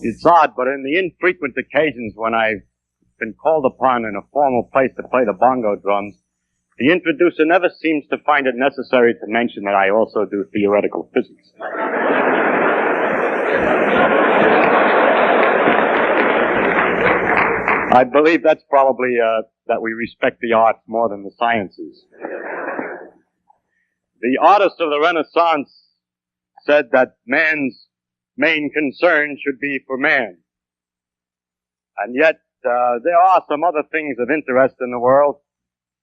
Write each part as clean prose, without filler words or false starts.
It's odd, but in the infrequent occasions when I've been called upon in a formal place to play the bongo drums, the introducer never seems to find it necessary to mention that I also do theoretical physics. I believe that's probably that we respect the arts more than the sciences. The artists of the Renaissance said that man's main concern should be for man. And yet, there are some other things of interest in the world.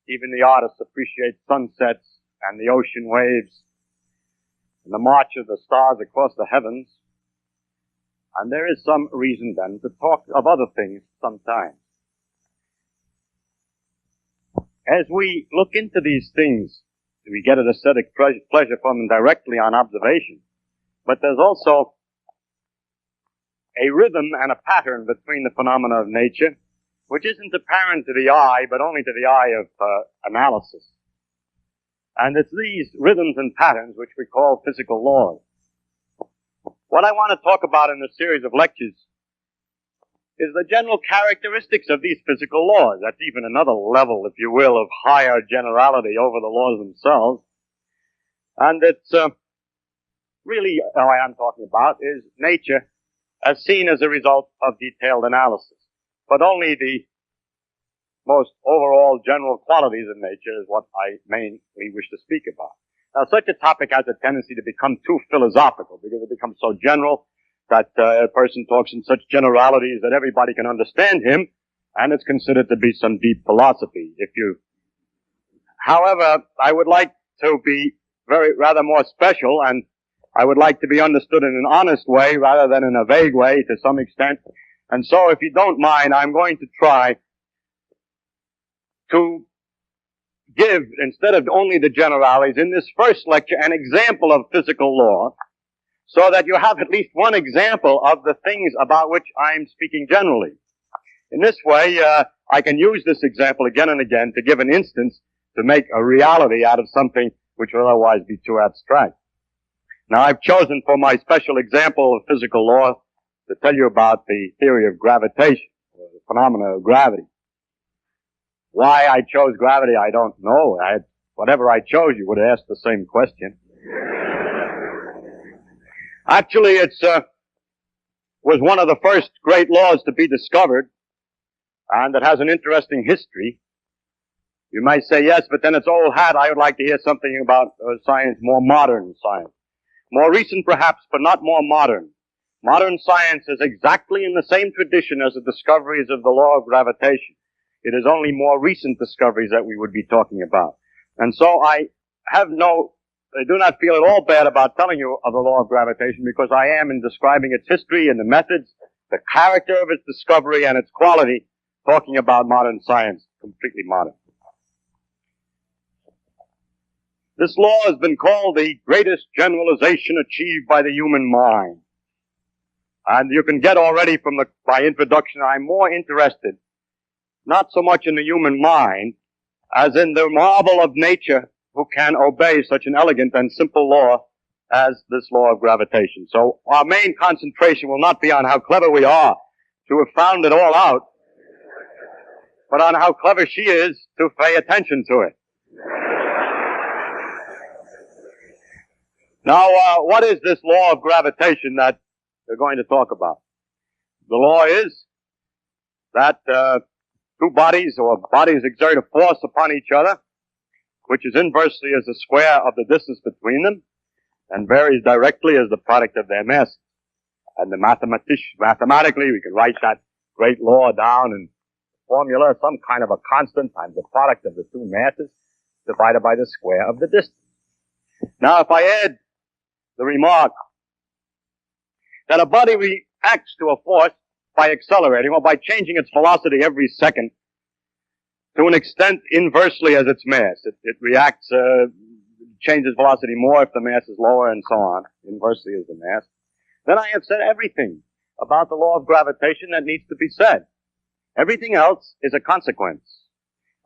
Even the artists appreciate sunsets and the ocean waves and the march of the stars across the heavens. And there is some reason then to talk of other things sometimes. As we look into these things, we get an aesthetic pleasure from them directly on observation. But there's also a rhythm and a pattern between the phenomena of nature, which isn't apparent to the eye, but only to the eye of analysis. And it's these rhythms and patterns which we call physical laws. What I want to talk about in this series of lectures is the general characteristics of these physical laws. That's even another level, if you will, of higher generality over the laws themselves. And it's really, what I'm talking about is nature as seen as a result of detailed analysis. But only the most overall general qualities of nature is what I mainly wish to speak about. Now, such a topic has a tendency to become too philosophical because it becomes so general that a person talks in such generalities that everybody can understand him, and it's considered to be some deep philosophy. However, I would like to be rather more special, and I would like to be understood in an honest way rather than in a vague way to some extent. And so, if you don't mind, I'm going to try to give, instead of only the generalities, in this first lecture, an example of physical law, so that you have at least one example of the things about which I'm speaking generally. In this way, I can use this example again and again to give an instance to make a reality out of something which would otherwise be too abstract. Now, I've chosen for my special example of physical law to tell you about the theory of gravitation, or the phenomena of gravity. Why I chose gravity, I don't know. Whatever I chose, you would have asked the same question. Actually, it's was one of the first great laws to be discovered, and it has an interesting history. You might say, yes, but then it's old hat. I would like to hear something about science, more modern science. More recent, perhaps, but not more modern. Modern science is exactly in the same tradition as the discoveries of the law of gravitation. It is only more recent discoveries that we would be talking about. And so I do not feel at all bad about telling you of the law of gravitation, because I am, in describing its history and the methods, the character of its discovery and its quality, talking about modern science, completely modern. This law has been called the greatest generalization achieved by the human mind. And you can get already from my introduction, I'm more interested not so much in the human mind as in the marvel of nature who can obey such an elegant and simple law as this law of gravitation. So our main concentration will not be on how clever we are to have found it all out, but on how clever she is to pay attention to it. Now, what is this law of gravitation that we're going to talk about? The law is that two bodies or bodies exert a force upon each other, which is inversely as the square of the distance between them, and varies directly as the product of their mass. And mathematically, we can write that great law down in formula, some kind of a constant times the product of the two masses divided by the square of the distance. Now, if I add the remark that a body reacts to a force by accelerating or by changing its velocity every second to an extent inversely as its mass. It reacts, changes velocity more if the mass is lower and so on, inversely as the mass. Then I have said everything about the law of gravitation that needs to be said. Everything else is a consequence,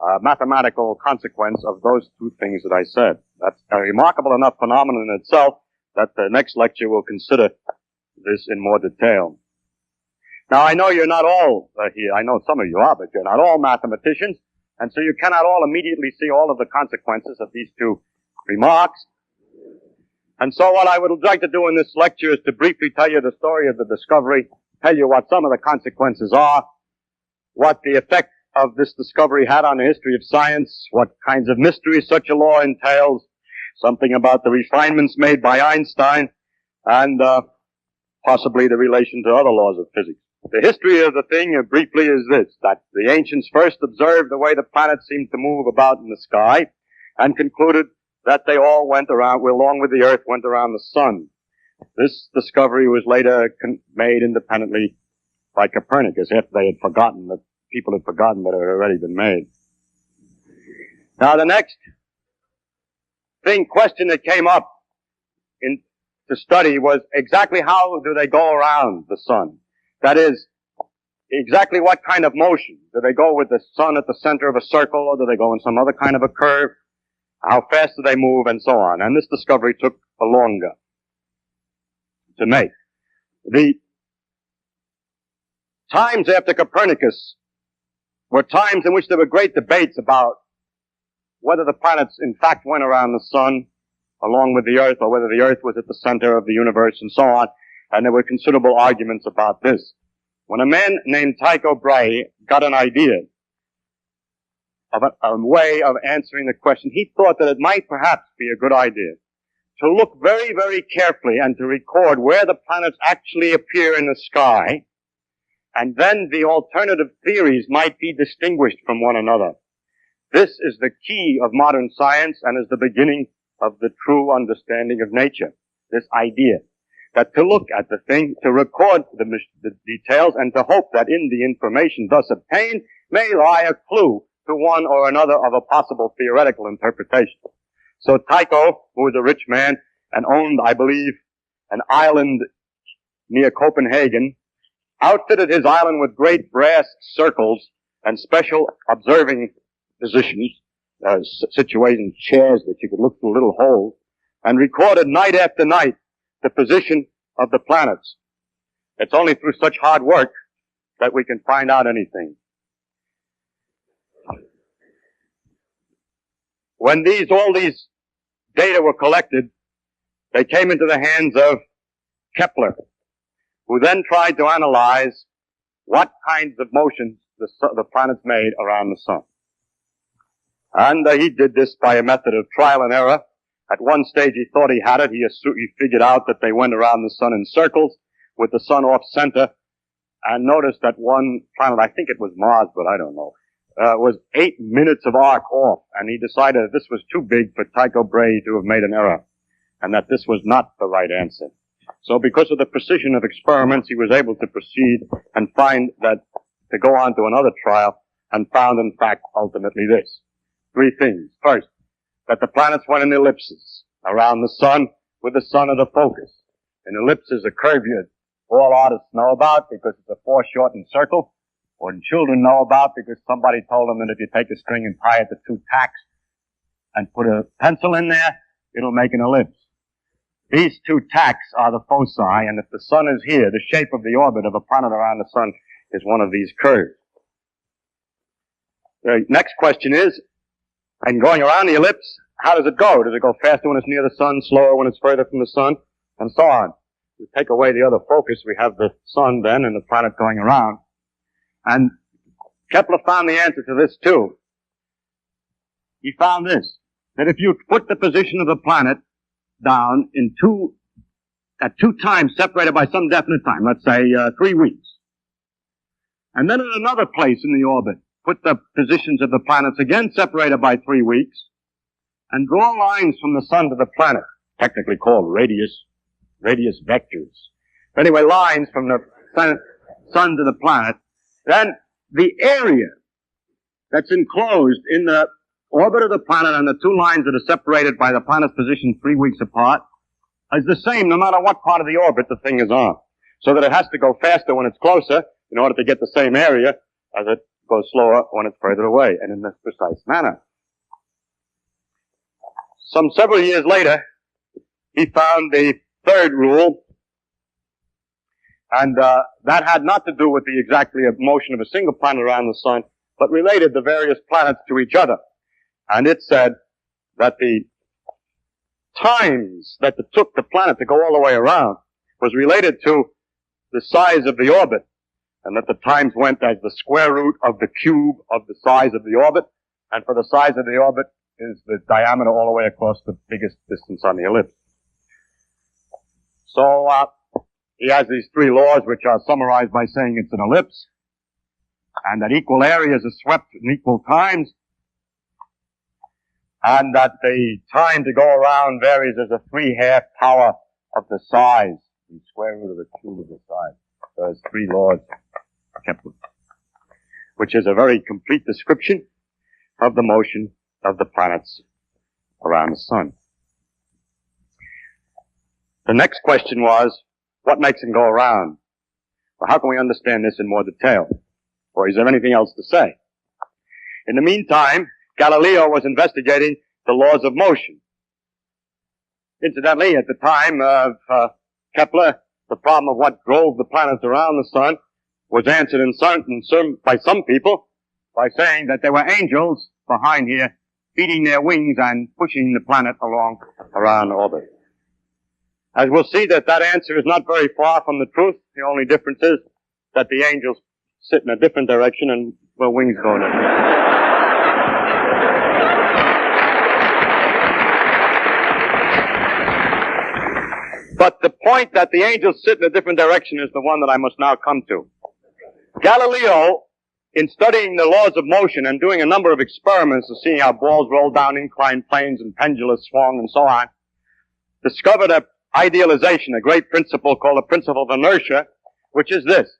a mathematical consequence of those two things that I said. That's a remarkable enough phenomenon in itself that the next lecture will consider this in more detail. Now, I know you're not all here. I know some of you are, but you're not all mathematicians. And so you cannot all immediately see all of the consequences of these two remarks. And so what I would like to do in this lecture is to briefly tell you the story of the discovery, tell you what some of the consequences are, what the effect of this discovery had on the history of science, what kinds of mysteries such a law entails, something about the refinements made by Einstein, and possibly the relation to other laws of physics. The history of the thing, briefly, is this, that the ancients first observed the way the planets seemed to move about in the sky, and concluded that they all went around, along with the Earth, went around the sun. This discovery was later made independently by Copernicus, after they had forgotten that, people had forgotten that it had already been made. Now the next question that came up to study was exactly how do they go around the sun? That is, exactly what kind of motion? Do they go with the sun at the center of a circle, or do they go in some other kind of a curve? How fast do they move, and so on? And this discovery took longer to make. The times after Copernicus were times in which there were great debates about whether the planets in fact went around the sun along with the Earth, or whether the Earth was at the center of the universe, and so on. And there were considerable arguments about this. When a man named Tycho Brahe got an idea of a way of answering the question, he thought that it might perhaps be a good idea to look very, very carefully and to record where the planets actually appear in the sky, and then the alternative theories might be distinguished from one another. This is the key of modern science and is the beginning of the true understanding of nature. This idea that to look at the thing, to record the details, and to hope that in the information thus obtained may lie a clue to one or another of a possible theoretical interpretation. So Tycho, who was a rich man and owned, I believe, an island near Copenhagen, outfitted his island with great brass circles and special observing positions, situations, chairs that you could look through little holes, and recorded night after night the position of the planets. It's only through such hard work that we can find out anything. When all these data were collected, they came into the hands of Kepler, who then tried to analyze what kinds of motions the planets made around the sun. And he did this by a method of trial and error. At one stage he thought he had it. He figured out that they went around the sun in circles with the sun off center, and noticed that one planet, I think it was Mars, but I don't know, was 8 minutes of arc off, and he decided that this was too big for Tycho Brahe to have made an error, and that this was not the right answer. So because of the precision of experiments, he was able to proceed and find that, to go on to another trial, and found in fact ultimately this. 3 things. First, that the planets went in ellipses around the sun with the sun at a focus. An ellipse is a curvature all artists know about because it's a foreshortened circle, or children know about because somebody told them that if you take a string and tie it to 2 tacks and put a pencil in there, it'll make an ellipse. These 2 tacks are the foci, and if the sun is here, the shape of the orbit of a planet around the sun is one of these curves. The next question is, and going around the ellipse, how does it go? Does it go faster when it's near the sun, slower when it's further from the sun, and so on? We take away the other focus, we have the sun then and the planet going around. And Kepler found the answer to this too. He found this, that if you put the position of the planet down at 2 times separated by some definite time, let's say 3 weeks, and then in another place in the orbit, put the positions of the planets again separated by 3 weeks, and draw lines from the sun to the planet, technically called radius vectors. Anyway, lines from the sun to the planet, then the area that's enclosed in the orbit of the planet and the 2 lines that are separated by the planet's position 3 weeks apart is the same no matter what part of the orbit the thing is on. So that it has to go faster when it's closer in order to get the same area as it goes slower when it's further away, and in this precise manner. Some several years later, he found the 3rd rule, And that had not to do with the exactly motion of a single planet around the sun, but related the various planets to each other. And it said that the times that it took the planet to go all the way around was related to the size of the orbit, and that the times went as the square root of the cube of the size of the orbit, and for the size of the orbit is the diameter all the way across the biggest distance on the ellipse. So he has these three laws, which are summarized by saying it's an ellipse, and that equal areas are swept in equal times, and that the time to go around varies as a 3/2 power of the size, the square root of the cube of the size. So there's three laws, which is a very complete description of the motion of the planets around the sun. The next question was, what makes them go around? Well, how can we understand this in more detail? Or is there anything else to say? In the meantime, Galileo was investigating the laws of motion. Incidentally, at the time of Kepler, the problem of what drove the planets around the sun was answered by some people by saying that there were angels behind here beating their wings and pushing the planet along around orbit. As we'll see, that answer is not very far from the truth. The only difference is that the angels sit in a different direction and their wings go in a different direction. But the point that the angels sit in a different direction is the one that I must now come to. Galileo, in studying the laws of motion and doing a number of experiments to see how balls roll down inclined planes and pendulums swung and so on, discovered an idealization, a great principle called the principle of inertia, which is this: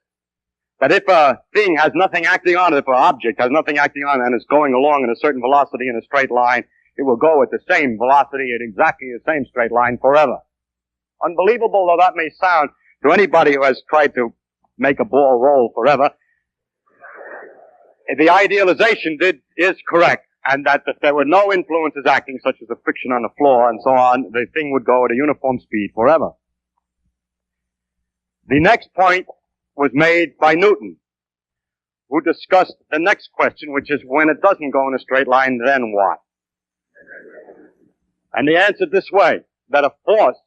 that if a thing has nothing acting on it, if an object has nothing acting on it and is going along in a certain velocity in a straight line, it will go at the same velocity at exactly the same straight line forever. Unbelievable though that may sound to anybody who has tried to make a ball roll forever, the idealization is correct, and that if there were no influences acting, such as the friction on the floor and so on, the thing would go at a uniform speed forever. The next point was made by Newton, who discussed the next question, which is, when it doesn't go in a straight line, then what? And he answered this way, that a force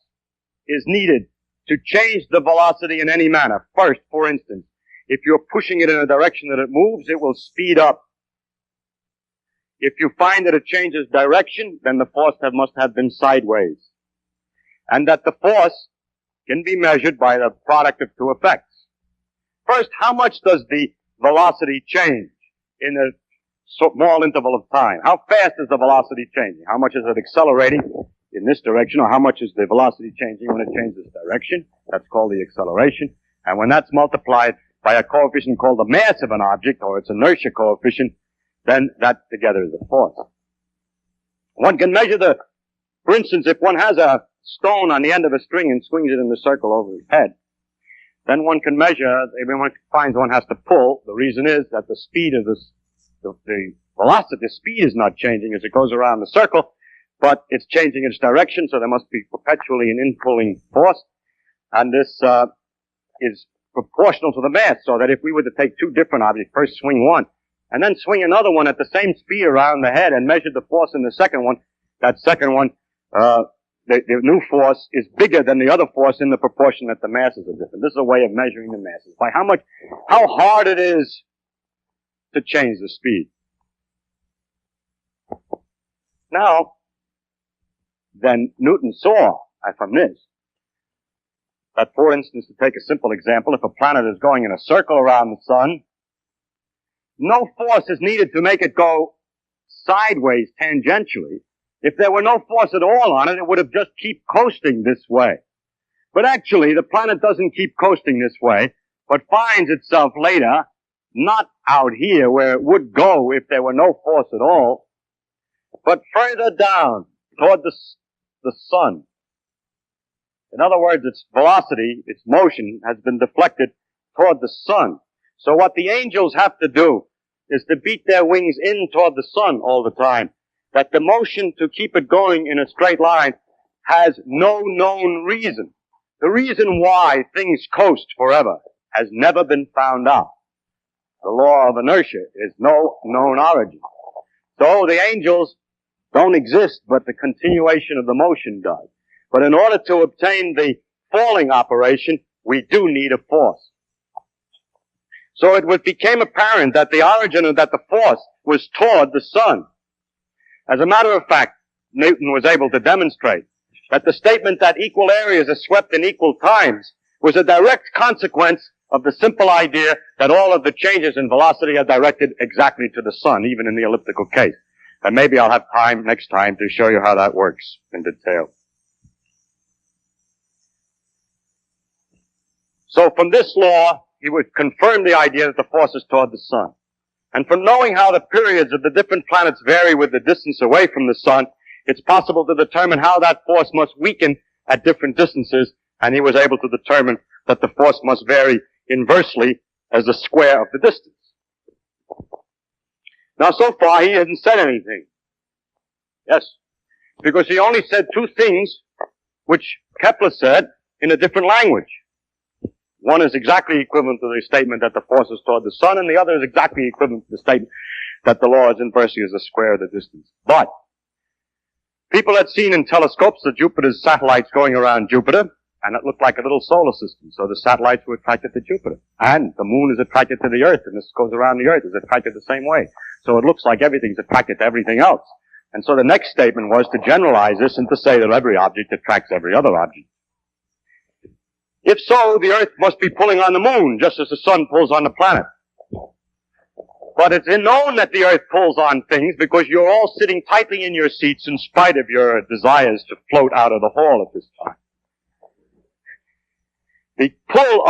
is needed to change the velocity in any manner. First, for instance, if you're pushing it in a direction that it moves, it will speed up. If you find that it changes direction, then the force must have been sideways. And that the force can be measured by the product of two effects. First, how much does the velocity change in a small interval of time? How fast is the velocity changing? How much is it accelerating in this direction, or how much is the velocity changing when it changes direction? That's called the acceleration. And when that's multiplied by a coefficient called the mass of an object, or its inertia coefficient, then that together is a force. One can measure for instance, if one has a stone on the end of a string and swings it in a circle over his head, then one can measure, when one finds one has to pull, the reason is that the speed of the velocity, the speed is not changing as it goes around the circle, but it's changing its direction, so there must be perpetually an in-pulling force, and this is proportional to the mass, so that if we were to take two different objects, first swing one, and then swing another one at the same speed around the head and measure the force in the second one, that second one, the new force is bigger than the other force in the proportion that the masses are different. This is a way of measuring the masses, by how hard it is to change the speed. Now, then Newton saw from this that, for instance, to take a simple example, if a planet is going in a circle around the sun, no force is needed to make it go sideways tangentially. If there were no force at all on it, it would have just keep coasting this way. But actually, the planet doesn't keep coasting this way, but finds itself later not out here where it would go if there were no force at all, but further down toward the sun. In other words, its velocity, its motion, has been deflected toward the sun. So what the angels have to do is to beat their wings in toward the sun all the time. That the motion to keep it going in a straight line has no known reason. The reason why things coast forever has never been found out. The law of inertia is no known origin. So the angels don't exist, but the continuation of the motion does. But in order to obtain the falling operation, we do need a force. So it became apparent that the origin of that the force was toward the sun. As a matter of fact, Newton was able to demonstrate that the statement that equal areas are swept in equal times was a direct consequence of the simple idea that all of the changes in velocity are directed exactly to the sun, even in the elliptical case. And maybe I'll have time next time to show you how that works in detail. So from this law, he would confirm the idea that the force is toward the sun. And from knowing how the periods of the different planets vary with the distance away from the sun, it's possible to determine how that force must weaken at different distances, and he was able to determine that the force must vary inversely as the square of the distance. Now, so far, he hasn't said anything. Yes, because he only said two things which Kepler said in a different language. One is exactly equivalent to the statement that the force is toward the sun, and the other is exactly equivalent to the statement that the law is inversely as the square of the distance. But people had seen in telescopes the Jupiter's satellites going around Jupiter, and it looked like a little solar system. So the satellites were attracted to Jupiter. And the moon is attracted to the Earth, and this goes around the Earth, is attracted the same way. So it looks like everything's attracted to everything else. And so the next statement was to generalize this and to say that every object attracts every other object. If so, the Earth must be pulling on the moon, just as the sun pulls on the planet. But it's known that the Earth pulls on things because you're all sitting tightly in your seats in spite of your desires to float out of the hall at this time. The pull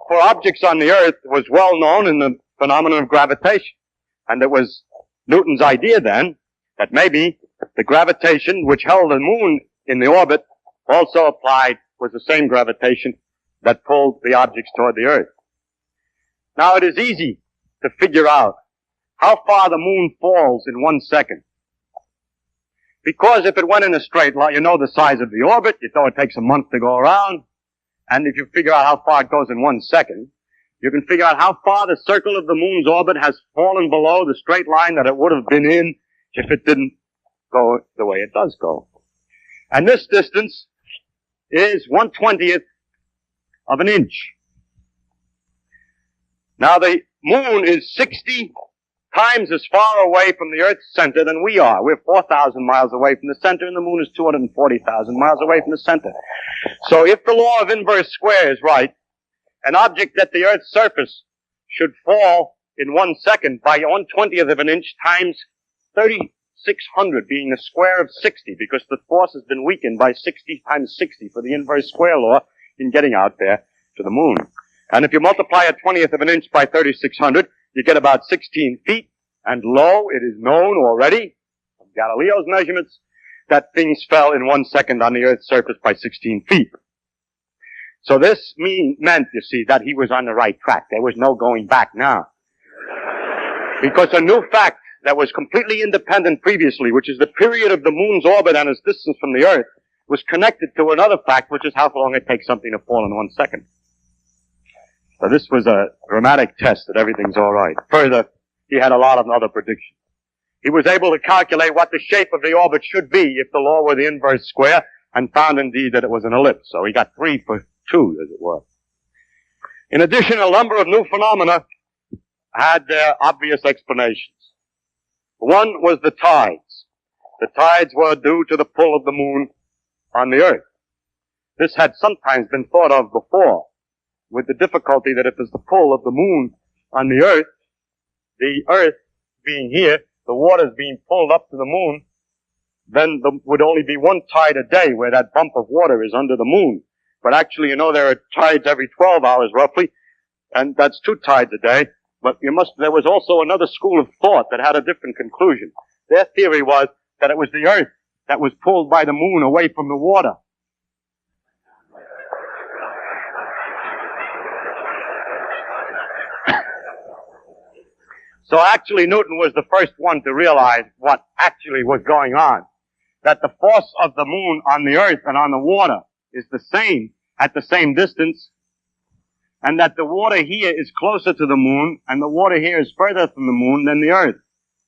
for objects on the Earth was well known in the phenomenon of gravitation. And it was Newton's idea then that maybe the gravitation which held the moon in the orbit also applied was the same gravitation that pulled the objects toward the Earth. Now it is easy to figure out how far the moon falls in 1 second. Because if it went in a straight line, you know the size of the orbit, you know it takes a month to go around, and if you figure out how far it goes in 1 second, you can figure out how far the circle of the moon's orbit has fallen below the straight line that it would have been in if it didn't go the way it does go. And this distance is 1/20th of an inch. Now the moon is 60 times as far away from the Earth's center than we are. We're 4,000 miles away from the center, and the moon is 240,000 miles away from the center. So if the law of inverse square is right, an object at the Earth's surface should fall in 1 second by 1/20th of an inch times 3,600, being the square of 60, because the force has been weakened by 60 times 60 for the inverse square law in getting out there to the moon. And if you multiply a 20th of an inch by 3,600, you get about 16 feet. And lo, it is known already from Galileo's measurements that things fell in 1 second on the Earth's surface by 16 feet. So this meant, you see, that he was on the right track. There was no going back now. Because a new fact that was completely independent previously, which is the period of the moon's orbit and its distance from the Earth, was connected to another fact, which is how long it takes something to fall in 1 second. So this was a dramatic test that everything's all right. Further, he had a lot of other predictions. He was able to calculate what the shape of the orbit should be if the law were the inverse square, and found indeed that it was an ellipse. So he got 3 for 2, as it were. In addition, a number of new phenomena had their obvious explanations. One was the tides. The tides were due to the pull of the moon on the Earth. This had sometimes been thought of before, with the difficulty that if there's the pull of the moon on the Earth being here, the water's being pulled up to the moon, then there would only be one tide a day where that bump of water is under the moon. But actually, you know, there are tides every 12 hours roughly, and that's 2 tides a day. But there was also another school of thought that had a different conclusion. Their theory was that it was the Earth that was pulled by the moon away from the water. So actually Newton was the first one to realize what actually was going on. That the force of the moon on the Earth and on the water is the same at the same distance, and that the water here is closer to the moon, and the water here is further from the moon than the Earth,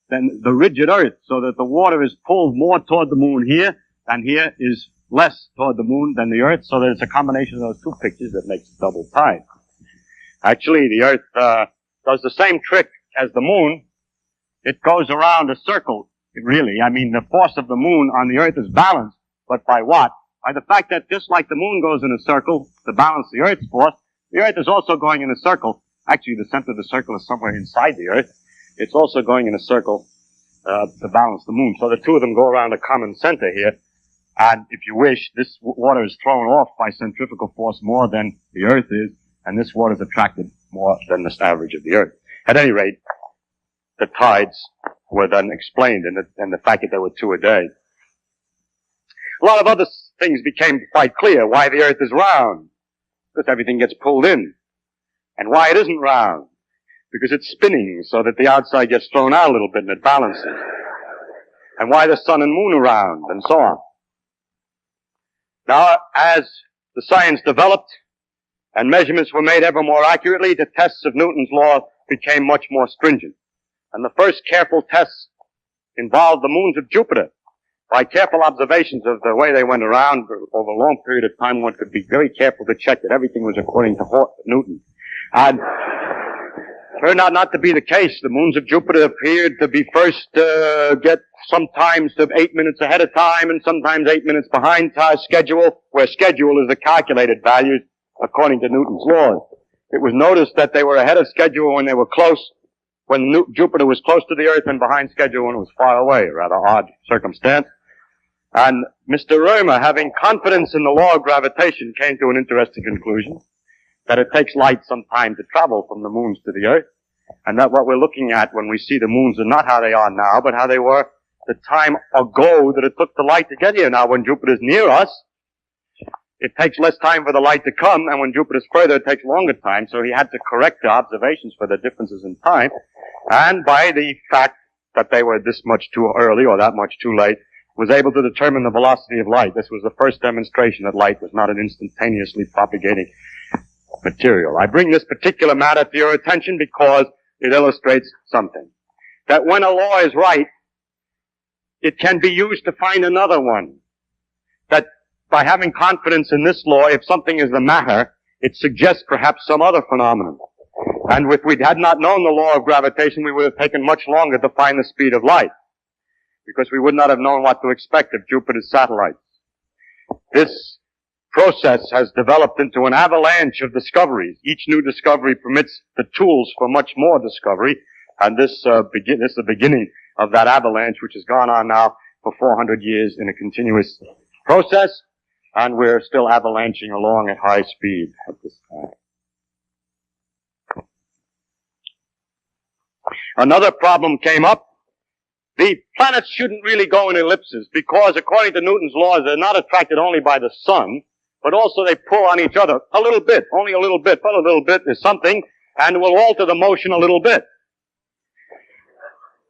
than the rigid Earth, so that the water is pulled more toward the moon here, and here is less toward the moon than the Earth, so that it's a combination of those two pictures that makes double tide. Actually, the Earth does the same trick as the moon. It goes around a circle, really. I mean, the force of the moon on the Earth is balanced, but by what? By the fact that just like the moon goes in a circle to balance the Earth's force, the Earth is also going in a circle. Actually, the center of the circle is somewhere inside the Earth. It's also going in a circle to balance the moon. So the two of them go around a common center here. And if you wish, this water is thrown off by centrifugal force more than the Earth is, and this water is attracted more than the average of the Earth. At any rate, the tides were then explained, and the fact that there were 2 a day. A lot of other things became quite clear. Why the Earth is round, because everything gets pulled in. And why it isn't round, because it's spinning so that the outside gets thrown out a little bit and it balances. And why the sun and moon are round, and so on. Now, as the science developed and measurements were made ever more accurately, the tests of Newton's law became much more stringent. And the first careful tests involved the moons of Jupiter. By careful observations of the way they went around over a long period of time, one could be very careful to check that everything was according to Newton. And turned out not to be the case. The moons of Jupiter appeared to be first get sometimes 8 minutes ahead of time and sometimes 8 minutes behind schedule, where schedule is the calculated values according to Newton's laws. It was noticed that they were ahead of schedule when they were close, when Jupiter was close to the Earth, and behind schedule when it was far away. A rather odd circumstance. And Mr. Römer, having confidence in the law of gravitation, came to an interesting conclusion, that it takes light some time to travel from the moons to the Earth, and that what we're looking at when we see the moons are not how they are now, but how they were the time ago that it took the light to get here. Now, when Jupiter's near us, it takes less time for the light to come, and when Jupiter's further, it takes longer time, so he had to correct the observations for the differences in time, and by the fact that they were this much too early or that much too late, was able to determine the velocity of light. This was the first demonstration that light was not an instantaneously propagating material. I bring this particular matter to your attention because it illustrates something. That when a law is right, it can be used to find another one. That by having confidence in this law, if something is the matter, it suggests perhaps some other phenomenon. And if we had not known the law of gravitation, we would have taken much longer to find the speed of light, because we would not have known what to expect of Jupiter's satellites. This process has developed into an avalanche of discoveries. Each new discovery permits the tools for much more discovery, and this is the beginning of that avalanche, which has gone on now for 400 years in a continuous process, and we're still avalanching along at high speed at this time. Another problem came up. The planets shouldn't really go in ellipses because, according to Newton's laws, they're not attracted only by the sun, but also they pull on each other a little bit, only a little bit, but a little bit is something, and will alter the motion a little bit.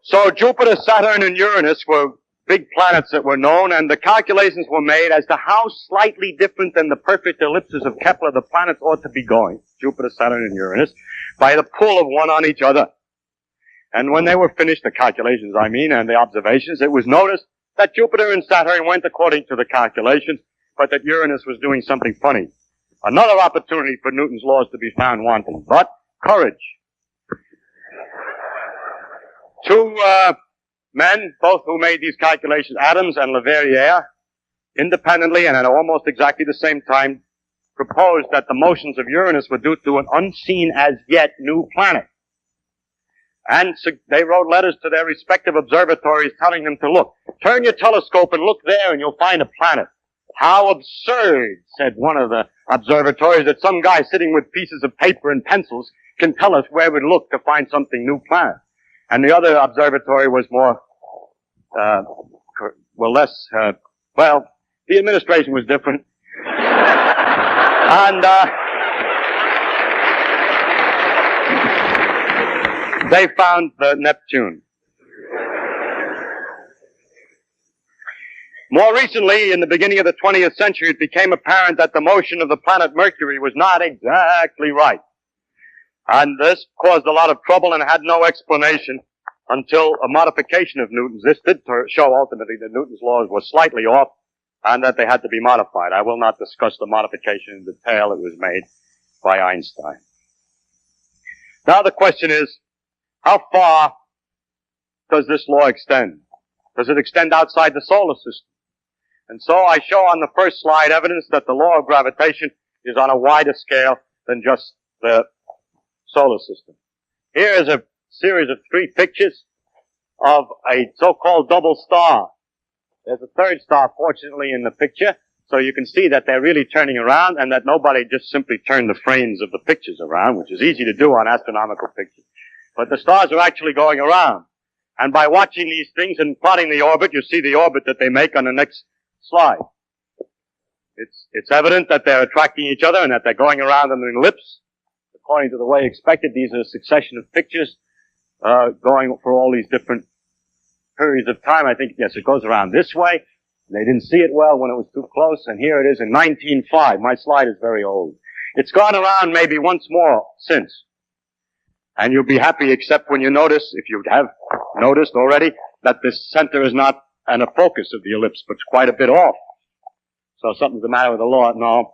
So Jupiter, Saturn, and Uranus were big planets that were known, and the calculations were made as to how slightly different than the perfect ellipses of Kepler the planets ought to be going, Jupiter, Saturn, and Uranus, by the pull of one on each other. And when they were finished, the calculations, and the observations, it was noticed that Jupiter and Saturn went according to the calculations, but that Uranus was doing something funny. Another opportunity for Newton's laws to be found wanting, but courage. Two men, both who made these calculations, Adams and Leverrier, independently and at almost exactly the same time, proposed that the motions of Uranus were due to an unseen as yet new planet. And they wrote letters to their respective observatories telling them to look. Turn your telescope and look there and you'll find a planet. How absurd, said one of the observatories, that some guy sitting with pieces of paper and pencils can tell us where we'd look to find something new planet. And the other observatory was the administration was different. And, they found the Neptune. More recently, in the beginning of the 20th century, it became apparent that the motion of the planet Mercury was not exactly right. And this caused a lot of trouble and had no explanation until a modification of Newton's. This did show ultimately that Newton's laws were slightly off and that they had to be modified. I will not discuss the modification in detail. It was made by Einstein. Now the question is, how far does this law extend? Does it extend outside the solar system? And so I show on the first slide evidence that the law of gravitation is on a wider scale than just the solar system. Here is a series of 3 pictures of a so-called double star. There's a third star, fortunately, in the picture, so you can see that they're really turning around and that nobody just simply turned the frames of the pictures around, which is easy to do on astronomical pictures. But the stars are actually going around. And by watching these things and plotting the orbit, you see the orbit that they make on the next slide. It's evident that they're attracting each other and that they're going around in an ellipse. According to the way expected, these are a succession of pictures going for all these different periods of time. I think, yes, it goes around this way. They didn't see it well when it was too close, and here it is in 1905. My slide is very old. It's gone around maybe once more since. And you'll be happy except when you notice, if you have noticed already, that this center is not a focus of the ellipse, but quite a bit off. So something's the matter with the law. No.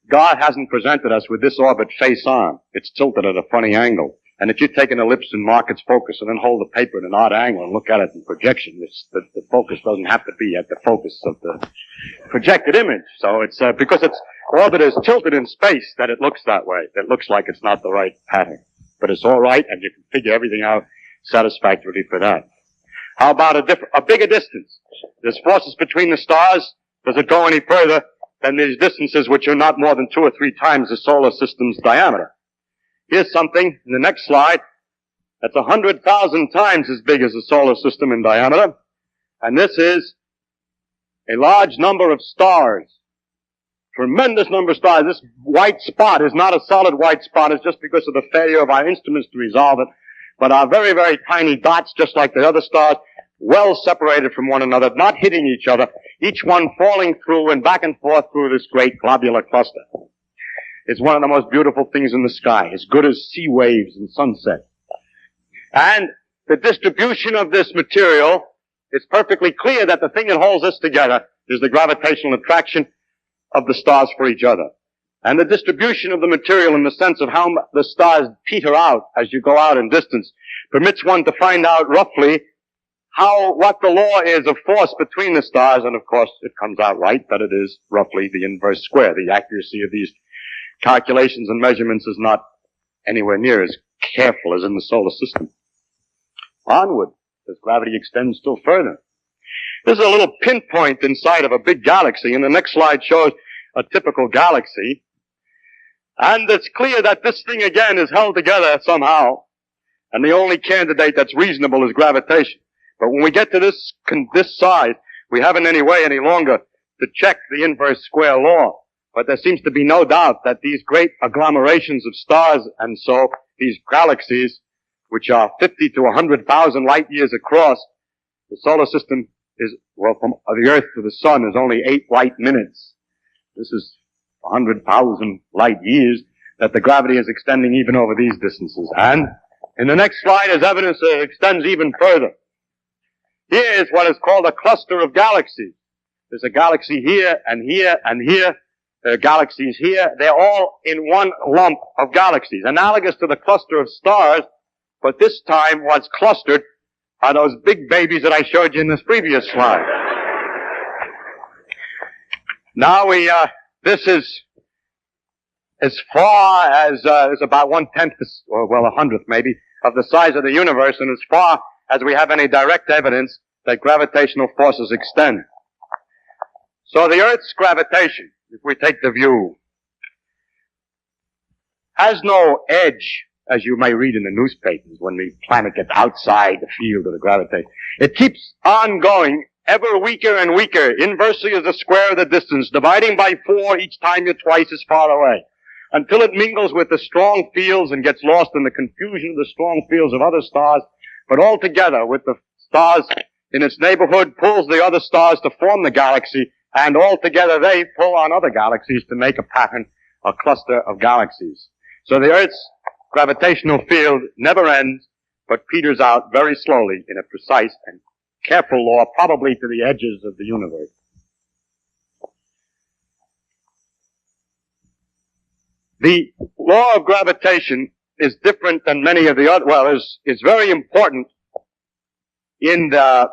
God hasn't presented us with this orbit face on. It's tilted at a funny angle. And if you take an ellipse and mark its focus and then hold the paper at an odd angle and look at it in projection, the focus doesn't have to be at the focus of the projected image. So it's because its orbit is tilted in space that it looks that way. It looks like it's not the right pattern. But it's all right, and you can figure everything out satisfactorily for that. How about a bigger distance? There's forces between the stars. Does it go any further than these distances which are not more than 2 or 3 times the solar system's diameter? Here's something in the next slide that's 100,000 times as big as the solar system in diameter. And this is a large number of stars. Tremendous number of stars. This white spot is not a solid white spot. It's just because of the failure of our instruments to resolve it. But are very, very tiny dots, just like the other stars, well separated from one another, not hitting each other, each one falling through and back and forth through this great globular cluster. It's one of the most beautiful things in the sky, as good as sea waves and sunset. And the distribution of this material, it's perfectly clear that the thing that holds us together is the gravitational attraction of the stars for each other. And the distribution of the material in the sense of how the stars peter out as you go out in distance permits one to find out roughly what the law is of force between the stars, and of course it comes out right that it is roughly the inverse square. The accuracy of these calculations and measurements is not anywhere near as careful as in the solar system. Onward, as gravity extends still further. This is a little pinpoint inside of a big galaxy, and the next slide shows a typical galaxy. And it's clear that this thing again is held together somehow, and the only candidate that's reasonable is gravitation. But when we get to this size, we haven't any way any longer to check the inverse square law. But there seems to be no doubt that these great agglomerations of stars and so these galaxies, which are 50 to 100,000 light years across, the solar system is, well, from the Earth to the Sun is only 8 light minutes. This is 100,000 light years that the gravity is extending even over these distances. And in the next slide is evidence that it extends even further. Here is what is called a cluster of galaxies. There's a galaxy here and here and here. There are galaxies here. They're all in one lump of galaxies, analogous to the cluster of stars, but this time what's clustered are those big babies that I showed you in this previous slide. Now this is as far as, is about 1/10, or well, 100th maybe, of the size of the universe, and as far as we have any direct evidence that gravitational forces extend. So the Earth's gravitation, if we take the view, has no edge, as you may read in the newspapers, when the planet gets outside the field of the gravitation. It keeps on going, ever weaker and weaker, inversely as the square of the distance, dividing by 4 each time you're twice as far away, until it mingles with the strong fields and gets lost in the confusion of the strong fields of other stars, but altogether with the stars in its neighborhood pulls the other stars to form the galaxy, and all together they pull on other galaxies to make a pattern, a cluster of galaxies. So the Earth's gravitational field never ends, but peters out very slowly in a precise and careful law, probably to the edges of the universe. The law of gravitation is different than many of the other, well, is very important in the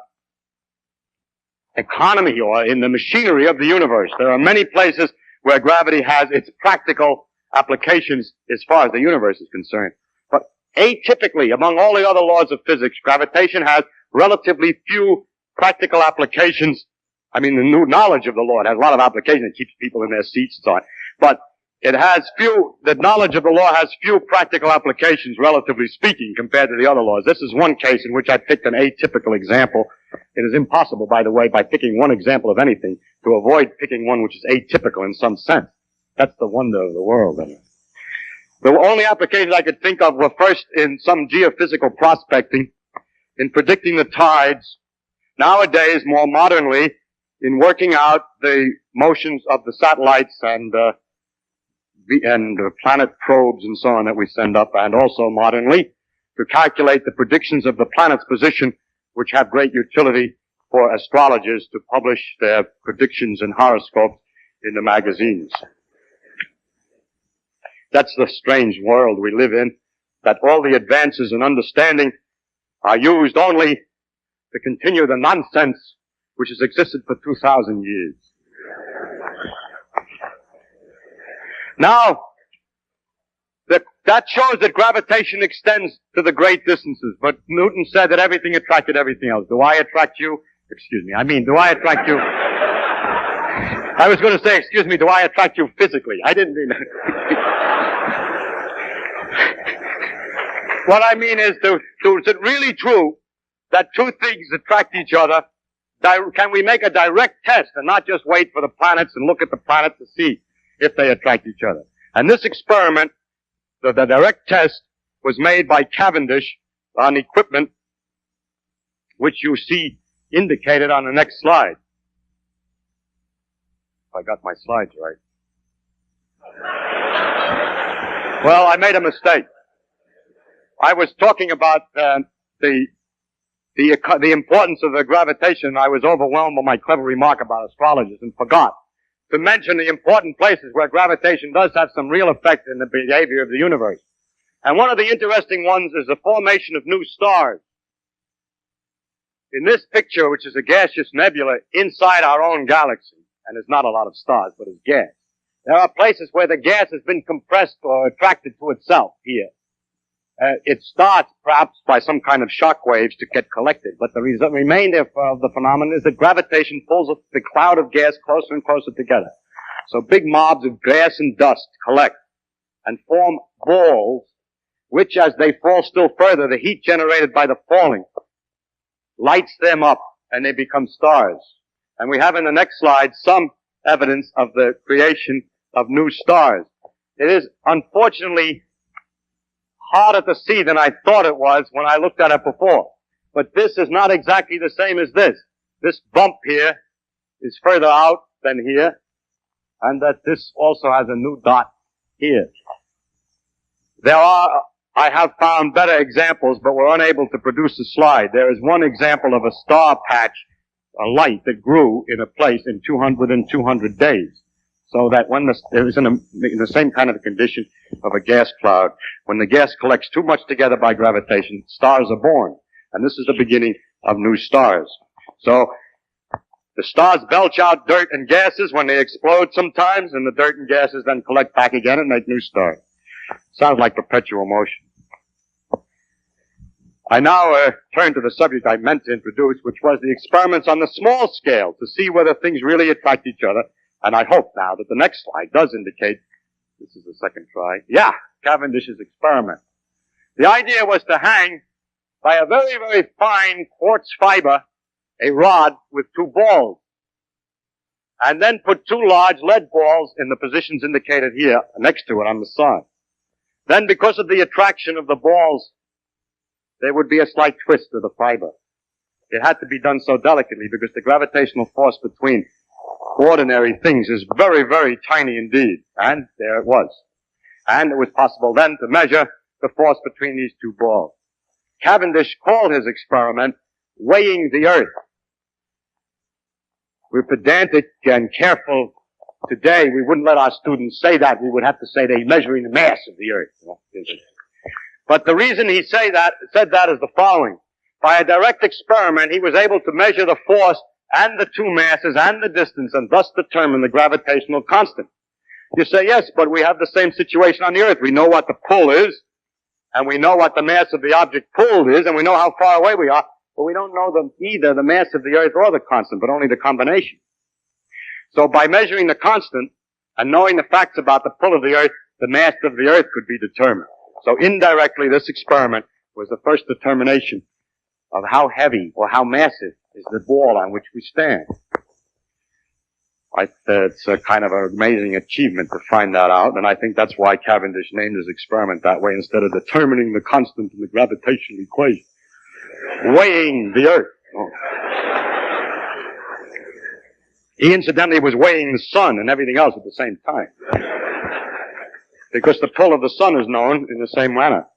economy or in the machinery of the universe. There are many places where gravity has its practical applications as far as the universe is concerned. But atypically, among all the other laws of physics, gravitation has relatively few practical applications. I mean, the new knowledge of the law, it has a lot of application. It keeps people in their seats and so on. But it has the knowledge of the law has few practical applications, relatively speaking, compared to the other laws. This is one case in which I picked an atypical example. It is impossible, by the way, by picking one example of anything, to avoid picking one which is atypical in some sense. That's the wonder of the world. The only applications I could think of were first in some geophysical prospecting, in predicting the tides, nowadays, more modernly, in working out the motions of the satellites and planet probes and so on that we send up, and also modernly to calculate the predictions of the planet's position, which have great utility for astrologers to publish their predictions and horoscopes in the magazines. That's the strange world we live in, that all the advances in understanding are used only to continue the nonsense which has existed for 2,000 years. Now, that shows that gravitation extends to the great distances, but Newton said that everything attracted everything else. Do I attract you? Do I attract you? I was going to say, do I attract you physically? I didn't mean that. What I mean is, is it really true that two things attract each other? Can we make a direct test and not just wait for the planets and look at the planets to see if they attract each other? And this experiment, the direct test, was made by Cavendish on equipment which you see indicated on the next slide. If I got my slides right. Well, I made a mistake. I was talking about the importance of the gravitation. I was overwhelmed by my clever remark about astrologers and forgot to mention the important places where gravitation does have some real effect in the behavior of the universe. And one of the interesting ones is the formation of new stars. In this picture, which is a gaseous nebula inside our own galaxy, and there's not a lot of stars, but it's gas, there are places where the gas has been compressed or attracted to itself here. It starts perhaps by some kind of shock waves to get collected, but the remainder of the phenomenon is that gravitation pulls the cloud of gas closer and closer together. So big mobs of gas and dust collect and form balls, which as they fall still further, the heat generated by the falling lights them up and they become stars. And we have in the next slide some evidence of the creation of new stars. It is unfortunately harder to see than I thought it was when I looked at it before. But this is not exactly the same as this. This bump here is further out than here, and that this also has a new dot here. I have found better examples, but we're unable to produce a slide. There is one example of a star patch, a light that grew in a place within 200 days. So that when it was in the same kind of condition of a gas cloud, when the gas collects too much together by gravitation, stars are born. And this is the beginning of new stars. So the stars belch out dirt and gases when they explode sometimes, and the dirt and gases then collect back again and make new stars. Sounds like perpetual motion. I now turn to the subject I meant to introduce, which was the experiments on the small scale to see whether things really attract each other. And I hope now that the next slide does indicate, this is the second try, Cavendish's experiment. The idea was to hang by a very, very fine quartz fiber a rod with two balls, and then put two large lead balls in the positions indicated here next to it on the side. Then, because of the attraction of the balls, there would be a slight twist of the fiber. it had to be done so delicately because the gravitational force between ordinary things is very, very tiny indeed. And there it was. And it was possible then to measure the force between these two balls. Cavendish called his experiment weighing the Earth. We're pedantic and careful. Today, we wouldn't let our students say that. We would have to say they're measuring the mass of the Earth. But the reason he said that is the following. By a direct experiment, he was able to measure the force and the two masses and the distance and thus determine the gravitational constant. You say, yes, but we have the same situation on the Earth. We know what the pull is, and we know what the mass of the object pulled is, and we know how far away we are, but we don't know either the mass of the Earth or the constant, but only the combination. So by measuring the constant and knowing the facts about the pull of the Earth, the mass of the Earth could be determined. So indirectly, this experiment was the first determination of how heavy or how massive is the ball on which we stand. It's a kind of an amazing achievement to find that out, and I think that's why Cavendish named his experiment that way instead of determining the constant in the gravitational equation. Weighing the Earth. He incidentally was weighing the sun and everything else at the same time. Because the pull of the sun is known in the same manner.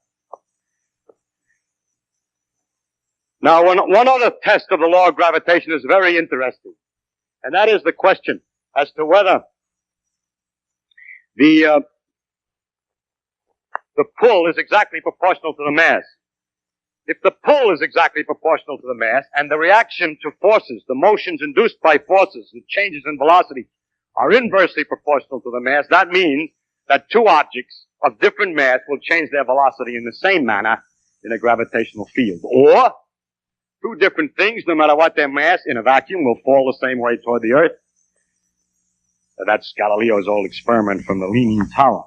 Now, one other test of the law of gravitation is very interesting. And that is the question as to whether the pull is exactly proportional to the mass. If the pull is exactly proportional to the mass, and the reaction to forces, the motions induced by forces, the changes in velocity, are inversely proportional to the mass, that means that two objects of different mass will change their velocity in the same manner in a gravitational field. Or, two different things, no matter what their mass, in a vacuum, will fall the same way toward the Earth. That's Galileo's old experiment from the Leaning Tower.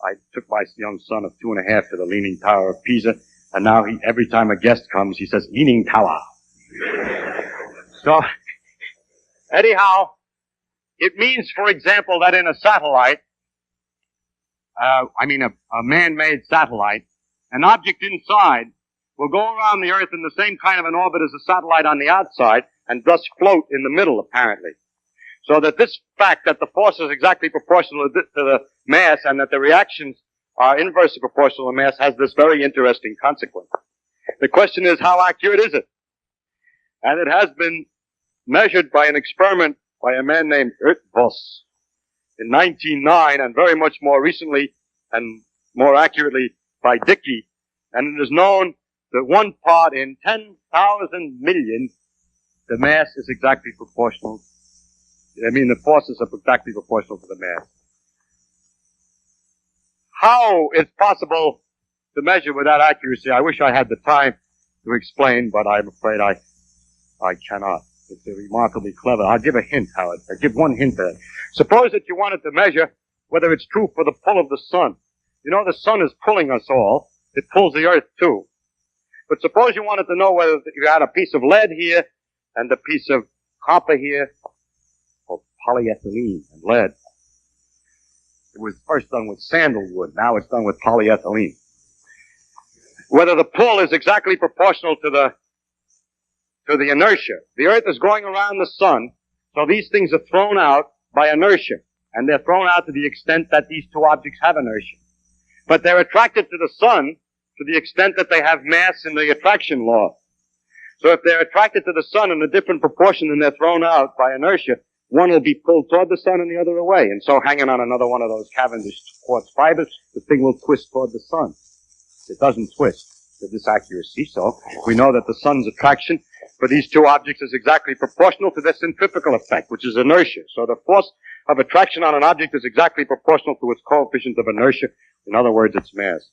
I took my young son of 2.5 to the Leaning Tower of Pisa, and now every time a guest comes, he says, Leaning Tower. So, anyhow, it means, for example, that in a satellite, a man-made satellite, an object inside will go around the Earth in the same kind of an orbit as a satellite on the outside, and thus float in the middle, apparently. So that this fact that the force is exactly proportional to the mass and that the reactions are inversely proportional to mass has this very interesting consequence. The question is, how accurate is it? And it has been measured by an experiment by a man named Voss in 1909, and very much more recently and more accurately by Dickey. And it is known that 1 part in 10,000 million, the mass is exactly proportional. The forces are exactly proportional to the mass. How it's possible to measure with that accuracy, I wish I had the time to explain, but I'm afraid I cannot. It's remarkably clever. I'll give a hint, Howard. I'll give one hint there. Suppose that you wanted to measure whether it's true for the pull of the sun. You know, the sun is pulling us all. It pulls the Earth too. But suppose you wanted to know whether you had a piece of lead here and a piece of copper here, called polyethylene and lead. It was first done with sandalwood. Now it's done with polyethylene. Whether the pull is exactly proportional to the inertia. The Earth is going around the sun, so these things are thrown out by inertia. And they're thrown out to the extent that these two objects have inertia. But they're attracted to the sun to the extent that they have mass in the attraction law. So if they're attracted to the sun in a different proportion than they're thrown out by inertia, one will be pulled toward the sun and the other away. And so hanging on another one of those Cavendish quartz fibers, the thing will twist toward the sun. It doesn't twist to this accuracy, so we know that the sun's attraction for these two objects is exactly proportional to their centrifugal effect, which is inertia. So the force of attraction on an object is exactly proportional to its coefficient of inertia. In other words, its mass.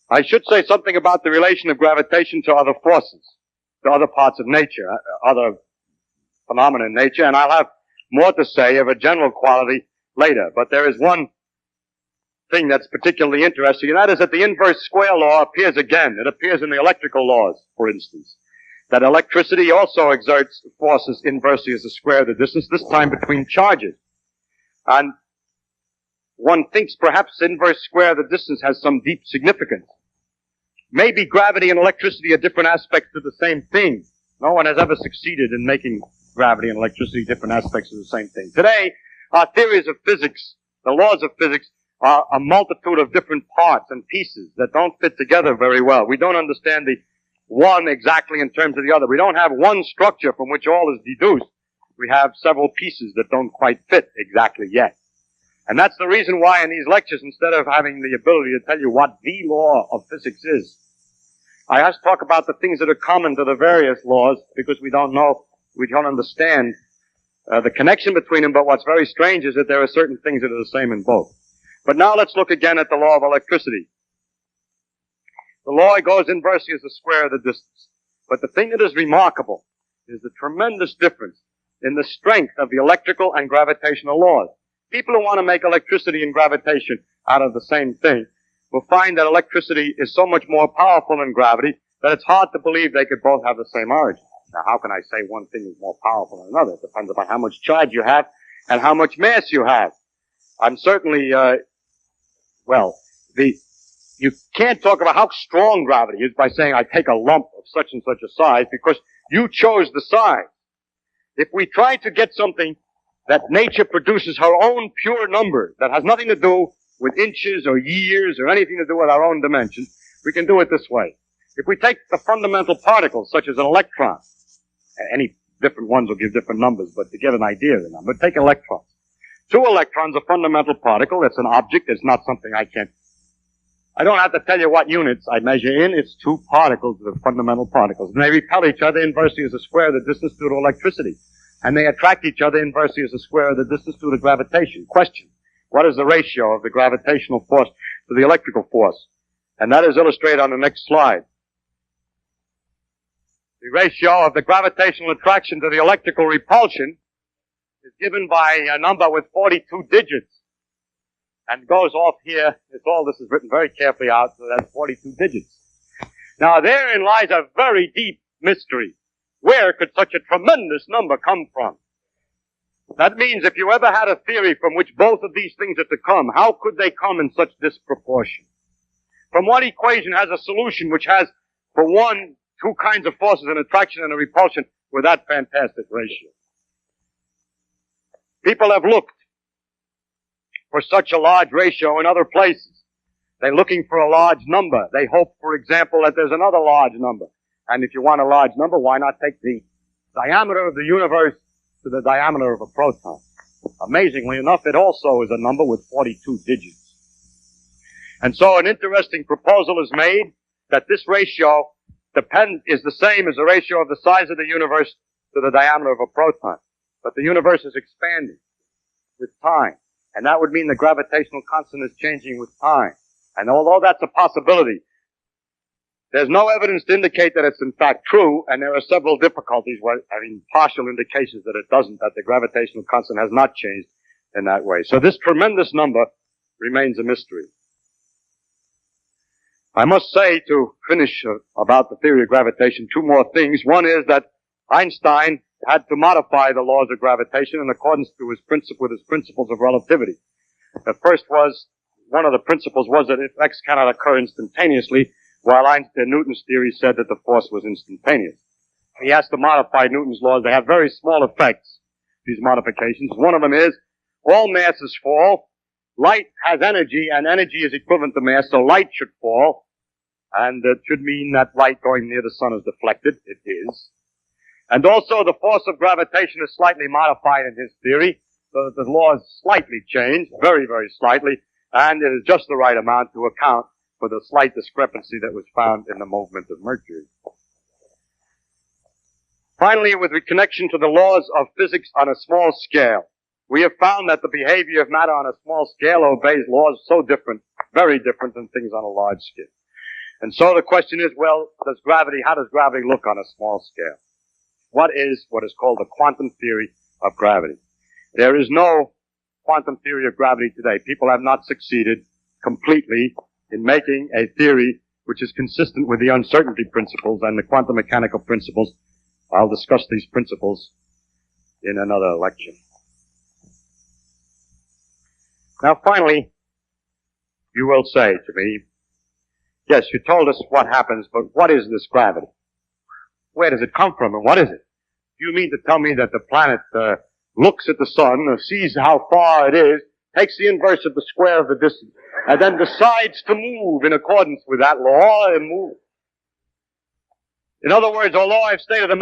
I should say something about the relation of gravitation to other forces, to other parts of nature, other phenomena in nature, and I'll have more to say of a general quality later. But there is one thing that's particularly interesting, and that is that the inverse square law appears again. It appears in the electrical laws, for instance. That electricity also exerts forces inversely as the square of the distance, this time between charges. And one thinks perhaps inverse square of the distance has some deep significance. Maybe gravity and electricity are different aspects of the same thing. No one has ever succeeded in making gravity and electricity different aspects of the same thing. Today, our theories of physics, the laws of physics, are a multitude of different parts and pieces that don't fit together very well. We don't understand the one exactly in terms of the other. We don't have one structure from which all is deduced. We have several pieces that don't quite fit exactly yet. And that's the reason why in these lectures, instead of having the ability to tell you what the law of physics is, I have to talk about the things that are common to the various laws, because we don't understand the connection between them. But what's very strange is that there are certain things that are the same in both. But now let's look again at the law of electricity. The law goes inversely as the square of the distance. But the thing that is remarkable is the tremendous difference in the strength of the electrical and gravitational laws. People who want to make electricity and gravitation out of the same thing will find that electricity is so much more powerful than gravity that it's hard to believe they could both have the same origin. Now, how can I say one thing is more powerful than another? It depends upon how much charge you have and how much mass you have. I'm certainly, you can't talk about how strong gravity is by saying I take a lump of such and such a size, because you chose the size. If we try to get something that nature produces her own pure number that has nothing to do with inches or years or anything to do with our own dimensions, we can do it this way. If we take the fundamental particles, such as an electron, any different ones will give different numbers, but to get an idea of the number, take electrons. 2 electrons, a fundamental particle. It's an object. It's not something I don't have to tell you what units I measure in. It's 2 particles that are fundamental particles. And they repel each other inversely as the square of the distance due to electricity. And they attract each other inversely as the square of the distance due to gravitation. Question: what is the ratio of the gravitational force to the electrical force? And that is illustrated on the next slide. The ratio of the gravitational attraction to the electrical repulsion is given by a number with 42 digits. And goes off here. This is written very carefully out, so that's 42 digits. Now, therein lies a very deep mystery. Where could such a tremendous number come from? That means if you ever had a theory from which both of these things are to come, how could they come in such disproportion? From what equation has a solution which has, for one, 2 kinds of forces, an attraction and a repulsion, with that fantastic ratio? People have looked for such a large ratio in other places. They're looking for a large number. They hope, for example, that there's another large number. And if you want a large number, why not take the diameter of the universe to the diameter of a proton? Amazingly enough, it also is a number with 42 digits. And so an interesting proposal is made that this ratio is the same as the ratio of the size of the universe to the diameter of a proton. But the universe is expanding with time. And that would mean the gravitational constant is changing with time. And although that's a possibility, there's no evidence to indicate that it's in fact true, and there are several difficulties, partial indications that it doesn't, that the gravitational constant has not changed in that way. So this tremendous number remains a mystery. I must say, to finish about the theory of gravitation, 2 more things. One is that Einstein had to modify the laws of gravitation in accordance to his principles of relativity. The first was, one of the principles was that effects cannot occur instantaneously, while Newton's theory said that the force was instantaneous. He has to modify Newton's laws. They have very small effects, these modifications. One of them is, all masses fall. Light has energy, and energy is equivalent to mass, so light should fall. And it should mean that light going near the sun is deflected. It is. And also the force of gravitation is slightly modified in his theory, so that the laws slightly change, very, very slightly, and it is just the right amount to account for the slight discrepancy that was found in the movement of Mercury. Finally, with connection to the laws of physics on a small scale, we have found that the behavior of matter on a small scale obeys laws so different, very different than things on a large scale. And so the question is, well, how does gravity look on a small scale? What is called the quantum theory of gravity? There is no quantum theory of gravity today. People have not succeeded completely in making a theory which is consistent with the uncertainty principles and the quantum mechanical principles. I'll discuss these principles in another lecture. Now finally, you will say to me, Yes, you told us what happens, but what is this gravity? Where does it come from, and what is it? Do you mean to tell me that the planet looks at the sun, sees how far it is, takes the inverse of the square of the distance, and then decides to move in accordance with that law and move? In other words, although I've stated a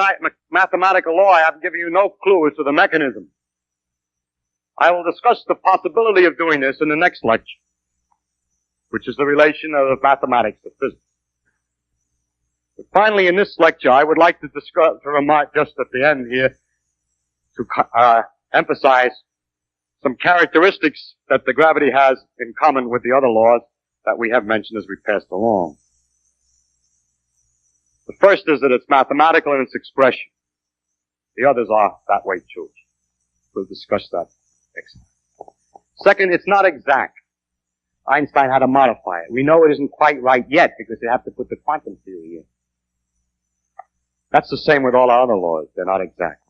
mathematical law, I haven't given you no clue as to the mechanism. I will discuss the possibility of doing this in the next lecture, which is the relation of mathematics to physics. But finally, in this lecture, I would like to remark just at the end here, to emphasize some characteristics that the gravity has in common with the other laws that we have mentioned as we passed along. The first is that it's mathematical in its expression. The others are that way too. We'll discuss that next time. Second, it's not exact. Einstein had to modify it. We know it isn't quite right yet because they have to put the quantum theory in. That's the same with all our other laws. They're not exact.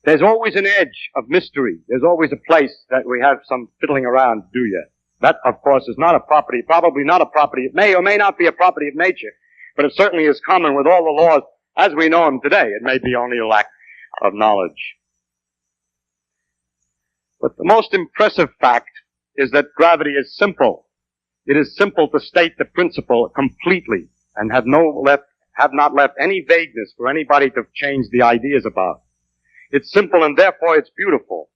There's always an edge of mystery. There's always a place that we have some fiddling around to do yet. That, of course, is not a property, probably not a property. It may or may not be a property of nature, but it certainly is common with all the laws as we know them today. It may be only a lack of knowledge. But the most impressive fact is that gravity is simple. It is simple to state the principle completely and have not left any vagueness for anybody to change the ideas about. It's simple and therefore it's beautiful.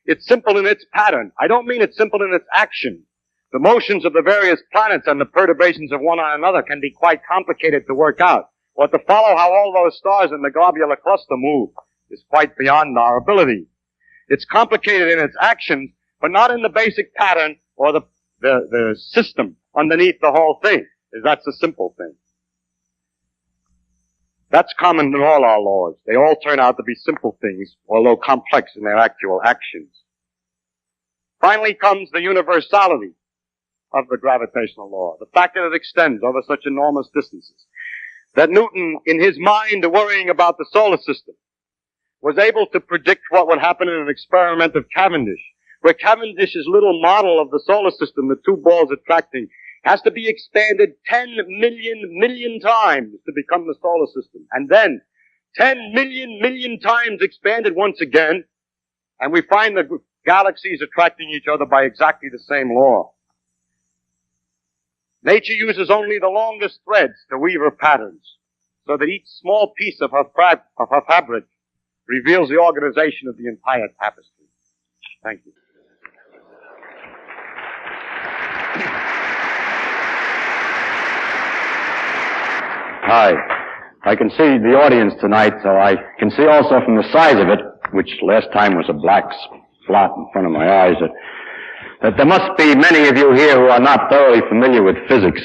It's simple in its pattern. I don't mean it's simple in its action. The motions of the various planets and the perturbations of one on another can be quite complicated to work out. Or to follow how all those stars in the globular cluster move is quite beyond our ability. It's complicated in its actions, but not in the basic pattern or the system underneath the whole thing. That's a simple thing. That's common in all our laws. They all turn out to be simple things, although complex in their actual actions. Finally comes the universality of the gravitational law, the fact that it extends over such enormous distances. That Newton, in his mind worrying about the solar system, was able to predict what would happen in an experiment of Cavendish, where Cavendish's little model of the solar system, the two balls attracting, has to be expanded 10 million times to become the solar system. And then 10 million times expanded once again, and we find the galaxies attracting each other by exactly the same law. Nature uses only the longest threads to weave her patterns, so that each small piece of her fabric reveals the organization of the entire tapestry. Thank you. Hi. I can see the audience tonight, so I can see also from the size of it, which last time was a black spot in front of my eyes, that there must be many of you here who are not thoroughly familiar with physics.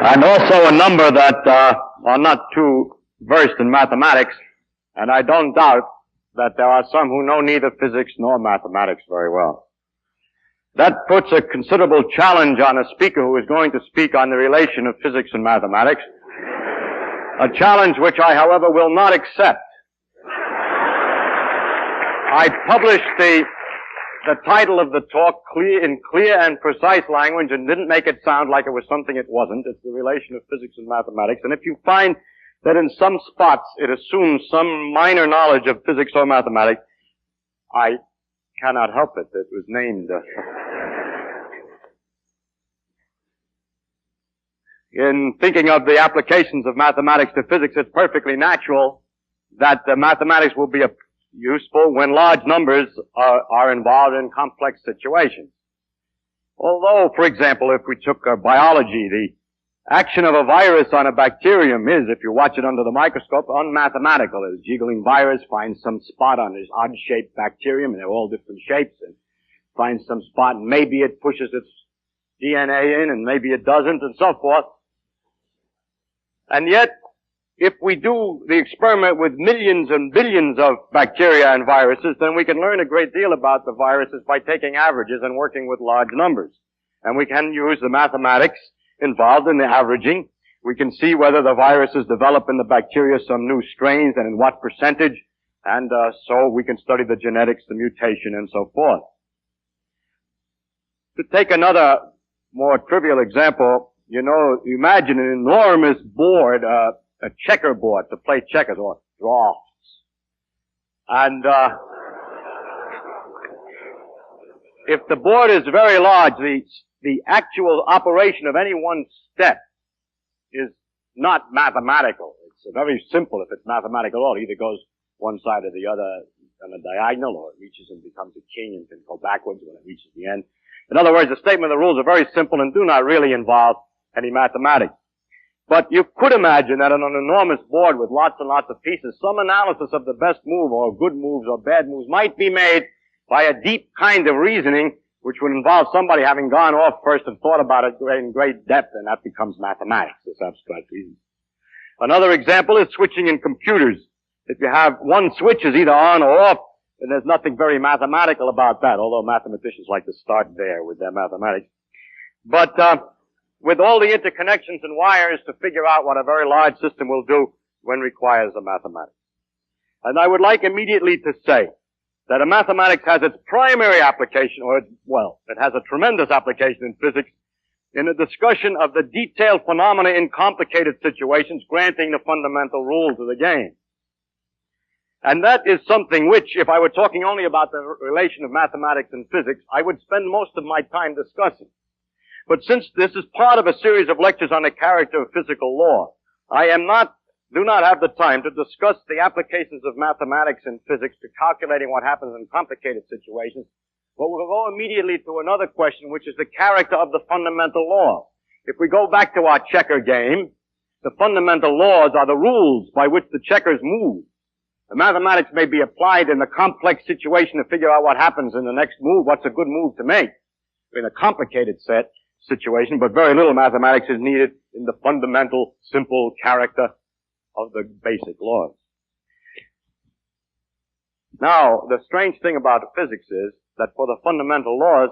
And also a number that are not too versed in mathematics, and I don't doubt that there are some who know neither physics nor mathematics very well. That puts a considerable challenge on a speaker who is going to speak on the relation of physics and mathematics, a challenge which I, however, will not accept. I published the title of the talk in clear and precise language and didn't make it sound like it was something it wasn't. It's the relation of physics and mathematics. And if you find that in some spots it assumes some minor knowledge of physics or mathematics, I cannot help it. It was named. In thinking of the applications of mathematics to physics, it's perfectly natural that mathematics will be useful when large numbers are involved in complex situations. Although, for example, if we took biology, the action of a virus on a bacterium is, if you watch it under the microscope, unmathematical. A jiggling virus finds some spot on this odd-shaped bacterium, and they're all different shapes, and finds some spot, and maybe it pushes its DNA in, and maybe it doesn't, and so forth. And yet, if we do the experiment with millions and billions of bacteria and viruses, then we can learn a great deal about the viruses by taking averages and working with large numbers. And we can use the mathematics involved in the averaging. We can see whether the viruses develop in the bacteria some new strains and in what percentage, and so we can study the genetics, the mutation, and so forth. To take another more trivial example, you know, imagine an enormous board, a checkerboard to play checkers or drafts. And, if the board is very large, the actual operation of any one step is not mathematical. It's very simple if it's mathematical at all. It either goes one side or the other on a diagonal, or it reaches and becomes a king and can go backwards when it reaches the end. In other words, the statement of the rules are very simple and do not really involve any mathematics. But you could imagine that on an enormous board with lots and lots of pieces, some analysis of the best move or good moves or bad moves might be made by a deep kind of reasoning, which would involve somebody having gone off first and thought about it in great depth, and that becomes mathematics, this abstract reasoning. Another example is switching in computers. If you have one switch is either on or off, then there's nothing very mathematical about that, although mathematicians like to start there with their mathematics. But with all the interconnections and wires to figure out what a very large system will do, one requires a mathematics. And I would like immediately to say that a mathematics has its primary application, or it has a tremendous application in physics, in a discussion of the detailed phenomena in complicated situations, granting the fundamental rules of the game. And that is something which, if I were talking only about the relation of mathematics and physics, I would spend most of my time discussing. But since this is part of a series of lectures on the character of physical law, I do not have the time to discuss the applications of mathematics and physics to calculating what happens in complicated situations, but we'll go immediately to another question, which is the character of the fundamental law. If we go back to our checker game, the fundamental laws are the rules by which the checkers move. The mathematics may be applied in a complex situation to figure out what happens in the next move, what's a good move to make in a complicated situation, but very little mathematics is needed in the fundamental, simple character of the basic laws. Now, the strange thing about physics is that for the fundamental laws,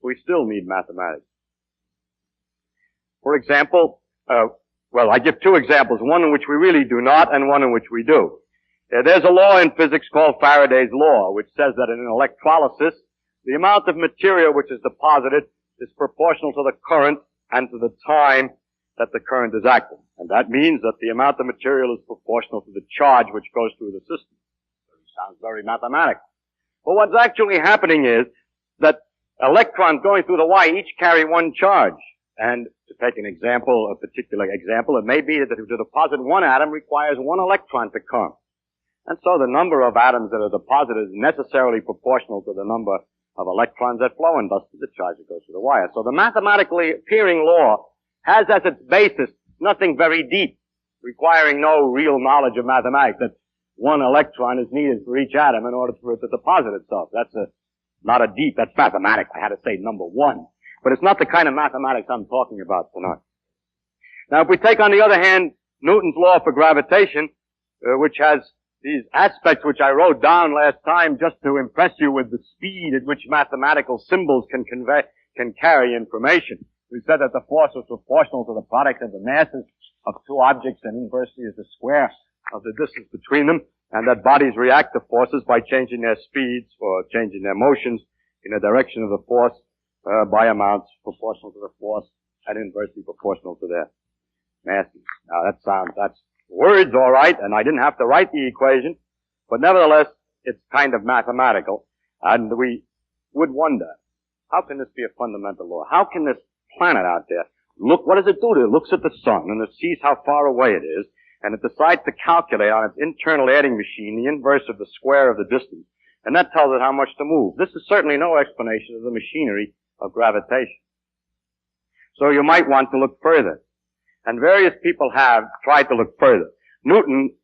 we still need mathematics. For example, I give two examples, one in which we really do not and one in which we do. There's a law in physics called Faraday's law, which says that in electrolysis, the amount of material which is deposited is proportional to the current and to the time that the current is acting. And that means that the amount of material is proportional to the charge which goes through the system. Sounds very mathematical. But what's actually happening is that electrons going through the wire each carry one charge. And to take an example, a particular example, it may be that to deposit one atom requires one electron to come. And so the number of atoms that are deposited is necessarily proportional to the number of electrons that flow, and thus to the charge that goes through the wire. So the mathematically appearing law has as its basis nothing very deep, requiring no real knowledge of mathematics, that one electron is needed for each atom in order for it to deposit itself. That's that's mathematics. I had to say number one. But it's not the kind of mathematics I'm talking about tonight. Now, if we take, on the other hand, Newton's law for gravitation, which has these aspects which I wrote down last time just to impress you with the speed at which mathematical symbols can carry information. We said that the force was proportional to the product of the masses of two objects, and inversely is the square of the distance between them, and that bodies react to forces by changing their speeds or changing their motions in the direction of the force by amounts proportional to the force and inversely proportional to their masses. Now that's words, all right, and I didn't have to write the equation, but nevertheless, it's kind of mathematical, and we would wonder, how can this be a fundamental law? How can this planet out there look, what does it do? It looks at the sun, and it sees how far away it is, and it decides to calculate on its internal adding machine the inverse of the square of the distance, and that tells it how much to move. This is certainly no explanation of the machinery of gravitation. So you might want to look further. And various people have tried to look further. Newton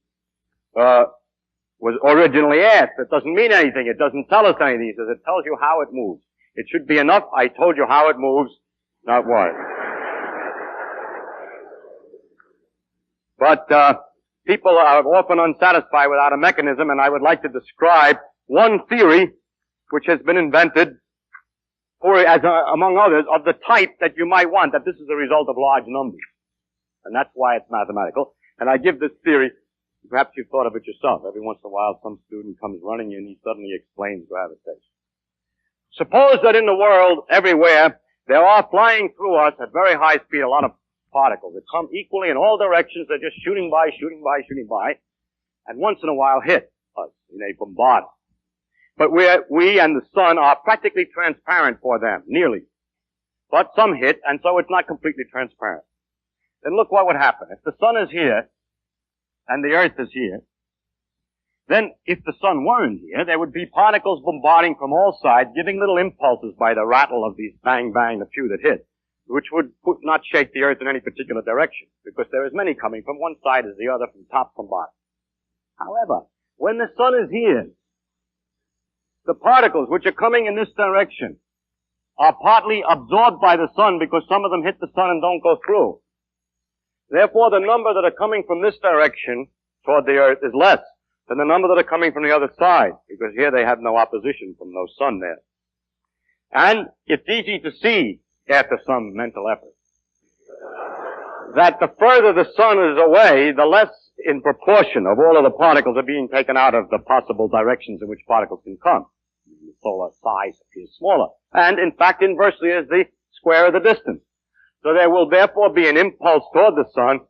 was originally asked, it doesn't mean anything, it doesn't tell us anything. He says, it tells you how it moves. It should be enough, I told you how it moves, not what. But people are often unsatisfied without a mechanism, and I would like to describe one theory which has been invented among others, of the type that you might want, that this is a result of large numbers. And that's why it's mathematical. And I give this theory, perhaps you've thought of it yourself. Every once in a while some student comes running in, he suddenly explains gravitation. Suppose that in the world, everywhere, there are flying through us at very high speed a lot of particles that come equally in all directions. They're just shooting by, and once in a while hit us in a bombardment. But we and the sun are practically transparent for them, nearly. But some hit, and so it's not completely transparent. Then look what would happen. If the sun is here, and the earth is here, then if the sun weren't here, there would be particles bombarding from all sides, giving little impulses by the rattle of these bang, bang, the few that hit, which would not shake the earth in any particular direction, because there is many coming from one side as the other, from top, from bottom. However, when the sun is here, the particles which are coming in this direction are partly absorbed by the sun because some of them hit the sun and don't go through. Therefore, the number that are coming from this direction toward the earth is less than the number that are coming from the other side, because here they have no opposition from no sun there. And it's easy to see, after some mental effort, that the further the sun is away, the less in proportion of all of the particles are being taken out of the possible directions in which particles can come. The solar size appears smaller. And in fact, inversely is the square of the distance. So there will therefore be an impulse toward the sun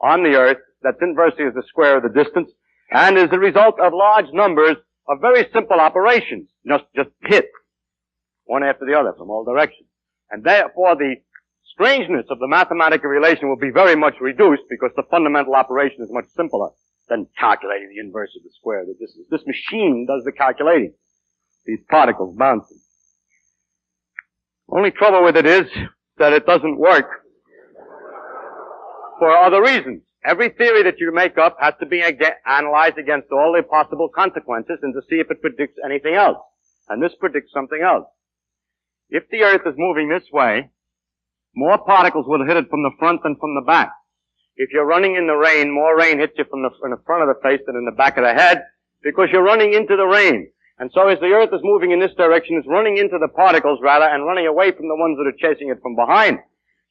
on the earth that's inversely as the square of the distance, and is the result of large numbers of very simple operations, just hit one after the other from all directions. And therefore the strangeness of the mathematical relation will be very much reduced because the fundamental operation is much simpler than calculating the inverse of the square of the distance. This machine does the calculating. These particles bouncing. Only trouble with it is that it doesn't work for other reasons. Every theory that you make up has to be analyzed against all the possible consequences and to see if it predicts anything else. And this predicts something else. If the earth is moving this way, more particles will hit it from the front than from the back. If you're running in the rain, more rain hits you from the front of the face than in the back of the head, because you're running into the rain. And so as the earth is moving in this direction, it's running into the particles rather, and running away from the ones that are chasing it from behind.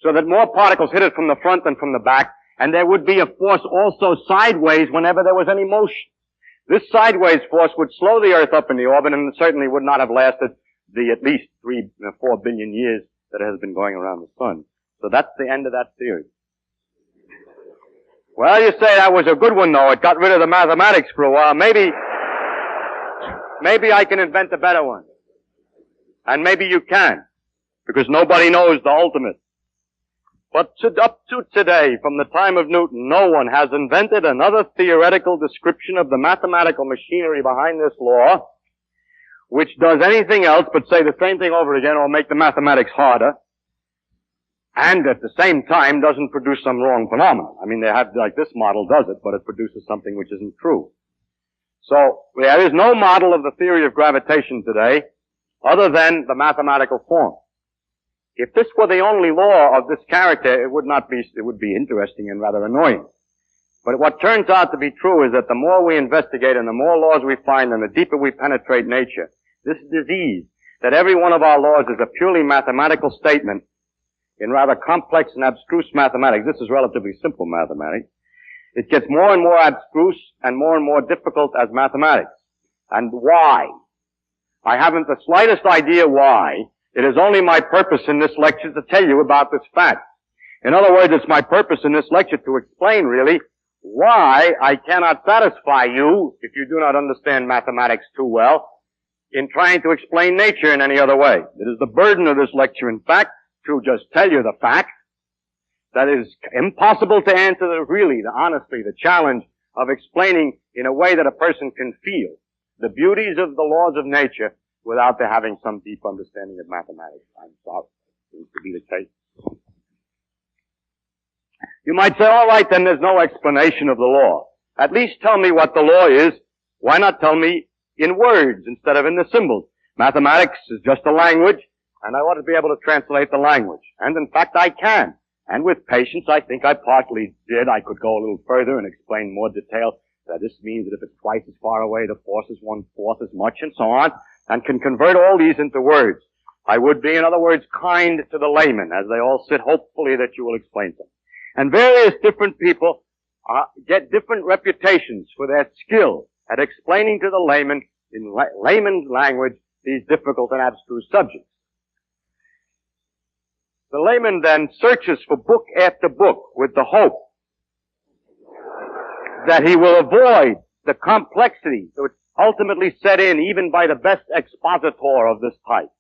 So that more particles hit it from the front than from the back, and there would be a force also sideways whenever there was any motion. This sideways force would slow the earth up in the orbit, and it certainly would not have lasted the at least 3 or 4 billion years that it has been going around the sun. So that's the end of that theory. Well, you say that was a good one, though. It got rid of the mathematics for a while. Maybe I can invent a better one. And maybe you can, because nobody knows the ultimate. But up to today, from the time of Newton, no one has invented another theoretical description of the mathematical machinery behind this law, which does anything else but say the same thing over again or make the mathematics harder, and at the same time doesn't produce some wrong phenomenon. I mean, they have, like this model does it, but it produces something which isn't true. So, there is no model of the theory of gravitation today other than the mathematical form. If this were the only law of this character, it would be interesting and rather annoying. But what turns out to be true is that the more we investigate and the more laws we find and the deeper we penetrate nature, this disease, that every one of our laws is a purely mathematical statement in rather complex and abstruse mathematics. This is relatively simple mathematics. It gets more and more abstruse and more difficult as mathematics. And why? I haven't the slightest idea why. It is only my purpose in this lecture to tell you about this fact. In other words, it's my purpose in this lecture to explain really why I cannot satisfy you, if you do not understand mathematics too well, in trying to explain nature in any other way. It is the burden of this lecture, in fact, to just tell you the fact that it is impossible to answer honestly, the challenge of explaining in a way that a person can feel the beauties of the laws of nature without their having some deep understanding of mathematics. I'm sorry. It seems to be the case. You might say, all right, then there's no explanation of the law. At least tell me what the law is. Why not tell me in words instead of in the symbols? Mathematics is just a language, and I ought to be able to translate the language. And in fact, I can. And with patience, I think I partly did. I could go a little further and explain more detail. That this means that if it's twice as far away, the force is 1/4 as much, and so on, and can convert all these into words. I would be, in other words, kind to the layman, as they all sit, hopefully that you will explain them. And various different people get different reputations for their skill at explaining to the layman, in layman's language, these difficult and abstruse subjects. The layman then searches for book after book with the hope that he will avoid the complexity that would ultimately set in even by the best expositor of this type.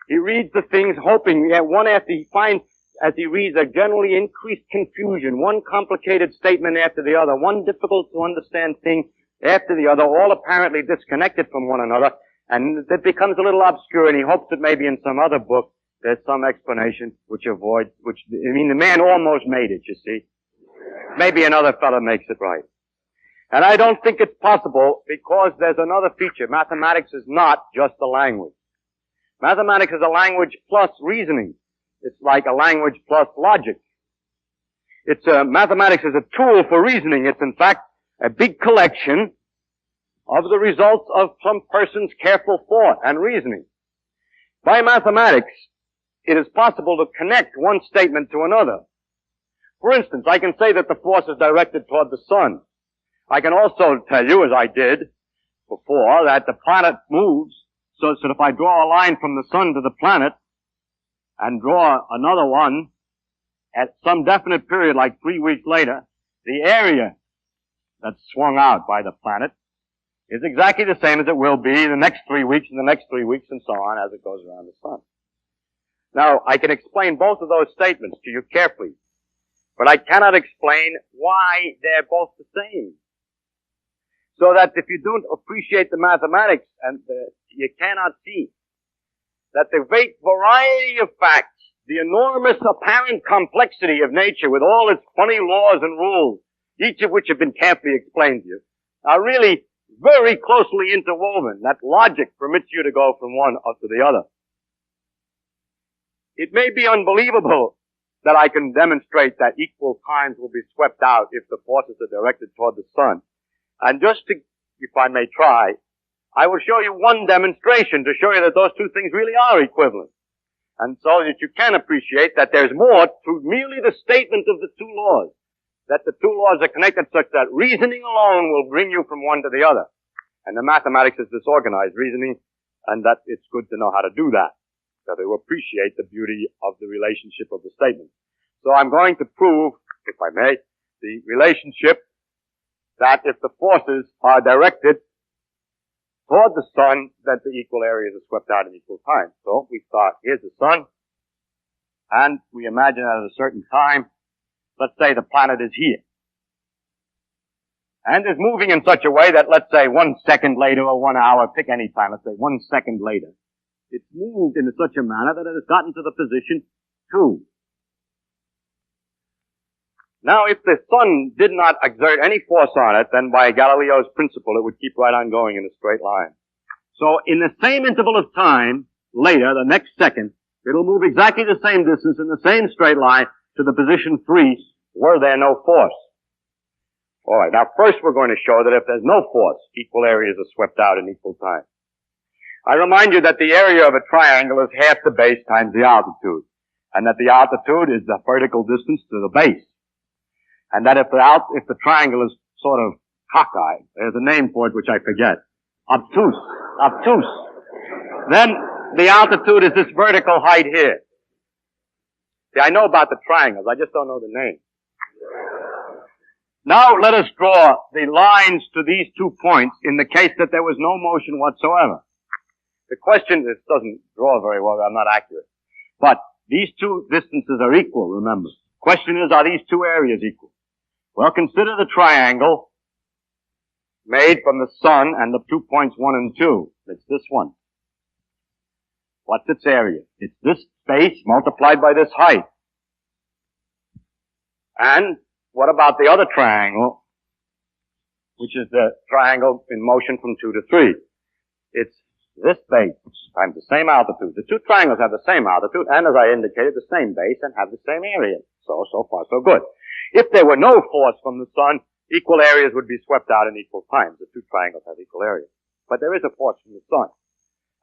He reads the things hoping that one after he finds, as he reads, a generally increased confusion, one complicated statement after the other, one difficult to understand thing after the other, all apparently disconnected from one another, and it becomes a little obscure, and he hopes that maybe in some other book there's some explanation the man almost made it, you see. Maybe another fellow makes it right. And I don't think it's possible because there's another feature. Mathematics is not just a language. Mathematics is a language plus reasoning. It's like a language plus logic. Mathematics is a tool for reasoning. It's in fact a big collection of the results of some person's careful thought and reasoning. By mathematics, it is possible to connect one statement to another. For instance, I can say that the force is directed toward the sun. I can also tell you, as I did before, that the planet moves so that if I draw a line from the sun to the planet and draw another one at some definite period, like 3 weeks later, the area that's swung out by the planet is exactly the same as it will be the next 3 weeks and the next 3 weeks and so on as it goes around the sun. Now, I can explain both of those statements to you carefully, but I cannot explain why they're both the same. So that if you don't appreciate the mathematics, and you cannot see that the great variety of facts, the enormous apparent complexity of nature with all its funny laws and rules, each of which have been carefully explained to you, are really very closely interwoven. That logic permits you to go from one up to the other. It may be unbelievable that I can demonstrate that equal times will be swept out if the forces are directed toward the sun. And just to, if I may try, I will show you one demonstration to show you that those two things really are equivalent. And so that you can appreciate that there's more to merely the statement of the two laws. That the two laws are connected such that reasoning alone will bring you from one to the other. And the mathematics is disorganized reasoning, and that it's good to know how to do that. So to appreciate the beauty of the relationship of the statement. So I'm going to prove, if I may, the relationship that if the forces are directed toward the sun, that the equal areas are swept out in equal time. So we start, here's the sun, and we imagine that at a certain time, let's say the planet is here. And is moving in such a way that, let's say, 1 second later or 1 hour, pick any time, let's say 1 second later, it's moved in such a manner that it has gotten to the position 2. Now, if the sun did not exert any force on it, then by Galileo's principle, it would keep right on going in a straight line. So in the same interval of time, later, the next second, it'll move exactly the same distance in the same straight line to the position 3, were there no force. All right, now first we're going to show that if there's no force, equal areas are swept out in equal time. I remind you that the area of a triangle is half the base times the altitude, and that the altitude is the vertical distance to the base. And that if the triangle is sort of cockeyed, there's a name for it which I forget, obtuse, then the altitude is this vertical height here. See, I know about the triangles, I just don't know the name. Now let us draw the lines to these 2 points in the case that there was no motion whatsoever. The question, this doesn't draw very well, I'm not accurate. But these two distances are equal, remember. Question is, are these two areas equal? Well, consider the triangle made from the sun and the 2 points 1 and 2. It's this one. What's its area? It's this space multiplied by this height. And what about the other triangle, which is the triangle in motion from 2 to 3? It's this base times the same altitude. The two triangles have the same altitude and, as I indicated, the same base and have the same area. So far, so good. If there were no force from the sun, equal areas would be swept out in equal times. The two triangles have equal areas. But there is a force from the sun.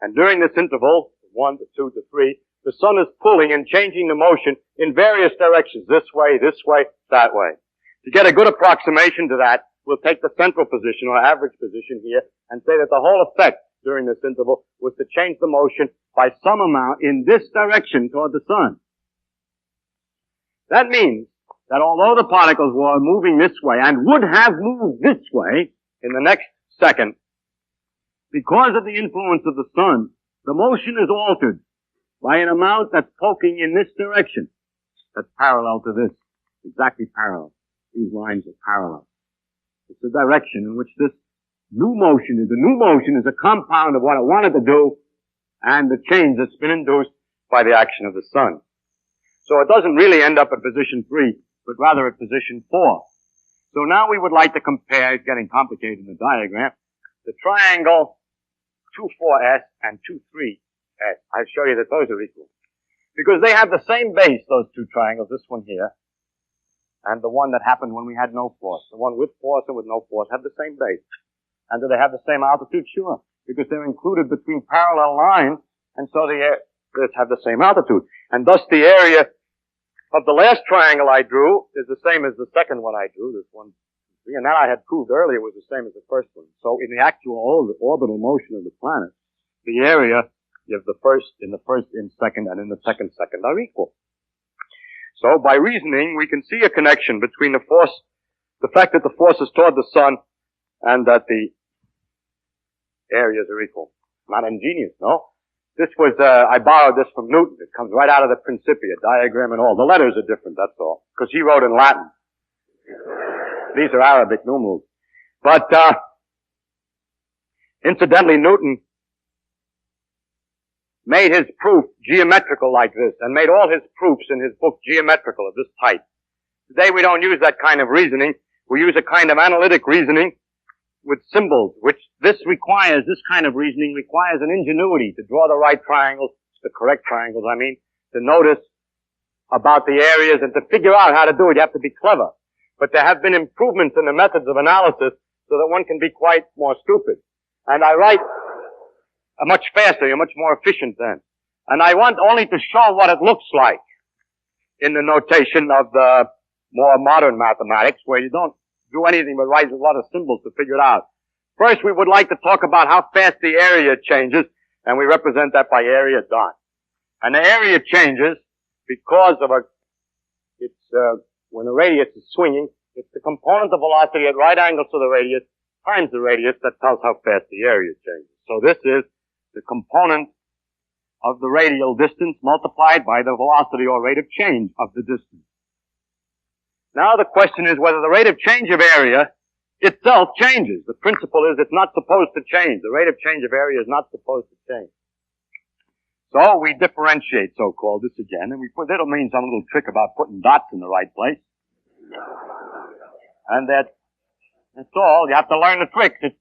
And during this interval, 1 to 2 to 3, the sun is pulling and changing the motion in various directions. This way, that way. To get a good approximation to that, we'll take the central position or average position here and say that the whole effect during this interval was to change the motion by some amount in this direction toward the sun. That means that although the particles were moving this way and would have moved this way in the next second, because of the influence of the sun, the motion is altered by an amount that's poking in this direction. That's parallel to this. Exactly parallel. These lines are parallel. It's the direction in which this new motion is. The new motion is a compound of what it wanted to do and the change that's been induced by the action of the sun. So it doesn't really end up at position 3, but rather at position 4. So now we would like to compare, it's getting complicated in the diagram, the triangle 2,4S and 2,3S. I'll show you that those are equal. Because they have the same base, those two triangles, this one here, and the one that happened when we had no force. The one with force and with no force have the same base. And do they have the same altitude? Sure. Because they're included between parallel lines, and so they have the same altitude. And thus the area of the last triangle I drew is the same as the second one I drew, this one, and that I had proved earlier was the same as the first one. So in the actual orbital motion of the planet, the area of the first, in second, and in the second are equal. So by reasoning, we can see a connection between the force, the fact that the force is toward the sun, and that the areas are equal. Not ingenious, no? This was, I borrowed this from Newton. It comes right out of the Principia, diagram and all. The letters are different, that's all. Because he wrote in Latin. These are Arabic numerals. But, incidentally, Newton made his proof geometrical like this, and made all his proofs in his book geometrical of this type. Today we don't use that kind of reasoning. We use a kind of analytic reasoning with symbols, which this kind of reasoning requires an ingenuity to draw the right triangles, the correct triangles, I mean, to notice about the areas and to figure out how to do it. You have to be clever. But there have been improvements in the methods of analysis so that one can be quite more stupid. And I write much faster, you're much more efficient then. And I want only to show what it looks like in the notation of the more modern mathematics, where you don't do anything but write a lot of symbols to figure it out. First, we would like to talk about how fast the area changes, and we represent that by area dot. And the area changes because of when the radius is swinging, it's the component of velocity at right angles to the radius times the radius that tells how fast the area changes. So this is the component of the radial distance multiplied by the velocity or rate of change of the distance. Now the question is whether the rate of change of area itself changes. The principle is it's not supposed to change. The rate of change of area is not supposed to change. So we differentiate, so-called, this again, and that'll mean some little trick about putting dots in the right place. And that's all. You have to learn the tricks. It's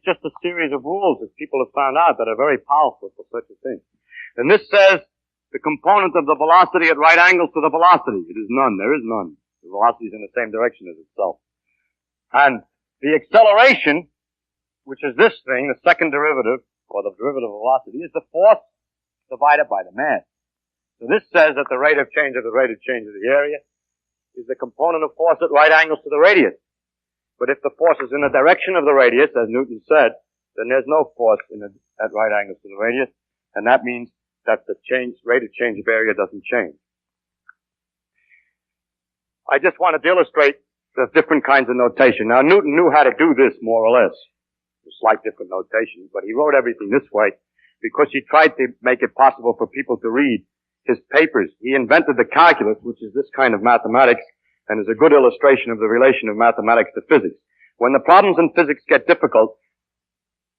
just a series of rules that people have found out that are very powerful for such a thing. And this says the component of the velocity at right angles to the velocity. It is none. There is none. The velocity is in the same direction as itself. And the acceleration, which is this thing, the second derivative, or the derivative of velocity, is the force divided by the mass. So this says that the rate of change of the area is the component of force at right angles to the radius. But if the force is in the direction of the radius, as Newton said, then there's no force at right angles to the radius, and that means that the rate of change of area doesn't change. I just wanted to illustrate the different kinds of notation. Now, Newton knew how to do this, more or less. Slight different notations, but he wrote everything this way because he tried to make it possible for people to read his papers. He invented the calculus, which is this kind of mathematics, and is a good illustration of the relation of mathematics to physics. When the problems in physics get difficult,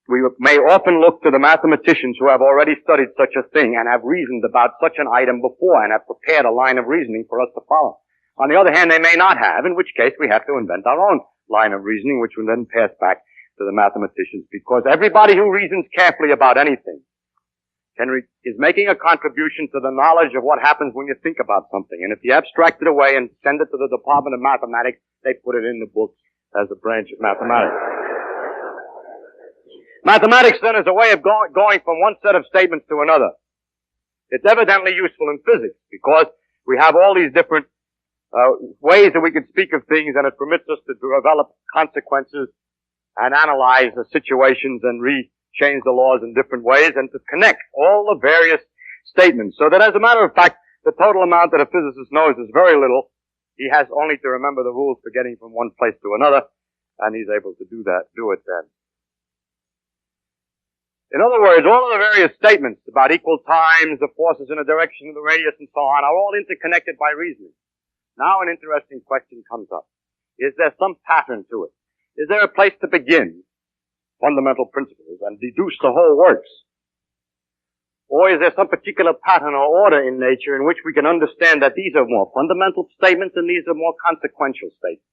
we may often look to the mathematicians who have already studied such a thing and have reasoned about such an item before and have prepared a line of reasoning for us to follow. On the other hand, they may not have, in which case we have to invent our own line of reasoning, which will then pass back to the mathematicians, because everybody who reasons carefully about anything is making a contribution to the knowledge of what happens when you think about something. And if you abstract it away and send it to the Department of Mathematics, they put it in the books as a branch of mathematics. Mathematics, then, is a way of going from one set of statements to another. It's evidently useful in physics because we have all these different ways that we can speak of things, and it permits us to develop consequences and analyze the situations and change the laws in different ways and to connect all the various statements. So that as a matter of fact, the total amount that a physicist knows is very little. He has only to remember the rules for getting from one place to another, and he's able to do it then. In other words, all of the various statements about equal times, the forces in a direction of the radius, and so on, are all interconnected by reasoning. Now an interesting question comes up. Is there some pattern to it? Is there a place to begin fundamental principles and deduce the whole works? Or is there some particular pattern or order in nature in which we can understand that these are more fundamental statements and these are more consequential statements?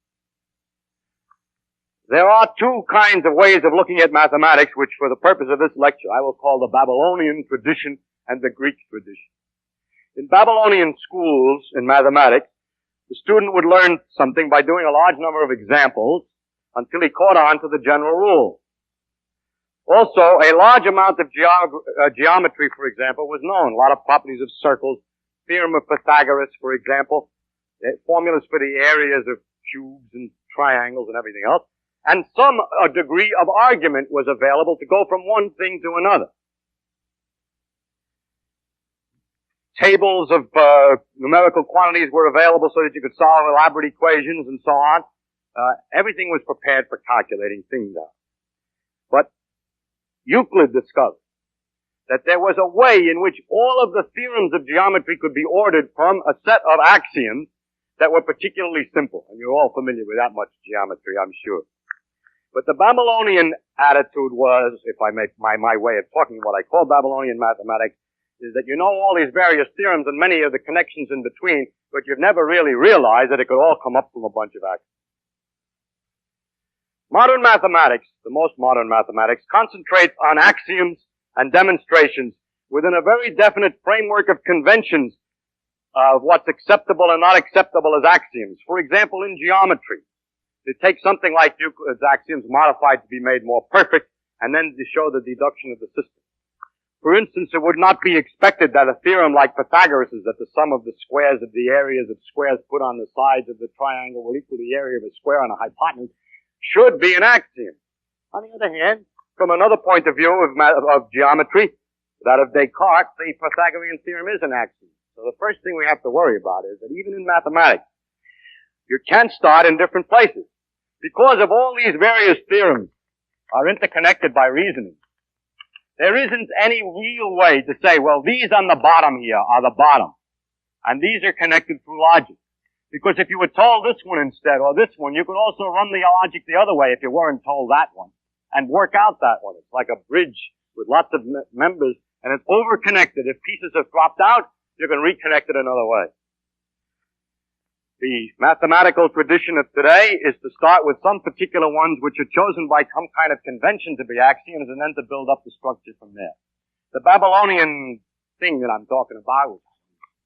There are two kinds of ways of looking at mathematics, which for the purpose of this lecture I will call the Babylonian tradition and the Greek tradition. In Babylonian schools in mathematics, the student would learn something by doing a large number of examples until he caught on to the general rule. Also, a large amount of geometry, for example, was known. A lot of properties of circles, theorem of Pythagoras, for example, formulas for the areas of cubes and triangles and everything else. And some degree of argument was available to go from one thing to another. Tables of numerical quantities were available so that you could solve elaborate equations and so on. Everything was prepared for calculating things out. But Euclid discovered that there was a way in which all of the theorems of geometry could be ordered from a set of axioms that were particularly simple. And you're all familiar with that much geometry, I'm sure. But the Babylonian attitude was, if I make my way of talking what I call Babylonian mathematics, is that you know all these various theorems and many of the connections in between, but you've never really realized that it could all come up from a bunch of axioms. Modern mathematics, the most modern mathematics, concentrates on axioms and demonstrations within a very definite framework of conventions of what's acceptable and not acceptable as axioms. For example, in geometry, they take something like Euclid's axioms modified to be made more perfect, and then to show the deduction of the system. For instance, it would not be expected that a theorem like Pythagoras' that the sum of the squares of the areas of squares put on the sides of the triangle will equal the area of a square on a hypotenuse should be an axiom. On the other hand, from another point of view of geometry, that of Descartes, the Pythagorean theorem is an axiom. So the first thing we have to worry about is that even in mathematics, you can start in different places. Because of all these various theorems are interconnected by reasoning, there isn't any real way to say, well, these on the bottom here are the bottom, and these are connected through logic. Because if you were told this one instead, or this one, you could also run the logic the other way if you weren't told that one, and work out that one. It's like a bridge with lots of members, and it's over-connected. If pieces have dropped out, you can reconnect it another way. The mathematical tradition of today is to start with some particular ones which are chosen by some kind of convention to be axioms and then to build up the structure from there. The Babylonian thing that I'm talking about, which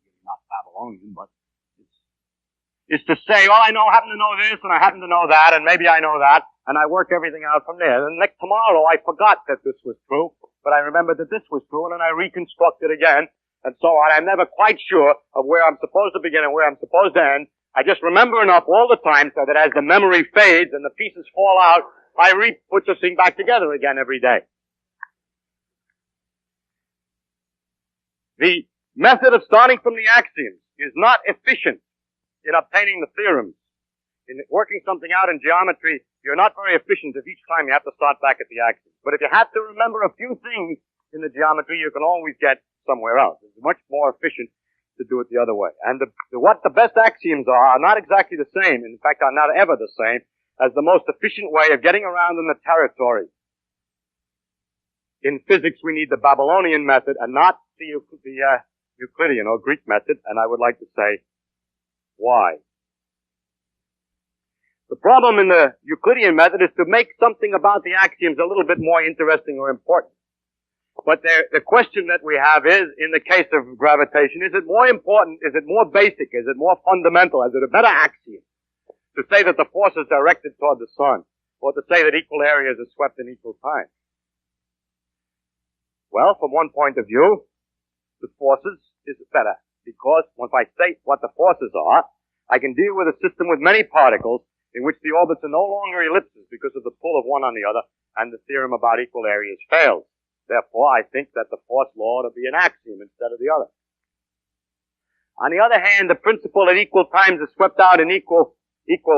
is not Babylonian, but is to say, well, I happen to know this and I happen to know that and maybe I know that and I work everything out from there. And tomorrow I forgot that this was true, but I remembered that this was true and then I reconstruct it again and so on. I'm never quite sure of where I'm supposed to begin and where I'm supposed to end. I just remember enough all the time so that as the memory fades and the pieces fall out, I put the thing back together again every day. The method of starting from the axioms is not efficient in obtaining the theorems. In working something out in geometry, you're not very efficient if each time you have to start back at the axioms. But if you have to remember a few things in the geometry, you can always get somewhere else. It's much more efficient to do it the other way. And what the best axioms are not exactly the same, in fact are not ever the same, as the most efficient way of getting around in the territory. In physics we need the Babylonian method and not the Euclidean or Greek method, and I would like to say why. The problem in the Euclidean method is to make something about the axioms a little bit more interesting or important. But the question that we have is, in the case of gravitation, is it more important, is it more basic, is it more fundamental, is it a better axiom to say that the force is directed toward the sun, or to say that equal areas are swept in equal time? Well, from one point of view, the forces is better, because once I state what the forces are, I can deal with a system with many particles in which the orbits are no longer ellipses because of the pull of one on the other, and the theorem about equal areas fails. Therefore, I think that the force law ought to be an axiom instead of the other. On the other hand, the principle that equal times is swept out in equal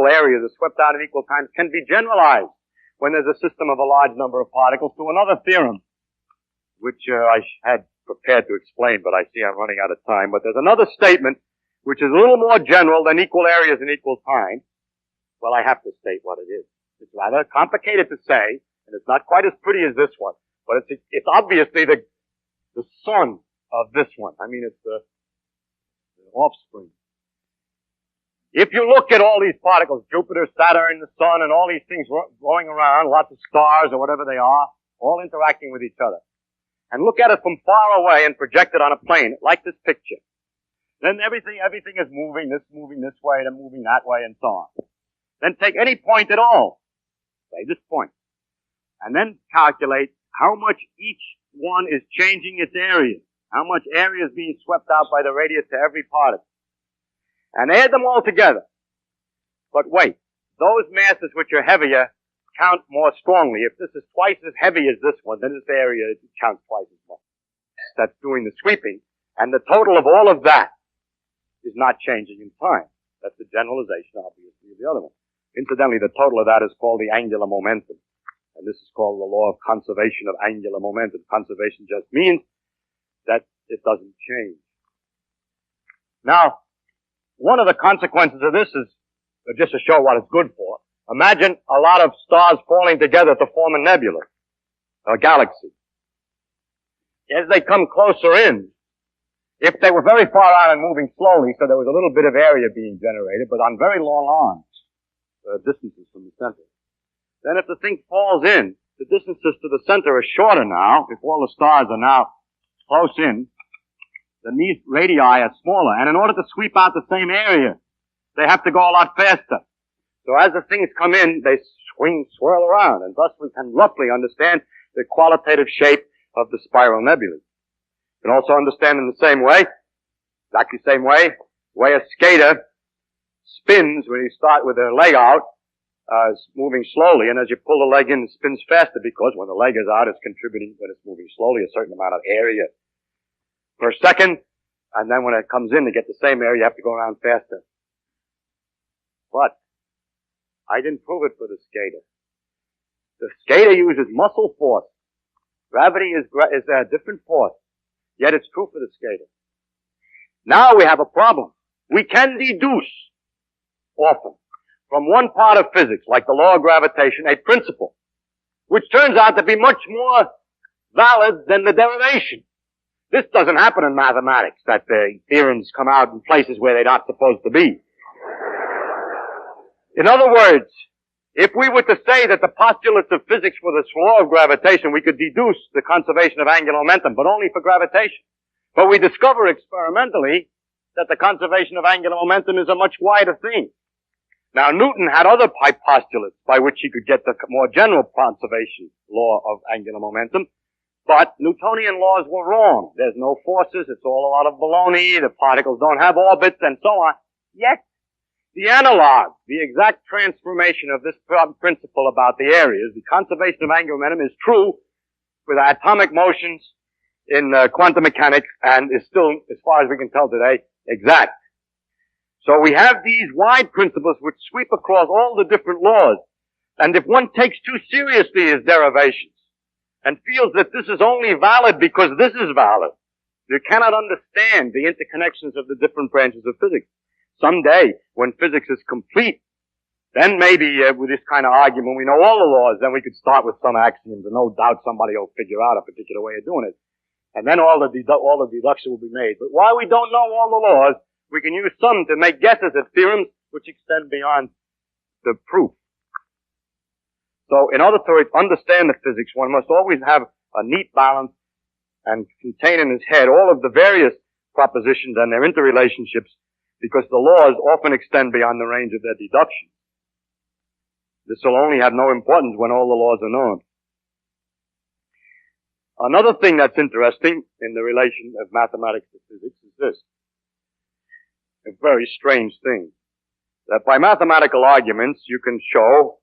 areas, is swept out in equal times, can be generalized when there's a system of a large number of particles to another theorem, which I had prepared to explain, but I see I'm running out of time. But there's another statement which is a little more general than equal areas in equal time. Well, I have to state what it is. It's rather complicated to say, and it's not quite as pretty as this one, but it's obviously the son of this one. I mean, it's the offspring. If you look at all these particles, Jupiter, Saturn, the sun, and all these things going around, lots of stars or whatever they are, all interacting with each other, and look at it from far away and project it on a plane, like this picture, then everything is moving this way, then moving that way, and so on. Then take any point at all, say this point, and then calculate how much each one is changing its area, how much area is being swept out by the radius to every particle, and add them all together. But wait, those masses which are heavier count more strongly. If this is twice as heavy as this one, then this area counts twice as much. That's doing the sweeping, and the total of all of that is not changing in time. That's the generalization, obviously, of the other one. Incidentally, the total of that is called the angular momentum. And this is called the law of conservation of angular momentum. Conservation just means that it doesn't change. Now, one of the consequences of this is, just to show what it's good for, imagine a lot of stars falling together to form a nebula, a galaxy. As they come closer in, if they were very far out and moving slowly, so there was a little bit of area being generated, but on very long arms, distances from the center, then if the thing falls in, the distances to the center are shorter now, if all the stars are now close in, then these radii are smaller, and in order to sweep out the same area, they have to go a lot faster. So as the things come in, they swirl around, and thus we can roughly understand the qualitative shape of the spiral nebulae. You can also understand in the same way, exactly the same way a skater spins when you start with a leg out, moving slowly, and as you pull the leg in, it spins faster because when the leg is out, it's contributing, when it's moving slowly, a certain amount of area per second, and then when it comes in to get the same area, you have to go around faster. But I didn't prove it for the skater. The skater uses muscle force. Gravity is a different force, yet it's true for the skater. Now we have a problem. We can deduce often from one part of physics, like the law of gravitation, a principle, which turns out to be much more valid than the derivation. This doesn't happen in mathematics, that the theorems come out in places where they're not supposed to be. In other words, if we were to say that the postulates of physics were this law of gravitation, we could deduce the conservation of angular momentum, but only for gravitation. But we discover experimentally that the conservation of angular momentum is a much wider thing. Now, Newton had other postulates by which he could get the more general conservation law of angular momentum, but Newtonian laws were wrong. There's no forces, it's all a lot of baloney, the particles don't have orbits, and so on. Yet, the analog, the exact transformation of this principle about the areas, the conservation of angular momentum, is true with atomic motions in quantum mechanics and is still, as far as we can tell today, exact. So we have these wide principles which sweep across all the different laws. And if one takes too seriously his derivations and feels that this is only valid because this is valid, you cannot understand the interconnections of the different branches of physics. Someday, when physics is complete, then maybe with this kind of argument, we know all the laws, then we could start with some axioms, and no doubt somebody will figure out a particular way of doing it. And then all the deduction will be made. But while we don't know all the laws, we can use some to make guesses at theorems which extend beyond the proof. So in order to understand the physics, one must always have a neat balance and contain in his head all of the various propositions and their interrelationships, because the laws often extend beyond the range of their deduction. This will only have no importance when all the laws are known. Another thing that's interesting in the relation of mathematics to physics is this. A very strange thing. That by mathematical arguments you can show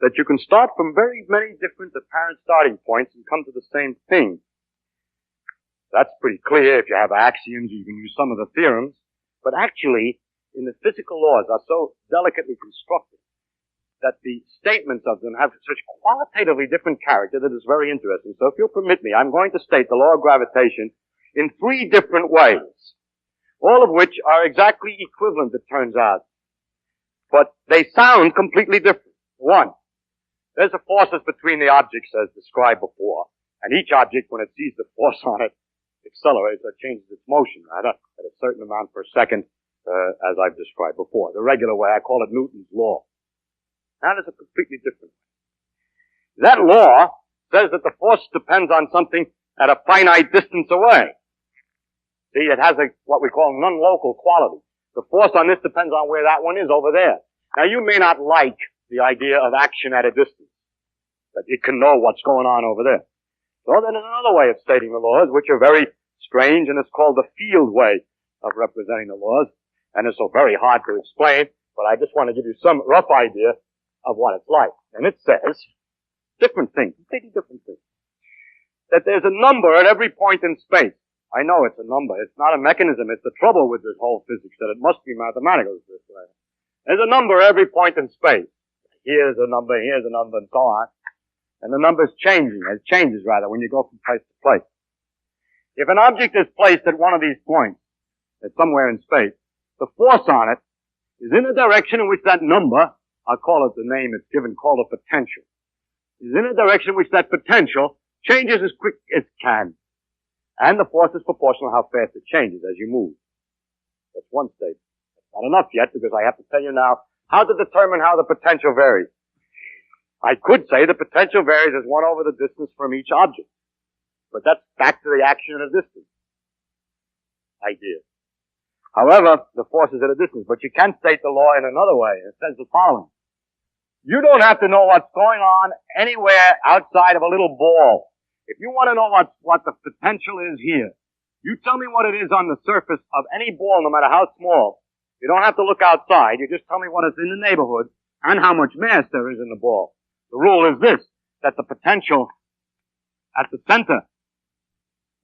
that you can start from very many different apparent starting points and come to the same thing. That's pretty clear. If you have axioms, you can use some of the theorems. But actually, in the physical laws are so delicately constructed that the statements of them have such qualitatively different character that is very interesting. So if you'll permit me, I'm going to state the law of gravitation in 3 different ways, all of which are exactly equivalent, it turns out. But they sound completely different. 1, there's a forces between the objects as described before, and each object, when it sees the force on it, accelerates or changes its motion, rather, at a certain amount per second, as I've described before. The regular way, I call it Newton's law. That is a completely different way. That law says that the force depends on something at a finite distance away. See, it has what we call non-local quality. The force on this depends on where that one is over there. Now, you may not like the idea of action at a distance, that it can know what's going on over there. So then there's another way of stating the laws, which are very strange, and it's called the field way of representing the laws. And it's so very hard to explain, but I just want to give you some rough idea of what it's like. And it says different things, completely different things. That there's a number at every point in space. I know it's a number. It's not a mechanism. It's the trouble with this whole physics, that it must be mathematical this way. There's a number at every point in space. Here's a number, and so on. And the number's changing. It changes, rather, when you go from place to place. If an object is placed at one of these points, at somewhere in space, the force on it is in a direction in which that number, I'll call it the name it's given, called a potential, is in a direction in which that potential changes as quick as it can. And the force is proportional to how fast it changes as you move. That's one statement. That's not enough yet, because I have to tell you now how to determine how the potential varies. I could say the potential varies as 1 over the distance from each object. But that's back to the action at a distance idea. However, the force is at a distance. But you can state the law in another way. It says the following. You don't have to know what's going on anywhere outside of a little ball. If you want to know what the potential is here, you tell me what it is on the surface of any ball, no matter how small. You don't have to look outside. You just tell me what is in the neighborhood and how much mass there is in the ball. The rule is this, that the potential at the center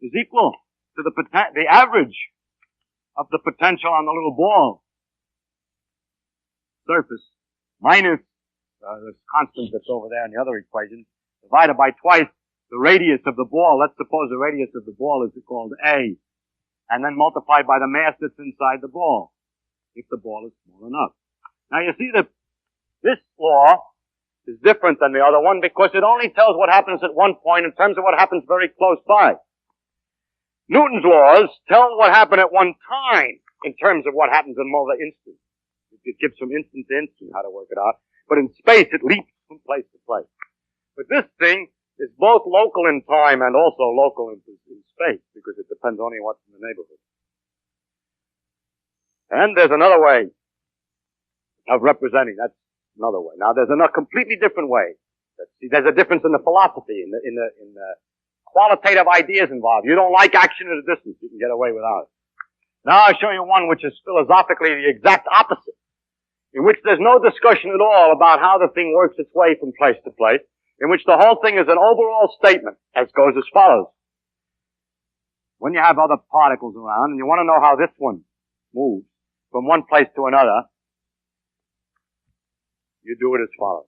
is equal to the average of the potential on the little ball surface minus this constant that's over there in the other equation, divided by twice the radius of the ball. Let's suppose the radius of the ball is called A, and then multiplied by the mass that's inside the ball, if the ball is small enough. Now you see that this law is different than the other one because it only tells what happens at one point in terms of what happens very close by. Newton's laws tell what happened at one time in terms of what happens in another instant. It gives from instant to instant how to work it out. But in space, it leaps from place to place. But this thing is both local in time and also local in space because it depends only on what's in the neighborhood. And there's another way of representing. That's another way. Now, there's a completely different way. See, there's a difference in the philosophy, in the qualitative ideas involved. You don't like action at a distance. You can get away without it. Now I'll show you one which is philosophically the exact opposite, in which there's no discussion at all about how the thing works its way from place to place, in which the whole thing is an overall statement, as goes as follows. When you have other particles around and you want to know how this one moves from one place to another, you do it as follows.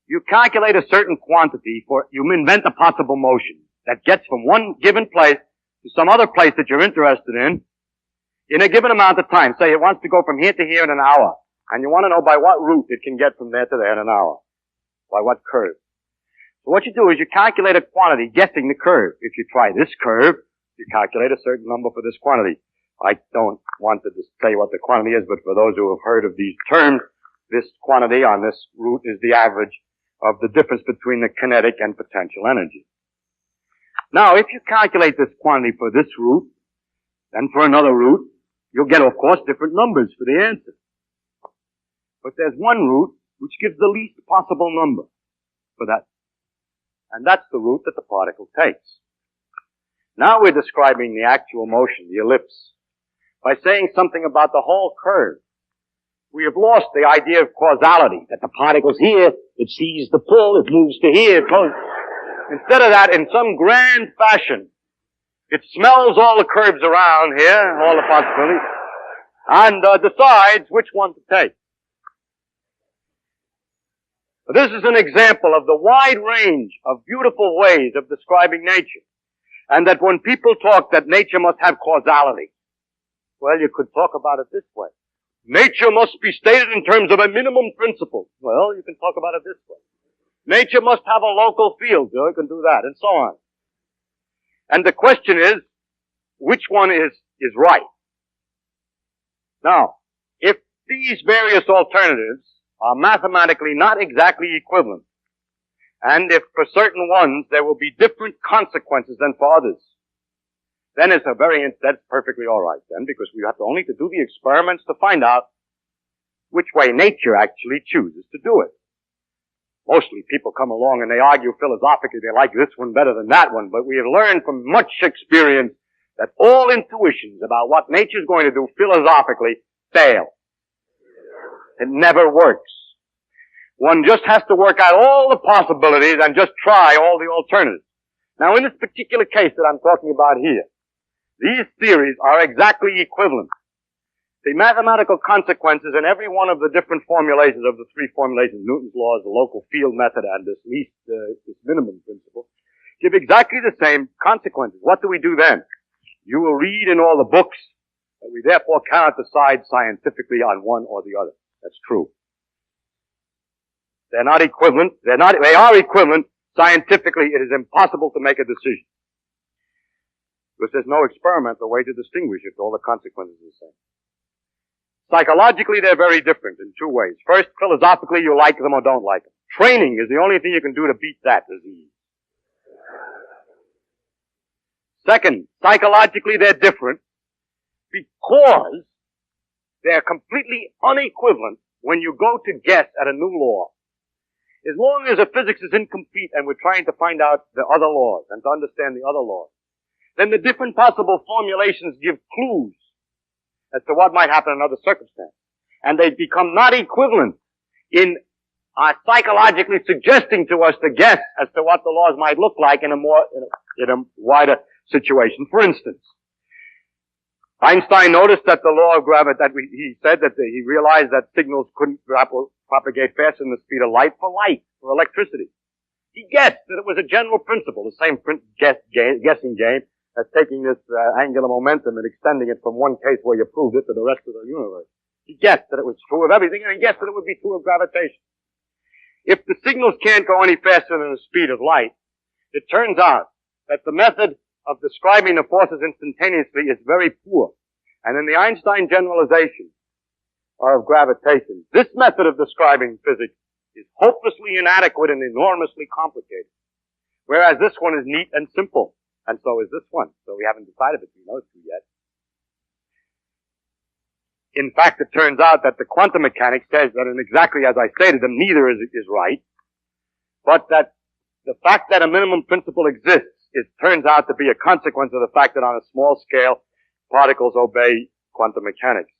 You calculate a certain quantity you invent a possible motion that gets from one given place to some other place that you're interested in a given amount of time. Say it wants to go from here to here in an hour, and you want to know by what route it can get from there to there in an hour. By what curve. So what you do is you calculate a quantity guessing the curve. If you try this curve, you calculate a certain number for this quantity. I don't want to say what the quantity is, but for those who have heard of these terms, this quantity on this route is the average of the difference between the kinetic and potential energy. Now, if you calculate this quantity for this route, then for another route, you'll get, of course, different numbers for the answer. But there's one route which gives the least possible number for that. And that's the route that the particle takes. Now we're describing the actual motion, the ellipse, by saying something about the whole curve. We have lost the idea of causality, that the particle's here, it sees the pull, it moves to here, it goes. Instead of that, in some grand fashion, It smells all the curves around here, all the possibilities, and decides which one to take. This is an example of the wide range of beautiful ways of describing nature. And that when people talk that nature must have causality, well, you could talk about it this way. Nature must be stated in terms of a minimum principle. Well, you can talk about it this way. Nature must have a local field. You can do that, and so on. And the question is, which one is right? Now, if these various alternatives are mathematically not exactly equivalent, and if for certain ones there will be different consequences than for others, then that's perfectly all right then, because we have only to do the experiments to find out which way nature actually chooses to do it. Mostly people come along and they argue philosophically they like this one better than that one, but we have learned from much experience that all intuitions about what nature is going to do philosophically fail. It never works. One just has to work out all the possibilities and just try all the alternatives. Now, in this particular case that I'm talking about here, these theories are exactly equivalent. The mathematical consequences in every one of the different formulations of the three formulations, Newton's laws, the local field method, and this minimum principle, give exactly the same consequences. What do we do then? You will read in all the books that we therefore cannot decide scientifically on one or the other. That's true. They're not equivalent. They are equivalent. Scientifically, it is impossible to make a decision. Because there's no experimental way to distinguish if all the consequences are the same. Psychologically, they're very different in two ways. First, philosophically, you like them or don't like them. Training is the only thing you can do to beat that disease. Second, psychologically, they're different because they're completely unequivalent when you go to guess at a new law. As long as a physics is incomplete and we're trying to find out the other laws and to understand the other laws, then the different possible formulations give clues as to what might happen in other circumstances. And they become not equivalent in psychologically suggesting to us to guess as to what the laws might look like in a wider situation. For instance, Einstein noticed that the law of gravity, he said that he realized that signals couldn't propagate faster than the speed of light, for electricity. He guessed that it was a general principle, the same guessing game as taking this angular momentum and extending it from one case where you proved it to the rest of the universe. He guessed that it was true of everything, and he guessed that it would be true of gravitation. If the signals can't go any faster than the speed of light, it turns out that the method of describing the forces instantaneously is very poor. And in the Einstein generalization of gravitation, this method of describing physics is hopelessly inadequate and enormously complicated. Whereas this one is neat and simple. And so is this one. So we haven't decided between those two yet. In fact, it turns out that the quantum mechanics says that, and exactly as I stated them, neither is right. But that the fact that a minimum principle exists, it turns out to be a consequence of the fact that on a small scale, particles obey quantum mechanics.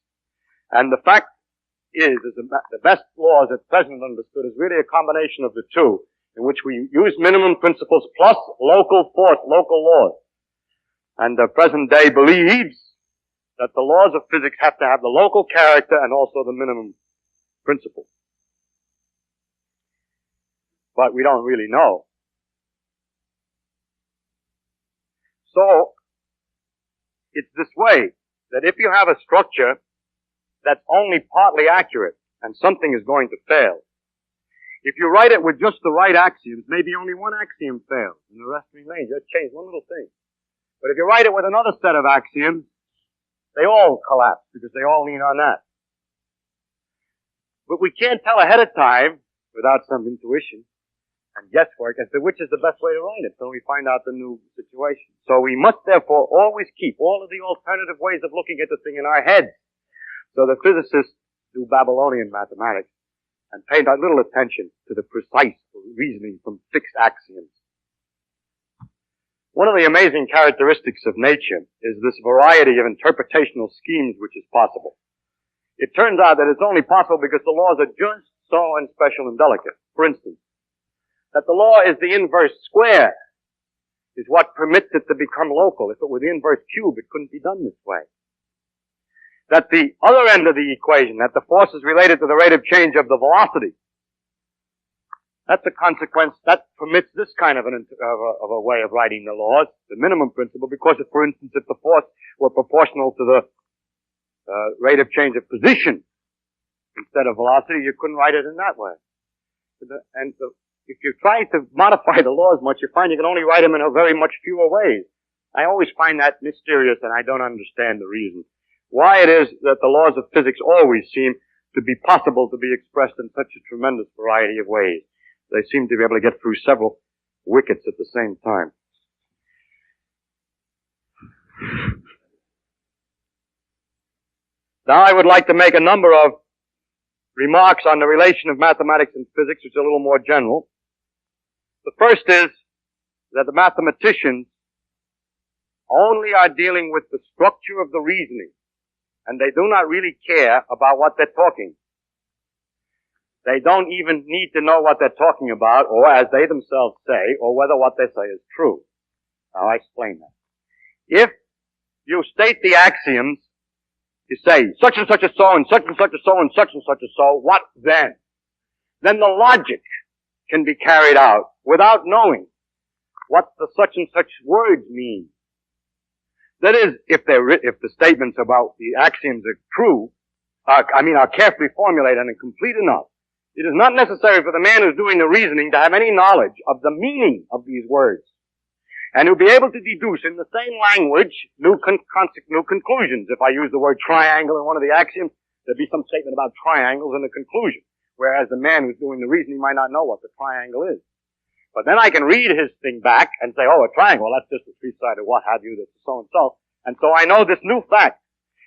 And the fact is the best laws at present understood is really a combination of the two, in which we use minimum principles plus local laws. And the present day believes that the laws of physics have to have the local character and also the minimum principle. But we don't really know. So, it's this way, that if you have a structure that's only partly accurate and something is going to fail, if you write it with just the right axioms, maybe only one axiom fails and the rest remains. Just change one little thing. But if you write it with another set of axioms, they all collapse because they all lean on that. But we can't tell ahead of time, without some intuition and guesswork, as to which is the best way to write it, so we find out the new situation. So we must therefore always keep all of the alternative ways of looking at the thing in our heads. So the physicists do Babylonian mathematics and pay little attention to the precise reasoning from fixed axioms. One of the amazing characteristics of nature is this variety of interpretational schemes which is possible. It turns out that it's only possible because the laws are just so special and delicate. For instance, that the law is the inverse square is what permits it to become local. If it were the inverse cube, it couldn't be done this way. That the other end of the equation, that the force is related to the rate of change of the velocity, that's a consequence that permits this kind of a way of writing the laws, the minimum principle, because if, for instance, if the force were proportional to the rate of change of position instead of velocity, you couldn't write it in that way. If you try to modify the laws much, you find you can only write them in a very much fewer ways. I always find that mysterious, and I don't understand the reason why it is that the laws of physics always seem to be possible to be expressed in such a tremendous variety of ways. They seem to be able to get through several wickets at the same time. Now I would like to make a number of remarks on the relation of mathematics and physics, which are a little more general. The first is that the mathematicians only are dealing with the structure of the reasoning, and they do not really care about what they're talking. They don't even need to know what they're talking about, or as they themselves say, or whether what they say is true. Now I explain that. If you state the axioms, you say, such and such is so, and such and such is so, and such is so, what then? Then the logic can be carried out without knowing what the such and such words mean. That is, if the statements about the axioms are true, are carefully formulated and complete enough, it is not necessary for the man who's doing the reasoning to have any knowledge of the meaning of these words. And he'll be able to deduce in the same language new conclusions. If I use the word triangle in one of the axioms, there'd be some statement about triangles in the conclusion. Whereas the man who's doing the reasoning might not know what the triangle is. But then I can read his thing back and say, oh, a triangle, that's just a three-sided what have you, that's so and so. And so I know this new fact.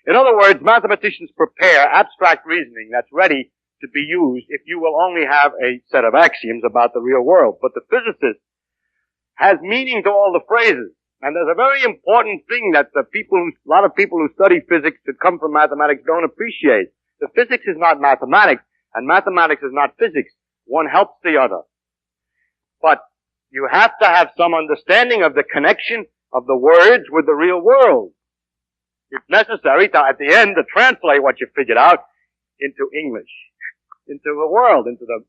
In other words, mathematicians prepare abstract reasoning that's ready to be used if you will only have a set of axioms about the real world. But the physicist has meaning to all the phrases. And there's a very important thing that a lot of people who study physics that come from mathematics don't appreciate. The physics is not mathematics, and mathematics is not physics. One helps the other. But you have to have some understanding of the connection of the words with the real world. It's necessary to, at the end, to translate what you figured out into English, into the world, into the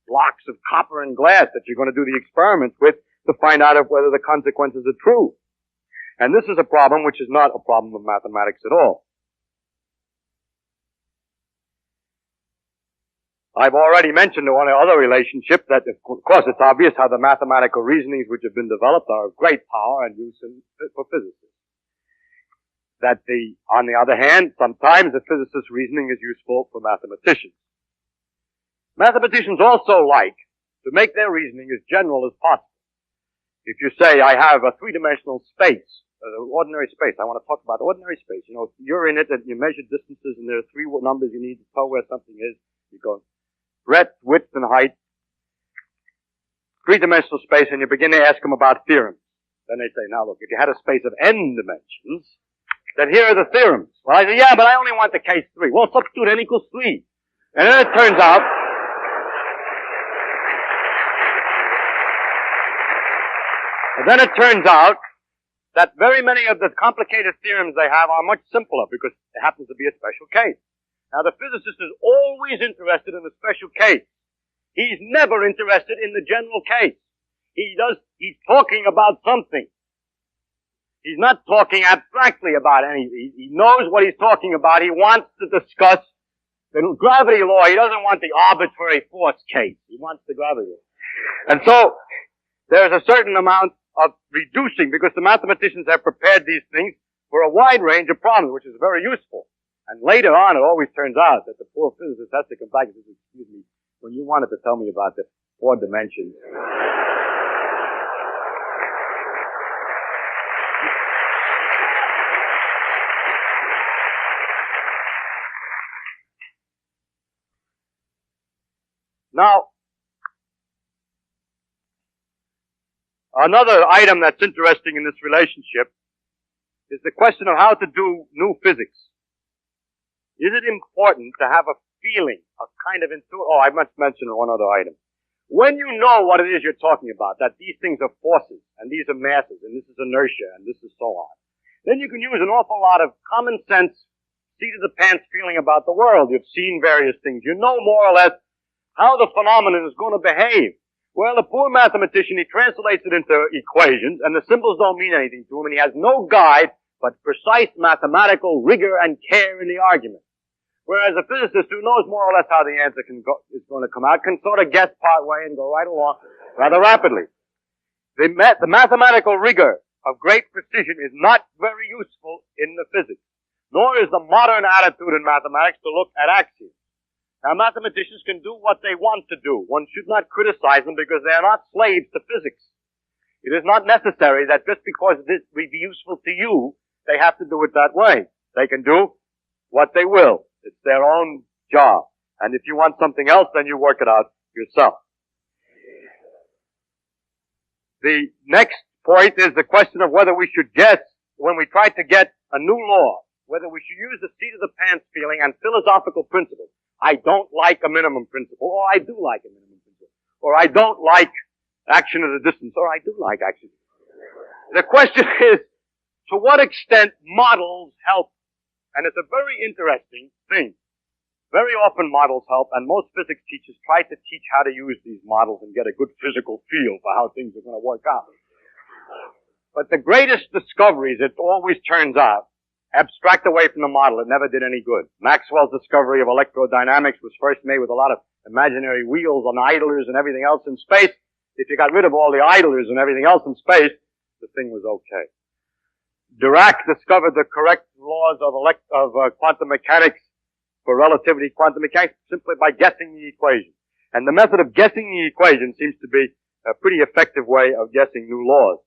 blocks of copper and glass that you're going to do the experiments with to find out whether the consequences are true. And this is a problem which is not a problem of mathematics at all. I've already mentioned one other relationship that, of course, it's obvious how the mathematical reasonings which have been developed are of great power and use for physicists. That on the other hand, sometimes the physicist's reasoning is useful for mathematicians. Mathematicians also like to make their reasoning as general as possible. If you say, I have a three-dimensional space, ordinary space, I want to talk about ordinary space. You know, you're in it and you measure distances and there are three numbers you need to tell where something is. You go breadth, width, and height. Three-dimensional space, and you begin to ask them about theorems. Then they say, now look, if you had a space of n dimensions, then here are the theorems. Well, I say, yeah, but I only want the case 3. Well, substitute n equals 3. And then it turns out that very many of the complicated theorems they have are much simpler because it happens to be a special case. Now, the physicist is always interested in the special case. He's never interested in the general case. He's talking about something. He's not talking abstractly about anything. He knows what he's talking about. He wants to discuss the gravity law. He doesn't want the arbitrary force case. He wants the gravity law. And so, there's a certain amount of reducing, because the mathematicians have prepared these things for a wide range of problems, which is very useful. And later on, it always turns out that the poor physicist has to come back and say, excuse me, when you wanted to tell me about the 4 dimensions. Now, another item that's interesting in this relationship is the question of how to do new physics. Is it important to have a feeling, a kind of I must mention one other item. When you know what it is you're talking about, that these things are forces, and these are masses, and this is inertia, and this is so on, then you can use an awful lot of common sense, seat-of-the-pants feeling about the world. You've seen various things. You know more or less how the phenomenon is going to behave. Well, the poor mathematician, he translates it into equations, and the symbols don't mean anything to him, and he has no guide but precise mathematical rigor and care in the argument. Whereas a physicist who knows more or less how the answer is going to come out can sort of guess part way and go right along rather rapidly. The mathematical rigor of great precision is not very useful in the physics, nor is the modern attitude in mathematics to look at axioms. Now, mathematicians can do what they want to do. One should not criticize them because they are not slaves to physics. It is not necessary that just because this will be useful to you, they have to do it that way. They can do what they will. It's their own job. And if you want something else, then you work it out yourself. The next point is the question of whether we should guess, when we try to get a new law, whether we should use the seat-of-the-pants feeling and philosophical principles. I don't like a minimum principle, or I do like a minimum principle, or I don't like action at a distance, or I do like action. The question is, to what extent models help? And it's a very interesting thing. Very often models help, and most physics teachers try to teach how to use these models and get a good physical feel for how things are going to work out. But the greatest discoveries, it always turns out, abstract away from the model. It never did any good. Maxwell's discovery of electrodynamics was first made with a lot of imaginary wheels and idlers and everything else in space. If you got rid of all the idlers and everything else in space, the thing was okay. Dirac discovered the correct laws of quantum mechanics for relativity quantum mechanics simply by guessing the equation. And the method of guessing the equation seems to be a pretty effective way of guessing new laws.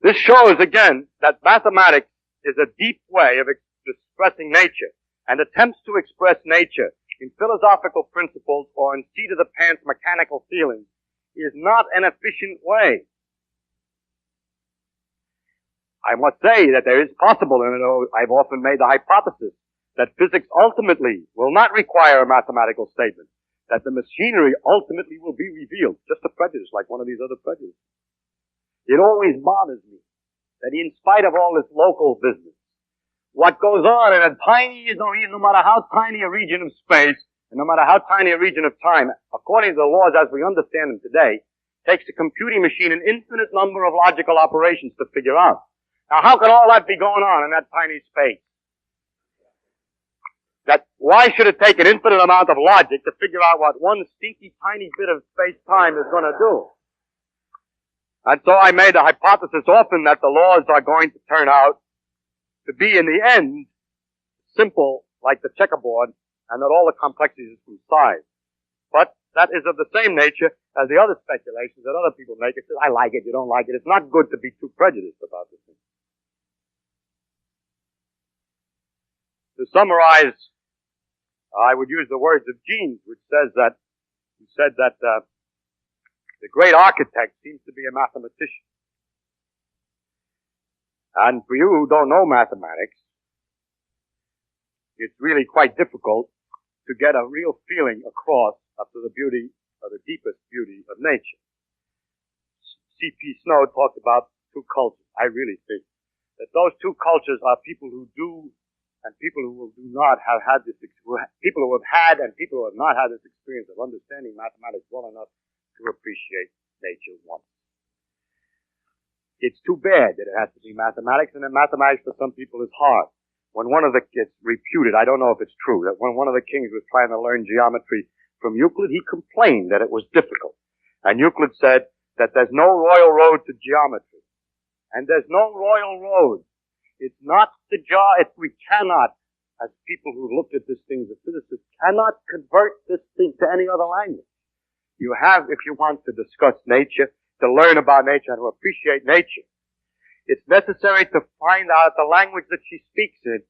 This shows, again, that mathematics is a deep way of expressing nature, and attempts to express nature in philosophical principles or in seat-of-the-pants mechanical feelings is not an efficient way. I must say that there is possible, and I've often made the hypothesis, that physics ultimately will not require a mathematical statement, that the machinery ultimately will be revealed, just a prejudice like one of these other prejudices. It always bothers me that in spite of all this local business, what goes on in a tiny, no matter how tiny a region of space, and no matter how tiny a region of time, according to the laws as we understand them today, takes a computing machine an infinite number of logical operations to figure out. Now, how can all that be going on in that tiny space? Why should it take an infinite amount of logic to figure out what one stinky tiny bit of space-time is going to do? And so I made a hypothesis often that the laws are going to turn out to be, in the end, simple like the checkerboard, and that all the complexities is from size. But that is of the same nature as the other speculations that other people make. It says, I like it, you don't like it. It's not good to be too prejudiced about this thing. To summarize, I would use the words of Jeans, which said that the great architect seems to be a mathematician. And for you who don't know mathematics, it's really quite difficult to get a real feeling across up to the beauty, or the deepest beauty of nature. C.P. Snow talked about two cultures. I really think that those two cultures are people who do and people who do not have had this, people who have had and people who have not had this experience of understanding mathematics well enough to appreciate nature once. It's too bad that it has to be mathematics, and that mathematics for some people is hard. When one of the, it's reputed, I don't know if it's true, that when one of the kings was trying to learn geometry from Euclid, he complained that it was difficult. And Euclid said that there's no royal road to geometry. And there's no royal road. It's not the we cannot, as people who looked at this thing as physicists, cannot convert this thing to any other language. You have, if you want to discuss nature, to learn about nature and to appreciate nature, it's necessary to find out the language that she speaks in.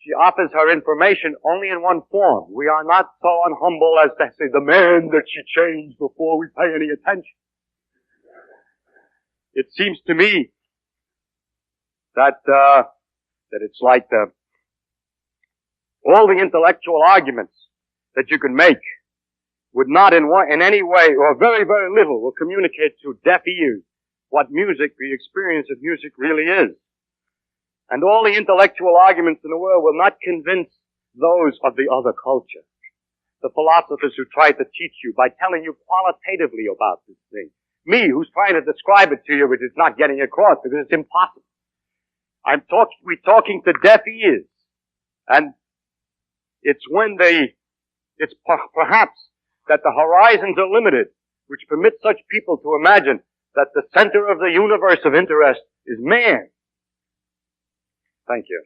She offers her information only in one form. We are not so unhumble as to say, demand that she change before we pay any attention. It seems to me that it's like all the intellectual arguments that you can make would not in any way, or very, very little, will communicate to deaf ears what music, the experience of music really is. And all the intellectual arguments in the world will not convince those of the other culture. The philosophers who try to teach you by telling you qualitatively about this thing. Me, who's trying to describe it to you, but it's not getting across because it's impossible. We're talking to deaf ears. And it's when it's perhaps that the horizons are limited, which permit such people to imagine that the center of the universe of interest is man. Thank you.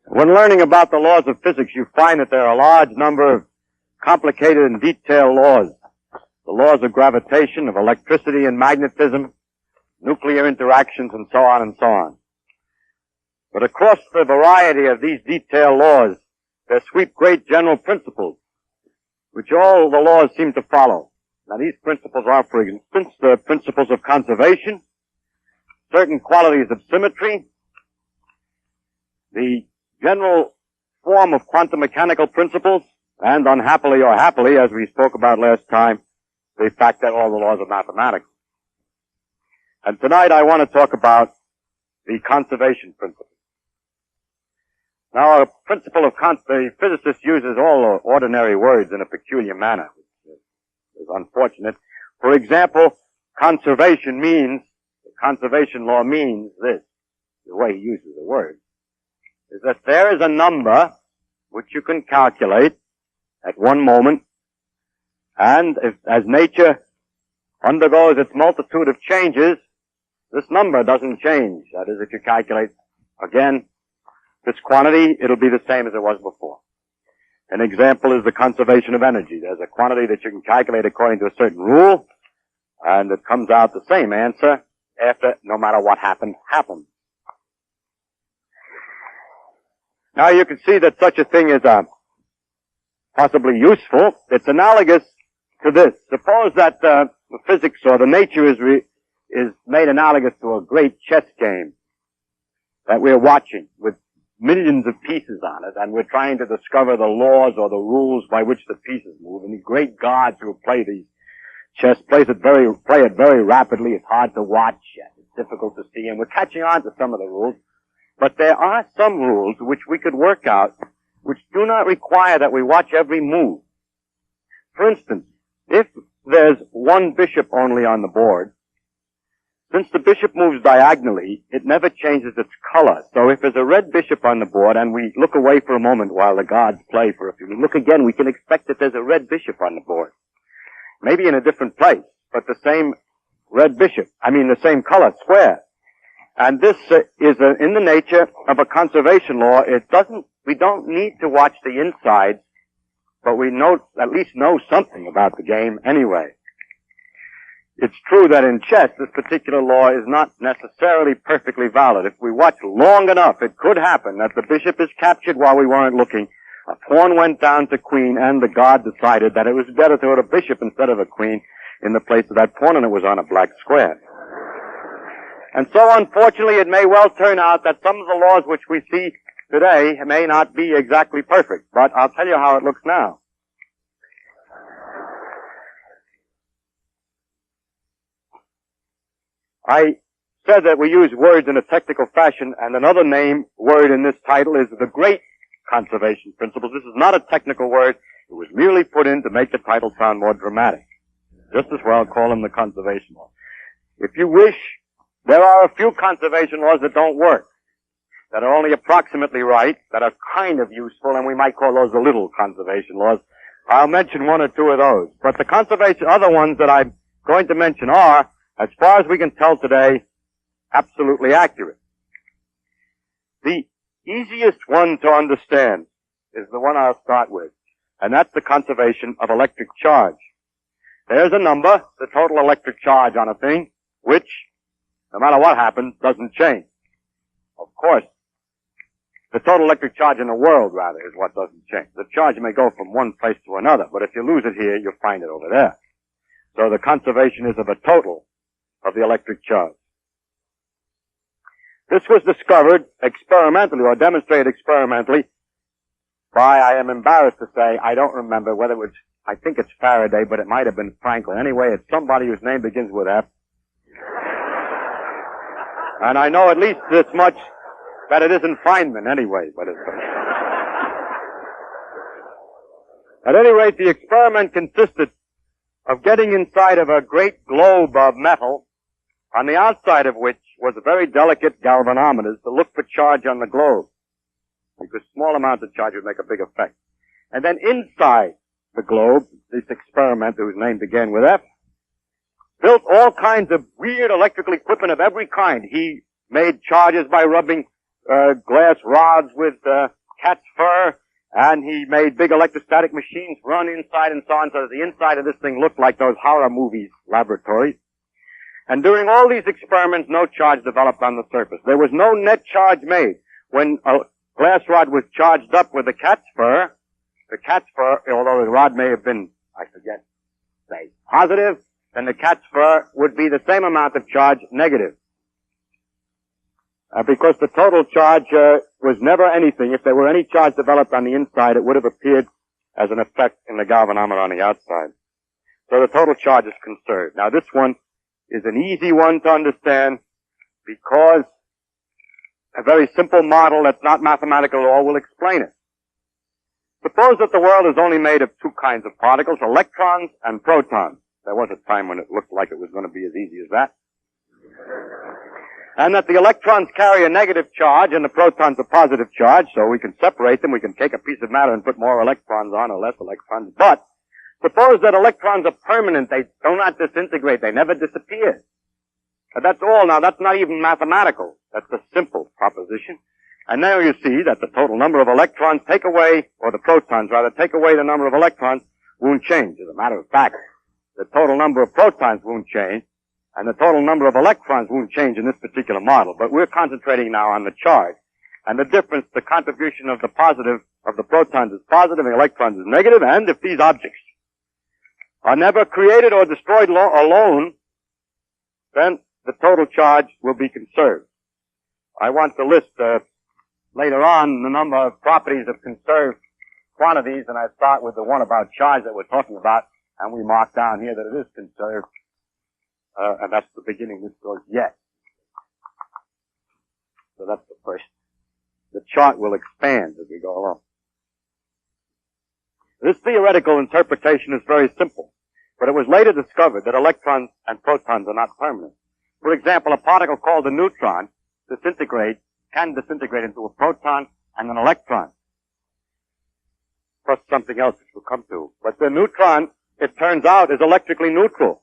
When learning about the laws of physics, you find that there are a large number of complicated and detailed laws. The laws of gravitation, of electricity and magnetism, nuclear interactions, and so on and so on. But across the variety of these detailed laws, there sweep great general principles, which all the laws seem to follow. Now these principles are, for instance, the principles of conservation, certain qualities of symmetry, the general form of quantum mechanical principles, and unhappily or happily, as we spoke about last time, the fact that all the laws of mathematics. And tonight I want to talk about the conservation principle. Now, a principle of the physicist uses all ordinary words in a peculiar manner, which is unfortunate. For example, conservation law means this, the way he uses the word, is that there is a number which you can calculate at one moment, and as nature undergoes its multitude of changes, this number doesn't change. That is, if you calculate again this quantity, it'll be the same as it was before. An example is the conservation of energy. There's a quantity that you can calculate according to a certain rule, and it comes out the same answer after no matter what happened. Now you can see that such a thing is possibly useful. It's analogous to this. Suppose that the physics or the nature is made analogous to a great chess game that we're watching with millions of pieces on it, and we're trying to discover the laws or the rules by which the pieces move. And the great gods who play these chess play it very rapidly. It's hard to watch. It's difficult to see, and we're catching on to some of the rules. But there are some rules which we could work out which do not require that we watch every move. For instance, if there's one bishop only on the board, since the bishop moves diagonally, it never changes its color. So if there's a red bishop on the board and we look away for a moment while the gods play for a few minutes, look again, we can expect that there's a red bishop on the board. Maybe in a different place, but the same the same color, square. And this is in the nature of a conservation law. We don't need to watch the insides, but we at least know something about the game anyway. It's true that in chess, this particular law is not necessarily perfectly valid. If we watch long enough, it could happen that the bishop is captured while we weren't looking, a pawn went down to queen, and the god decided that it was better to put a bishop instead of a queen in the place of that pawn, and it was on a black square. And so, unfortunately, it may well turn out that some of the laws which we see today may not be exactly perfect, but I'll tell you how it looks now. I said that we use words in a technical fashion, and another word in this title is the great conservation principles. This is not a technical word. It was merely put in to make the title sound more dramatic. Just as well call them the conservation law. If you wish, there are a few conservation laws that don't work, that are only approximately right, that are kind of useful, and we might call those the little conservation laws. I'll mention one or two of those. But the other ones that I'm going to mention are, as far as we can tell today, absolutely accurate. The easiest one to understand is the one I'll start with, and that's the conservation of electric charge. There's a number, the total electric charge on a thing, which, no matter what happens, doesn't change. Of course, the total electric charge in the world, rather, is what doesn't change. The charge may go from one place to another, but if you lose it here, you'll find it over there. So the conservation is of a total of the electric charge. This was discovered experimentally, or demonstrated experimentally, by, I am embarrassed to say, I don't remember whether it was, I think it's Faraday, but it might have been Franklin. Anyway, it's somebody whose name begins with F. And I know at least this much, that it isn't Feynman anyway, but it's... At any rate, the experiment consisted of getting inside of a great globe of metal, on the outside of which was a very delicate galvanometer to look for charge on the globe, because small amounts of charge would make a big effect. And then inside the globe, this experimenter, whose name began with F, built all kinds of weird electrical equipment of every kind. He made charges by rubbing glass rods with cat's fur, and he made big electrostatic machines run inside and so on, so that the inside of this thing looked like those horror movies laboratories. And during all these experiments, no charge developed on the surface. There was no net charge made. When a glass rod was charged up with the cat's fur, although the rod may have been, I forget, say, positive, then the cat's fur would be the same amount of charge negative. Because the total charge was never anything. If there were any charge developed on the inside, it would have appeared as an effect in the galvanometer on the outside. So the total charge is conserved. Now this one is an easy one to understand because a very simple model that's not mathematical at all will explain it. Suppose that the world is only made of two kinds of particles, electrons and protons. There was a time when it looked like it was going to be as easy as that. And that the electrons carry a negative charge and the protons a positive charge, so we can separate them. We can take a piece of matter and put more electrons on or less electrons. But suppose that electrons are permanent. They do not disintegrate. They never disappear. That's all. Now, that's not even mathematical. That's a simple proposition. And now you see that the total number of electrons take away, or the protons rather, take away the number of electrons won't change. As a matter of fact, the total number of protons won't change, and the total number of electrons won't change in this particular model. But we're concentrating now on the charge. And the difference, the contribution of the positive, of the protons is positive and the electrons is negative, and if these objects are never created or destroyed alone, then the total charge will be conserved. I want to list later on the number of properties of conserved quantities, and I start with the one about charge that we're talking about, and we mark down here that it is conserved, and that's the beginning. This goes yes. So that's the first. The chart will expand as we go along. This theoretical interpretation is very simple, but it was later discovered that electrons and protons are not permanent. For example, a particle called a neutron can disintegrate into a proton and an electron, plus something else which we'll come to. But the neutron, it turns out, is electrically neutral.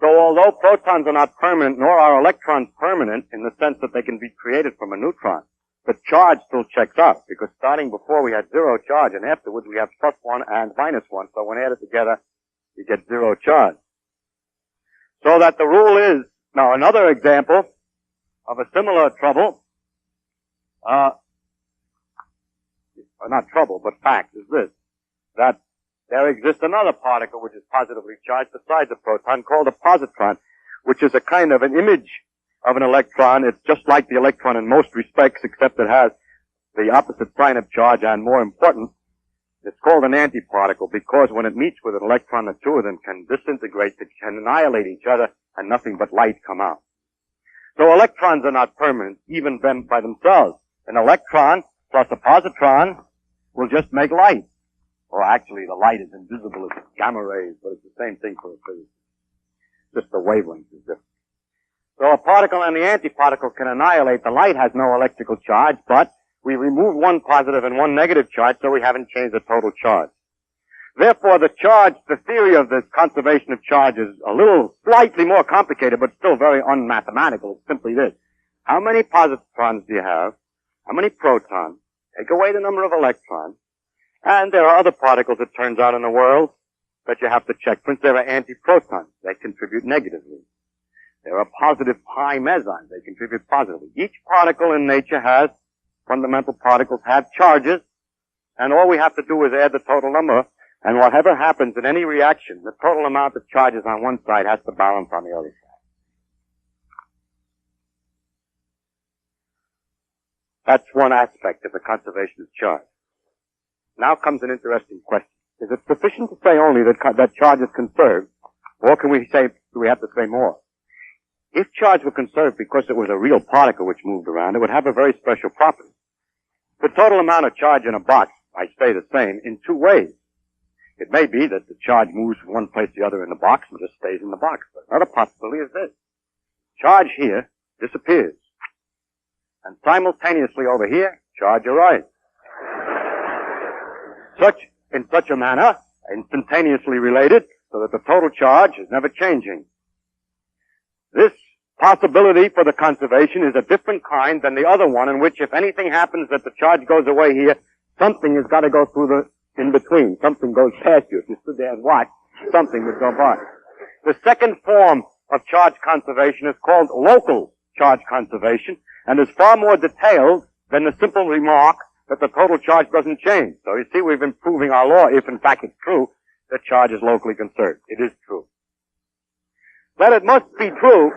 So although protons are not permanent, nor are electrons permanent in the sense that they can be created from a neutron, the charge still checks out, because starting before we had zero charge, and afterwards we have plus one and minus one, so when added together, you get zero charge. So that the rule is, now another example of a similar trouble, not trouble, but fact is this, that there exists another particle which is positively charged besides a proton called a positron, which is a kind of an image of an electron. It's just like the electron in most respects, except it has the opposite sign of charge, and more important, it's called an antiparticle because when it meets with an electron, the two of them can disintegrate, they can annihilate each other, and nothing but light come out. So electrons are not permanent, even by themselves. An electron plus a positron will just make light. Or actually, the light is invisible as gamma rays, but it's the same thing for a physicist. Just the wavelength is different. So a particle and the antiparticle can annihilate. The light has no electrical charge, but we remove one positive and one negative charge, so we haven't changed the total charge. Therefore, the theory of the conservation of charge is a little slightly more complicated, but still very unmathematical. It's simply this. How many positrons do you have? How many protons? Take away the number of electrons. And there are other particles, it turns out, in the world that you have to check. For instance, there are antiprotons. They contribute negatively. There are positive pi mesons. They contribute positively. Each particle in nature has, fundamental particles have charges, and all we have to do is add the total number And whatever happens in any reaction, the total amount of charges on one side has to balance on the other side. That's one aspect of the conservation of charge. Now comes an interesting question. Is it sufficient to say only that charge is conserved, or do we have to say more? If charge were conserved because it was a real particle which moved around, it would have a very special property. The total amount of charge in a box might stay the same in two ways. It may be that the charge moves from one place to the other in the box and just stays in the box. But another possibility is this. Charge here disappears. And simultaneously over here, charge arrives. In such a manner, instantaneously related, so that the total charge is never changing. This possibility for the conservation is a different kind than the other one, in which if anything happens that the charge goes away here, something has got to go through the in-between. Something goes past you. If you stood there and watched, something would go by. The second form of charge conservation is called local charge conservation, and is far more detailed than the simple remark that the total charge doesn't change. So you see, we've been proving our law, if in fact it's true, that charge is locally conserved. It is true. That it must be true,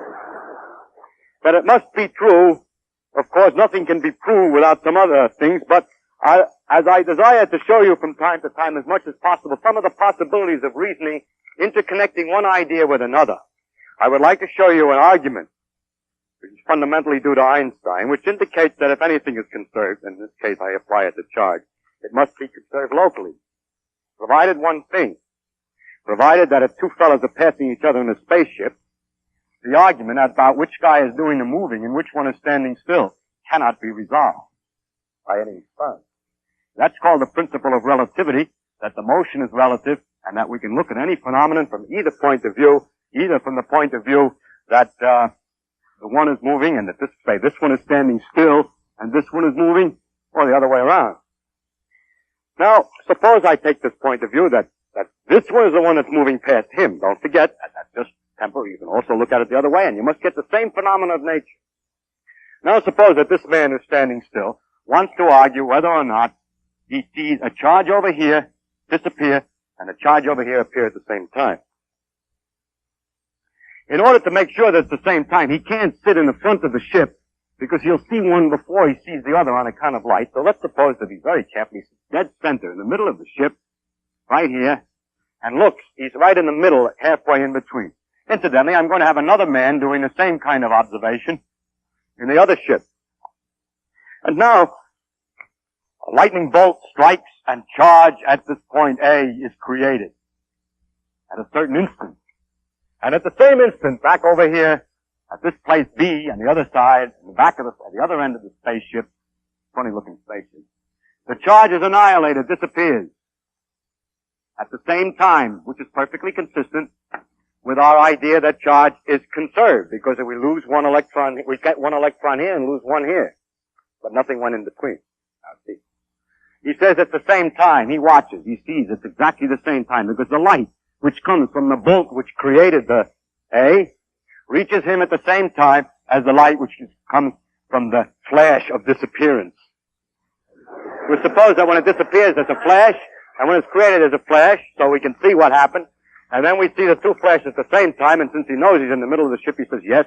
of course, nothing can be proved without some other things, but as I desire to show you from time to time as much as possible some of the possibilities of reasoning interconnecting one idea with another, I would like to show you an argument which is fundamentally due to Einstein, which indicates that if anything is conserved, in this case I apply it to charge, it must be conserved locally. Provided one thing, provided that if two fellows are passing each other in a spaceship, the argument about which guy is doing the moving and which one is standing still cannot be resolved by any experiment. That's called the principle of relativity, that the motion is relative, and that we can look at any phenomenon from either point of view, either from the point of view that the one is moving and that this one is standing still and this one is moving, or the other way around. Now, suppose I take this point of view that this one is the one that's moving past him. Don't forget, that's just temporary. You can also look at it the other way, and you must get the same phenomena of nature. Now, suppose that this man who's standing still wants to argue whether or not he sees a charge over here disappear and a charge over here appear at the same time. In order to make sure that it's the same time, he can't sit in the front of the ship because he'll see one before he sees the other on account of light. So let's suppose that he's very careful. He's dead center in the middle of the ship, right here, and looks, he's right in the middle, halfway in between. Incidentally, I'm going to have another man doing the same kind of observation in the other ship. And now, a lightning bolt strikes and charge at this point A is created at a certain instant. And at the same instant, back over here, at this place B, on the other side, in the back of at the other end of the spaceship, funny looking spaceship, the charge is annihilated, disappears. At the same time, which is perfectly consistent with our idea that charge is conserved, because if we lose one electron, we get one electron here and lose one here. But nothing went in between. Now see. He says at the same time, he watches, he sees it's exactly the same time, because the light which comes from the bolt which created the A reaches him at the same time as the light which comes from the flash of disappearance. We suppose that when it disappears there's a flash, and when it's created there's a flash, so we can see what happened. And then we see the two flashes at the same time, and since he knows he's in the middle of the ship, he says, yes,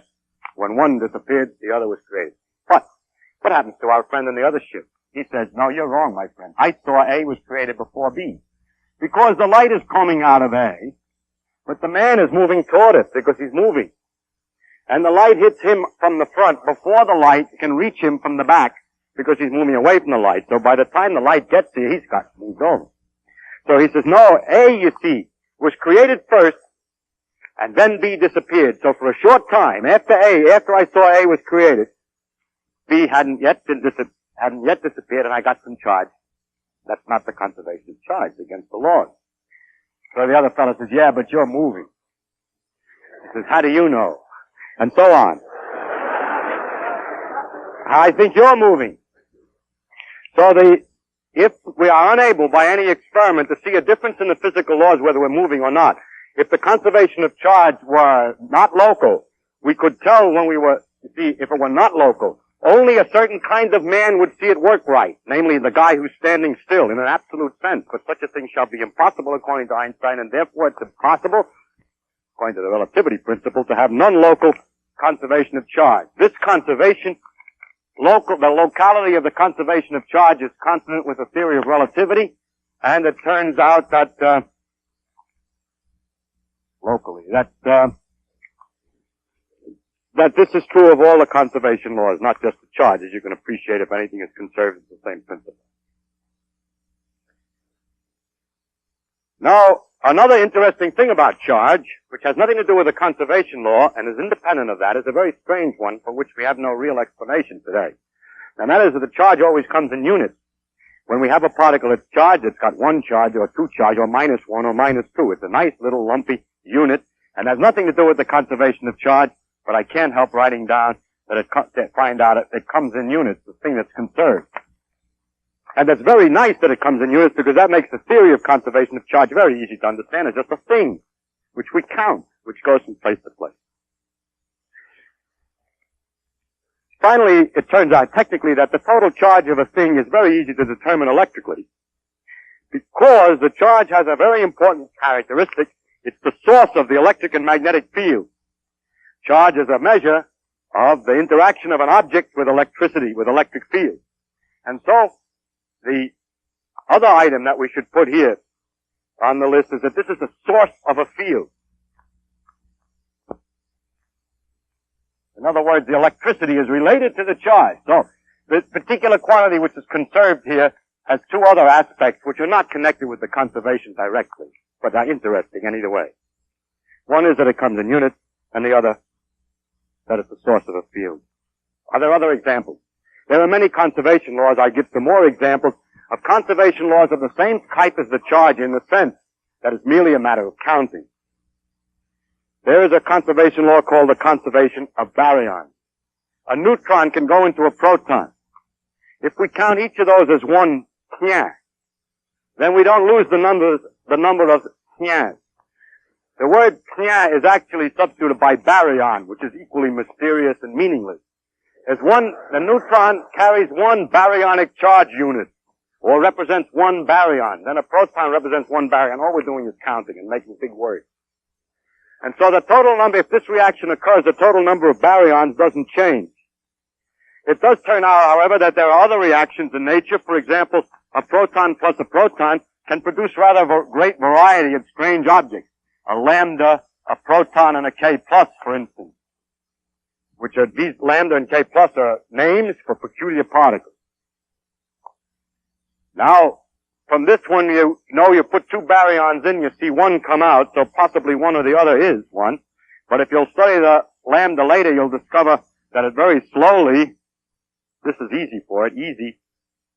when one disappeared, the other was created. But what happens to our friend in the other ship? He says, no, you're wrong, my friend. I saw A was created before B. Because the light is coming out of A, but the man is moving toward it because he's moving. And the light hits him from the front before the light can reach him from the back because he's moving away from the light. So by the time the light gets here, he's got moved over. So he says, no, A, you see, was created first, and then B disappeared. So for a short time, after I saw A was created, B hadn't yet disappeared, and I got some charge. That's not the conservation of charge against the laws. So the other fellow says, yeah, but you're moving. He says, how do you know? And so on. I think you're moving. So if we are unable by any experiment to see a difference in the physical laws whether we're moving or not, if the conservation of charge were not local, we could tell when we were, you see, if it were not local, Only a certain kind of man would see it work right, namely the guy who's standing still in an absolute sense. But such a thing shall be impossible according to Einstein, and therefore it's impossible, according to the relativity principle, to have non-local conservation of charge. This conservation, the locality of the conservation of charge is consonant with the theory of relativity, and it turns out that, that this is true of all the conservation laws, not just the charge, as you can appreciate if anything is conserved, it's the same principle. Now, another interesting thing about charge, which has nothing to do with the conservation law and is independent of that, is a very strange one for which we have no real explanation today. And that is that the charge always comes in units. When we have a particle that's charged, it's got one charge or two charge or -1 or -2. It's a nice little lumpy unit and has nothing to do with the conservation of charge, but I can't help writing down that find out it comes in units, the thing that's conserved. And that's very nice that it comes in units because that makes the theory of conservation of charge very easy to understand. It's just a thing which we count, which goes from place to place. Finally, it turns out technically that the total charge of a thing is very easy to determine electrically because the charge has a very important characteristic. It's the source of the electric and magnetic field. Charge is a measure of the interaction of an object with electricity, with electric field. And so, the other item that we should put here on the list is that this is the source of a field. In other words, the electricity is related to the charge. So, the particular quantity which is conserved here has two other aspects which are not connected with the conservation directly, but are interesting in either way. One is that it comes in units, and the other that it's the source of a field. Are there other examples? There are many conservation laws. I give some more examples of conservation laws of the same type as the charge in the sense that it's merely a matter of counting. There is a conservation law called the conservation of baryons. A neutron can go into a proton. If we count each of those as one tien, then we don't lose the number of tiens. The word tien is actually substituted by baryon, which is equally mysterious and meaningless. The neutron carries one baryonic charge unit, or represents one baryon. Then a proton represents one baryon. All we're doing is counting and making big words. And so the total number, if this reaction occurs, the total number of baryons doesn't change. It does turn out, however, that there are other reactions in nature. For example, a proton plus a proton can produce rather great variety of strange objects. A lambda, a proton, and a K plus, for instance. Which are, these lambda and K plus are names for peculiar particles. Now, from this one you know you put two baryons in, you see one come out, so possibly one or the other is one. But if you'll study the lambda later, you'll discover that it very slowly, this is easy for it, easy,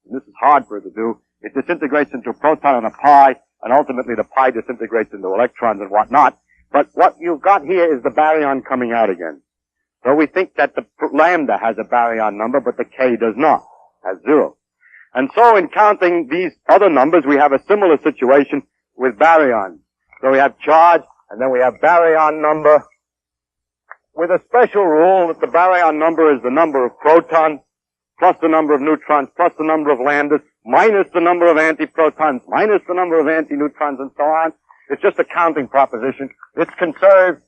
and this is hard for it to do, it disintegrates into a proton and a pi, and ultimately the pi disintegrates into electrons and whatnot. But what you've got here is the baryon coming out again. So we think that the lambda has a baryon number, but the K does not, has 0. And so in counting these other numbers, we have a similar situation with baryons. So we have charge, and then we have baryon number, with a special rule that the baryon number is the number of protons, plus the number of neutrons, plus the number of lambdas, minus the number of antiprotons, minus the number of antineutrons, and so on. It's just a counting proposition. It's conserved.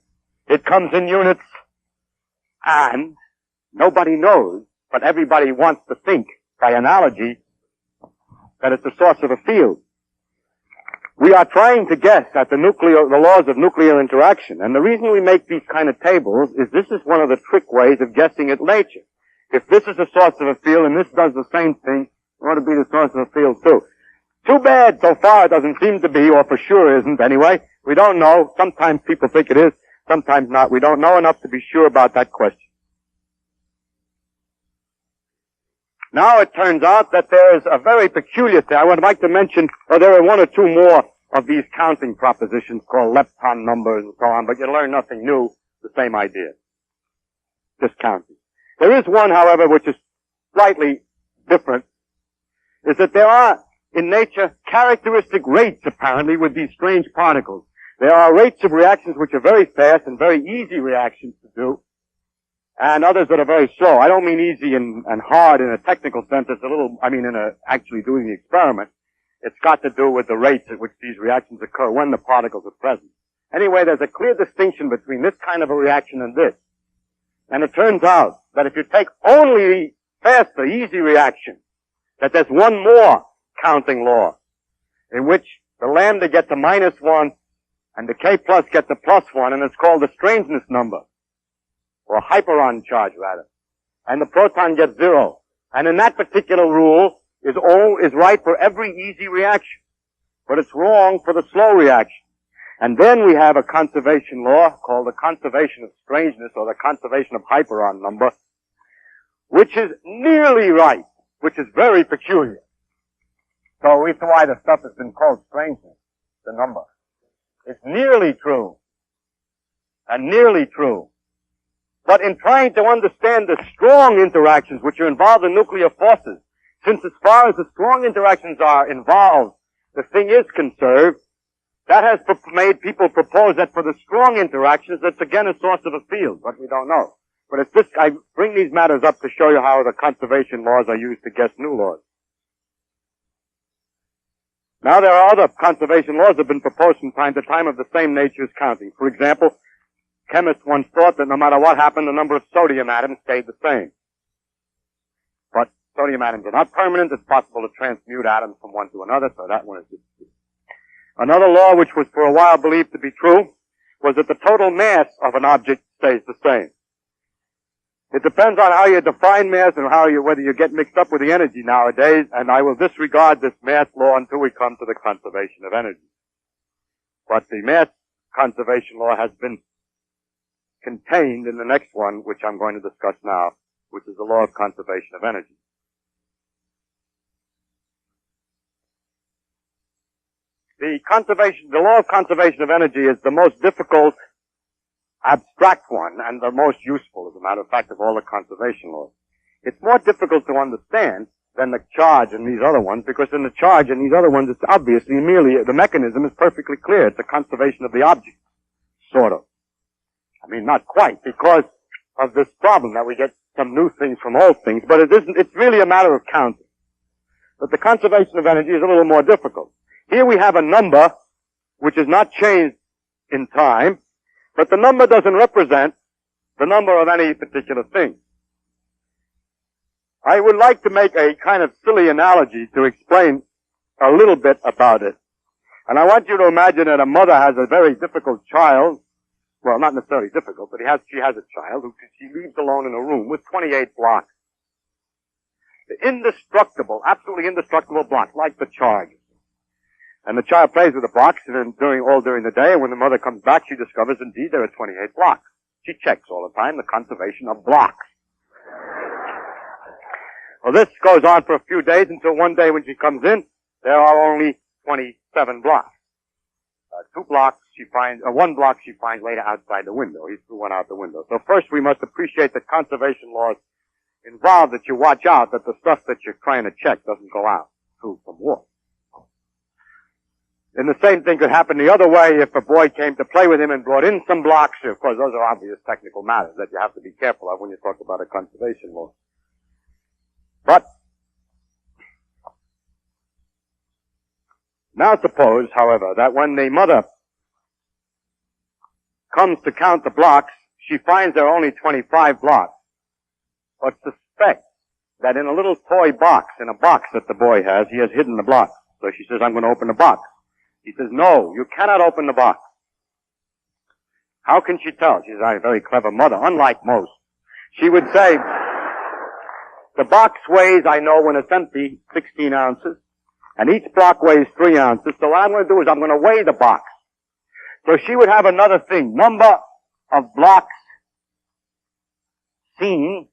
It comes in units. And nobody knows, but everybody wants to think, by analogy, that it's the source of a field. We are trying to guess at the laws of nuclear interaction. And the reason we make these kind of tables is this is one of the trick ways of guessing at nature. If this is the source of a field and this does the same thing, it ought to be the source of a field too. Too bad so far it doesn't seem to be, or for sure isn't anyway. We don't know. Sometimes people think it is, sometimes not. We don't know enough to be sure about that question. Now it turns out that there is a very peculiar thing. I would like to mention, there are one or two more of these counting propositions called lepton numbers and so on, but you learn nothing new, the same idea. Just counting. There is one, however, which is slightly different, is that there are, in nature, characteristic rates, apparently, with these strange particles. There are rates of reactions which are very fast and very easy reactions to do, and others that are very slow. I don't mean easy and hard in a technical sense. It's a little, actually doing the experiment. It's got to do with the rates at which these reactions occur when the particles are present. Anyway, there's a clear distinction between this kind of a reaction and this. And it turns out that if you take only the faster, easy reaction, that there's one more counting law in which the lambda gets a -1 and the K plus gets a +1, and it's called the strangeness number, or hyperon charge rather. And the proton gets 0. And in that particular rule is right for every easy reaction. But it's wrong for the slow reaction. And then we have a conservation law called the conservation of strangeness, or the conservation of hyperon number, which is nearly right, which is very peculiar. So it's why the stuff has been called strangeness, the number. It's nearly true. And nearly true. But in trying to understand the strong interactions which are involved in nuclear forces, since as far as the strong interactions are involved, the thing is conserved, that has made people propose that for the strong interactions, that's again a source of a field, but we don't know. But it's just, I bring these matters up to show you how the conservation laws are used to guess new laws. Now there are other conservation laws that have been proposed from time to time of the same nature as counting. For example, chemists once thought that no matter what happened, the number of sodium atoms stayed the same. But sodium atoms are not permanent. It's possible to transmute atoms from one to another, so that one is just true. Another law which was for a while believed to be true was that the total mass of an object stays the same. It depends on how you define mass and whether you get mixed up with the energy nowadays, and I will disregard this mass law until we come to the conservation of energy. But the mass conservation law has been contained in the next one, which I'm going to discuss now, which is the law of conservation of energy. The law of conservation of energy is the most difficult, abstract one, and the most useful, as a matter of fact, of all the conservation laws. It's more difficult to understand than the charge in these other ones, because in the charge in these other ones, it's obviously merely, the mechanism is perfectly clear. It's a conservation of the object, sort of. I mean, not quite, because of this problem that we get some new things from old things, but it's really a matter of counting. But the conservation of energy is a little more difficult. Here we have a number which is not changed in time, but the number doesn't represent the number of any particular thing. I would like to make a kind of silly analogy to explain a little bit about it. And I want you to imagine that a mother has a very difficult child. Well, not necessarily difficult, but she has a child who she leaves alone in a room with 28 blocks. The indestructible, absolutely indestructible blocks, like the charge. And the child plays with the blocks during the day, and when the mother comes back, she discovers indeed there are 28 blocks. She checks all the time the conservation of blocks. Well, this goes on for a few days until one day when she comes in, there are only 27 blocks. One block she finds later outside the window. He threw one out the window. So first we must appreciate that conservation laws involve that you watch out that the stuff that you're trying to check doesn't go out through some water. And the same thing could happen the other way if a boy came to play with him and brought in some blocks. Of course, those are obvious technical matters that you have to be careful of when you talk about a conservation law. But now suppose, however, that when the mother comes to count the blocks, she finds there are only 25 blocks, but suspects that in a little toy box, in a box that the boy has, he has hidden the blocks. So she says, I'm going to open the box. He says, no, you cannot open the box. How can she tell? She's a very clever mother, unlike most. She would say, the box weighs, I know when it's empty, 16 ounces, and each block weighs 3 ounces, so what I'm going to do is I'm going to weigh the box. So she would have another thing, number of blocks seen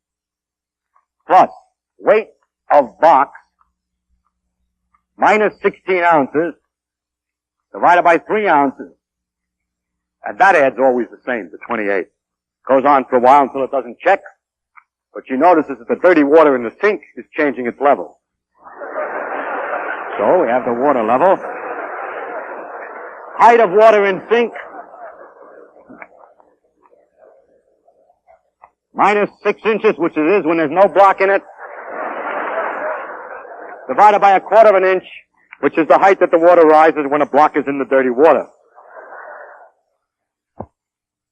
plus weight of box minus 16 ounces divided by 3 ounces. And that adds always the same to 28. Goes on for a while until it doesn't check. But she notices that the dirty water in the sink is changing its level. So we have the water level. Height of water in sink. minus 6 inches, which it is when there's no block in it, divided by 1/4 of an inch, which is the height that the water rises when a block is in the dirty water.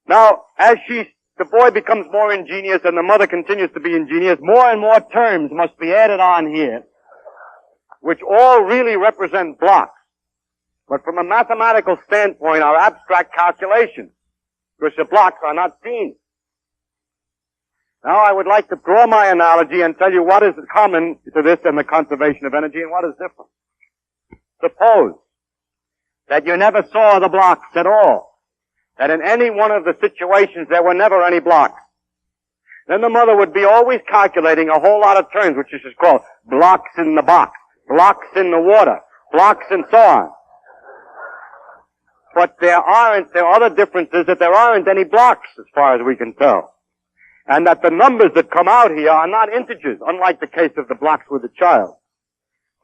Now, as the boy becomes more ingenious and the mother continues to be ingenious, more and more terms must be added on here, which all really represent blocks. But from a mathematical standpoint, are abstract calculations, because the blocks are not seen. Now I would like to draw my analogy and tell you what is common to this and the conservation of energy and what is different. Suppose that you never saw the blocks at all, that in any one of the situations there were never any blocks. Then the mother would be always calculating a whole lot of terms, which is just called blocks in the box, blocks in the water, blocks and so on. But there are other differences that there aren't any blocks as far as we can tell. And that the numbers that come out here are not integers, unlike the case of the blocks with the child.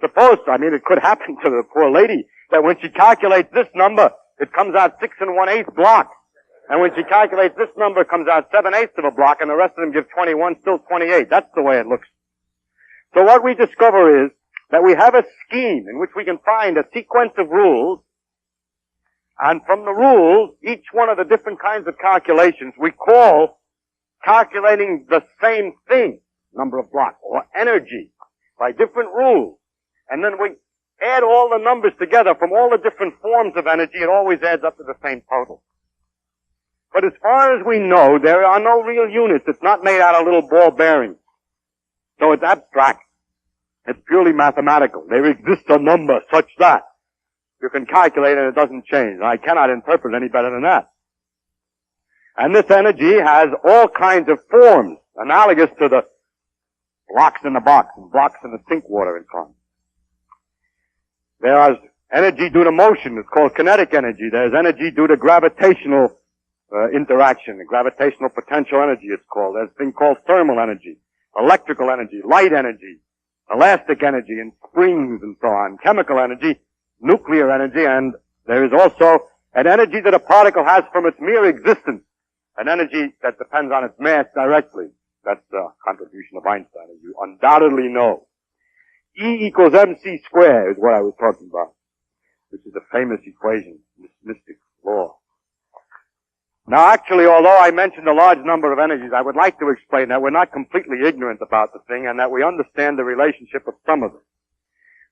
Suppose, it could happen to the poor lady that when she calculates this number, it comes out 6 1/8 blocks. And when she calculates this number, it comes out 7/8 of a block, and the rest of them give 21, still 28. That's the way it looks. So what we discover is that we have a scheme in which we can find a sequence of rules, and from the rules, each one of the different kinds of calculations we call calculating the same thing, number of blocks, or energy, by different rules. And then we add all the numbers together from all the different forms of energy, it always adds up to the same total. But as far as we know, there are no real units. It's not made out of little ball bearings. So it's abstract. It's purely mathematical. There exists a number such that you can calculate and it doesn't change. I cannot interpret any better than that. And this energy has all kinds of forms, analogous to the blocks in the box and blocks in the sink water and so on. There is energy due to motion. It's called kinetic energy. There's energy due to gravitational interaction, the gravitational potential energy it's called. There's a thing called thermal energy, electrical energy, light energy, elastic energy, and springs and so on, chemical energy, nuclear energy, and there is also an energy that a particle has from its mere existence, an energy that depends on its mass directly. That's the contribution of Einstein, as you undoubtedly know. E equals mc squared is what I was talking about, which is a famous equation, this mystic law. Now actually, although I mentioned a large number of energies, I would like to explain that we're not completely ignorant about the thing and that we understand the relationship of some of them.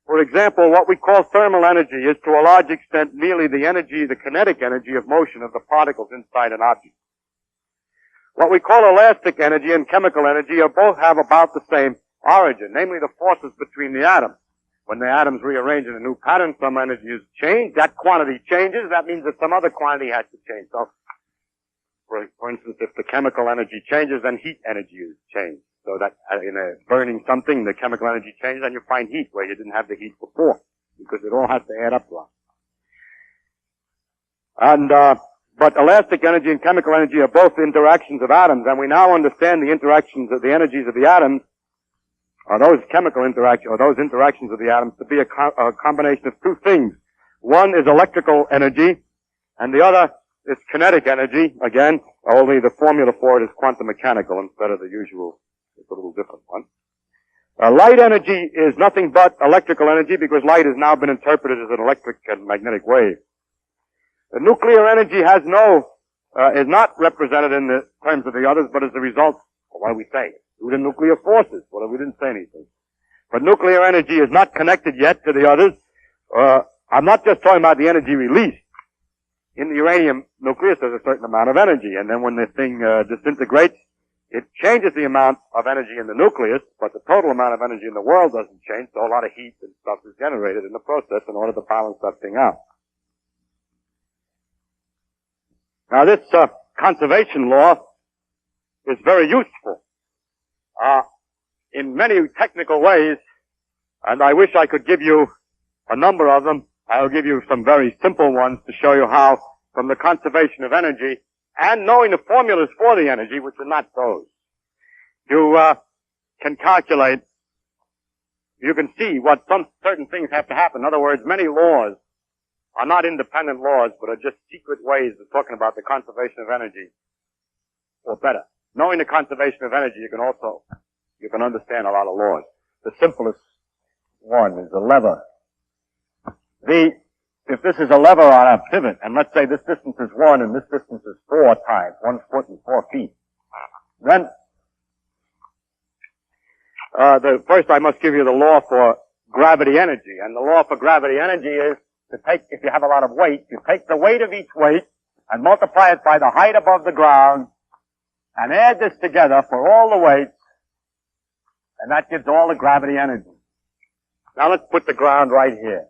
For example, what we call thermal energy is to a large extent merely the energy, the kinetic energy of motion of the particles inside an object. What we call elastic energy and chemical energy both have about the same origin, namely the forces between the atoms. When the atoms rearrange in a new pattern, some energy is changed. That quantity changes. That means that some other quantity has to change. So, for instance, if the chemical energy changes, then heat energy is changed. So that in burning something, the chemical energy changes and you find heat where you didn't have the heat before, because it all has to add up to that. And, but elastic energy and chemical energy are both interactions of atoms, and we now understand the interactions of the energies of the atoms, or those chemical interactions, or those interactions of the atoms to be a combination of two things. One is electrical energy, and the other is kinetic energy, again, only the formula for it is quantum mechanical instead of the usual, it's a little different one. Light energy is nothing but electrical energy because light has now been interpreted as an electric and magnetic wave. The nuclear energy has is not represented in the terms of the others, but as a result of what do we say? Due to nuclear forces. Well, we didn't say anything. But nuclear energy is not connected yet to the others. I'm not just talking about the energy released. In the uranium nucleus, there's a certain amount of energy, and then when the thing disintegrates, it changes the amount of energy in the nucleus, but the total amount of energy in the world doesn't change, so a lot of heat and stuff is generated in the process in order to balance that thing out. Now this conservation law is very useful in many technical ways, and I wish I could give you a number of them. I'll give you some very simple ones to show you how, from the conservation of energy and knowing the formulas for the energy, which are not those, you can calculate, you can see what some certain things have to happen. In other words, many laws are not independent laws, but are just secret ways of talking about the conservation of energy, or better, knowing the conservation of energy, you can understand a lot of laws. The simplest one is a lever. If this is a lever on a pivot, and let's say this distance is 1 and this distance is 4 times, 1 foot and 4 feet, then first I must give you the law for gravity energy. And the law for gravity energy is to take, if you have a lot of weight, you take the weight of each weight and multiply it by the height above the ground and add this together for all the weights, and that gives all the gravity energy. Now let's put the ground right here.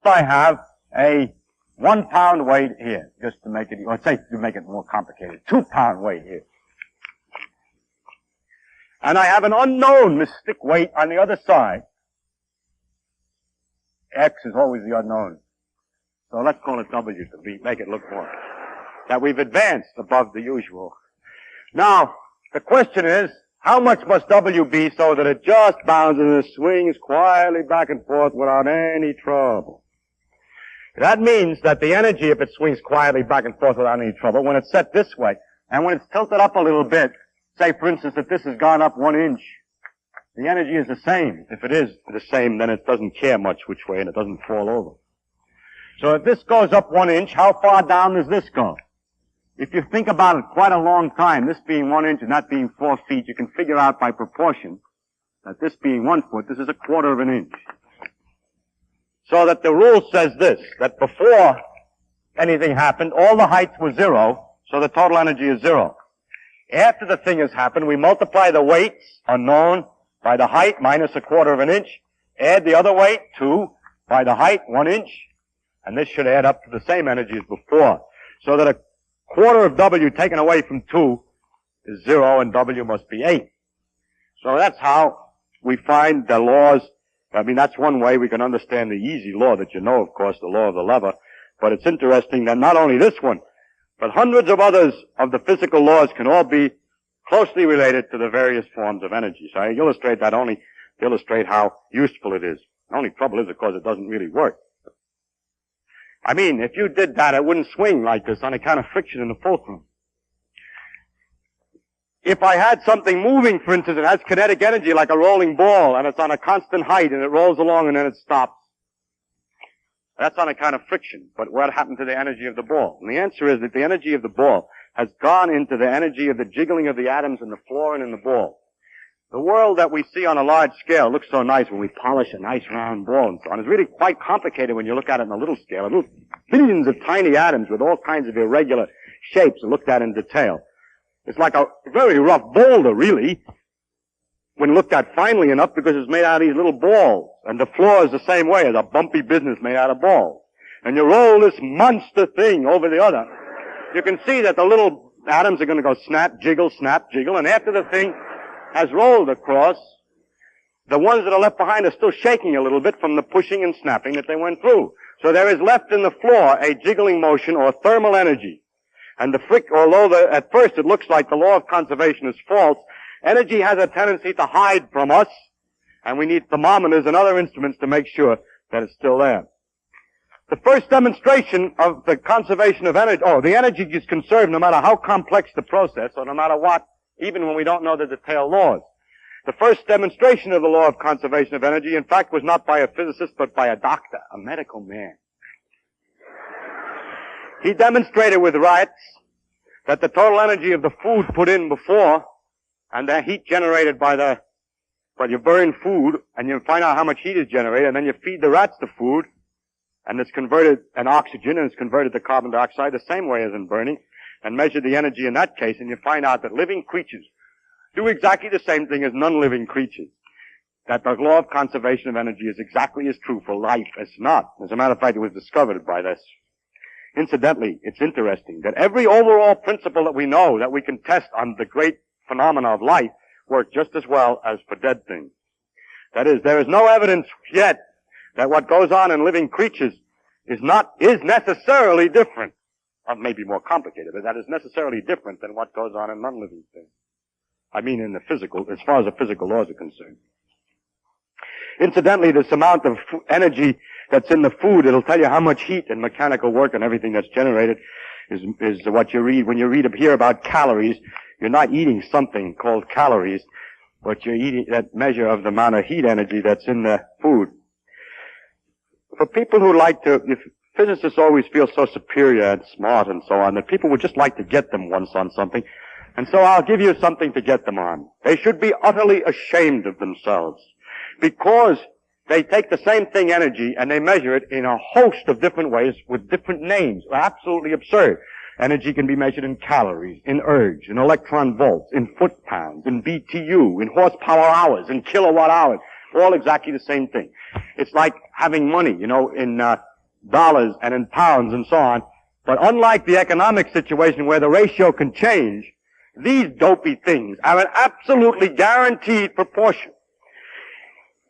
I have a 1 pound weight here, just to make it, or say to make it more complicated, 2 pound weight here. And I have an unknown mystic weight on the other side. X is always the unknown. So let's call it W to make it look more, that we've advanced above the usual. Now, the question is, how much must W be so that it just bounces and swings quietly back and forth without any trouble? That means that the energy, if it swings quietly back and forth without any trouble, when it's set this way, and when it's tilted up a little bit, say for instance that this has gone up 1 inch, the energy is the same. If it is the same, then it doesn't care much which way and it doesn't fall over. So if this goes up 1 inch, how far down does this go? If you think about it quite a long time, this being 1 inch and that being 4 feet, you can figure out by proportion that this being 1 foot, this is 1/4 of an inch. So that the rule says this, that before anything happened, all the heights were 0, so the total energy is 0. After the thing has happened, we multiply the weights, unknown, by the height minus 1/4 of an inch, add the other weight, 2, by the height, 1 inch, and this should add up to the same energy as before. So that 1/4 of W taken away from 2 is 0, and W must be 8. So that's how we find the laws. I mean, that's one way we can understand the easy law that you know, of course, the law of the lever. But it's interesting that not only this one, but hundreds of others of the physical laws can all be closely related to the various forms of energy. So I illustrate that only to illustrate how useful it is. The only trouble is, of course, it doesn't really work. I mean, if you did that, it wouldn't swing like this on account of friction in the fulcrum. If I had something moving, for instance, it has kinetic energy like a rolling ball, and it's on a constant height, and it rolls along and then it stops. That's on account of friction. But what happened to the energy of the ball? And the answer is that the energy of the ball has gone into the energy of the jiggling of the atoms in the floor and in the ball. The world that we see on a large scale looks so nice when we polish a nice round ball and so on. It's really quite complicated when you look at it on a little scale. Little billions of tiny atoms with all kinds of irregular shapes looked at in detail. It's like a very rough boulder, really, when looked at finely enough, because it's made out of these little balls. And the floor is the same way, as a bumpy business made out of balls. And you roll this monster thing over the other, you can see that the little atoms are going to go snap, jiggle, and after the thing has rolled across, the ones that are left behind are still shaking a little bit from the pushing and snapping that they went through. So there is left in the floor a jiggling motion or thermal energy. And although at first it looks like the law of conservation is false, energy has a tendency to hide from us, and we need thermometers and other instruments to make sure that it's still there. The first demonstration of the conservation of energy, the energy is conserved no matter how complex the process, or no matter what, even when we don't know the detailed laws. The first demonstration of the law of conservation of energy, in fact, was not by a physicist, but by a doctor, a medical man. He demonstrated with rats that the total energy of the food put in before, and the heat generated you burn food, and you find out how much heat is generated, and then you feed the rats the food, and it's converted an oxygen, and it's converted to carbon dioxide the same way as in burning, and measure the energy in that case, and you find out that living creatures do exactly the same thing as non-living creatures. That the law of conservation of energy is exactly as true for life as not. As a matter of fact, it was discovered by this. Incidentally, it's interesting that every overall principle that we know that we can test on the great phenomena of life work just as well as for dead things. That is, there is no evidence yet that what goes on in living creatures is necessarily different. Or maybe more complicated, but that is necessarily different than what goes on in non-living things. I mean in the physical, as far as the physical laws are concerned. Incidentally, this amount of energy that's in the food, it'll tell you how much heat and mechanical work and everything that's generated is what you read. When you hear about calories, You're not eating something called calories, but you're eating that measure of the amount of heat energy that's in the food. For people who like to, if physicists always feel so superior and smart and so on, that people would just like to get them once on something. And so I'll give you something to get them on. They should be utterly ashamed of themselves, because they take the same thing, energy, and they measure it in a host of different ways with different names. Absolutely absurd. Energy can be measured in calories, in ergs, in electron volts, in foot-pounds, in BTU, in horsepower hours, in kilowatt hours. All exactly the same thing. It's like having money, you know, in dollars and in pounds and so on. But unlike the economic situation where the ratio can change, these dopey things are an absolutely guaranteed proportion.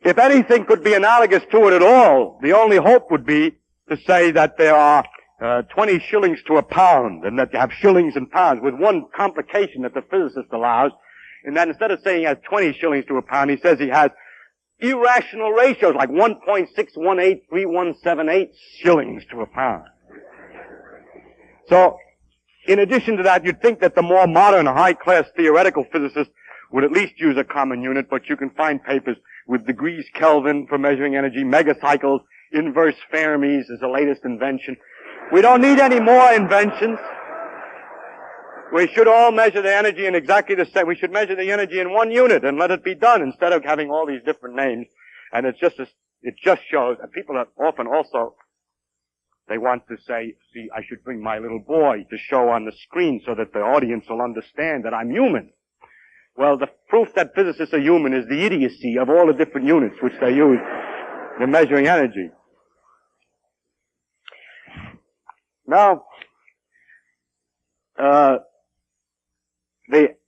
If anything could be analogous to it at all, the only hope would be to say that there are 20 shillings to a pound, and that you have shillings and pounds, with one complication that the physicist allows, and that instead of saying he has 20 shillings to a pound, he says he has irrational ratios like 1.6183178 shillings to a pound. So, in addition to that, you'd think that the more modern, high-class theoretical physicists would at least use a common unit, but you can find papers with degrees Kelvin for measuring energy, megacycles, inverse Fermis is the latest invention. We don't need any more inventions. We should all measure the energy in exactly the same. We should measure the energy in one unit and let it be done instead of having all these different names. And it just shows, and people are often also, they want to say, see, I should bring my little boy to show on the screen so that the audience will understand that I'm human. Well, the proof that physicists are human is the idiocy of all the different units which they use in measuring energy. Now,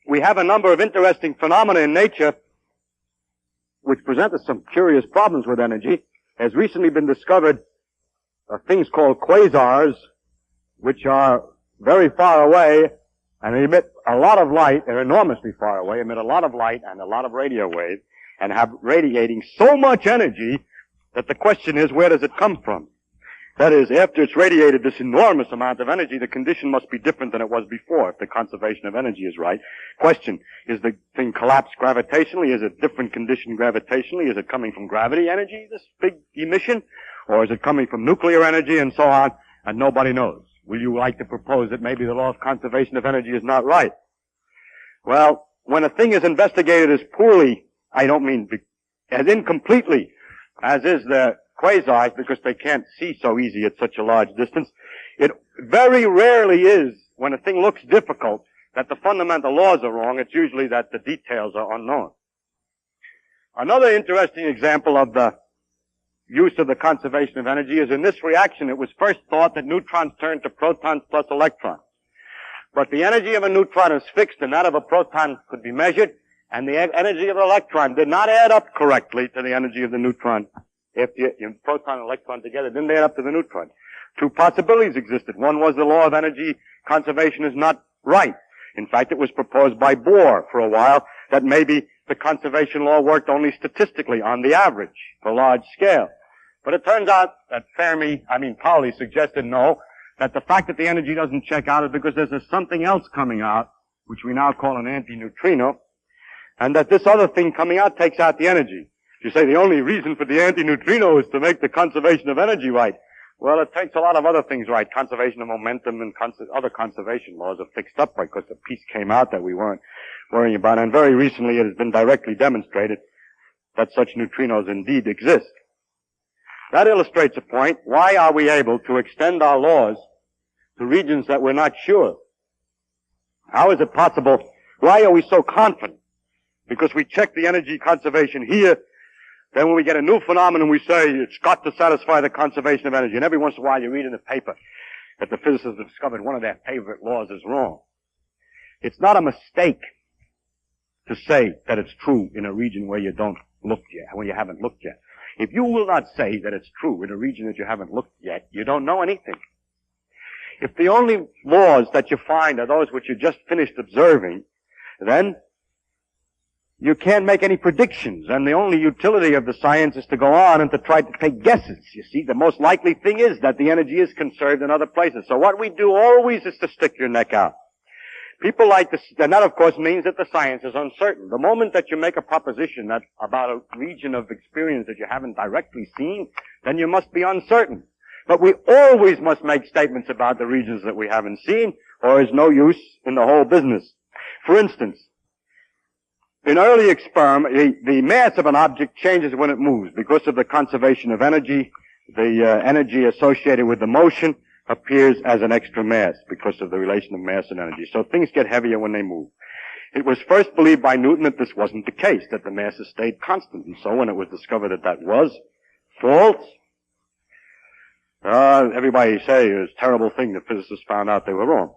we have a number of interesting phenomena in nature which present us some curious problems with energy. Has recently been discovered things called quasars, which are very far away and emit a lot of light. They're enormously far away, emit a lot of light and a lot of radio waves, and have radiating so much energy that the question is, where does it come from? That is, after it's radiated this enormous amount of energy, the condition must be different than it was before, if the conservation of energy is right. Question, is the thing collapsed gravitationally? Is it different condition gravitationally? Is it coming from gravity energy, this big emission? Or is it coming from nuclear energy and so on? And nobody knows. Will you like to propose that maybe the law of conservation of energy is not right? Well, when a thing is investigated as poorly, I don't mean as incompletely, as is the quasars, because they can't see so easy at such a large distance, it very rarely is, when a thing looks difficult, that the fundamental laws are wrong. It's usually that the details are unknown. Another interesting example of the use of the conservation of energy is in this reaction. It was first thought that neutrons turn to protons plus electrons. But the energy of a neutron is fixed, and that of a proton could be measured, and the energy of an electron did not add up correctly to the energy of the neutron. If you proton and electron together, didn't add up to the neutron. Two possibilities existed. One was the law of energy conservation is not right. In fact, it was proposed by Bohr for a while that maybe the conservation law worked only statistically on the average for large scale. But it turns out that Pauli suggested no, that the fact that the energy doesn't check out is because there's something else coming out, which we now call an antineutrino, and that this other thing coming out takes out the energy. You say the only reason for the antineutrino is to make the conservation of energy right. Well, it takes a lot of other things right. Conservation of momentum and other conservation laws are fixed up because the piece came out that we weren't worrying about. And very recently it has been directly demonstrated that such neutrinos indeed exist. That illustrates a point. Why are we able to extend our laws to regions that we're not sure? How is it possible? Why are we so confident? Because we check the energy conservation here. Then when we get a new phenomenon, we say it's got to satisfy the conservation of energy. And every once in a while you read in the paper that the physicists have discovered one of their favorite laws is wrong. It's not a mistake to say that it's true in a region where you don't look yet, where you haven't looked yet. If you will not say that it's true in a region that you haven't looked yet, you don't know anything. If the only laws that you find are those which you just finished observing, then you can't make any predictions, and the only utility of the science is to go on and to try to take guesses. You see, the most likely thing is that the energy is conserved in other places. So what we do always is to stick your neck out. People like to, and that of course means that the science is uncertain. The moment that you make a proposition that about a region of experience that you haven't directly seen, then you must be uncertain. But we always must make statements about the regions that we haven't seen, or is no use in the whole business. For instance, in early experiment, the mass of an object changes when it moves because of the conservation of energy. The energy associated with the motion appears as an extra mass because of the relation of mass and energy. So things get heavier when they move. It was first believed by Newton that this wasn't the case, that the masses stayed constant. And so when it was discovered that that was false, everybody say it was a terrible thing that physicists found out they were wrong.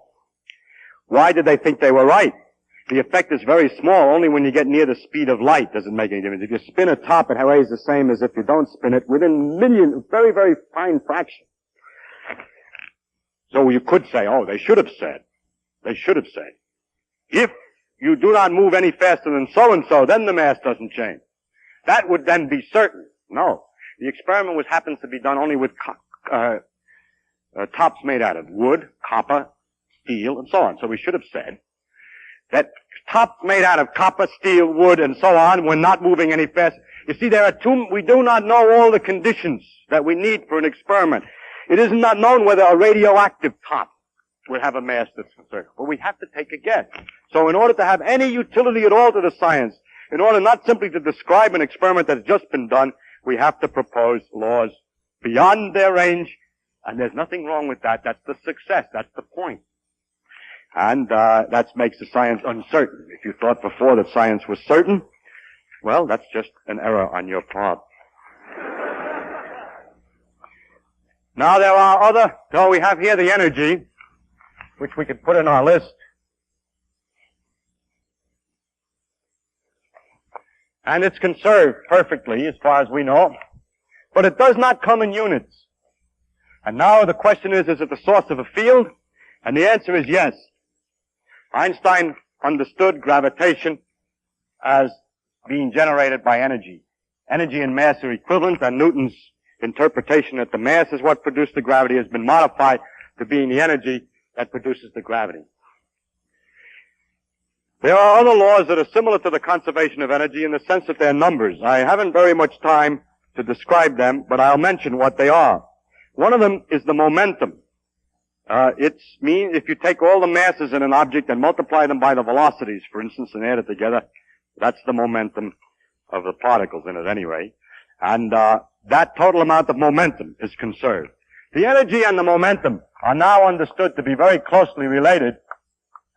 Why did they think they were right? The effect is very small. Only when you get near the speed of light does it make any difference. If you spin a top, it weighs the same as if you don't spin it within very, very fine fraction. So you could say, oh, they should have said, if you do not move any faster than so-and-so, then the mass doesn't change. That would then be certain. No. The experiment happens to be done only with tops made out of wood, copper, steel, and so on. So we should have said that tops made out of copper, steel, wood, and so on were not moving any faster. You see, we do not know all the conditions that we need for an experiment. It is not known whether a radioactive top will have a mass that's certain. But we have to take a guess. So in order to have any utility at all to the science, in order not simply to describe an experiment that's just been done, we have to propose laws beyond their range, and there's nothing wrong with that. That's the success. That's the point. And that makes the science uncertain. If you thought before that science was certain, well, that's just an error on your part. Now there are so we have here the energy, which we could put in our list. And it's conserved perfectly as far as we know. But it does not come in units. And now the question is it the source of a field? And the answer is yes. Einstein understood gravitation as being generated by energy. Energy and mass are equivalent, and Newton's interpretation that the mass is what produced the gravity has been modified to being the energy that produces the gravity. There are other laws that are similar to the conservation of energy in the sense that they're numbers. I haven't very much time to describe them, but I'll mention what they are. One of them is the momentum. It means if you take all the masses in an object and multiply them by the velocities, for instance, and add it together, that's the momentum of the particles in it anyway. And that total amount of momentum is conserved. The energy and the momentum are now understood to be very closely related,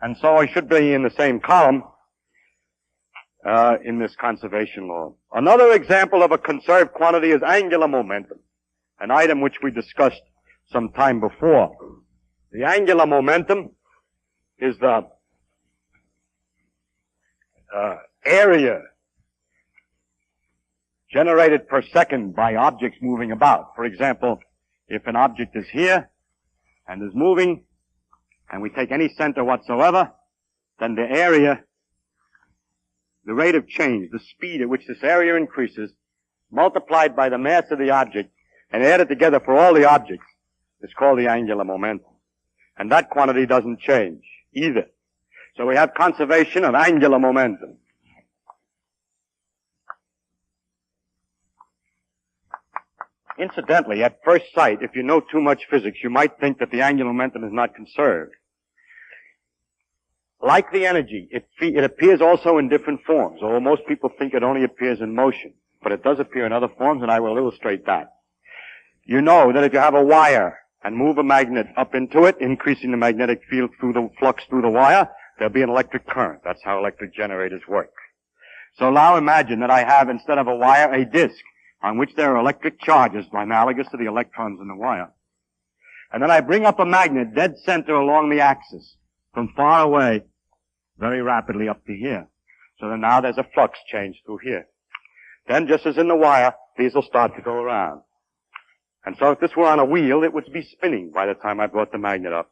and so I should be in the same column in this conservation law. Another example of a conserved quantity is angular momentum, an item which we discussed some time before. The angular momentum is the area generated per second by objects moving about. For example, if an object is here and is moving, and we take any center whatsoever, then the area, the rate of change, the speed at which this area increases, multiplied by the mass of the object, and added together for all the objects, is called the angular momentum. And that quantity doesn't change either. So we have conservation of angular momentum. Incidentally, at first sight, if you know too much physics, you might think that the angular momentum is not conserved. Like the energy, it appears also in different forms, although most people think it only appears in motion. But it does appear in other forms, and I will illustrate that. You know that if you have a wire and move a magnet up into it, increasing the magnetic field through the flux through the wire, there'll be an electric current. That's how electric generators work. So now imagine that I have, instead of a wire, a disk on which there are electric charges analogous to the electrons in the wire. And then I bring up a magnet dead center along the axis from far away very rapidly up to here. So then now there's a flux change through here. Then, just as in the wire, these will start to go around. And so if this were on a wheel, it would be spinning by the time I brought the magnet up.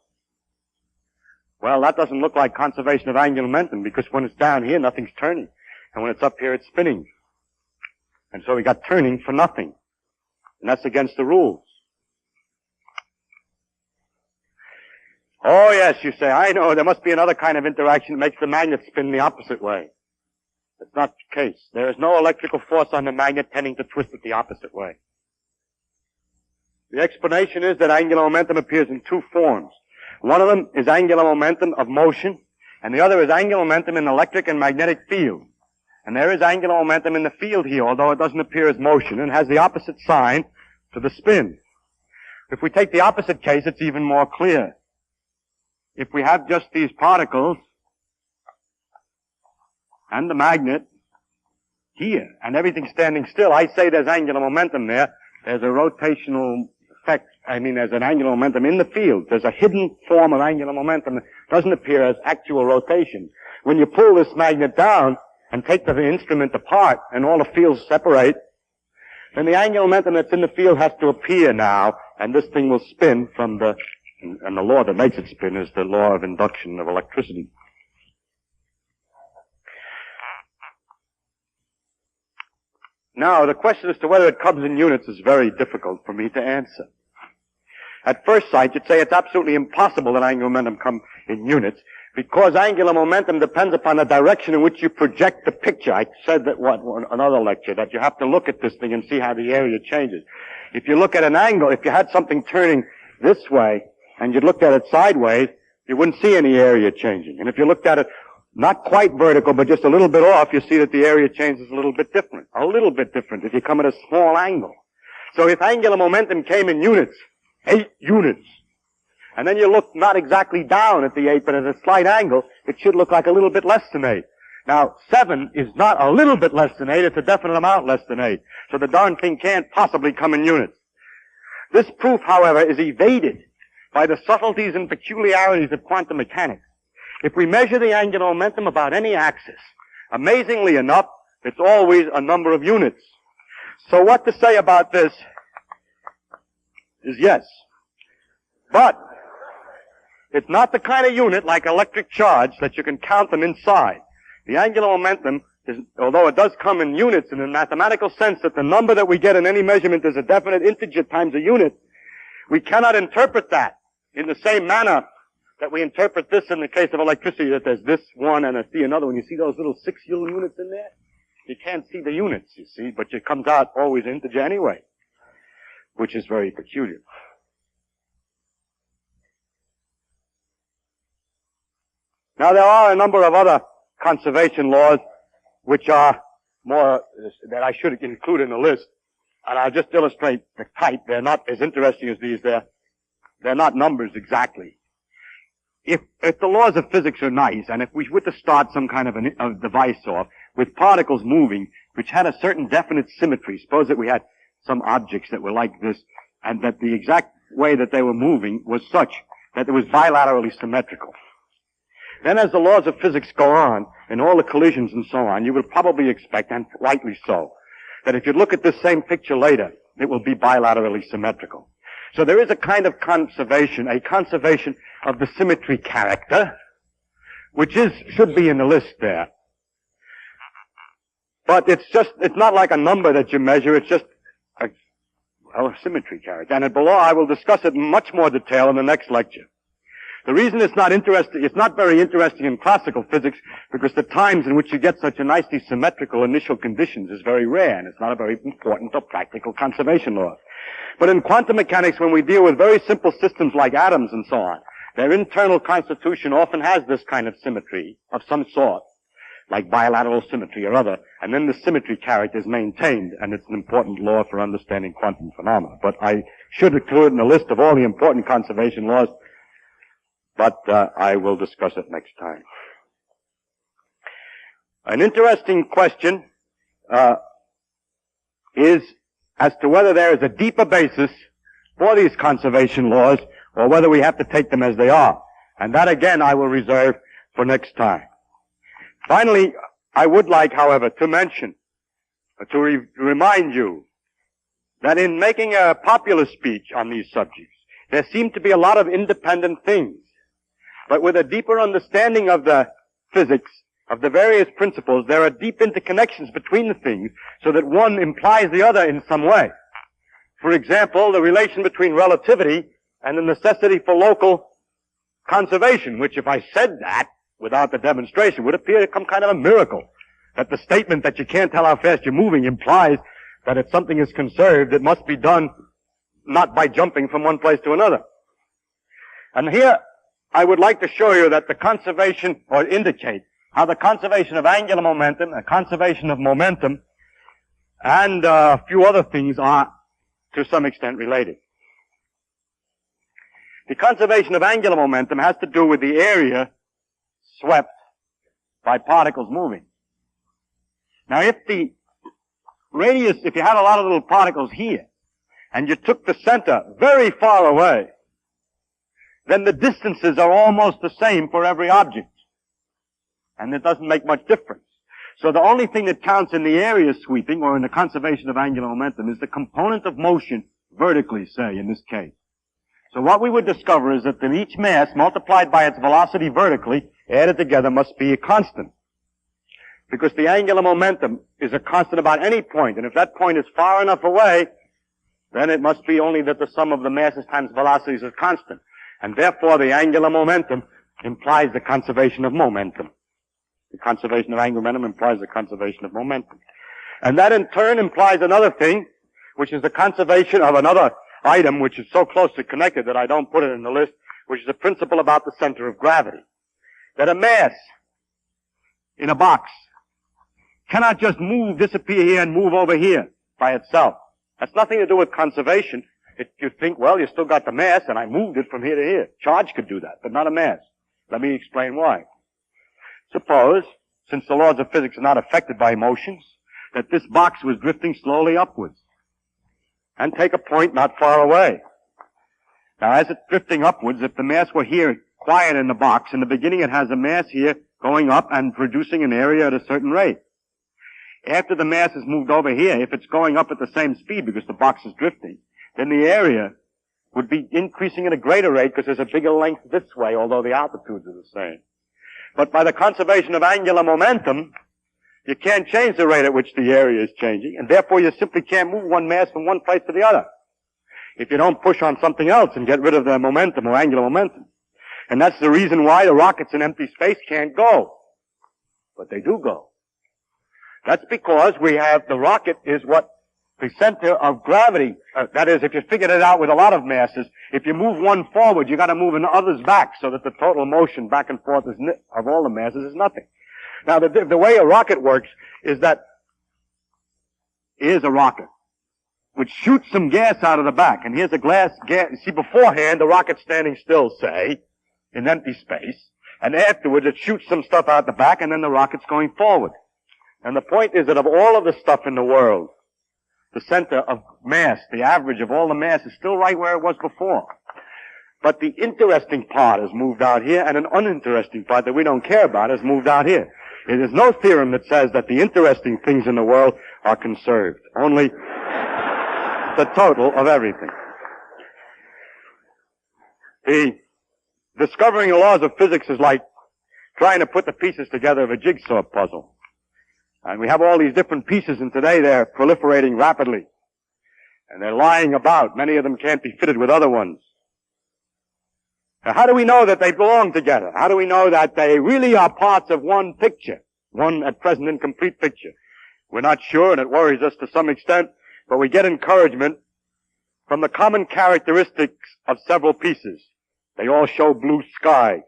Well, that doesn't look like conservation of angular momentum, because when it's down here, nothing's turning. And when it's up here, it's spinning. And so we got turning for nothing. And that's against the rules. Oh yes, you say, I know, there must be another kind of interaction that makes the magnet spin the opposite way. That's not the case. There is no electrical force on the magnet tending to twist it the opposite way. The explanation is that angular momentum appears in two forms. One of them is angular momentum of motion, and the other is angular momentum in electric and magnetic field. And there is angular momentum in the field here, although it doesn't appear as motion, and has the opposite sign to the spin. If we take the opposite case, it's even more clear. If we have just these particles and the magnet here, and everything standing still, I say there's angular momentum there. There's a rotational effect. There's an angular momentum in the field. There's a hidden form of angular momentum that doesn't appear as actual rotation. When you pull this magnet down and take the instrument apart and all the fields separate, then the angular momentum that's in the field has to appear now, and this thing will spin from and the law that makes it spin is the law of induction of electricity. Now, the question as to whether it comes in units is very difficult for me to answer. At first sight, you'd say it's absolutely impossible that angular momentum come in units, because angular momentum depends upon the direction in which you project the picture. I said that another lecture, that you have to look at this thing and see how the area changes. If you look at an angle, if you had something turning this way, and you looked at it sideways, you wouldn't see any area changing. And if you looked at it not quite vertical, but just a little bit off, you see that the area changes a little bit different. A little bit different if you come at a small angle. So if angular momentum came in units, 8 units, and then you look not exactly down at the 8, but at a slight angle, it should look like a little bit less than 8. Now, 7 is not a little bit less than 8, it's a definite amount less than 8. So the darn thing can't possibly come in units. This proof, however, is evaded by the subtleties and peculiarities of quantum mechanics. If we measure the angular momentum about any axis, amazingly enough, it's always a number of units. So what to say about this is yes. But it's not the kind of unit like electric charge that you can count them inside. The angular momentum is, although it does come in units in a mathematical sense that the number that we get in any measurement is a definite integer times a unit, we cannot interpret that in the same manner that we interpret this in the case of electricity, that there's this one and another one. You see those little 6 units in there? You can't see the units, you see, but it comes out always integer anyway, which is very peculiar. Now there are a number of other conservation laws which are more, that I should include in the list, and I'll just illustrate the type. They're not as interesting as these. They're not numbers exactly. If the laws of physics are nice, and if we were to start some kind of a device off with particles moving, which had a certain definite symmetry, suppose that we had some objects that were like this, and that the exact way that they were moving was such that it was bilaterally symmetrical. Then as the laws of physics go on, and all the collisions and so on, you would probably expect, and rightly so, that if you look at this same picture later, it will be bilaterally symmetrical. So there is a kind of conservation, a conservation of the symmetry character, which should be in the list there. But it's not like a number that you measure, it's just a symmetry character. And below I will discuss it in much more detail in the next lecture. The reason it's not very interesting in classical physics, because the times in which you get such a nicely symmetrical initial conditions is very rare, and it's not a very important or practical conservation law. But in quantum mechanics, when we deal with very simple systems like atoms and so on, their internal constitution often has this kind of symmetry of some sort, like bilateral symmetry or other, and then the symmetry character is maintained, and it's an important law for understanding quantum phenomena. But I should include it in the list of all the important conservation laws, but I will discuss it next time. An interesting question is as to whether there is a deeper basis for these conservation laws, or whether we have to take them as they are. And that again I will reserve for next time. Finally, I would like, however, to mention, to remind you, that in making a popular speech on these subjects, there seem to be a lot of independent things. But with a deeper understanding of the physics, of the various principles, there are deep interconnections between the things, so that one implies the other in some way. For example, the relation between relativity and the necessity for local conservation, which if I said that without the demonstration would appear to come kind of a miracle. That the statement that you can't tell how fast you're moving implies that if something is conserved, it must be done not by jumping from one place to another. And here, I would like to show you that the conservation, or indicate how the conservation of angular momentum, the conservation of momentum, and a few other things are to some extent related. The conservation of angular momentum has to do with the area swept by particles moving. Now if the radius, if you had a lot of little particles here, and you took the center very far away, then the distances are almost the same for every object. And it doesn't make much difference. So the only thing that counts in the area sweeping, or in the conservation of angular momentum, is the component of motion vertically, say, in this case. So what we would discover is that each mass multiplied by its velocity vertically, added together, must be a constant. Because the angular momentum is a constant about any point, and if that point is far enough away, then it must be only that the sum of the masses times velocities is constant. And therefore the angular momentum implies the conservation of momentum. The conservation of angular momentum implies the conservation of momentum. And that in turn implies another thing, which is the conservation of another item which is so closely connected that I don't put it in the list, which is a principle about the center of gravity. That a mass in a box cannot just disappear here and move over here by itself. That's nothing to do with conservation. You think, well, you still got the mass, and I moved it from here to here. Charge could do that, but not a mass. Let me explain why. Suppose, since the laws of physics are not affected by motions, that this box was drifting slowly upwards. And take a point not far away. Now, as it's drifting upwards, if the mass were here, quiet in the box, in the beginning it has a mass here going up and producing an area at a certain rate. After the mass has moved over here, if it's going up at the same speed because the box is drifting, then the area would be increasing at a greater rate because there's a bigger length this way, although the altitudes are the same. But by the conservation of angular momentum, you can't change the rate at which the area is changing, and therefore you simply can't move one mass from one place to the other if you don't push on something else and get rid of the momentum or angular momentum. And that's the reason why the rockets in empty space can't go. But they do go. That's because we have, the rocket is what the center of gravity, that is, if you figured it out with a lot of masses, if you move one forward, you gotta move the others back so that the total motion back and forth of all the masses is nothing. Now, the way a rocket works is that, here's a rocket, which shoots some gas out of the back, and here's a gas, you see, beforehand, the rocket's standing still, say, in empty space, and afterwards it shoots some stuff out the back, and then the rocket's going forward. And the point is that of all of the stuff in the world, the center of mass, the average of all the mass, is still right where it was before. But the interesting part has moved out here, and an uninteresting part that we don't care about has moved out here. There is no theorem that says that the interesting things in the world are conserved. Only the total of everything. Discovering the laws of physics is like trying to put the pieces together of a jigsaw puzzle. And we have all these different pieces, and today they're proliferating rapidly. And they're lying about. Many of them can't be fitted with other ones. Now, how do we know that they belong together? How do we know that they really are parts of one picture? One, at present, incomplete picture. We're not sure, and it worries us to some extent, but we get encouragement from the common characteristics of several pieces. They all show blue sky,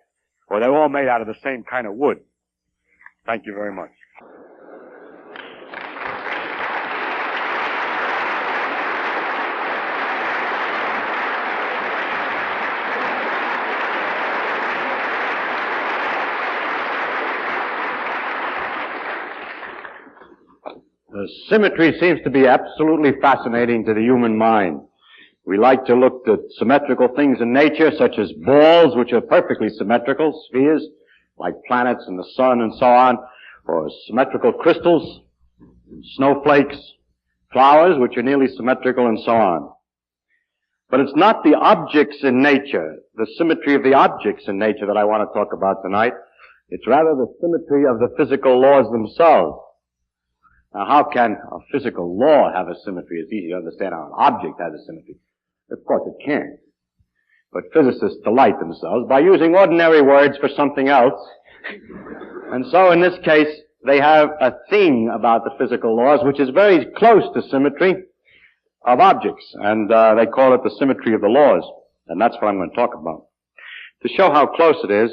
or they're all made out of the same kind of wood. Thank you very much. Symmetry seems to be absolutely fascinating to the human mind. We like to look at symmetrical things in nature, such as balls, which are perfectly symmetrical, spheres, like planets and the sun and so on, or symmetrical crystals, snowflakes, flowers, which are nearly symmetrical, and so on. But it's not the objects in nature, the symmetry of the objects in nature that I want to talk about tonight. It's rather the symmetry of the physical laws themselves. Now, how can a physical law have a symmetry? It's easy to understand how an object has a symmetry. Of course it can't. But physicists delight themselves by using ordinary words for something else. And so in this case, they have a thing about the physical laws which is very close to symmetry of objects. And they call it the symmetry of the laws. And that's what I'm going to talk about. To show how close it is,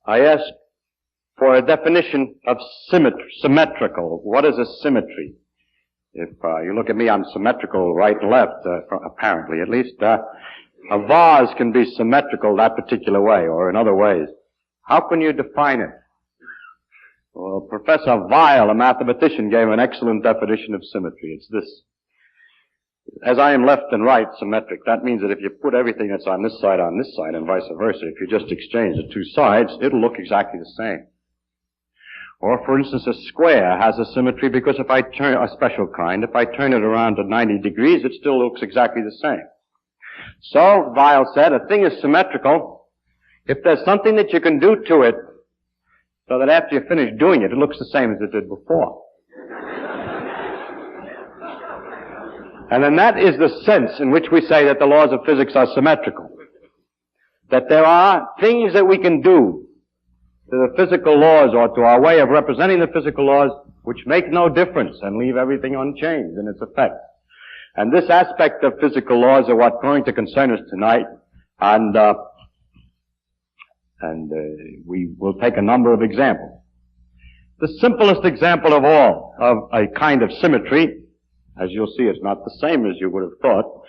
I ask for a definition of symmetrical. What is a symmetry? If you look at me, I'm symmetrical right and left, apparently at least. A vase can be symmetrical that particular way, or in other ways. How can you define it? Well, Professor Weil, a mathematician, gave an excellent definition of symmetry. It's this. As I am left and right symmetric, that means that if you put everything that's on this side, and vice versa, if you just exchange the two sides, it'll look exactly the same. Or, for instance, a square has a symmetry because if I turn, a special kind, if I turn it around to 90 degrees, it still looks exactly the same. So, Weil said, a thing is symmetrical if there's something that you can do to it so that after you finish doing it, it looks the same as it did before. And then that is the sense in which we say that the laws of physics are symmetrical. That there are things that we can do to the physical laws or to our way of representing the physical laws which make no difference and leave everything unchanged in its effect. And this aspect of physical laws are what's going to concern us tonight. And we will take a number of examples. The simplest example of all of a kind of symmetry, as you'll see, it's not the same as you would have thought,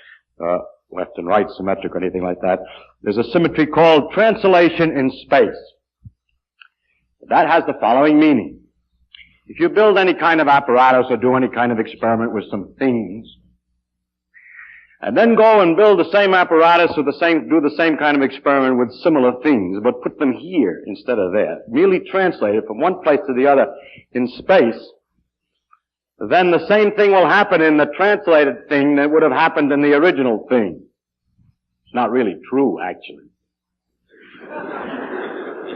left and right symmetric or anything like that. There's a symmetry called translation in space. That has the following meaning. If you build any kind of apparatus or do any kind of experiment with some things, and then go and build the same apparatus or do the same kind of experiment with similar things, but put them here instead of there, merely translate it from one place to the other in space, then the same thing will happen in the translated thing that would have happened in the original thing. It's not really true, actually.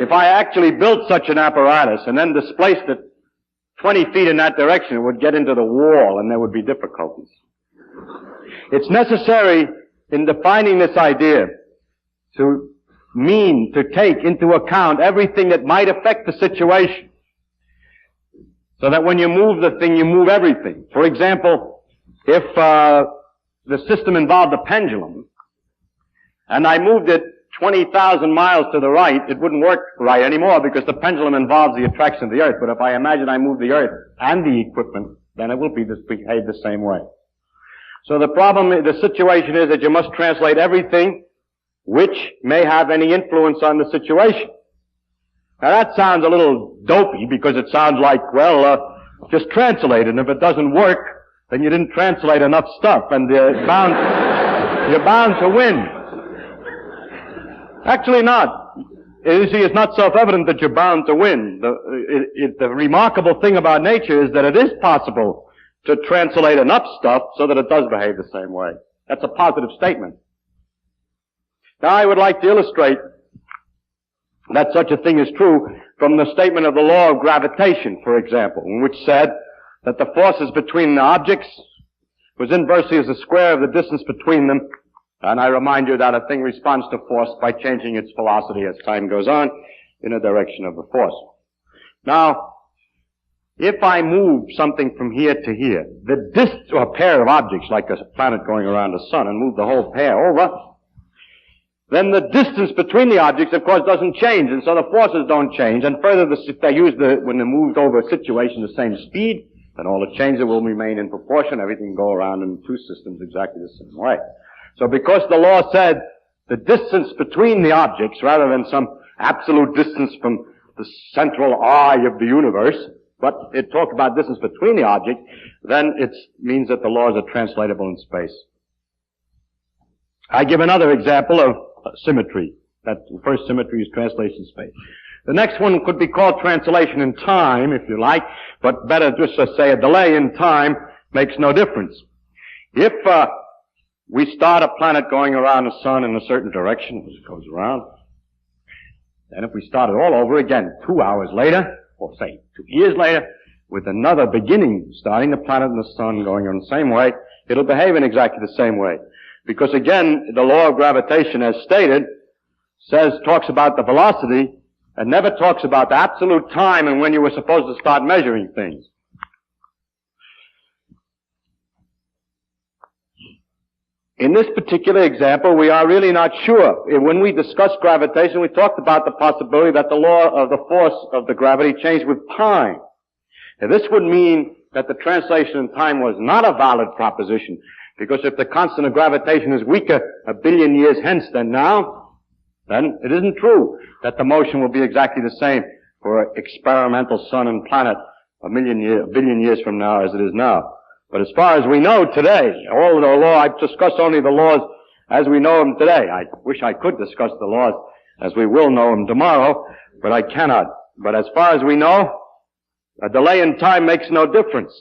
If I actually built such an apparatus and then displaced it 20 feet in that direction, it would get into the wall and there would be difficulties. It's necessary in defining this idea to take into account everything that might affect the situation. So that when you move the thing, you move everything. For example, if the system involved a pendulum, and I moved it 20,000 miles to the right, it wouldn't work right anymore because the pendulum involves the attraction of the Earth. But if I imagine I move the Earth and the equipment, then it will behave the same way. So the situation is that you must translate everything which may have any influence on the situation. Now that sounds a little dopey because it sounds like, just translate it, and if it doesn't work, then you didn't translate enough stuff, and you're bound to win. Actually not. You see, it's not self-evident that you're bound to win. The remarkable thing about nature is that it is possible to translate enough stuff so that it does behave the same way. That's a positive statement. Now I would like to illustrate that such a thing is true from the statement of the law of gravitation, for example, which said that the forces between the objects was inversely as the square of the distance between them. And I remind you that a thing responds to force by changing its velocity as time goes on in the direction of the force. Now, if I move something from here to here, the distance, or a pair of objects like a planet going around the sun, and move the whole pair over, then the distance between the objects, of course, doesn't change, and so the forces don't change. And further, if they use when they moved over a situation the same speed, then all the changes will remain in proportion. Everything will go around in two systems exactly the same way. So because the law said the distance between the objects, rather than some absolute distance from the central eye of the universe, but it talked about distance between the objects, then it means that the laws are translatable in space. I give another example of symmetry. That the first symmetry is translation in space. The next one could be called translation in time, if you like, but better just to say a delay in time makes no difference. If we start a planet going around the sun in a certain direction as it goes around, then if we start it all over again 2 hours later, or say 2 years later, with another beginning, starting the planet and the sun going on the same way, it'll behave in exactly the same way. Because again, the law of gravitation, as stated, talks about the velocity and never talks about the absolute time and when you were supposed to start measuring things. In this particular example, we are really not sure. When we discussed gravitation, we talked about the possibility that the law of the force of the gravity changed with time. Now, this would mean that the translation in time was not a valid proposition, because if the constant of gravitation is weaker 1 billion years hence than now, then it isn't true that the motion will be exactly the same for an experimental sun and planet 1 billion years from now as it is now. But as far as we know today, all of the law, I've discussed only the laws as we know them today. I wish I could discuss the laws as we will know them tomorrow, but I cannot. But as far as we know, a delay in time makes no difference.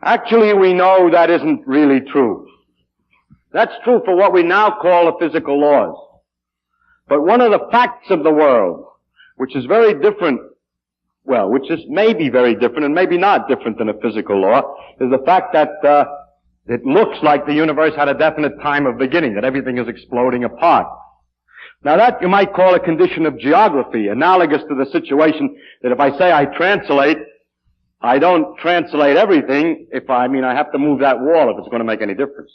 Actually, we know that isn't really true. That's true for what we now call the physical laws. But one of the facts of the world, which is very different, which is maybe very different and maybe not different than a physical law, is the fact that it looks like the universe had a definite time of beginning, that everything is exploding apart. Now that you might call a condition of geography, analogous to the situation that if I say I translate, I don't translate everything I have to move that wall if it's going to make any difference.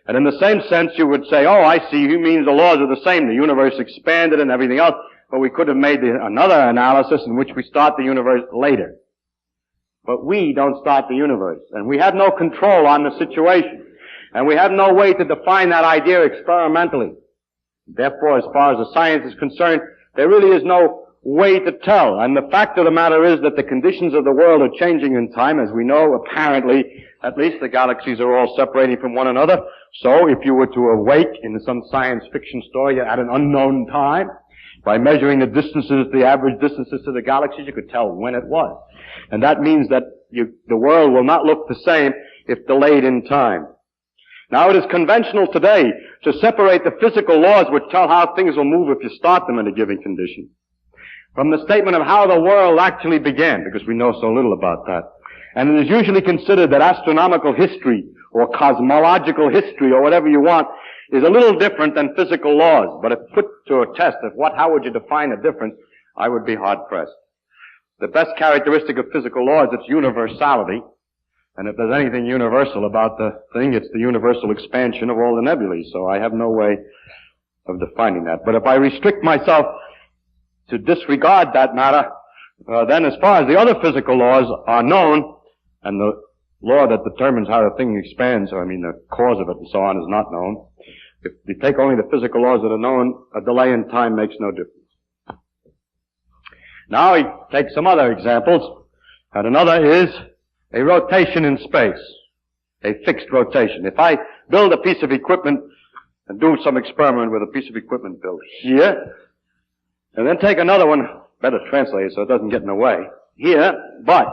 And in the same sense, you would say, oh, I see, he means the laws are the same. The universe expanded and everything else. But we could have made another analysis in which we start the universe later. But we don't start the universe. And we have no control on the situation. And we have no way to define that idea experimentally. Therefore, as far as the science is concerned, there really is no way to tell. And the fact of the matter is that the conditions of the world are changing in time. As we know, apparently, at least the galaxies are all separating from one another. So if you were to awake in some science fiction story at an unknown time, by measuring the distances, the average distances to the galaxies, you could tell when it was. And that means that the world will not look the same if delayed in time. Now it is conventional today to separate the physical laws which tell how things will move if you start them in a given condition from the statement of how the world actually began, because we know so little about that. And it is usually considered that astronomical history or cosmological history or whatever you want is a little different than physical laws. But if put to a test of how would you define a difference, I would be hard-pressed. The best characteristic of physical law is its universality. And if there's anything universal about the thing, it's the universal expansion of all the nebulae. So I have no way of defining that. But if I restrict myself to disregard that matter, then as far as the other physical laws are known, and the law that determines how the thing expands, the cause of it and so on is not known, if you take only the physical laws that are known, a delay in time makes no difference. Now we take some other examples, and another is a rotation in space, a fixed rotation. If I build a piece of equipment and do some experiment with a piece of equipment built here, and then take another one, better translate it so it doesn't get in the way, here, but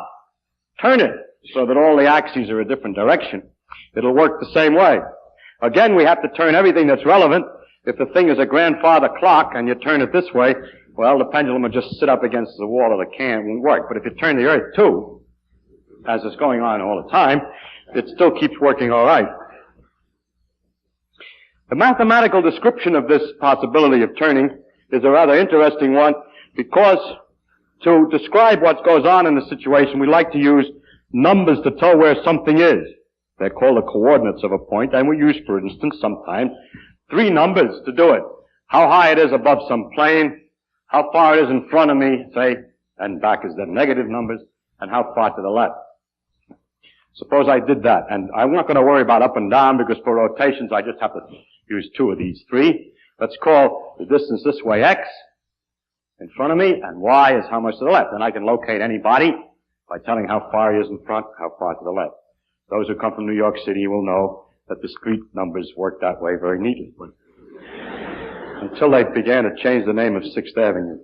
turn it so that all the axes are a different direction, it'll work the same way. Again, we have to turn everything that's relevant. If the thing is a grandfather clock and you turn it this way, well, the pendulum will just sit up against the wall of the can, it won't work. But if you turn the earth too, as is going on all the time, it still keeps working all right. The mathematical description of this possibility of turning is a rather interesting one, because to describe what goes on in the situation, we like to use numbers to tell where something is. They're called the coordinates of a point, and we use, for instance, sometimes 3 numbers to do it. How high it is above some plane, how far it is in front of me, say, and back is the negative numbers, and how far to the left. Suppose I did that, and I'm not going to worry about up and down, because for rotations I just have to use 2 of these 3. Let's call the distance this way x in front of me, and y is how much to the left. And I can locate any body by telling how far he is in front, how far to the left. Those who come from New York City will know that the street numbers work that way very neatly. Until they began to change the name of 6th Avenue.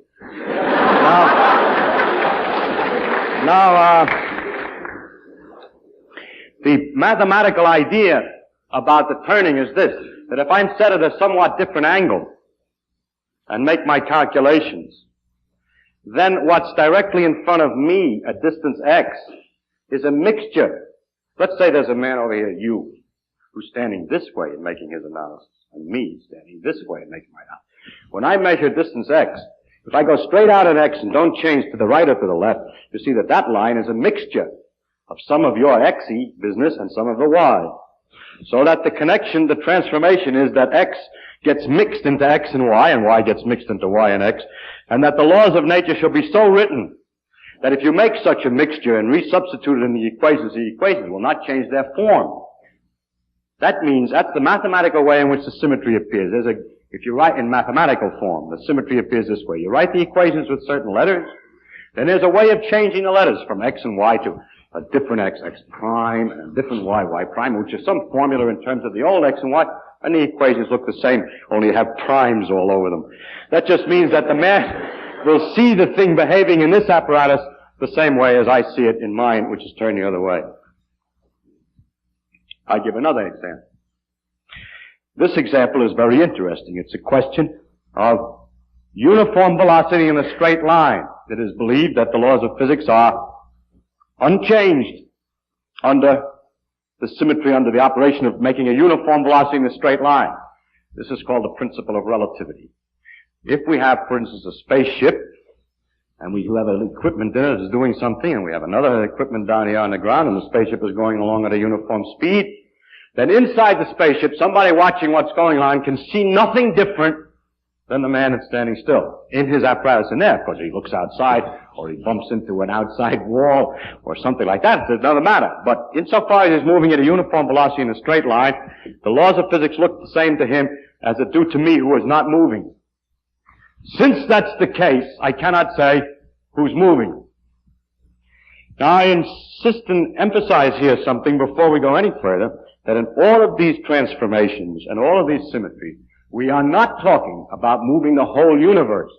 The mathematical idea about the turning is this, that if I'm set at a somewhat different angle and make my calculations, then what's directly in front of me at distance x is a mixture. Let's say there's a man over here, you, who's standing this way and making his analysis, and me standing this way and making my analysis. When I measure distance x, if I go straight out at x and don't change to the right or to the left, you see that that line is a mixture of some of your xy business and some of the y. So that the connection, the transformation is that x gets mixed into x and y gets mixed into y and x, and that the laws of nature shall be so written that if you make such a mixture and resubstitute it in the equations will not change their form. That means that's the mathematical way in which the symmetry appears. If you write in mathematical form, the symmetry appears this way. You write the equations with certain letters, then there's a way of changing the letters from x and y to a different x prime, and a different y prime, which is some formula in terms of the old x and y, and the equations look the same, only have primes all over them. That just means that the man will see the thing behaving in this apparatus the same way as I see it in mine, which is turned the other way. I give another example. This example is very interesting. It's a question of uniform velocity in a straight line. It is believed that the laws of physics are unchanged under the symmetry, under the operation of making a uniform velocity in a straight line. This is called the principle of relativity. If we have, for instance, a spaceship, and we have an equipment in it that's doing something, and we have another equipment down here on the ground, and the spaceship is going along at a uniform speed, then inside the spaceship, somebody watching what's going on can see nothing different than the man that's standing still in his apparatus in there, because he looks outside, or he bumps into an outside wall, or something like that. It doesn't matter. But insofar as he's moving at a uniform velocity in a straight line, the laws of physics look the same to him as it do to me, who is not moving. Since that's the case, I cannot say who's moving. Now I insist and emphasize here something before we go any further, that in all of these transformations and all of these symmetries, we are not talking about moving the whole universe.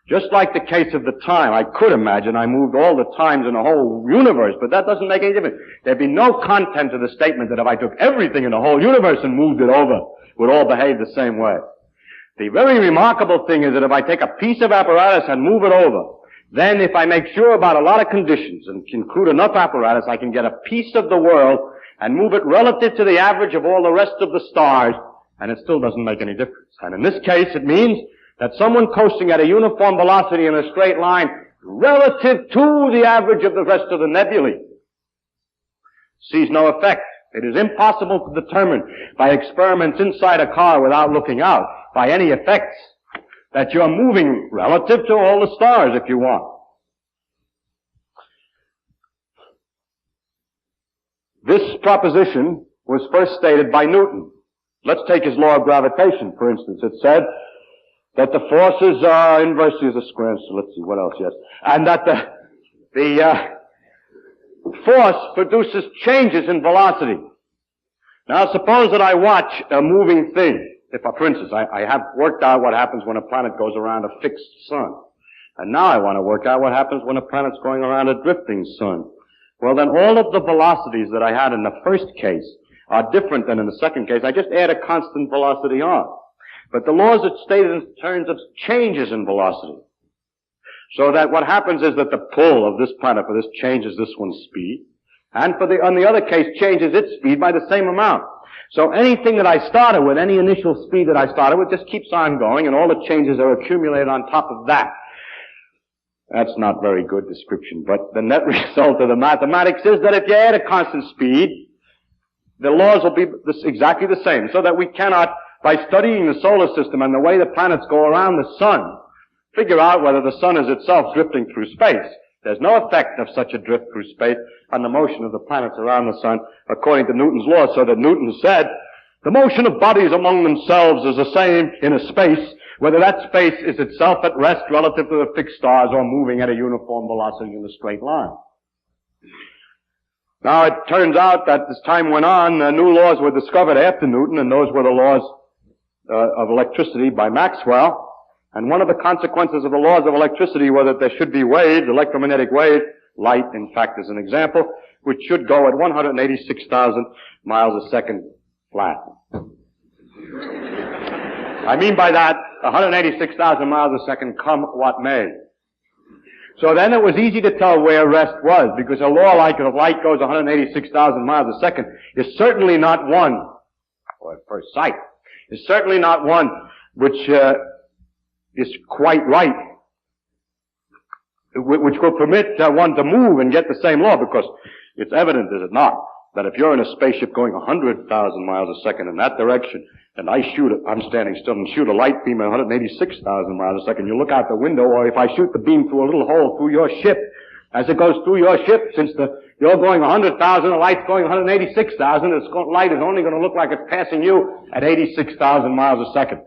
Just like the case of the time, I could imagine I moved all the times in the whole universe, but that doesn't make any difference. There'd be no content to the statement that if I took everything in the whole universe and moved it over, it would all behave the same way. The very remarkable thing is that if I take a piece of apparatus and move it over, then if I make sure about a lot of conditions and include enough apparatus, I can get a piece of the world and move it relative to the average of all the rest of the stars, and it still doesn't make any difference. And in this case, it means that someone coasting at a uniform velocity in a straight line relative to the average of the rest of the nebulae sees no effect. It is impossible to determine by experiments inside a car without looking out by any effects that you're moving relative to all the stars if you want. This proposition was first stated by Newton. Let's take his law of gravitation, for instance. It said that the forces are inversely as a square, so let's see, what else, yes. And that the force produces changes in velocity. Now suppose that I watch a moving thing. If, for instance, I have worked out what happens when a planet goes around a fixed sun. And now I want to work out what happens when a planet's going around a drifting sun. Well, then all of the velocities that I had in the first case are different than in the second case. I just add a constant velocity on. But the laws are stated in terms of changes in velocity. So that what happens is that the pull of this planet for this changes this one's speed. And on the other case, changes its speed by the same amount. So anything that I started with, any initial speed that I started with, just keeps on going, and all the changes are accumulated on top of that. That's not very good description, but the net result of the mathematics is that if you add a constant speed, the laws will be exactly the same, so that we cannot, by studying the solar system and the way the planets go around the sun, figure out whether the sun is itself drifting through space. There's no effect of such a drift through space on the motion of the planets around the sun, according to Newton's law, so that Newton said, the motion of bodies among themselves is the same in a space, whether that space is itself at rest relative to the fixed stars or moving at a uniform velocity in a straight line. Now it turns out that as time went on, new laws were discovered after Newton, and those were the laws of electricity by Maxwell. And one of the consequences of the laws of electricity was that there should be waves, electromagnetic waves, light in fact is an example, which should go at 186,000 miles a second flat. I mean by that, 186,000 miles a second come what may. So then it was easy to tell where rest was, because a law like if light goes 186,000 miles a second is certainly not one, or at first sight, is certainly not one which is quite right, which will permit one to move and get the same law, because it's evident, is it not, that if you're in a spaceship going 100,000 miles a second in that direction, and I'm standing still and shoot a light beam at 186,000 miles a second, you look out the window, or if I shoot the beam through a little hole through your ship, as it goes through your ship, since you're going 100,000, the light's going 186,000, light is only going to look like it's passing you at 86,000 miles a second.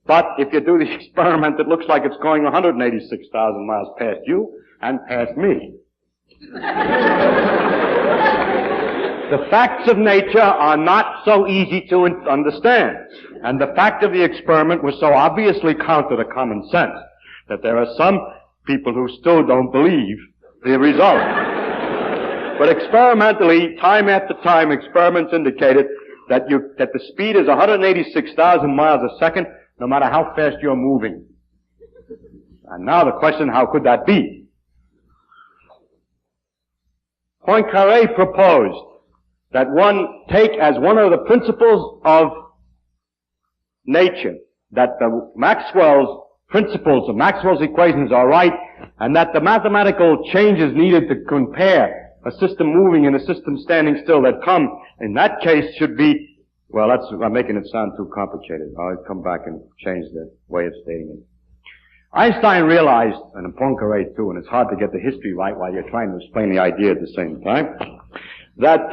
But if you do the experiment, it looks like it's going 186,000 miles past you and past me. The facts of nature are not so easy to understand. And the fact of the experiment was so obviously counter to common sense that there are some people who still don't believe the result. But experimentally, time after time, experiments indicated that the speed is 186,000 miles a second, no matter how fast you're moving. And now the question, how could that be? Poincaré proposed that one take as one of the principles of nature that the Maxwell's principles of Maxwell's equations are right, and that the mathematical changes needed to compare a system moving and a system standing still that come, in that case, should be, well, I'm making it sound too complicated. I'll come back and change the way of stating it. Einstein realized, and Poincaré too, and it's hard to get the history right while you're trying to explain the idea at the same time, that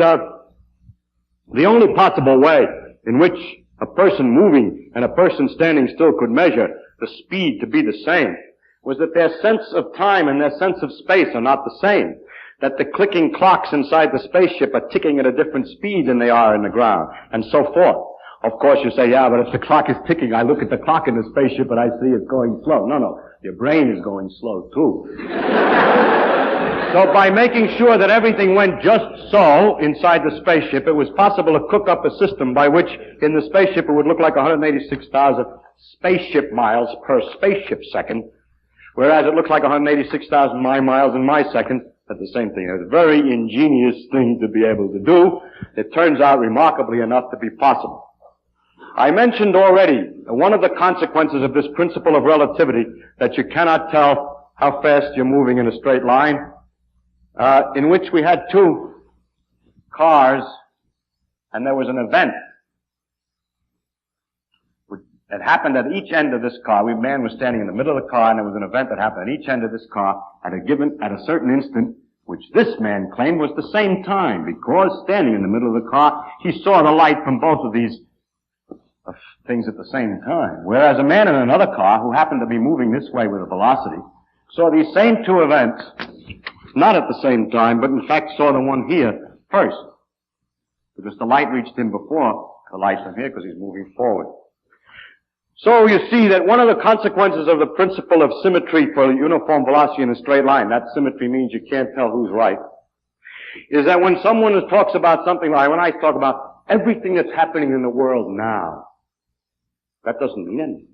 the only possible way in which a person moving and a person standing still could measure the speed to be the same was that their sense of time and their sense of space are not the same. That the clicking clocks inside the spaceship are ticking at a different speed than they are in the ground, and so forth. Of course you say, yeah, but if the clock is ticking, I look at the clock in the spaceship and I see it's going slow. No, your brain is going slow too. So by making sure that everything went just so inside the spaceship, it was possible to cook up a system by which in the spaceship it would look like 186,000 spaceship miles per spaceship second, whereas it looks like 186,000 my miles in my second at the same thing. It's a very ingenious thing to be able to do. It turns out remarkably enough to be possible. I mentioned already one of the consequences of this principle of relativity, that you cannot tell how fast you're moving in a straight line, in which we had two cars, and there was an event. It happened at each end of this car. A man was standing in the middle of the car, and there was an event that happened at each end of this car at a certain instant, which this man claimed was the same time, because standing in the middle of the car, he saw the light from both of these things at the same time. Whereas a man in another car, who happened to be moving this way with a velocity, saw these same two events, not at the same time, but in fact saw the one here first, because the light reached him before the light from here, because he's moving forward. So you see that one of the consequences of the principle of symmetry for uniform velocity in a straight line, that symmetry means you can't tell who's right, is that when someone talks about something like, when I talk about everything that's happening in the world now, that doesn't mean anything.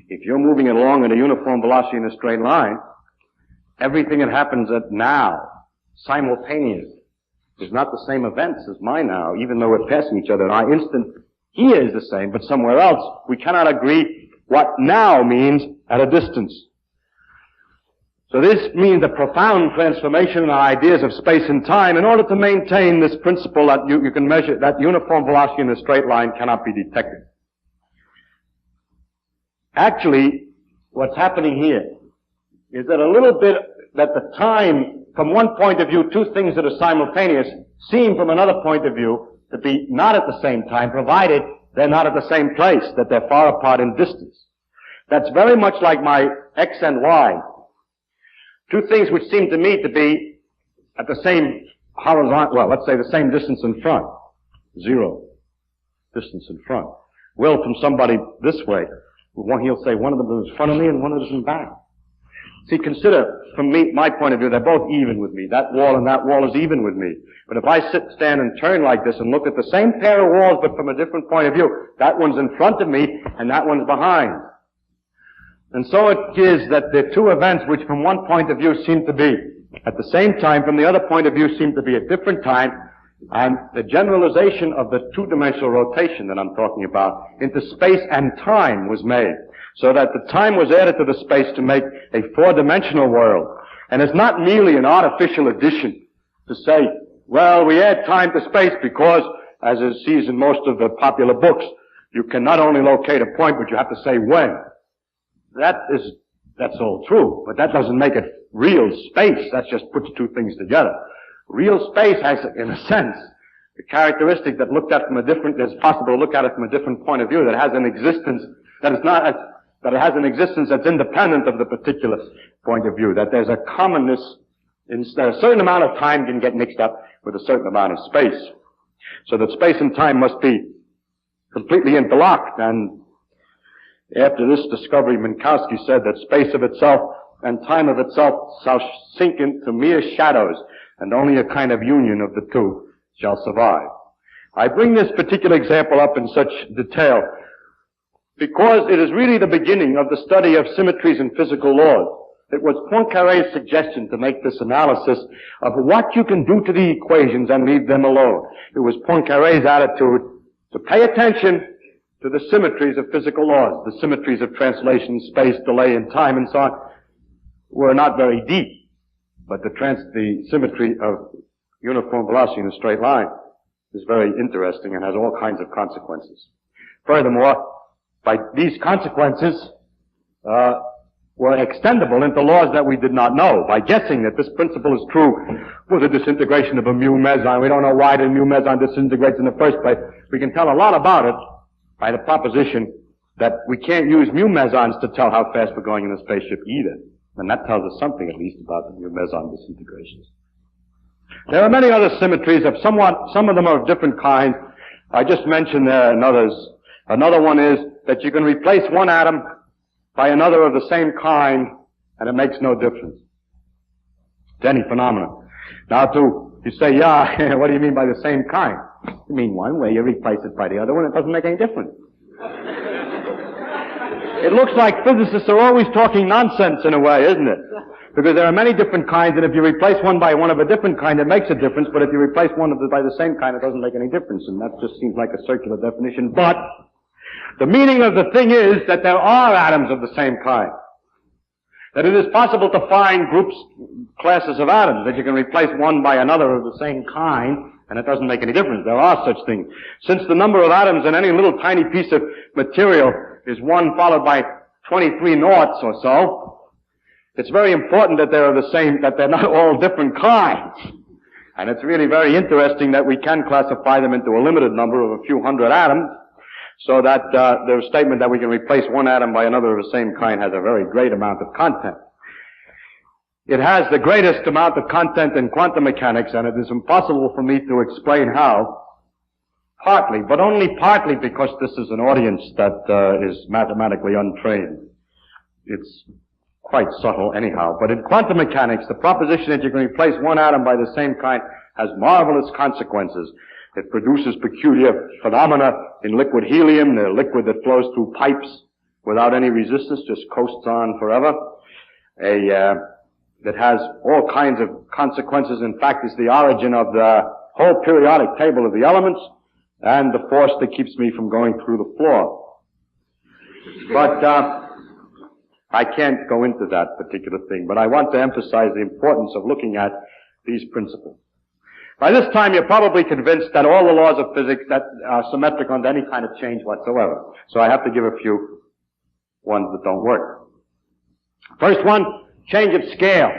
If you're moving along at a uniform velocity in a straight line, everything that happens at now, simultaneously, is not the same events as my now, even though we're passing each other. Our instant here is the same, but somewhere else, we cannot agree what now means at a distance. So this means a profound transformation in our ideas of space and time in order to maintain this principle that you can measure, that uniform velocity in a straight line cannot be detected. Actually, what's happening here is that a little bit, that the time, from one point of view, two things that are simultaneous seem from another point of view to be not at the same time, provided they're not at the same place, that they're far apart in distance. That's very much like my x and y. Two things which seem to me to be at the same horizontal, well, let's say the same distance in front. 0 distance in front. Well, from somebody this way, he'll say one of them is in front of me and one of them is in back. See, consider, from my point of view, they're both even with me. That wall and that wall is even with me. But if I stand and turn like this and look at the same pair of walls but from a different point of view, that one's in front of me and that one's behind. And so it is that the two events which from one point of view seem to be at the same time, from the other point of view seem to be at different time, and the generalization of the two-dimensional rotation that I'm talking about into space and time was made, so that the time was added to the space to make a four-dimensional world. And it's not merely an artificial addition to say, well, we add time to space because, as it sees in most of the popular books, you can not only locate a point, but you have to say when. That's all true, but that doesn't make it real space. That just puts two things together. Real space has, in a sense, the characteristic that looked at from a different, it's possible to look at it from a different point of view, that has an existence, that it has an existence that's independent of the particular point of view, that there's a commonness, that a certain amount of time can get mixed up with a certain amount of space. So that space and time must be completely interlocked, and after this discovery, Minkowski said that space of itself and time of itself shall sink into mere shadows, and only a kind of union of the two shall survive. I bring this particular example up in such detail because it is really the beginning of the study of symmetries in physical laws. It was Poincaré's suggestion to make this analysis of what you can do to the equations and leave them alone. It was Poincaré's attitude to pay attention to the symmetries of physical laws. The symmetries of translation, space, delay, and time, and so on, were not very deep. But the symmetry of uniform velocity in a straight line is very interesting and has all kinds of consequences. Furthermore, by these consequences, were extendable into laws that we did not know. By guessing that this principle is true for the disintegration of a mu meson, we don't know why the mu meson disintegrates in the first place. We can tell a lot about it by the proposition that we can't use mu mesons to tell how fast we're going in a spaceship either. And that tells us something, at least, about the mu meson disintegrations. There are many other symmetries of some of them are of different kinds. I just mentioned there and others. Another one is that you can replace one atom by another of the same kind, and it makes no difference to any phenomenon. Now, you say, yeah, what do you mean by the same kind? You mean one way, you replace it by the other one, it doesn't make any difference. It looks like physicists are always talking nonsense in a way, isn't it? Because there are many different kinds, and if you replace one by one of a different kind, it makes a difference, but if you replace one by the same kind, it doesn't make any difference, and that just seems like a circular definition. But the meaning of the thing is that there are atoms of the same kind. That it is possible to find classes of atoms, that you can replace one by another of the same kind, and it doesn't make any difference. There are such things. Since the number of atoms in any little tiny piece of material is 1 followed by 23 noughts or so, it's very important that they're the same, that they're not all different kinds. And it's really very interesting that we can classify them into a limited number of a few hundred atoms, so that the statement that we can replace one atom by another of the same kind has a very great amount of content. It has the greatest amount of content in quantum mechanics, and it is impossible for me to explain how, partly, but only partly because this is an audience that is mathematically untrained. It's quite subtle anyhow. But in quantum mechanics, the proposition that you can replace one atom by the same kind has marvelous consequences. It produces peculiar phenomena in liquid helium, the liquid that flows through pipes without any resistance, just coasts on forever. That has all kinds of consequences. In fact, it's the origin of the whole periodic table of the elements and the force that keeps me from going through the floor. But I can't go into that particular thing, but I want to emphasize the importance of looking at these principles. By this time, you're probably convinced that all the laws of physics that are symmetric under any kind of change whatsoever. So I have to give a few ones that don't work. First one, change of scale.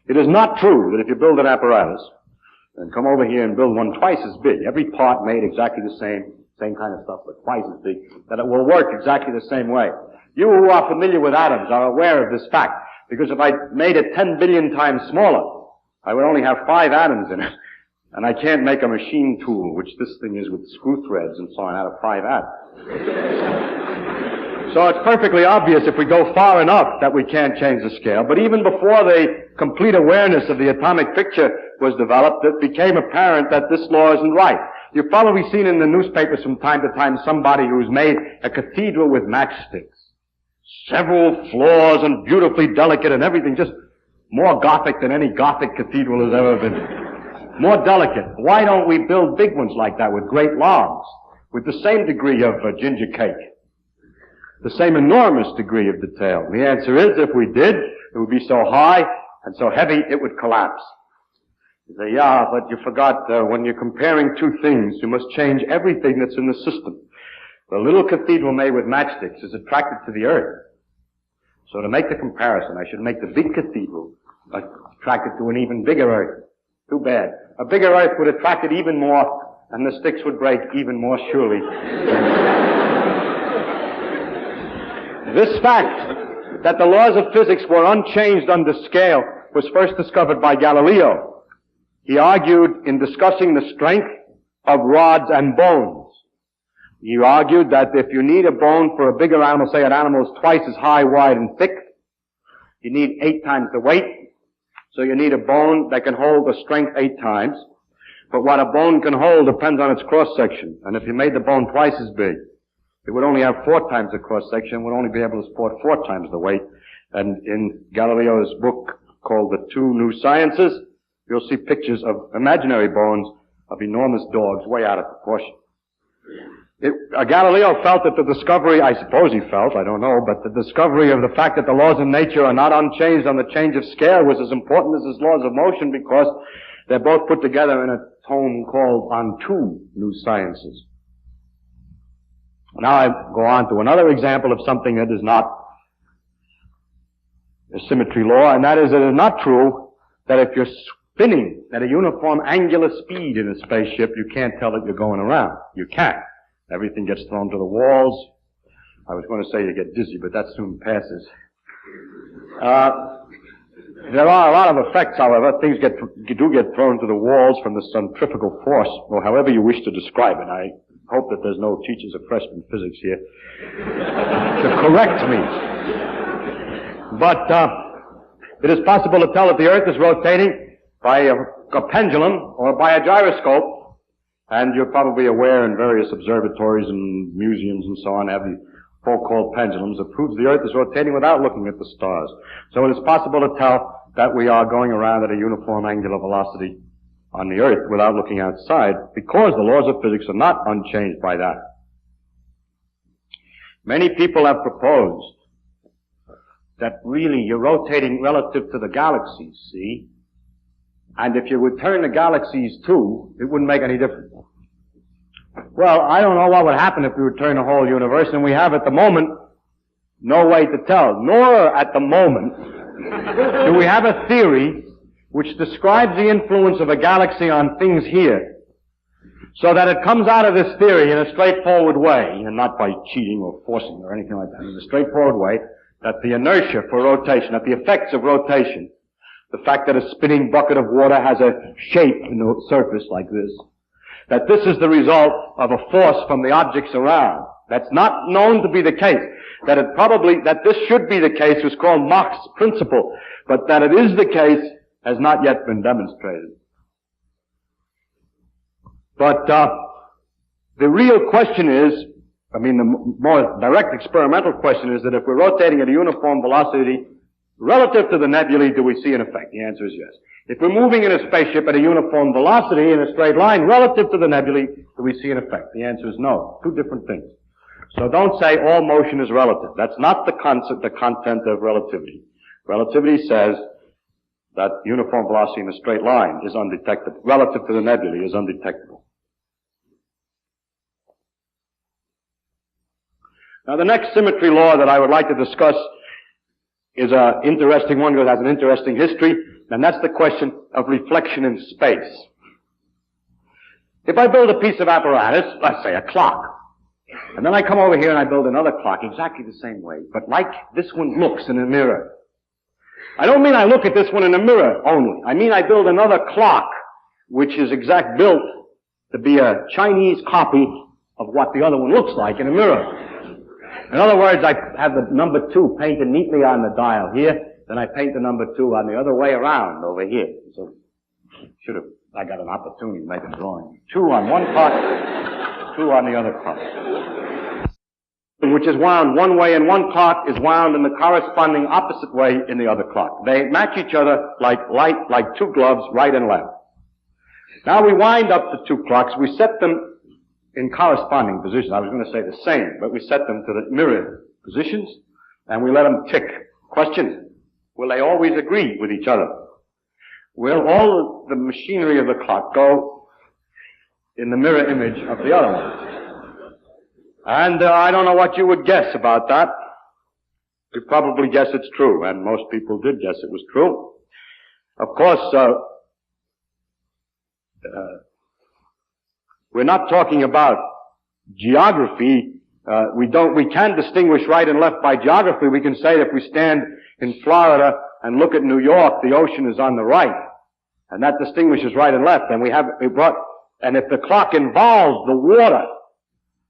It is not true that if you build an apparatus and come over here and build one twice as big, every part made exactly the same kind of stuff, but twice as big, that it will work exactly the same way. You who are familiar with atoms are aware of this fact, because if I made it 10 billion times smaller, I would only have 5 atoms in it. And I can't make a machine tool, which this thing is with screw threads and so on, out of 5 atoms. So it's perfectly obvious if we go far enough that we can't change the scale. But even before the complete awareness of the atomic picture was developed, it became apparent that this law isn't right. You've probably seen in the newspapers from time to time somebody who's made a cathedral with matchsticks. several floors and beautifully delicate and everything, just more Gothic than any Gothic cathedral has ever been. More delicate. Why don't we build big ones like that with great logs, with the same degree of ginger cake, the same enormous degree of detail? And the answer is, if we did, it would be so high and so heavy it would collapse. You say, yeah, but you forgot when you're comparing two things, you must change everything that's in the system. The little cathedral made with matchsticks is attracted to the earth. So to make the comparison, I should make the big cathedral attracted to an even bigger earth. Too bad. A bigger earth would attract it even more, and the sticks would break even more surely. This fact that the laws of physics were unchanged under scale was first discovered by Galileo. He argued in discussing the strength of rods and bones. He argued that if you need a bone for a bigger animal, say an animal is twice as high, wide, and thick, you need 8 times the weight. So you need a bone that can hold the strength 8 times. But what a bone can hold depends on its cross-section. And if you made the bone twice as big, it would only have 4 times the cross-section, would only be able to support 4 times the weight. And in Galileo's book called The Two New Sciences, you'll see pictures of imaginary bones of enormous dogs way out of proportion. Galileo felt that the discovery, I suppose he felt, I don't know, but the discovery of the fact that the laws of nature are not unchanged on the change of scale was as important as his laws of motion, because they're both put together in a tome called On Two New Sciences. Now I go on to another example of something that is not a symmetry law, and that is, it is not true that if you're spinning at a uniform angular speed in a spaceship, you can't tell that you're going around. You can't. Everything gets thrown to the walls. I was going to say you get dizzy, but that soon passes. There are a lot of effects, however. Things do get thrown to the walls from the centrifugal force, or however you wish to describe it. I hope that there's no teachers of freshman physics here to correct me. But it is possible to tell that the Earth is rotating by a pendulum or by a gyroscope. And you're probably aware in various observatories and museums and so on have the so-called pendulums that proves the Earth is rotating without looking at the stars. So it is possible to tell that we are going around at a uniform angular velocity on the Earth without looking outside, because the laws of physics are not unchanged by that. Many people have proposed that really you're rotating relative to the galaxies, see? And if you would turn the galaxies too, it wouldn't make any difference. Well, I don't know what would happen if we would turn the whole universe, and we have at the moment no way to tell. Nor at the moment do we have a theory which describes the influence of a galaxy on things here, so that it comes out of this theory in a straightforward way, and not by cheating or forcing or anything like that, in a straightforward way, that the inertia for rotation, that the effects of rotation, the fact that a spinning bucket of water has a shape in the surface like this, that this is the result of a force from the objects around. That's not known to be the case. That this should be the case was called Mach's principle, but that it is the case has not yet been demonstrated. But the real question is, the more direct experimental question is that if we're rotating at a uniform velocity relative to the nebulae, do we see an effect? The answer is yes. If we're moving in a spaceship at a uniform velocity in a straight line relative to the nebulae, do we see an effect? The answer is no. 2 different things. So don't say all motion is relative. That's not the content of relativity. Relativity says that uniform velocity in a straight line is undetectable. Relative to the nebulae is undetectable. Now the next symmetry law that I would like to discuss is an interesting one because it has an interesting history, and that's the question of reflection in space. If I build a piece of apparatus, let's say a clock, and then I come over here and I build another clock exactly the same way, but like this one looks in a mirror. I don't mean I look at this one in a mirror only. I mean I build another clock which is built to be a Chinese copy of what the other one looks like in a mirror. In other words, I have the number 2 painted neatly on the dial here, then I paint the number 2 on the other way around over here. So, I got an opportunity to make a drawing. 2 on one clock, 2 on the other clock. which is wound one way in one clock is wound in the corresponding opposite way in the other clock. They match each other like two gloves, right and left. Now we wind up the two clocks. We set them in corresponding positions. I was going to say the same, but we set them to the mirror positions, and we let them tick. Question: will they always agree with each other? Will all the machinery of the clock go in the mirror image of the other one? And I don't know what you would guess about that. You'd probably guess it's true, and most people did guess it was true. Of course, we're not talking about geography. We can distinguish right and left by geography. We can say that if we stand in Florida and look at New York, the ocean is on the right, and that distinguishes right and left. And and if the clock involved the water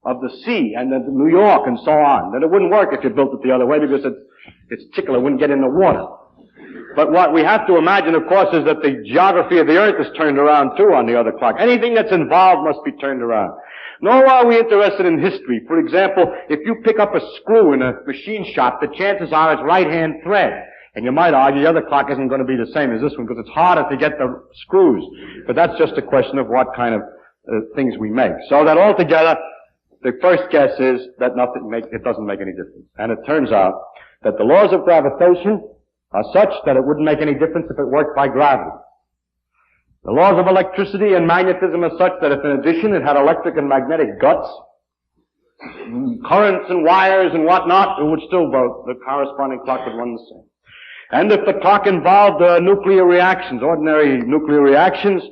of the sea and the New York and so on, then it wouldn't work if you built it the other way because its tickler wouldn't get in the water. But what we have to imagine, of course, is that the geography of the earth is turned around too on the other clock. Anything that's involved must be turned around. Nor are we interested in history. For example, if you pick up a screw in a machine shop, the chances are it's right-hand thread. And you might argue the other clock isn't going to be the same as this one because it's harder to get the screws. But that's just a question of what kind of things we make. So that altogether, the first guess is that it doesn't make any difference. And it turns out that the laws of gravitation are such that it wouldn't make any difference if it worked by gravity. The laws of electricity and magnetism are such that if in addition it had electric and magnetic guts, currents and wires and whatnot, it would still vote. The corresponding clock would run the same. And if the clock involved nuclear reactions, ordinary nuclear reactions,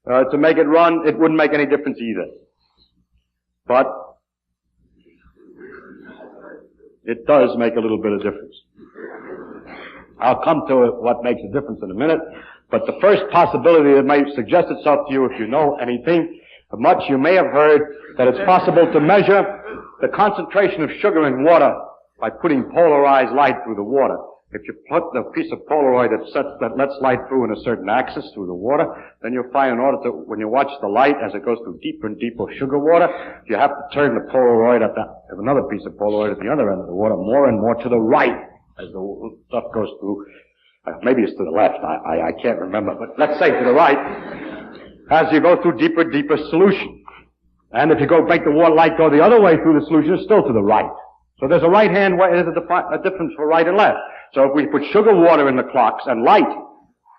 to make it run, it wouldn't make any difference either. But it does make a little bit of difference. I'll come to what makes a difference in a minute. But the first possibility that may suggest itself to you, if you know anything much, you may have heard that it's possible to measure the concentration of sugar in water by putting polarized light through the water. If you put the piece of Polaroid that lets light through in a certain axis through the water, then you'll find in order to, when you watch the light as it goes through deeper and deeper sugar water, you have to turn the Polaroid have another piece of Polaroid at the other end of the water more and more to the right as the stuff goes through. Maybe it's to the left, I can't remember, but let's say to the right, as you go through deeper solution. And if you make the water light go the other way through the solution, it's still to the right. So there's a right-hand way, there's a difference for right and left. So if we put sugar water in the clocks and light,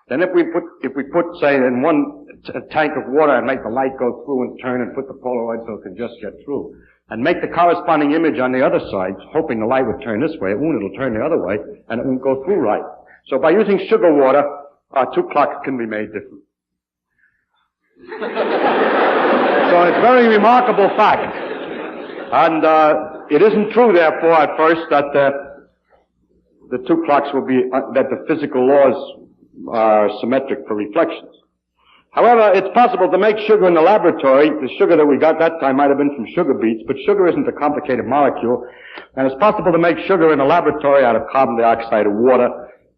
then if we put, say, in one tank of water and make the light go through and turn and put the Polaroid so it can just get through, and make the corresponding image on the other side, hoping the light would turn this way, it won't, it'll turn the other way, and it won't go through right. So by using sugar water, our two clocks can be made different. So it's a very remarkable fact. And it isn't true, therefore, at first, that the two clocks will be, that the physical laws are symmetric for reflections. However, it's possible to make sugar in the laboratory. The sugar that we got that time might have been from sugar beets, but sugar isn't a complicated molecule. And it's possible to make sugar in the laboratory out of carbon dioxide and water,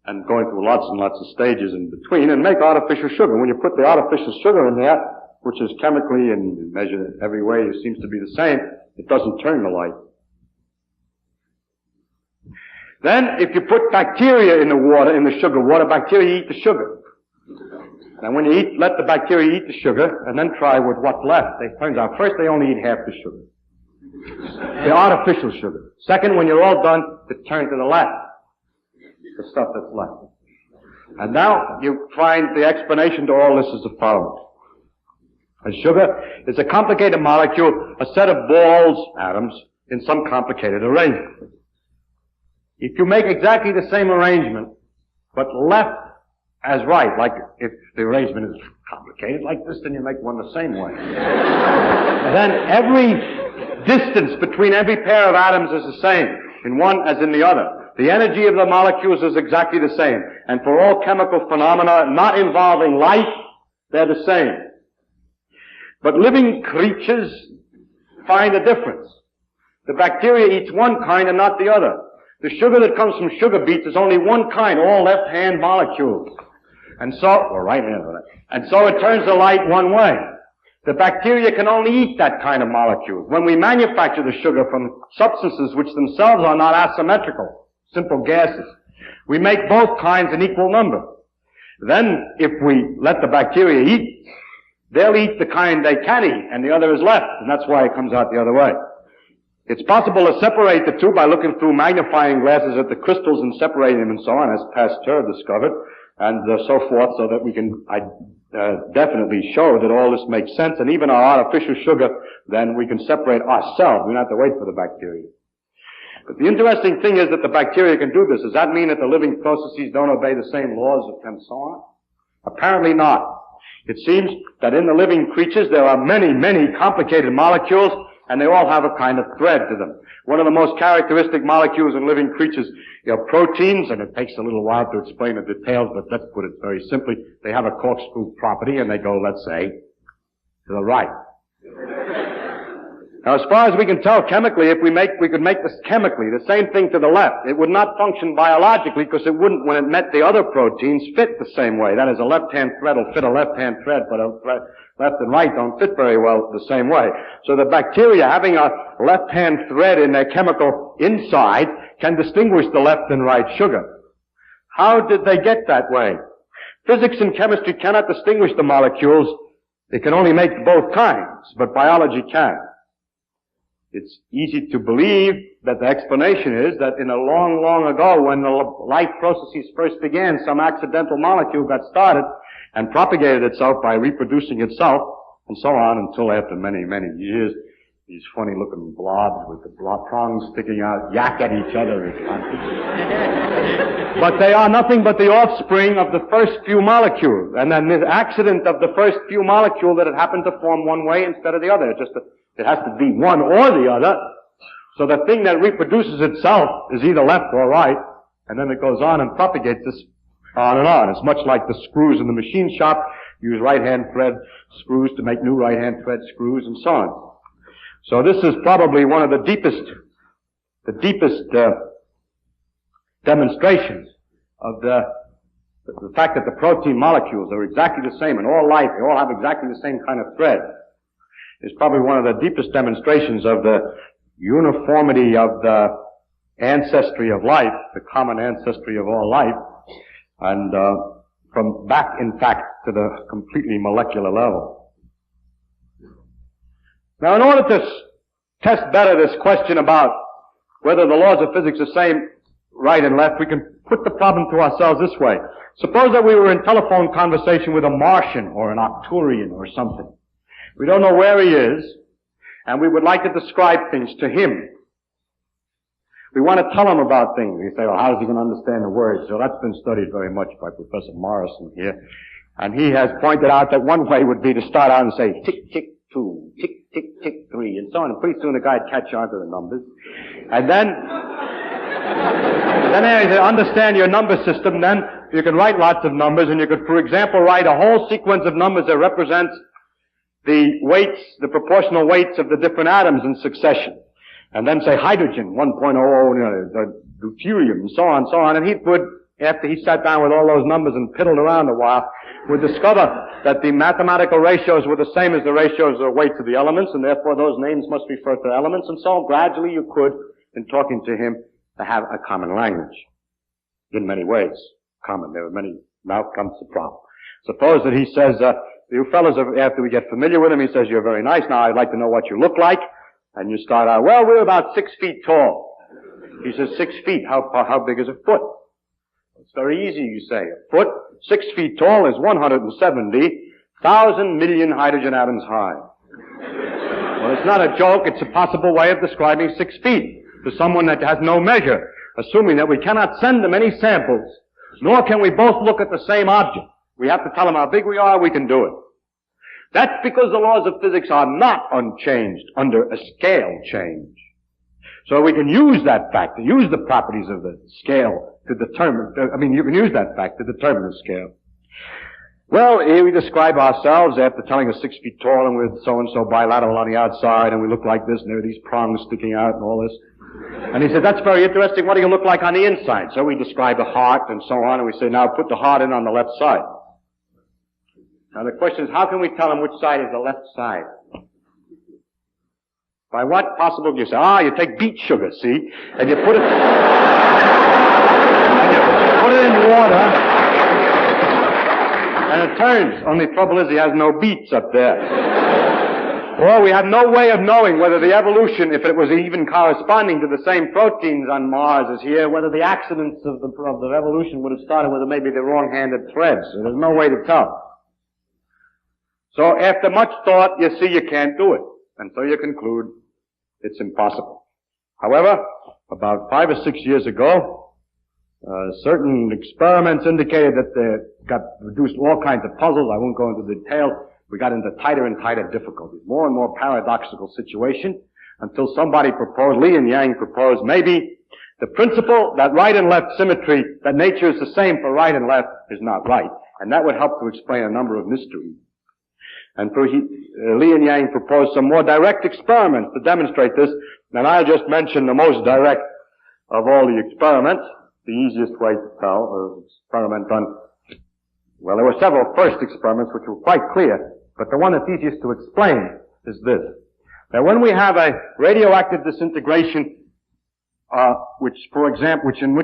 and going through lots and lots of stages in between, and make artificial sugar. When you put the artificial sugar in there, which is chemically and measured every way, it seems to be the same, it doesn't turn the light. Then, if you put bacteria in the water, in the sugar water, bacteria eat the sugar. And when you let the bacteria eat the sugar, and then try with what's left, it turns out first they only eat half the sugar. The artificial sugar. Second, when you're all done, it turns to the left. The stuff that's left. And now you find the explanation to all this is the following. A sugar is a complicated molecule, a set of balls, atoms, in some complicated arrangement. If you make exactly the same arrangement, but left as right, like if the arrangement is complicated like this, then you make one the same way. Then every distance between every pair of atoms is the same, in one as in the other. The energy of the molecules is exactly the same. And for all chemical phenomena not involving light, they're the same. But living creatures find a difference. The bacteria eats one kind and not the other. The sugar that comes from sugar beets is only one kind, all left-hand molecules. And so, or right-hand, and so it turns the light one way. The bacteria can only eat that kind of molecule. When we manufacture the sugar from substances which themselves are not asymmetrical, simple gases, we make both kinds an equal number. Then, if we let the bacteria eat, they'll eat the kind they can eat, and the other is left, and that's why it comes out the other way. It's possible to separate the two by looking through magnifying glasses at the crystals and separating them and so on, as Pasteur discovered, and so forth, so that we can definitely show that all this makes sense, and even our artificial sugar, then we can separate ourselves. We don't have to wait for the bacteria. But the interesting thing is that the bacteria can do this. Does that mean that the living processes don't obey the same laws and so on? Apparently not. It seems that in the living creatures there are many, many complicated molecules, and they all have a kind of thread to them. One of the most characteristic molecules in living creatures are proteins, and it takes a little while to explain the details, but let's put it very simply. They have a corkscrew property, and they go, let's say, to the right. Now, as far as we can tell chemically, we could make this chemically, the same thing to the left. It would not function biologically because it wouldn't, when it met the other proteins, fit the same way. That is, a left-hand thread will fit a left-hand thread, but left and right don't fit very well the same way. So the bacteria, having a left-hand thread in their chemical inside, can distinguish the left and right sugar. How did they get that way? Physics and chemistry cannot distinguish the molecules. They can only make both kinds, but biology can. It's easy to believe that the explanation is that in a long, long ago, when the life processes first began, some accidental molecule got started and propagated itself by reproducing itself, and so on until after many, many years, these funny-looking blobs with the prongs sticking out yak at each other. But they are nothing but the offspring of the first few molecules, and then the accident of the first few molecules that it happened to form one way instead of the other. It has to be one or the other. So the thing that reproduces itself is either left or right, and then it goes on and propagates this on and on. It's much like the screws in the machine shop. Use right-hand thread screws to make new right-hand thread screws and so on. So this is probably one of the deepest demonstrations of the fact that the protein molecules are exactly the same in all life. They all have exactly the same kind of thread. Is probably one of the deepest demonstrations of the uniformity of the ancestry of life, the common ancestry of all life, and from back, in fact, to the completely molecular level. Now, in order to test better this question about whether the laws of physics are the same right and left, we can put the problem to ourselves this way. Suppose that we were in telephone conversation with a Martian or an Arcturian or something. We don't know where he is, and we would like to describe things to him. We want to tell him about things. We say, well, how is he going to understand the words? So that's been studied very much by Professor Morrison here. And he has pointed out that one way would be to start out and say, tick, tick, 2, tick, tick, tick, 3, and so on. And pretty soon the guy would catch on to the numbers. And then as you understand your number system, then you can write lots of numbers, and you could, for example, write a whole sequence of numbers that represents the weights, the proportional weights of the different atoms in succession. And then say hydrogen, 1.00, deuterium, and so on. And he would, after he sat down with all those numbers and piddled around a while, would discover that the mathematical ratios were the same as the ratios of weights of the elements, and therefore those names must refer to elements. And so gradually you could, in talking to him, to have a common language. In many ways. Common. There are many. Now comes the problem. Suppose that he says, you fellas, after we get familiar with him, he says, you're very nice. Now I'd like to know what you look like. And you start out, well, we're about 6 feet tall. He says, 6 feet. How big is a foot? It's very easy, you say. A foot, 6 feet tall, is 170,000 million hydrogen atoms high. Well, it's not a joke. It's a possible way of describing 6 feet to someone that has no measure, assuming that we cannot send them any samples, nor can we both look at the same object. We have to tell them how big we are. We can do it. That's because the laws of physics are not unchanged under a scale change. So we can use that fact, to use the properties of the scale to determine, you can use that fact to determine the scale. Well, here we describe ourselves after telling us 6 feet tall and we're so-and-so bilateral on the outside and we look like this and there are these prongs sticking out and all this. And he said, that's very interesting. What do you look like on the inside? So we describe the heart and so on and we say, now put the heart in on the left side. Now the question is, how can we tell them which side is the left side? By what possible, you say, you take beet sugar, see? And you put it, in water, and it turns. Only trouble is he has no beets up there. Or we have no way of knowing whether the evolution, if it was even corresponding to the same proteins on Mars as here, whether the accidents of the revolution would have started with maybe the wrong-handed threads. So there's no way to tell. So after much thought, you see you can't do it. And so you conclude it's impossible. However, about 5 or 6 years ago, certain experiments indicated that they got reduced all kinds of puzzles. I won't go into detail. We got into tighter and tighter difficulties, more and more paradoxical situation, until somebody proposed, Li and Yang proposed, maybe the principle that right and left symmetry, that nature is the same for right and left, is not right. And that would help to explain a number of mysteries. And Li and Yang proposed some more direct experiments to demonstrate this, and I'll just mention the most direct of all the experiments, the easiest way to tell, experiment done. Well, there were several first experiments which were quite clear, but the one that's easiest to explain is this. That when we have a radioactive disintegration, in which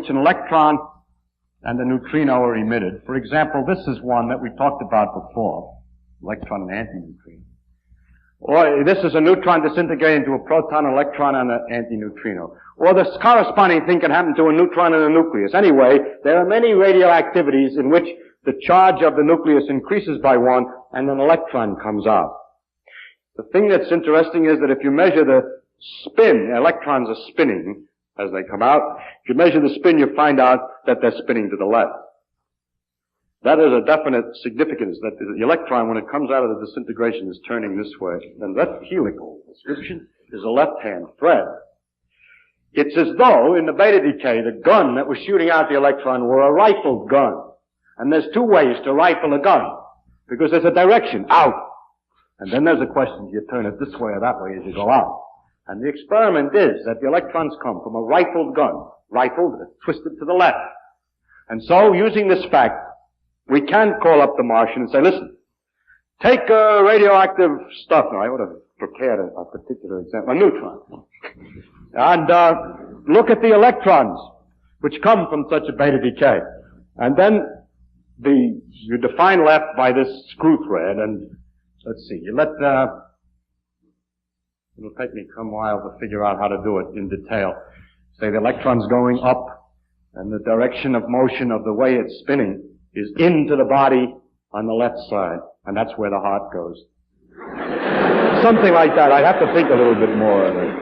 an electron and a neutrino are emitted. For example, this is one that we talked about before. Electron and antineutrino. Or this is a neutron disintegrating into a proton, electron, and an antineutrino. Or the corresponding thing can happen to a neutron and a nucleus. Anyway, there are many radioactivities in which the charge of the nucleus increases by 1 and an electron comes out. The thing that's interesting is that if you measure the spin, electrons are spinning as they come out. If you measure the spin, you find out that they're spinning to the left. That is a definite significance, that the electron, when it comes out of the disintegration, is turning this way. And that helical description is a left-hand thread. It's as though, in the beta decay, the gun that was shooting out the electron were a rifled gun. And there's 2 ways to rifle a gun, because there's a direction, out. And then there's a question, do you turn it this way or that way as you go out? And the experiment is that the electrons come from a rifled gun, rifled, twisted to the left. And so, using this fact, we can call up the Martian and say, listen, take radioactive stuff. Now, I would have prepared a particular example, a neutron. And look at the electrons, which come from such a beta decay. And then you define left by this screw thread, and let's see, it'll take me some while to figure out how to do it in detail. Say the electron's going up, and the direction of motion of the way it's spinning is into the body on the left side, and that's where the heart goes. Something like that. I'd have to think a little bit more of it.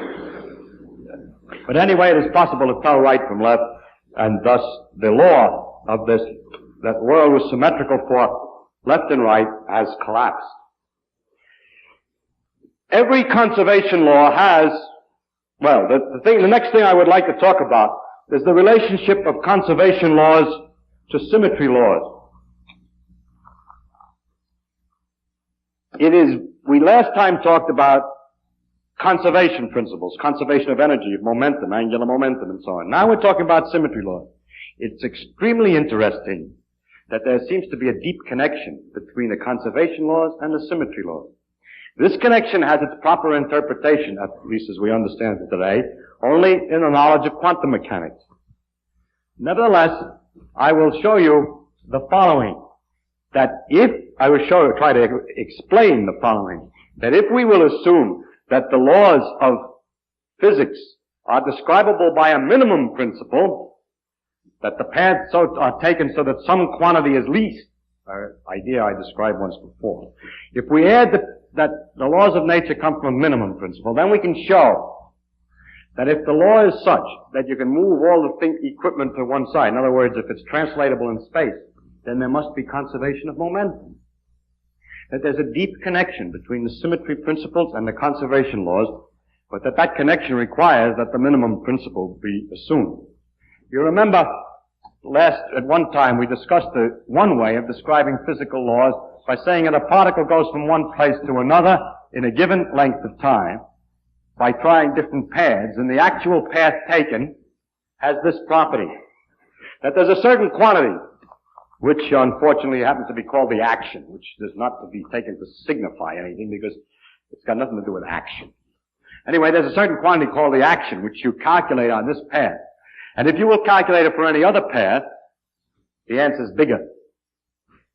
But anyway, it is possible to tell right from left, and thus the law of this, that world was symmetrical for left and right, has collapsed. Every conservation law has, well, the next thing I would like to talk about is the relationship of conservation laws to symmetry laws. We last time talked about conservation principles, conservation of energy, of momentum, angular momentum, and so on. Now we're talking about symmetry laws. It's extremely interesting that there seems to be a deep connection between the conservation laws and the symmetry laws. This connection has its proper interpretation, at least as we understand it today, only in the knowledge of quantum mechanics. Nevertheless, I will show you the following, that try to explain the following, that if we will assume that the laws of physics are describable by a minimum principle, that the paths are taken so that some quantity is least, an idea I described once before. If we add that the laws of nature come from a minimum principle, then we can show that if the law is such that you can move all the equipment to one side, in other words, if it's translatable in space, then there must be conservation of momentum. That there's a deep connection between the symmetry principles and the conservation laws, but that connection requires that the minimum principle be assumed. You remember at one time we discussed one way of describing physical laws by saying that a particle goes from one place to another in a given length of time by trying different paths, and the actual path taken has this property, that there's a certain quantity which unfortunately happens to be called the action, which is not to be taken to signify anything because it's got nothing to do with action. Anyway, there's a certain quantity called the action, which you calculate on this path. And if you will calculate it for any other path, the answer is bigger.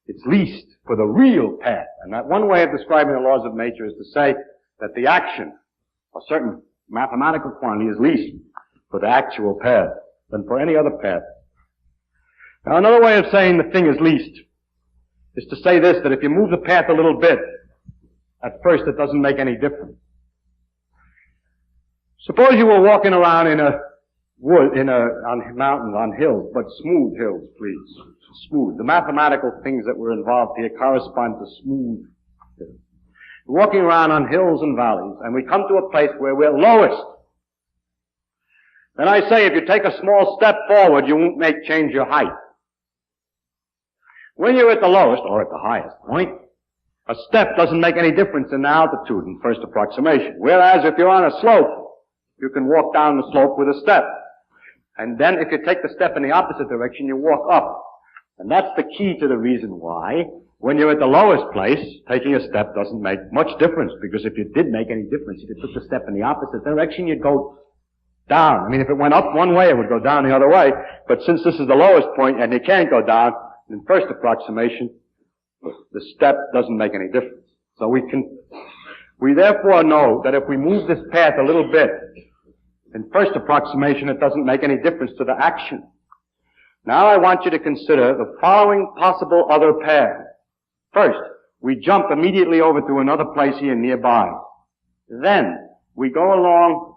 It's least for the real path. And that one way of describing the laws of nature is to say that the action, a certain mathematical quantity, is least for the actual path than for any other path. Now, another way of saying the thing is least is to say this, that if you move the path a little bit, at first it doesn't make any difference. Suppose you were walking around in a wood, on mountains, on hills, but smooth hills, please. Smooth. The mathematical things that were involved here correspond to smooth hills. We're walking around on hills and valleys, and we come to a place where we're lowest. Then I say, if you take a small step forward, you won't change your height. When you're at the lowest, or at the highest point, a step doesn't make any difference in the altitude in first approximation. Whereas if you're on a slope, you can walk down the slope with a step. And then if you take the step in the opposite direction, you walk up. And that's the key to the reason why, when you're at the lowest place, taking a step doesn't make much difference. Because if it did make any difference, if you took the step in the opposite direction, you'd go down. I mean, if it went up one way, it would go down the other way. But since this is the lowest point and you can't go down, in first approximation, the step doesn't make any difference. So we therefore know that if we move this path a little bit, in first approximation, it doesn't make any difference to the action. Now I want you to consider the following possible other path. First, we jump immediately over to another place here nearby. Then, we go along.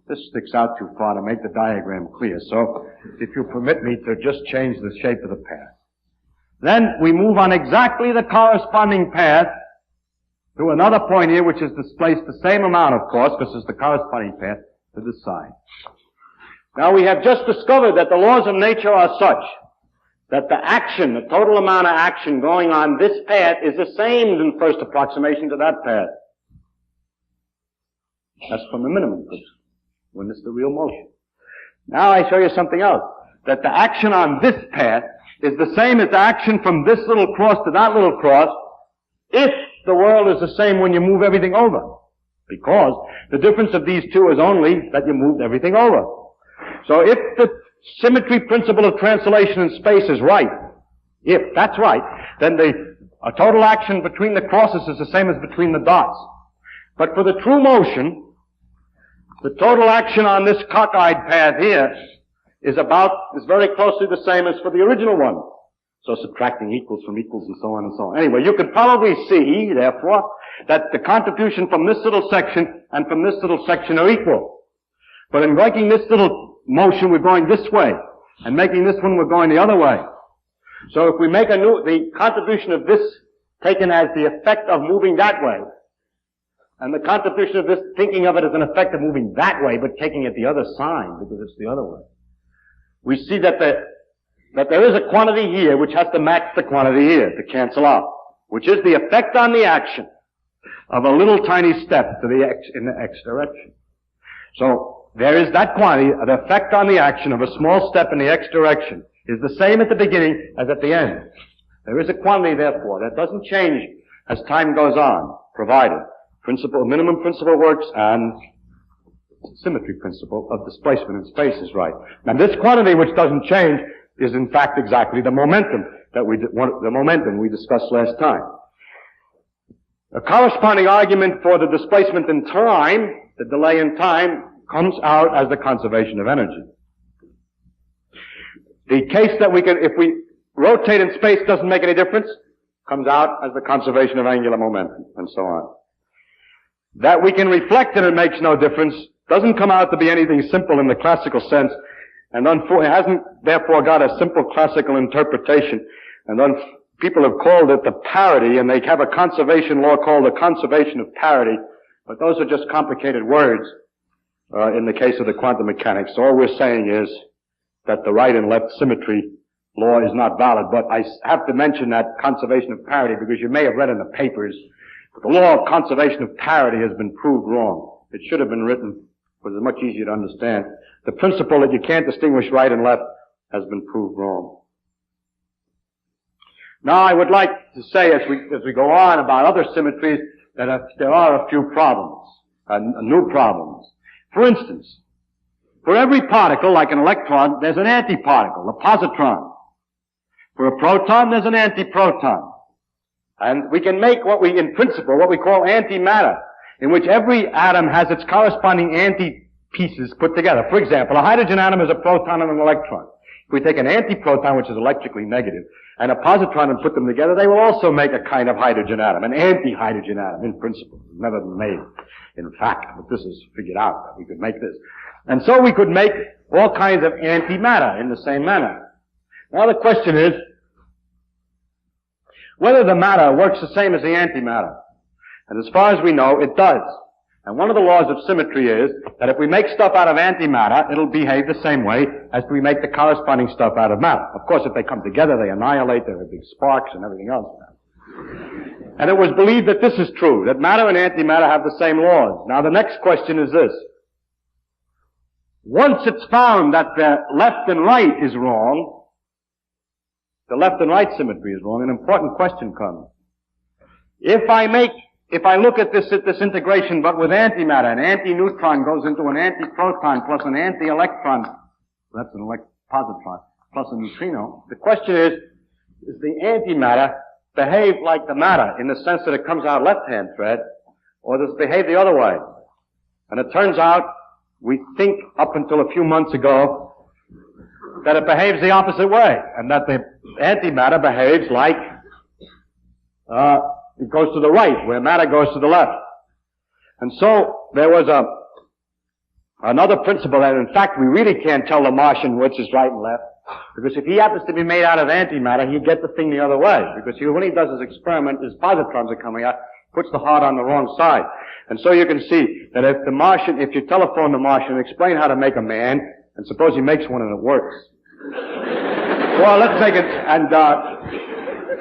This sticks out too far to make the diagram clear, so if you permit me to just change the shape of the path. Then we move on exactly the corresponding path to another point here, which is displaced the same amount, of course, because it's the corresponding path to the side. Now we have just discovered that the laws of nature are such that the action, the total amount of action going on this path is the same in first approximation to that path. That's from the minimum principle, when it's the real motion. Now I show you something else, that the action on this path is the same as the action from this little cross to that little cross if the world is the same when you move everything over. Because the difference of these two is only that you moved everything over. So if the symmetry principle of translation in space is right, if that's right, then a total action between the crosses is the same as between the dots. But for the true motion, the total action on this cockeyed path here is very closely the same as for the original one. So subtracting equals from equals and so on and so on. Anyway, you could probably see, therefore, that the contribution from this little section and from this little section are equal. But in making this little motion, we're going this way. And making this one, we're going the other way. So if we make the contribution of this taken as the effect of moving that way, and the contribution of this thinking of it as an effect of moving that way, but taking it the other sign, because it's the other way, we see that there is a quantity here which has to match the quantity here to cancel out, which is the effect on the action of a little tiny step in the x direction. So there is that quantity, the effect on the action of a small step in the x direction is the same at the beginning as at the end. There is a quantity, therefore, that doesn't change as time goes on, provided minimum principle works and symmetry principle of displacement in space is right. Now this quantity which doesn't change is in fact exactly the momentum we discussed last time. A corresponding argument for the displacement in time, the delay in time, comes out as the conservation of energy. The case that if we rotate in space doesn't make any difference, comes out as the conservation of angular momentum, and so on. That we can reflect and it makes no difference doesn't come out to be anything simple in the classical sense, and it hasn't therefore got a simple classical interpretation. And people have called it the parity, and they have a conservation law called the conservation of parity, but those are just complicated words in the case of the quantum mechanics. All we're saying is that the right and left symmetry law is not valid, but I have to mention that conservation of parity because you may have read in the papers that the law of conservation of parity has been proved wrong. It should have been written, but it's much easier to understand. The principle that you can't distinguish right and left has been proved wrong. Now, I would like to say, as we go on about other symmetries, that there are a few problems, new problems. For instance, for every particle, like an electron, there's an antiparticle, a positron. For a proton, there's an antiproton. And we can make in principle, what we call antimatter, in which every atom has its corresponding anti-pieces put together. For example, a hydrogen atom is a proton and an electron. If we take an antiproton, which is electrically negative, and a positron and put them together, they will also make a kind of hydrogen atom, an anti-hydrogen atom, in principle. It's never been made, in fact, but this is figured out that we could make this. And so we could make all kinds of antimatter in the same manner. Now the question is, whether the matter works the same as the antimatter. And as far as we know, it does. And one of the laws of symmetry is that if we make stuff out of antimatter, it'll behave the same way as we make the corresponding stuff out of matter. Of course, if they come together, they annihilate, there are big sparks and everything else. And it was believed that this is true, that matter and antimatter have the same laws. Now the next question is this. Once it's found that the left and right is wrong, the left and right symmetry is wrong, an important question comes. If I look at this integration but with antimatter, an anti-neutron goes into an anti-proton plus an anti-electron, that's an positron, plus a neutrino, the question is the antimatter behave like the matter in the sense that it comes out left-hand thread, or does it behave the other way? And it turns out, we think up until a few months ago, that it behaves the opposite way, and that the antimatter behaves like it goes to the right, where matter goes to the left. And so there was another principle that, in fact, we really can't tell the Martian which is right and left, because if he happens to be made out of antimatter, he'd get the thing the other way, because when he does his experiment, his positrons are coming out, puts the heart on the wrong side. And so you can see that if you telephone the Martian and explain how to make a man, and suppose he makes one and it works. Well, let's make it, and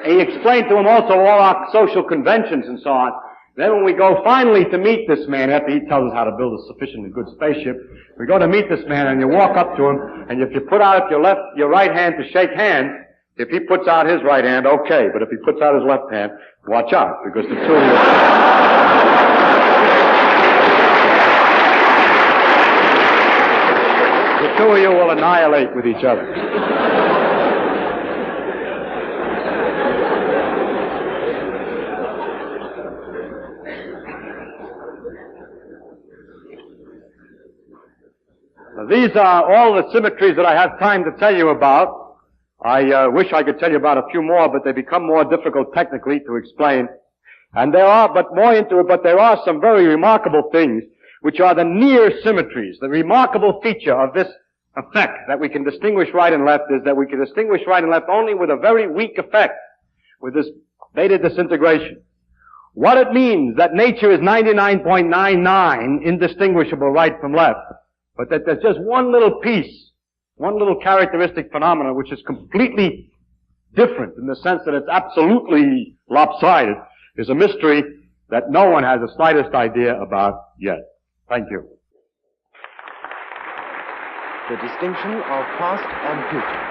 he explained to him also all our social conventions and so on. Then when we go finally to meet this man, after he tells us how to build a sufficiently good spaceship, we go to meet this man and you walk up to him, and if you put out your right hand to shake hands, if he puts out his right hand, okay, but if he puts out his left hand, watch out, because the two of you... The two of you will annihilate with each other. Now, these are all the symmetries that I have time to tell you about. I wish I could tell you about a few more, but they become more difficult technically to explain. And there are some very remarkable things which are the near symmetries. The remarkable feature of this effect that we can distinguish right and left is that we can distinguish right and left only with a very weak effect, with this beta disintegration. What it means that nature is 99.99 indistinguishable right from left, but that there's just one little piece, one little characteristic phenomena which is completely different in the sense that it's absolutely lopsided, is a mystery that no one has the slightest idea about yet. Thank you. The distinction of past and future.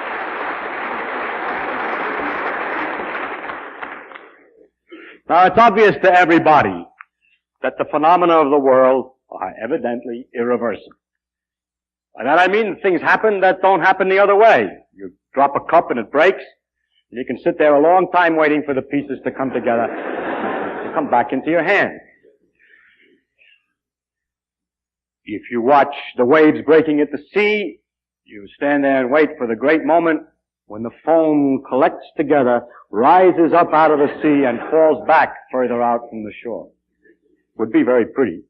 Now, it's obvious to everybody that the phenomena of the world are evidently irreversible. By that I mean things happen that don't happen the other way. You drop a cup and it breaks, and you can sit there a long time waiting for the pieces to come together to come back into your hand. If you watch the waves breaking at the sea, you stand there and wait for the great moment when the foam collects together, rises up out of the sea, and falls back further out from the shore. It would be very pretty.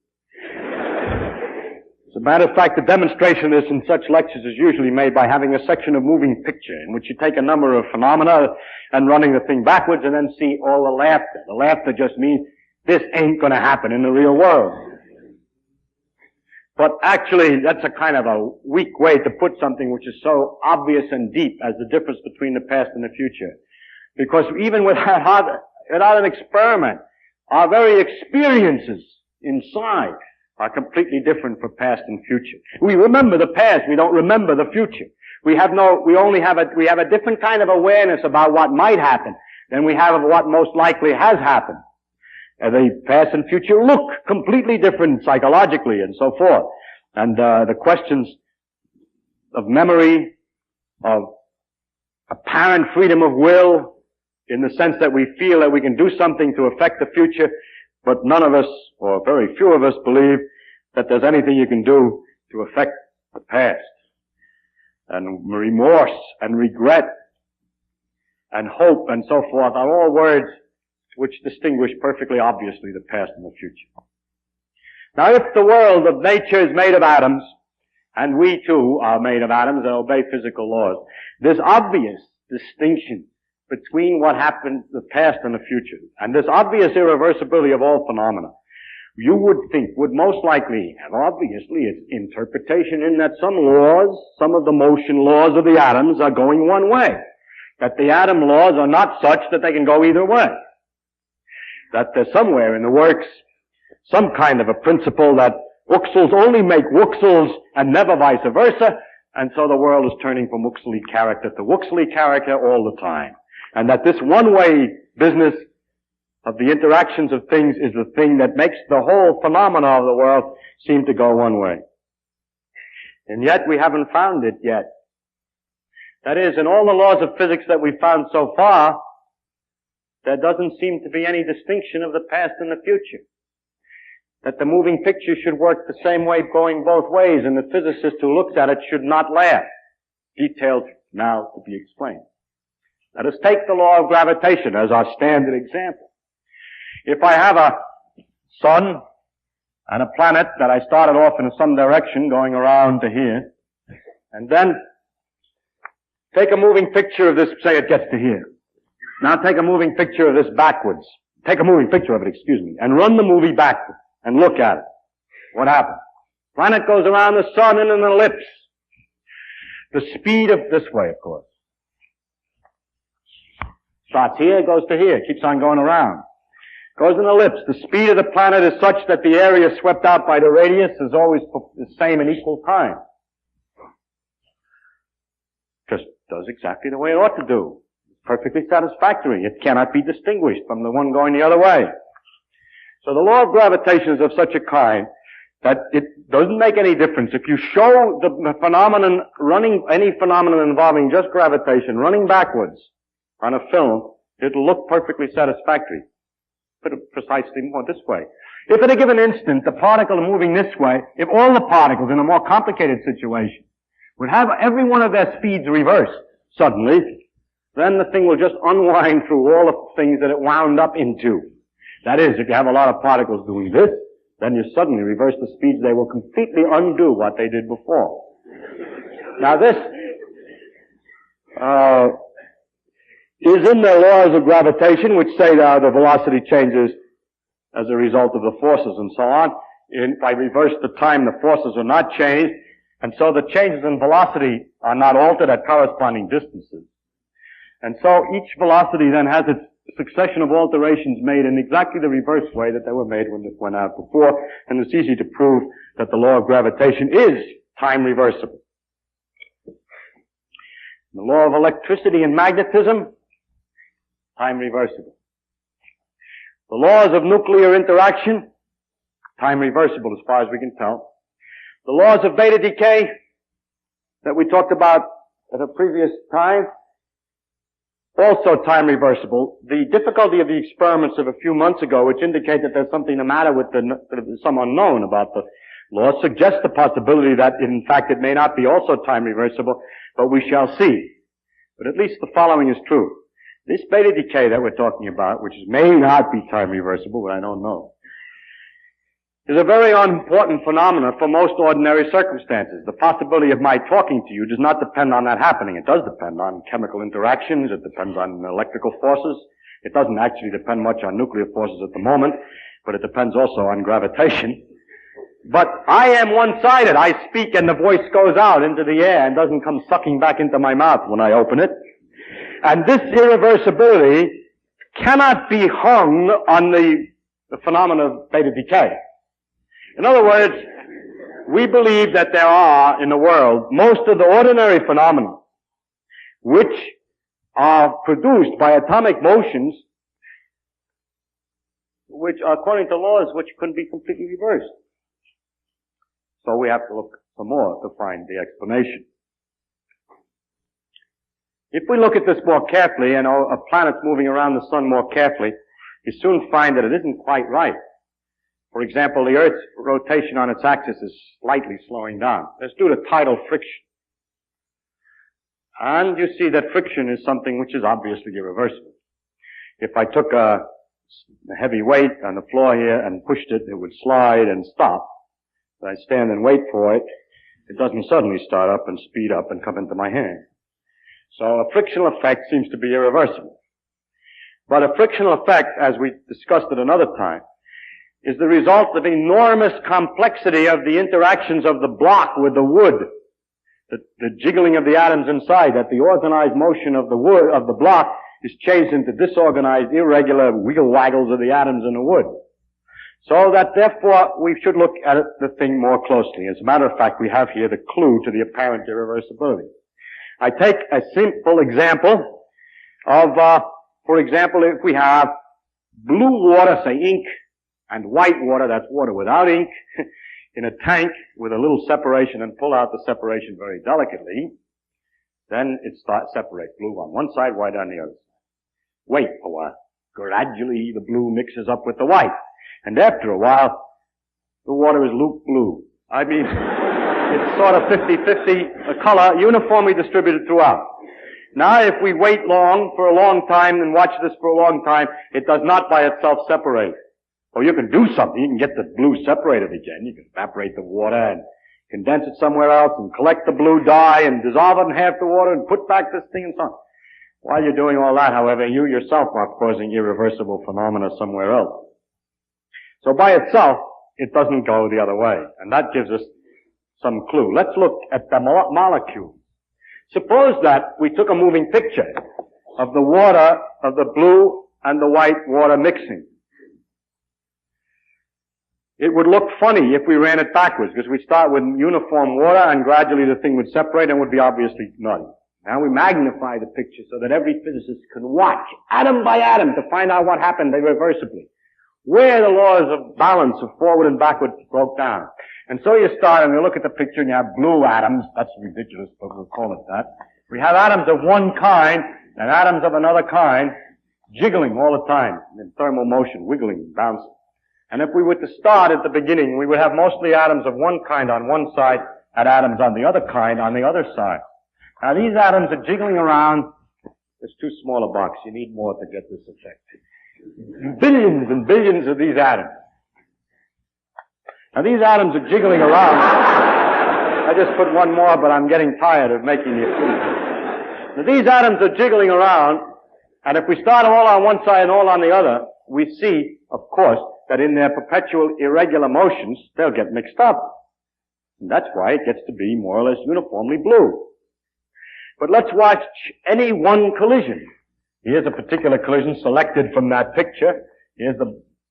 As a matter of fact, the demonstration of this in such lectures is usually made by having a section of moving picture in which you take a number of phenomena and running the thing backwards and then see all the laughter. The laughter just means this ain't going to happen in the real world. But actually, that's a kind of a weak way to put something which is so obvious and deep as the difference between the past and the future. Because even without an experiment, our very experiences inside are completely different for past and future. We remember the past, we don't remember the future. We have a different kind of awareness about what might happen than we have of what most likely has happened. The past and future look completely different psychologically and so forth. And the questions of memory, of apparent freedom of will, in the sense that we feel that we can do something to affect the future, but none of us, or very few of us, believe that there's anything you can do to affect the past. And remorse and regret and hope and so forth are all words which distinguish perfectly obviously the past and the future. Now, if the world of nature is made of atoms, and we too are made of atoms and obey physical laws, there's obvious distinction between what happened, the past and the future, and this obvious irreversibility of all phenomena, you would think would most likely have obviously its interpretation in that some laws, some of the motion laws of the atoms are going one way. That the atom laws are not such that they can go either way. That there's somewhere in the works some kind of a principle that wuxels only make wuxels and never vice versa, and so the world is turning from wuxely character to wuxely character all the time. And that this one-way business of the interactions of things is the thing that makes the whole phenomena of the world seem to go one way. And yet we haven't found it yet. That is, in all the laws of physics that we've found so far, there doesn't seem to be any distinction of the past and the future. That the moving picture should work the same way going both ways, and the physicist who looks at it should not laugh. Details now to be explained. Let us take the law of gravitation as our standard example. If I have a sun and a planet that I started off in some direction going around to here, and then take a moving picture of this, say it gets to here. Now take a moving picture of this backwards. Take a moving picture of it, and run the movie backwards and look at it. What happens? Planet goes around the sun in an ellipse. The speed of this way, of course. Starts here, goes to here, keeps on going around. Goes in an ellipse. The speed of the planet is such that the area swept out by the radius is always the same in equal time. Just does exactly the way it ought to do. It's perfectly satisfactory. It cannot be distinguished from the one going the other way. So the law of gravitation is of such a kind that it doesn't make any difference. If you show the phenomenon running, any phenomenon involving just gravitation running backwards on a film, it'll look perfectly satisfactory. Put it precisely more this way. If at a given instant the particle is moving this way, if all the particles in a more complicated situation would have every one of their speeds reversed suddenly, then the thing will just unwind through all the things that it wound up into. That is, if you have a lot of particles doing this, then you suddenly reverse the speeds, they will completely undo what they did before. Now this is in the laws of gravitation, which say that the velocity changes as a result of the forces and so on. If I reverse the time, the forces are not changed, and so the changes in velocity are not altered at corresponding distances. And so each velocity then has its succession of alterations made in exactly the reverse way that they were made when it went out before, and it's easy to prove that the law of gravitation is time reversible. The law of electricity and magnetism, time reversible. The laws of nuclear interaction, time reversible as far as we can tell. The laws of beta decay that we talked about at a previous time, also time reversible. The difficulty of the experiments of a few months ago, which indicate that there's something the matter with some unknown about the law, suggests the possibility that in fact it may not be also time reversible, but we shall see. But at least the following is true. This beta decay that we're talking about, which may not be time reversible, but I don't know, is a very important phenomenon for most ordinary circumstances. The possibility of my talking to you does not depend on that happening. It does depend on chemical interactions. It depends on electrical forces. It doesn't actually depend much on nuclear forces at the moment, but it depends also on gravitation. But I am one-sided. I speak and the voice goes out into the air and doesn't come sucking back into my mouth when I open it. And this irreversibility cannot be hung on the phenomenon of beta decay. In other words, we believe that there are in the world most of the ordinary phenomena which are produced by atomic motions which are according to laws which couldn't be completely reversed. So we have to look some more to find the explanation. If we look at this more carefully and a planet's moving around the sun more carefully, you soon find that it isn't quite right. For example, the Earth's rotation on its axis is slightly slowing down. That's due to tidal friction. And you see that friction is something which is obviously irreversible. If I took a heavy weight on the floor here and pushed it, it would slide and stop. If I stand and wait for it, it doesn't suddenly start up and speed up and come into my hand. So a frictional effect seems to be irreversible. But a frictional effect, as we discussed at another time, is the result of enormous complexity of the interactions of the block with the wood. The jiggling of the atoms inside, that the organized motion of the wood, of the block, is changed into disorganized, irregular wiggle-waggles of the atoms in the wood. So that therefore we should look at the thing more closely. As a matter of fact, we have here the clue to the apparent irreversibility. I take a simple example of, for example, if we have blue water, say ink, and white water, that's water without ink, in a tank with a little separation and pull out the separation very delicately, then it separates blue on one side, white on the other side. Wait a while. Gradually the blue mixes up with the white. And after a while, the water is Luke blue. I mean, it's sort of 50-50 a color uniformly distributed throughout. Now if we wait for a long time and watch this for a long time, it does not by itself separate. Or you can do something. You can get the blue separated again. You can evaporate the water and condense it somewhere else and collect the blue dye and dissolve it in half the water and put back this thing and so on. While you're doing all that, however, you yourself are causing irreversible phenomena somewhere else. So by itself, it doesn't go the other way. And that gives us some clue. Let's look at the molecule. Suppose that we took a moving picture of the water, of the blue and the white water mixing. It would look funny if we ran it backwards, because we'd start with uniform water and gradually the thing would separate and would be obviously nutty. Now we magnify the picture so that every physicist can watch atom by atom to find out what happened irreversibly. Where the laws of balance of forward and backward broke down. And so you start and you look at the picture and you have blue atoms. That's ridiculous, but we'll call it that. We have atoms of one kind and atoms of another kind jiggling all the time in thermal motion, wiggling, bouncing. And if we were to start at the beginning, we would have mostly atoms of one kind on one side and atoms on the other kind on the other side. Now these atoms are jiggling around. It's too small a box. You need more to get this effect. Billions and billions of these atoms. Now these atoms are jiggling around. I just put one more, but I'm getting tired of making you see. Now these atoms are jiggling around, and if we start all on one side and all on the other, we see, of course, that in their perpetual irregular motions, they'll get mixed up. And that's why it gets to be more or less uniformly blue. But let's watch any one collision. Here's a particular collision selected from that picture. Here's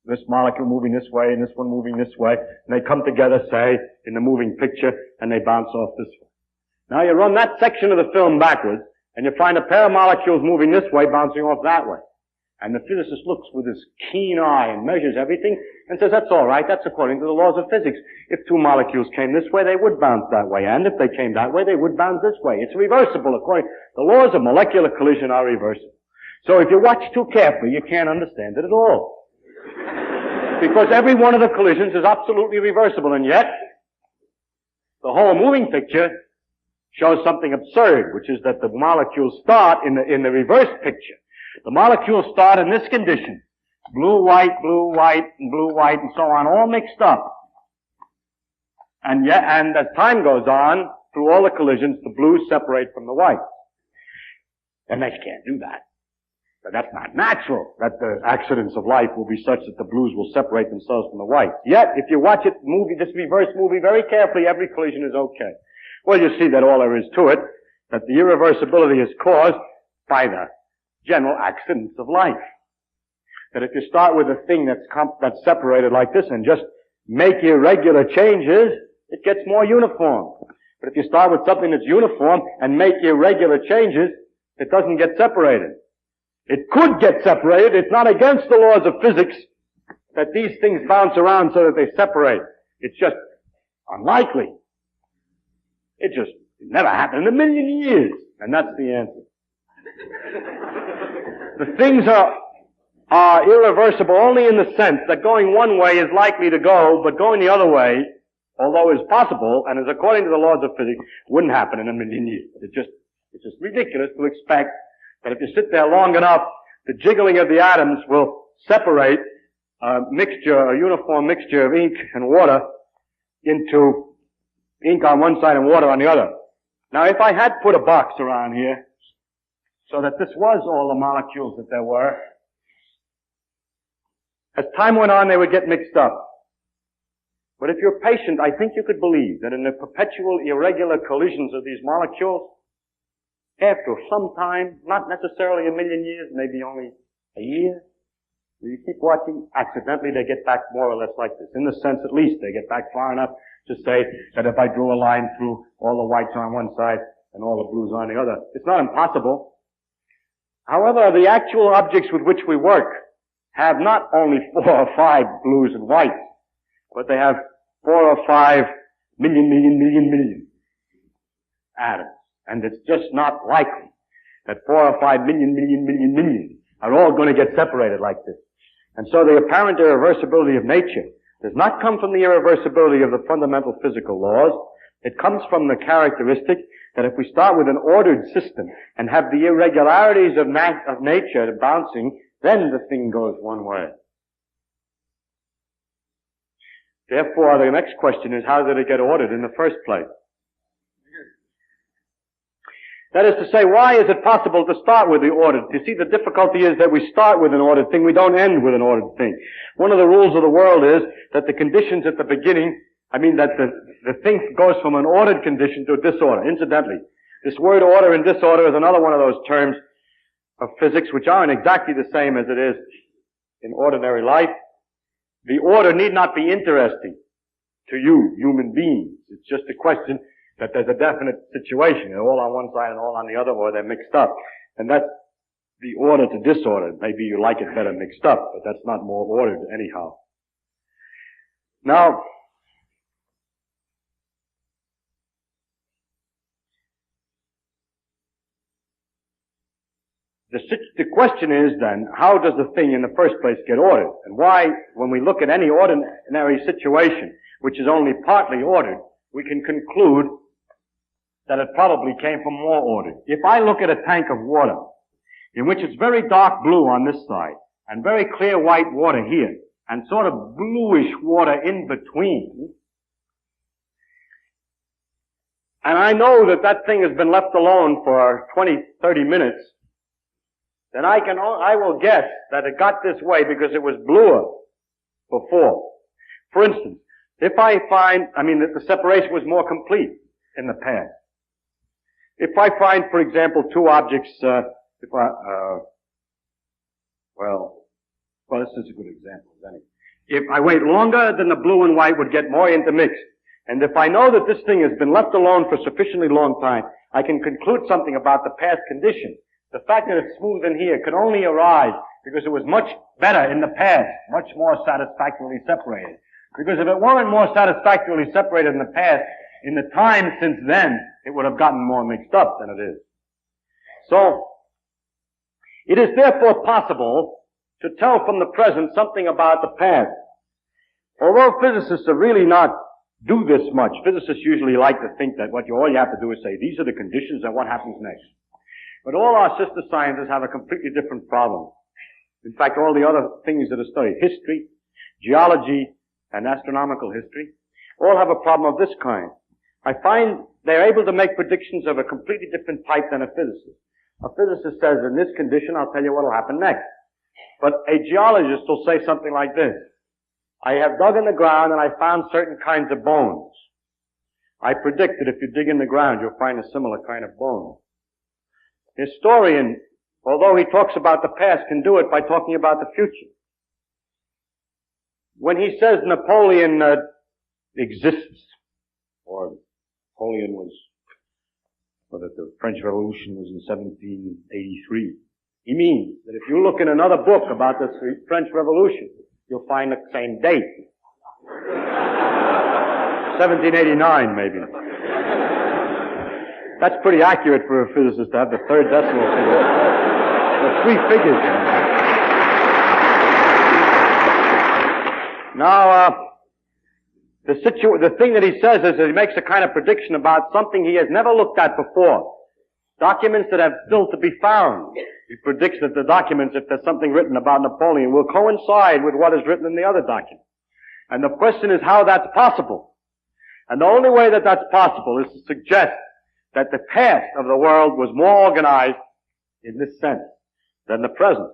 this molecule moving this way and this one moving this way. And they come together, say, in the moving picture, and they bounce off this way. Now you run that section of the film backwards, and you find a pair of molecules moving this way, bouncing off that way. And the physicist looks with his keen eye and measures everything and says, that's all right, that's according to the laws of physics. If two molecules came this way, they would bounce that way. And if they came that way, they would bounce this way. It's reversible according, the laws of molecular collision are reversible. So if you watch too carefully, you can't understand it at all. Because every one of the collisions is absolutely reversible, and yet, the whole moving picture shows something absurd, which is that the molecules start in the reverse picture. The molecules start in this condition. Blue, white, and blue, white, and so on, all mixed up. And as time goes on, through all the collisions, the blues separate from the whites. And they can't do that. But that's not natural, that the accidents of life will be such that the blues will separate themselves from the whites. Yet, if you watch this reverse movie very carefully, every collision is okay. Well, you see that all there is to it, that the irreversibility is caused by the general accidents of life. That if you start with a thing that's separated like this and just make irregular changes, it gets more uniform. But if you start with something that's uniform and make irregular changes, It doesn't get separated. It could get separated. It's not against the laws of physics that these things bounce around so that they separate. It's just unlikely. It never happened in a million years. And that's the answer. The things are irreversible only in the sense that going one way is likely to go, but going the other way, although is possible and is according to the laws of physics, wouldn't happen in a million years. It's just ridiculous to expect that if you sit there long enough, the jiggling of the atoms will separate a uniform mixture of ink and water into ink on one side and water on the other. Now, if I had put a box around here so that this was all the molecules that there were, as time went on, they would get mixed up. But if you're patient, I think you could believe that in the perpetual irregular collisions of these molecules, after some time, not necessarily a million years, maybe only a year, you keep watching, accidentally they get back more or less like this. In the sense, at least, they get back far enough to say that if I drew a line through all the whites on one side and all the blues on the other, it's not impossible. However, the actual objects with which we work have not only 4 or 5 blues and whites, but they have 4 or 5 million atoms. And it's just not likely that 4 or 5 million are all going to get separated like this. And so the apparent irreversibility of nature does not come from the irreversibility of the fundamental physical laws. It comes from the characteristic that if we start with an ordered system and have the irregularities of nature bouncing, then the thing goes one way. Therefore, the next question is, how did it get ordered in the first place? That is to say, why is it possible to start with the ordered? You see, the difficulty is that we start with an ordered thing, we don't end with an ordered thing. One of the rules of the world is that the conditions at the beginning, that the thing goes from an ordered condition to a disorder. Incidentally, this word order and disorder is another one of those terms of physics which aren't exactly the same as it is in ordinary life. The order need not be interesting to you, human beings. It's just a question that there's a definite situation. They're all on one side and all on the other, or they're mixed up. And that's the order to disorder. Maybe you like it better mixed up, but that's not more ordered anyhow. Now, the question is then, how does the thing in the first place get ordered? And why, when we look at any ordinary situation, which is only partly ordered, we can conclude that it probably came from more order. If I look at a tank of water, in which it's very dark blue on this side, and very clear white water here, and sort of bluish water in between, and I know that that thing has been left alone for 20, 30 minutes, then I will guess that it got this way because it was bluer before. For instance, if I find, that the separation was more complete in the past. If I find, for example, two objects, this is a good example, isn't it? If I wait longer, then the blue and white would get more intermixed. And if I know that this thing has been left alone for a sufficiently long time, I can conclude something about the past condition. The fact that it's smooth in here could only arise because it was much better in the past, much more satisfactorily separated. Because if it weren't more satisfactorily separated in the past, in the time since then, it would have gotten more mixed up than it is. So, it is therefore possible to tell from the present something about the past. Although physicists are really not do this much, physicists usually like to think that all you have to do is say, these are the conditions and what happens next. But all our sister sciences have a completely different problem. In fact, all the other things that are studied, history, geology, and astronomical history, all have a problem of this kind. I find they're able to make predictions of a completely different type than a physicist. A physicist says, in this condition, I'll tell you what will happen next. But a geologist will say something like this. I have dug in the ground and I found certain kinds of bones. I predict that if you dig in the ground, you'll find a similar kind of bone. Historian, although he talks about the past, can do it by talking about the future. When he says Napoleon exists, or Napoleon was or that the French Revolution was in 1783. He means that if you look in another book about the French Revolution, you'll find the same date. 1789, maybe. That's pretty accurate for a physicist to have the third decimal figure. The three figures. Now, the thing that he says is that he makes a kind of prediction about something he has never looked at before. Documents that have still to be found. He predicts that the documents, if there's something written about Napoleon, will coincide with what is written in the other document. And the question is how that's possible. And the only way that that's possible is to suggest that the past of the world was more organized in this sense than the present.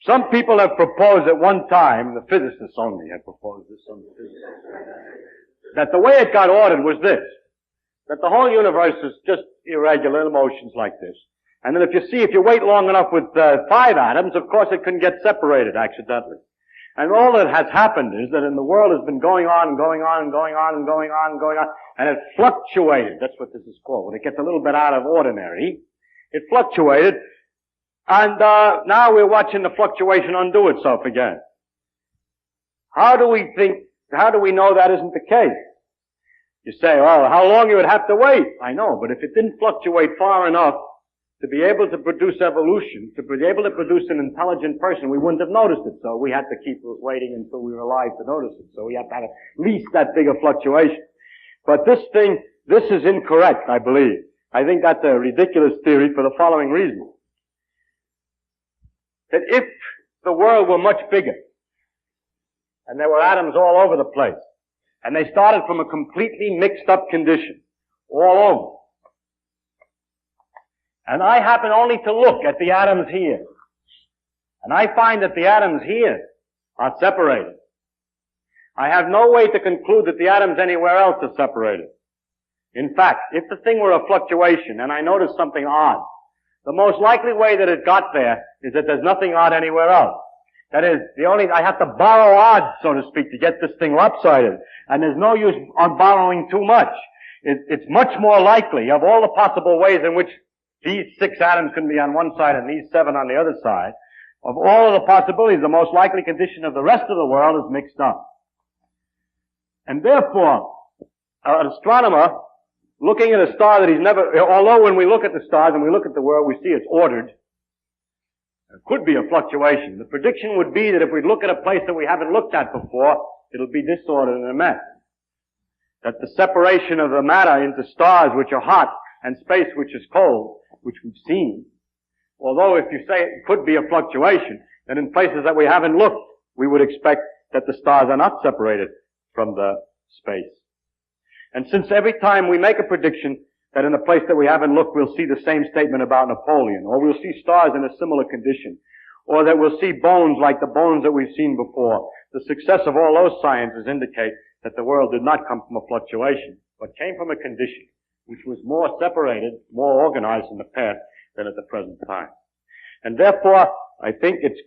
Some people have proposed at one time, the physicists only have proposed this, some physicists, that the way it got ordered was this, that the whole universe is just irregular motions like this. And then if you wait long enough with 5 atoms, of course it can get separated accidentally. And all that has happened is that in the world has been going on and going on and going on and going on and going on, and it fluctuated. That's what this is called. When it gets a little bit out of ordinary, it fluctuated, and now we're watching the fluctuation undo itself again. How do we know that isn't the case? You say, well, how long you would have to wait? I know, but if it didn't fluctuate far enough to be able to produce evolution, to be able to produce an intelligent person, we wouldn't have noticed it. So we had to keep waiting until we were alive to notice it. So we have to have at least that big a fluctuation. But this is incorrect, I believe. I think that's a ridiculous theory for the following reason. That if the world were much bigger, and there were atoms all over the place, and they started from a completely mixed up condition, all over, and I happen only to look at the atoms here, and I find that the atoms here are separated, I have no way to conclude that the atoms anywhere else are separated. In fact, if the thing were a fluctuation, and I notice something odd, the most likely way that it got there is that there's nothing odd anywhere else. That is, I have to borrow odds, so to speak, to get this thing lopsided. And there's no use on borrowing too much. It's much more likely, of all the possible ways in which these 6 atoms can be on one side and these 7 on the other side, of all of the possibilities, the most likely condition of the rest of the world is mixed up. And therefore, an astronomer, looking at a star that he's never, although when we look at the stars and we look at the world, we see it's ordered, there could be a fluctuation. The prediction would be that if we look at a place that we haven't looked at before, it'll be disordered and a mess. That the separation of the matter into stars which are hot and space which is cold, which we've seen, although if you say it could be a fluctuation, then in places that we haven't looked, we would expect that the stars are not separated from the space. And since every time we make a prediction that in a place that we haven't looked, we'll see the same statement about Napoleon, or we'll see stars in a similar condition, or that we'll see bones like the bones that we've seen before, the success of all those sciences indicate that the world did not come from a fluctuation, but came from a condition which was more separated, more organized in the past than at the present time. And therefore, I think it's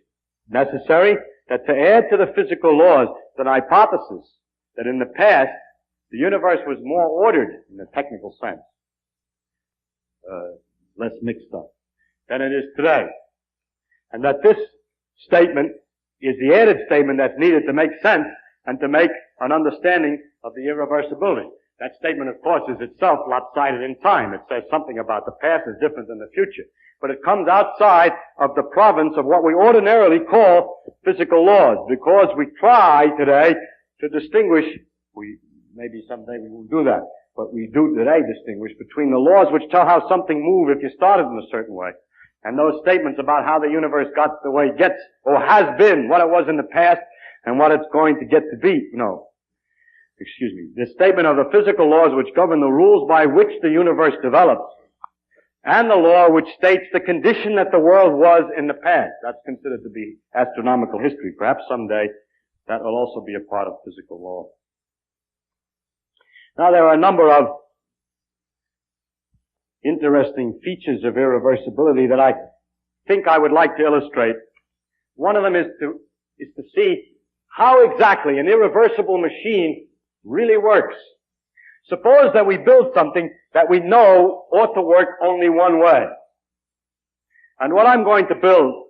necessary that to add to the physical laws the hypothesis that in the past the universe was more ordered in the technical sense, less mixed up, than it is today. And that this statement is the added statement that's needed to make sense and to make an understanding of the irreversibility. That statement, of course, is itself lopsided in time. It says something about the past is different than the future. But it comes outside of the province of what we ordinarily call physical laws, because we try today to distinguish, maybe someday we won't do that, but we do today distinguish between the laws which tell how something moves if you started in a certain way, and those statements about how the universe got the way it gets, or has been, what it was in the past, and what it's going to get to be. The statement of the physical laws which govern the rules by which the universe develops, and the law which states the condition that the world was in the past. That's considered to be astronomical history. Perhaps someday that will also be a part of physical law. Now there are a number of interesting features of irreversibility that I think I would like to illustrate. One of them is to see how exactly an irreversible machine really works. Suppose that we build something that we know ought to work only one way. And what I'm going to build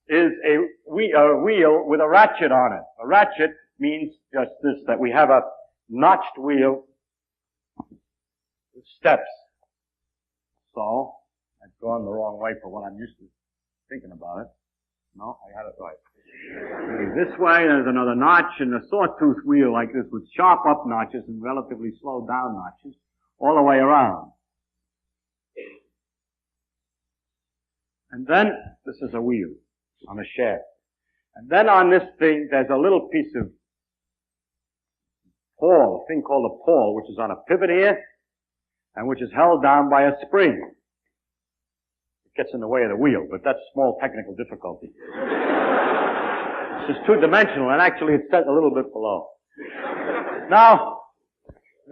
is a wheel with a ratchet on it. A ratchet means just this, that we have a notched wheel with steps. So, I've gone the wrong way for what I'm used to thinking about it. No, I got it right. This way, there's another notch, and a sawtooth wheel like this with sharp up notches and relatively slow down notches all the way around. And then, this is a wheel on a shaft. And then on this thing, there's a little piece of pawl, a thing called a pawl, which is on a pivot here, and which is held down by a spring. It gets in the way of the wheel, but that's small technical difficulty. It's two-dimensional, and actually it's set a little bit below. Now,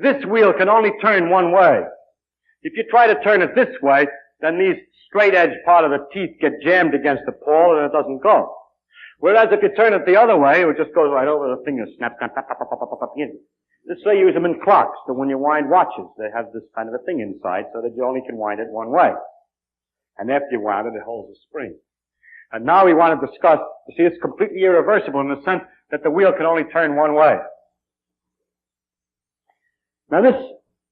this wheel can only turn one way. If you try to turn it this way, then these straight-edge part of the teeth get jammed against the pawl, and it doesn't go. Whereas if you turn it the other way, it just goes right over the finger, snap, snap, snap, snap, snap, snap, snap, snap. This they use them in clocks, so when you wind watches, they have this kind of a thing inside, so that you only can wind it one way. And after you wind it, it holds a spring. And now we want to discuss, you see, it's completely irreversible in the sense that the wheel can only turn one way. Now this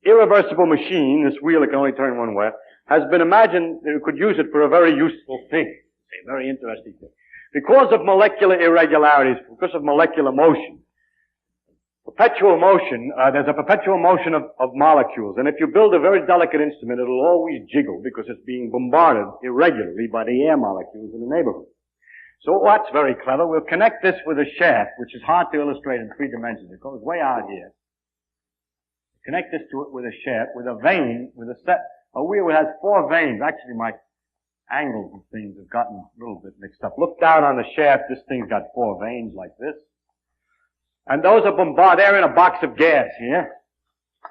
irreversible machine, this wheel that can only turn one way, has been imagined that you could use it for a very useful thing, a very interesting thing. Because of molecular irregularities, because of molecular motion, perpetual motion, there's a perpetual motion of molecules, and if you build a very delicate instrument, it'll always jiggle because it's being bombarded irregularly by the air molecules in the neighborhood. So what's very clever, we'll connect this with a shaft, which is hard to illustrate in 3 dimensions. It goes way out here. Connect this to it with a shaft, with a vein, with a wheel that has 4 veins. Actually, my angles and things have gotten a little bit mixed up. Look down on the shaft, this thing's got 4 veins like this. And those are bombarded, they're in a box of gas here.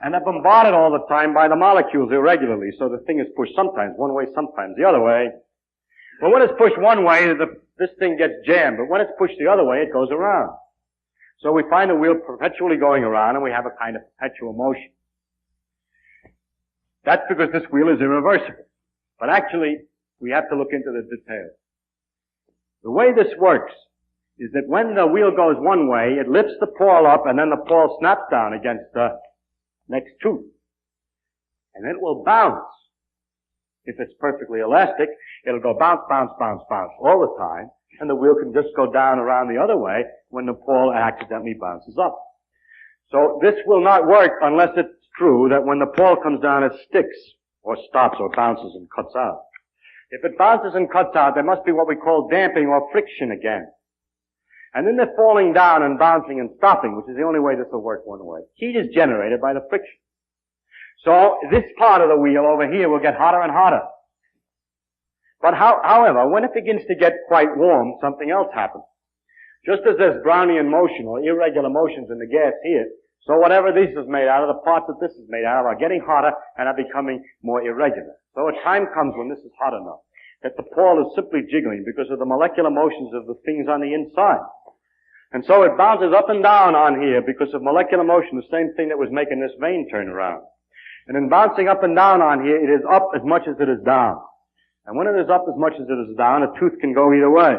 And they're bombarded all the time by the molecules irregularly, so the thing is pushed sometimes one way, sometimes the other way. But when it's pushed one way, this thing gets jammed, but when it's pushed the other way, it goes around. So we find the wheel perpetually going around, and we have a kind of perpetual motion. That's because this wheel is irreversible. But actually, we have to look into the details. The way this works is that when the wheel goes one way, it lifts the pawl up, and then the pawl snaps down against the next tooth. And it will bounce. If it's perfectly elastic, it'll go bounce, bounce, bounce, bounce all the time, and the wheel can just go down around the other way when the pawl accidentally bounces up. So this will not work unless it's true that when the pawl comes down, it sticks, or stops, or bounces and cuts out. If it bounces and cuts out, there must be what we call damping or friction again. And then the falling down and bouncing and stopping, which is the only way this will work one way. Heat is generated by the friction. So this part of the wheel over here will get hotter and hotter. But however, when it begins to get quite warm, something else happens. Just as there's Brownian motion or irregular motions in the gas here, so whatever this is made out of, the parts that this is made out of are getting hotter and are becoming more irregular. So a time comes when this is hot enough that the pawl is simply jiggling because of the molecular motions of the things on the inside. And so it bounces up and down on here because of molecular motion, the same thing that was making this vein turn around. And in bouncing up and down on here, it is up as much as it is down. And when it is up as much as it is down, a tooth can go either way.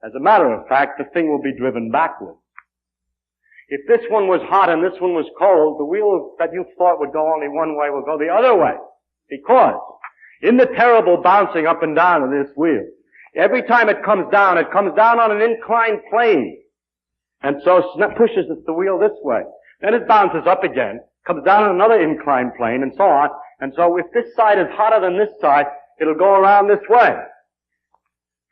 As a matter of fact, the thing will be driven backwards. If this one was hot and this one was cold, the wheel that you thought would go only one way will go the other way. Because in the terrible bouncing up and down of this wheel, every time it comes down on an inclined plane. And so pushes the wheel this way. Then it bounces up again, comes down on another inclined plane, and so on. And so if this side is hotter than this side, it'll go around this way.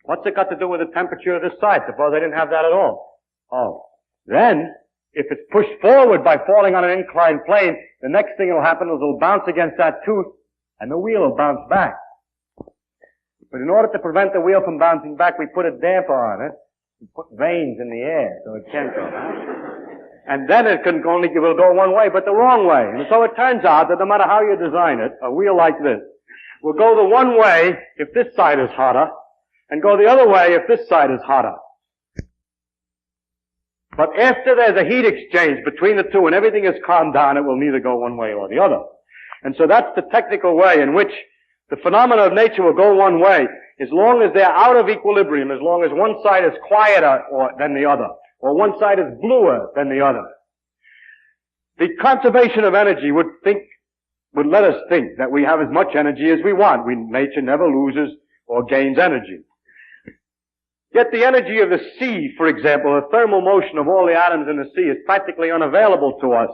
What's it got to do with the temperature of this side? Suppose I didn't have that at all. Oh. Then, if it's pushed forward by falling on an inclined plane, the next thing that'll happen is it'll bounce against that tooth, and the wheel will bounce back. But in order to prevent the wheel from bouncing back, we put a damper on it. We put veins in the air so it can't go back. And then it will go one way, but the wrong way. And so it turns out that no matter how you design it, a wheel like this will go the one way if this side is hotter, and go the other way if this side is hotter. But after there's a heat exchange between the two and everything is calmed down, it will neither go one way or the other. And so that's the technical way in which the phenomena of nature will go one way as long as they're out of equilibrium, as long as one side is quieter than the other, or one side is bluer than the other. The conservation of energy would let us think that we have as much energy as we want. Nature never loses or gains energy. Yet the energy of the sea, for example, the thermal motion of all the atoms in the sea is practically unavailable to us.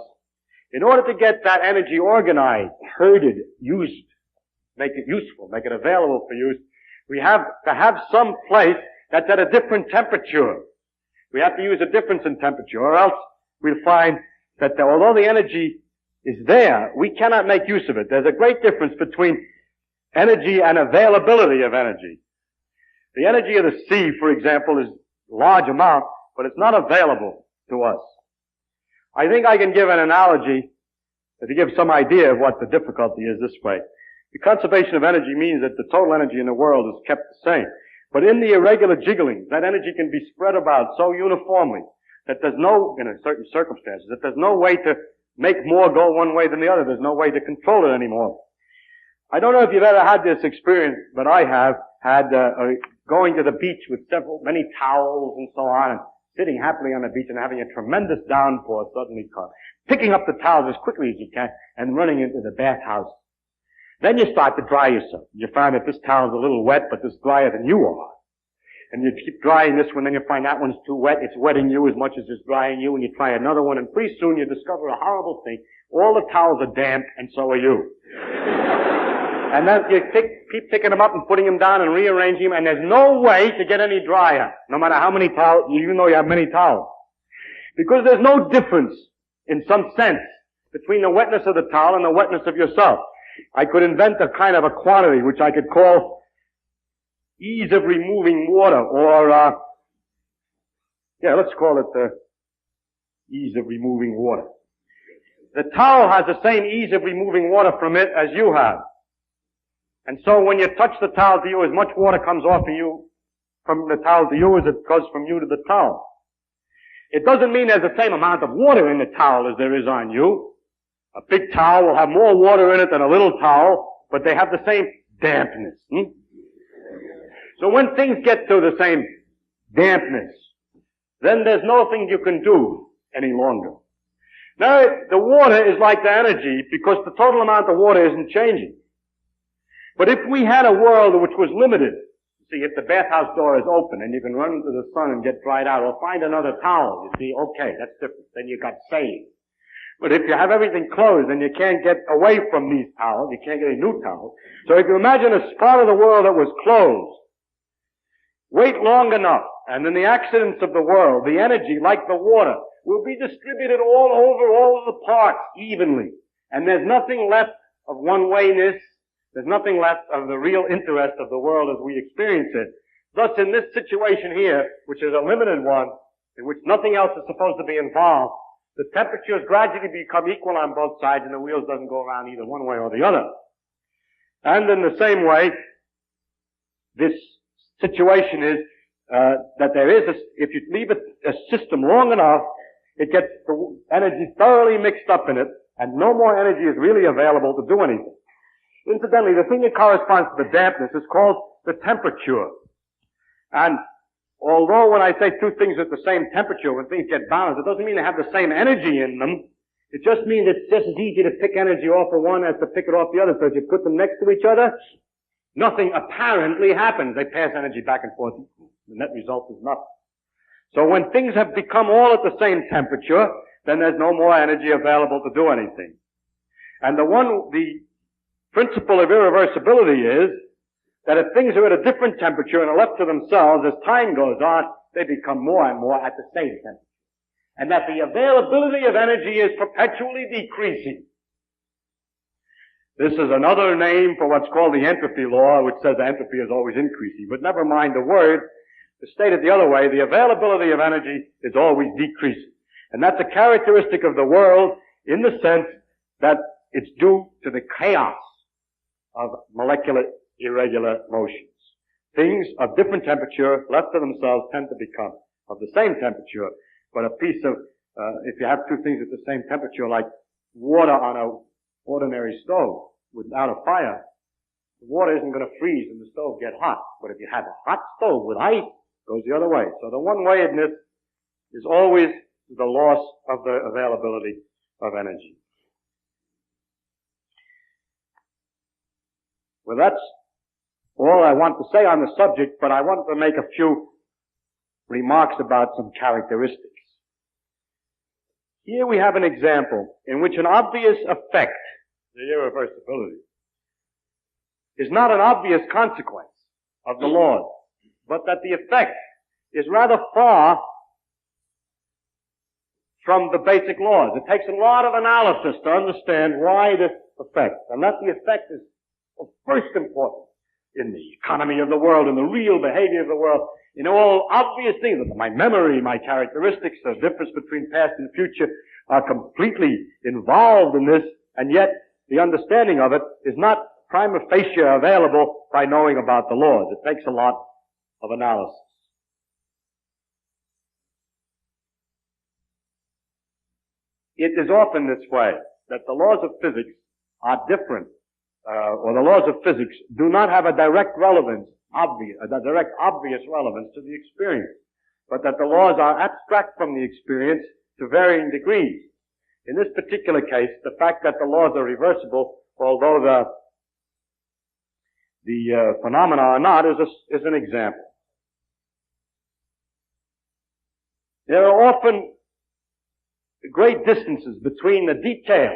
In order to get that energy organized, herded, used, make it useful, make it available for use, we have to have some place that's at a different temperature. We have to use a difference in temperature, or else we'll find that although the energy is there, we cannot make use of it. There's a great difference between energy and availability of energy. The energy of the sea, for example, is a large amount, but it's not available to us. I think I can give an analogy to give some idea of what the difficulty is this way. The conservation of energy means that the total energy in the world is kept the same. But in the irregular jiggling, that energy can be spread about so uniformly that there's no, in certain circumstances, that there's no way to make more go one way than the other. There's no way to control it anymore. I don't know if you've ever had this experience, but I have had going to the beach with many towels and so on, and sitting happily on the beach and having a tremendous downpour suddenly come, picking up the towels as quickly as you can and running into the bathhouse. Then you start to dry yourself. You find that this towel's a little wet, but it's drier than you are. And you keep drying this one, then you find that one's too wet. It's wetting you as much as it's drying you, and you try another one, and pretty soon you discover a horrible thing. All the towels are damp, and so are you. And then you keep picking them up and putting them down and rearranging them, and there's no way to get any drier, no matter how many towels, even though you have many towels. Because there's no difference, in some sense, between the wetness of the towel and the wetness of yourself. I could invent a kind of a quantity which I could call ease of removing water, or, let's call it the ease of removing water. The towel has the same ease of removing water from it as you have. And so when you touch the towel to you, as much water comes off of you, from the towel to you as it goes from you to the towel. It doesn't mean there's the same amount of water in the towel as there is on you. A big towel will have more water in it than a little towel, but they have the same dampness. So when things get to the same dampness, then there's nothing you can do any longer. Now, the water is like the energy because the total amount of water isn't changing. But if we had a world which was limited, see, if the bathhouse door is open and you can run into the sun and get dried out, or find another towel, you see, okay, that's different. Then you got saved. But if you have everything closed and you can't get away from these towels, you can't get a new towel. So if you imagine a part of the world that was closed, wait long enough, and in the accidents of the world, the energy, like the water, will be distributed all over all of the parts evenly. And there's nothing left of one-wayness. There's nothing left of the real interest of the world as we experience it. Thus, in this situation here, which is a limited one, in which nothing else is supposed to be involved, the temperatures gradually become equal on both sides, and the wheels doesn't go around either one way or the other. And in the same way, this situation is that there is if you leave a system long enough, it gets the energy thoroughly mixed up in it, and no more energy is really available to do anything. Incidentally, the thing that corresponds to the dampness is called the temperature. And although when I say two things at the same temperature, when things get balanced, it doesn't mean they have the same energy in them. It just means it's just as easy to pick energy off of one as to pick it off the other. So if you put them next to each other, nothing apparently happens. They pass energy back and forth. The net result is nothing. So when things have become all at the same temperature, then there's no more energy available to do anything. And the principle of irreversibility is that if things are at a different temperature and are left to themselves, as time goes on, they become more and more at the same temperature. And that the availability of energy is perpetually decreasing. This is another name for what's called the entropy law, which says entropy is always increasing. But never mind the word. To state it the other way, the availability of energy is always decreasing. And that's a characteristic of the world in the sense that it's due to the chaos of molecular irregular motions. Things of different temperature, left to themselves, tend to become of the same temperature. But a piece of, if you have two things at the same temperature, like water on a ordinary stove without a fire, the water isn't going to freeze and the stove get hot. But if you have a hot stove with ice, it goes the other way. So the one-wayedness is always the loss of the availability of energy. Well, that's all I want to say on the subject, but I want to make a few remarks about some characteristics. Here we have an example in which an obvious effect, the irreversibility, is not an obvious consequence of the laws, but that the effect is rather far from the basic laws. It takes a lot of analysis to understand why this effect, and that the effect is of first importance in the economy of the world, in the real behavior of the world, in all obvious things. My memory, my characteristics, the difference between past and future are completely involved in this, and yet the understanding of it is not prima facie available by knowing about the laws. It takes a lot of analysis. It is often this way, that the laws of physics are different, or the laws of physics do not have a direct relevance, obvious relevance to the experience, but that the laws are abstract from the experience to varying degrees. In this particular case, the fact that the laws are reversible, although the phenomena are not, is an example. There are often great distances between the detail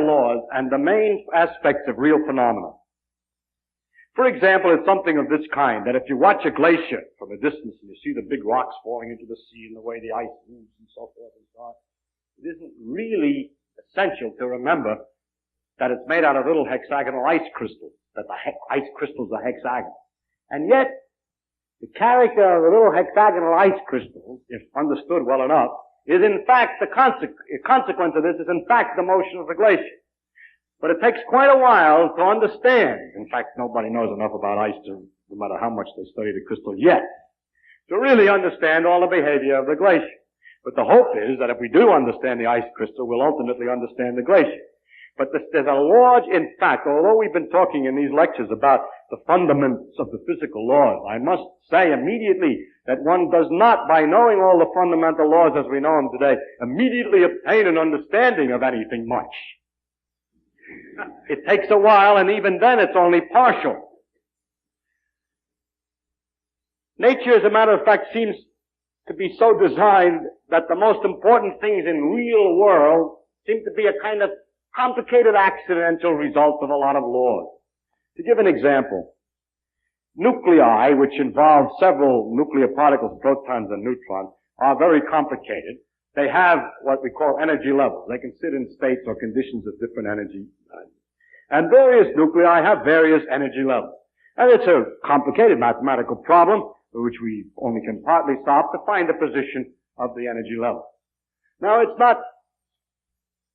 laws, and the main aspects of real phenomena. For example, it's something of this kind, that if you watch a glacier from a distance and you see the big rocks falling into the sea and the way the ice moves and so forth and so on, it isn't really essential to remember that it's made out of little hexagonal ice crystals, that the ice crystals are hexagonal. And yet, the character of the little hexagonal ice crystals, if understood well enough, is in fact the consequence of this is in fact the motion of the glacier. But it takes quite a while to understand. In fact, nobody knows enough about ice to, no matter how much they study the crystal yet, to really understand all the behavior of the glacier. But the hope is that if we do understand the ice crystal, we'll ultimately understand the glacier. But there's a large, in fact, although we've been talking in these lectures about the fundamentals of the physical laws, I must say immediately that one does not, by knowing all the fundamental laws as we know them today, immediately obtain an understanding of anything much. It takes a while, and even then it's only partial. Nature, as a matter of fact, seems to be so designed that the most important things in real world seem to be a kind of complicated accidental result of a lot of laws. To give an example, nuclei, which involve several nuclear particles, protons and neutrons, are very complicated. They have what we call energy levels. They can sit in states or conditions of different energy. And various nuclei have various energy levels. And it's a complicated mathematical problem, which we only can partly solve, to find the position of the energy level. Now, it's not,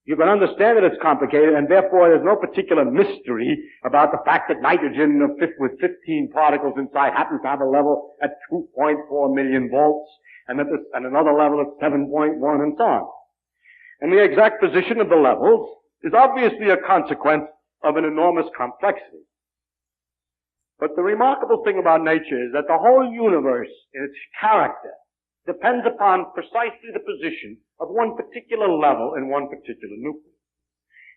you can understand that it's complicated, and therefore there's no particular mystery about the fact that nitrogen with 15 particles inside happens to have a level at 2.4 million volts, and another level at 7.1, and so on. And the exact position of the levels is obviously a consequence of an enormous complexity. But the remarkable thing about nature is that the whole universe, in its character, depends upon precisely the position of one particular level in one particular nucleus.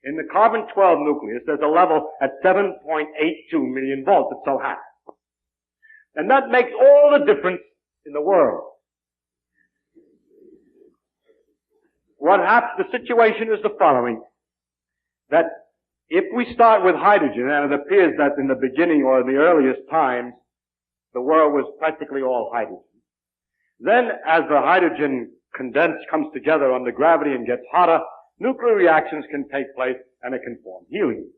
In the carbon-12 nucleus, there's a level at 7.82 million volts. It so happens. And that makes all the difference in the world. The situation is the following, that if we start with hydrogen, and it appears that in the beginning or in the earliest times, the world was practically all hydrogen. Then, as the hydrogen comes together under gravity and gets hotter, nuclear reactions can take place and it can form helium.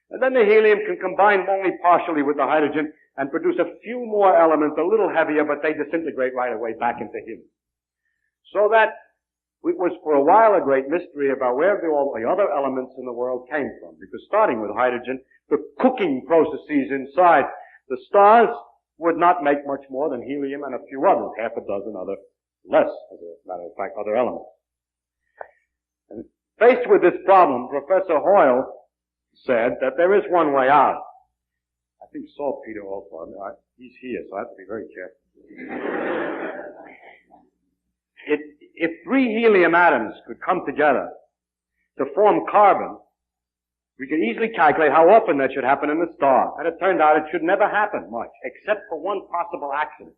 And then the helium can combine only partially with the hydrogen and produce a few more elements, a little heavier, but they disintegrate right away back into helium. So that it was for a while a great mystery about where all the other elements in the world came from. Because starting with hydrogen, the cooking processes inside the stars would not make much more than helium and a few others, half a dozen other less, as a matter of fact, other elements. And faced with this problem, Professor Hoyle said that there is one way out. I think saltpeter also. He's here, so I have to be very careful. If 3 helium atoms could come together to form carbon, we could easily calculate how often that should happen in the star. And it turned out it should never happen much, except for one possible accident.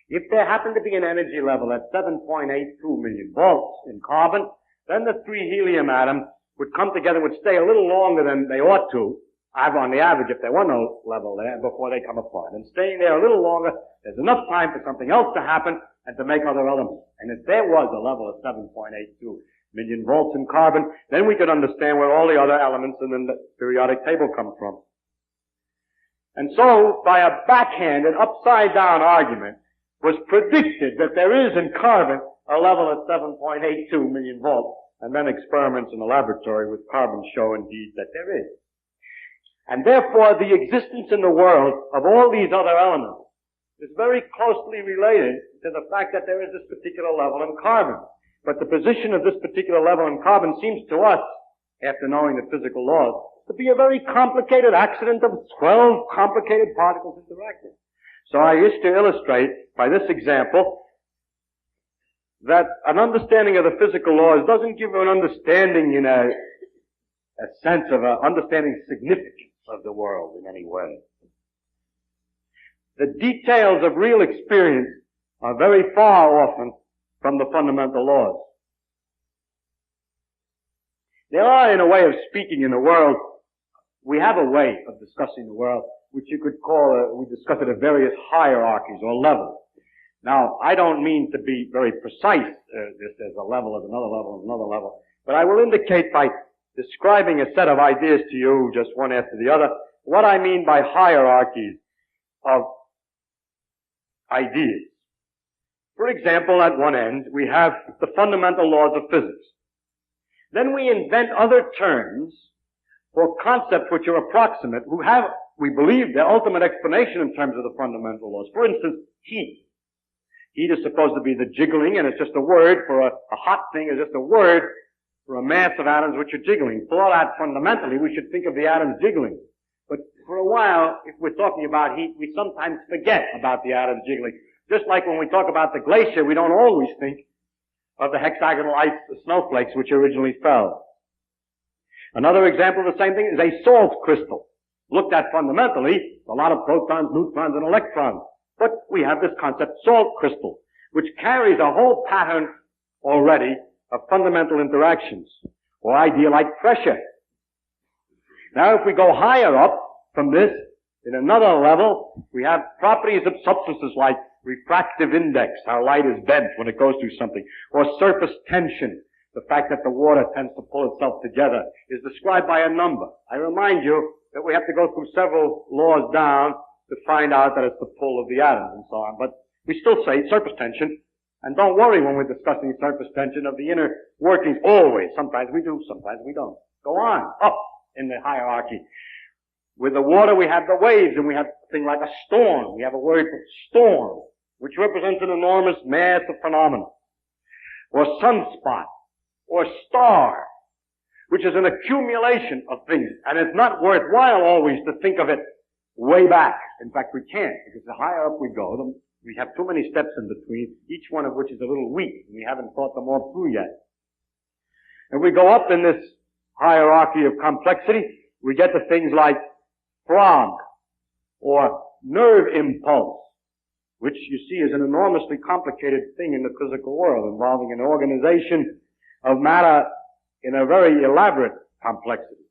If there happened to be an energy level at 7.82 million volts in carbon, then the 3 helium atoms would come together, would stay a little longer than they ought to, on the average, if there were no level there, before they come apart. And staying there a little longer, there's enough time for something else to happen and to make other elements. And if there was a level of 7.82 million volts in carbon, then we could understand where all the other elements in the periodic table come from. And so, by a backhanded, upside-down argument, was predicted that there is in carbon a level of 7.82 million volts, and then experiments in the laboratory with carbon show indeed that there is. And therefore, the existence in the world of all these other elements is very closely related to the fact that there is this particular level in carbon. But the position of this particular level in carbon seems to us, after knowing the physical laws, to be a very complicated accident of 12 complicated particles interacting. So I wish to illustrate by this example that an understanding of the physical laws doesn't give an understanding in a sense of understanding significance of the world in any way. The details of real experience are very far often from the fundamental laws. There are, in a way of speaking, in the world, we have a way of discussing the world which you could call, we discuss it at various hierarchies or levels. Now, I don't mean to be very precise, this as a level, as another level, as another level, but I will indicate by describing a set of ideas to you, just one after the other, what I mean by hierarchies of ideas. For example, at one end, we have the fundamental laws of physics. Then we invent other terms for concepts which are approximate, who have, we believe, their ultimate explanation in terms of the fundamental laws. For instance, heat. Heat is supposed to be the jiggling, and it's just a word for a hot thing, is just a word for a mass of atoms which are jiggling. For that, fundamentally, we should think of the atoms jiggling. But for a while, if we're talking about heat, we sometimes forget about the atoms jiggling. Just like when we talk about the glacier, we don't always think of the hexagonal ice, the snowflakes which originally fell. Another example of the same thing is a salt crystal. Looked at fundamentally, a lot of protons, neutrons, and electrons. But we have this concept, salt crystal, which carries a whole pattern already of fundamental interactions, or idea like pressure. Now, if we go higher up from this, in another level, we have properties of substances like refractive index, how light is bent when it goes through something, or surface tension, the fact that the water tends to pull itself together, is described by a number. I remind you that we have to go through several laws down to find out that it's the pull of the atoms and so on. But we still say surface tension, and don't worry when we're discussing surface tension of the inner workings always. Sometimes we do, sometimes we don't. Go on, up in the hierarchy. With the water we have the waves, and we have a thing like a storm. We have a word for storm, which represents an enormous mass of phenomena. Or sunspot, or star, which is an accumulation of things. And it's not worthwhile always to think of it way back. In fact, we can't, because the higher up we go, we have too many steps in between, each one of which is a little weak, and we haven't thought them all through yet. And we go up in this hierarchy of complexity, we get to things like frog, or nerve impulse, which you see is an enormously complicated thing in the physical world, involving an organization of matter in a very elaborate complexity.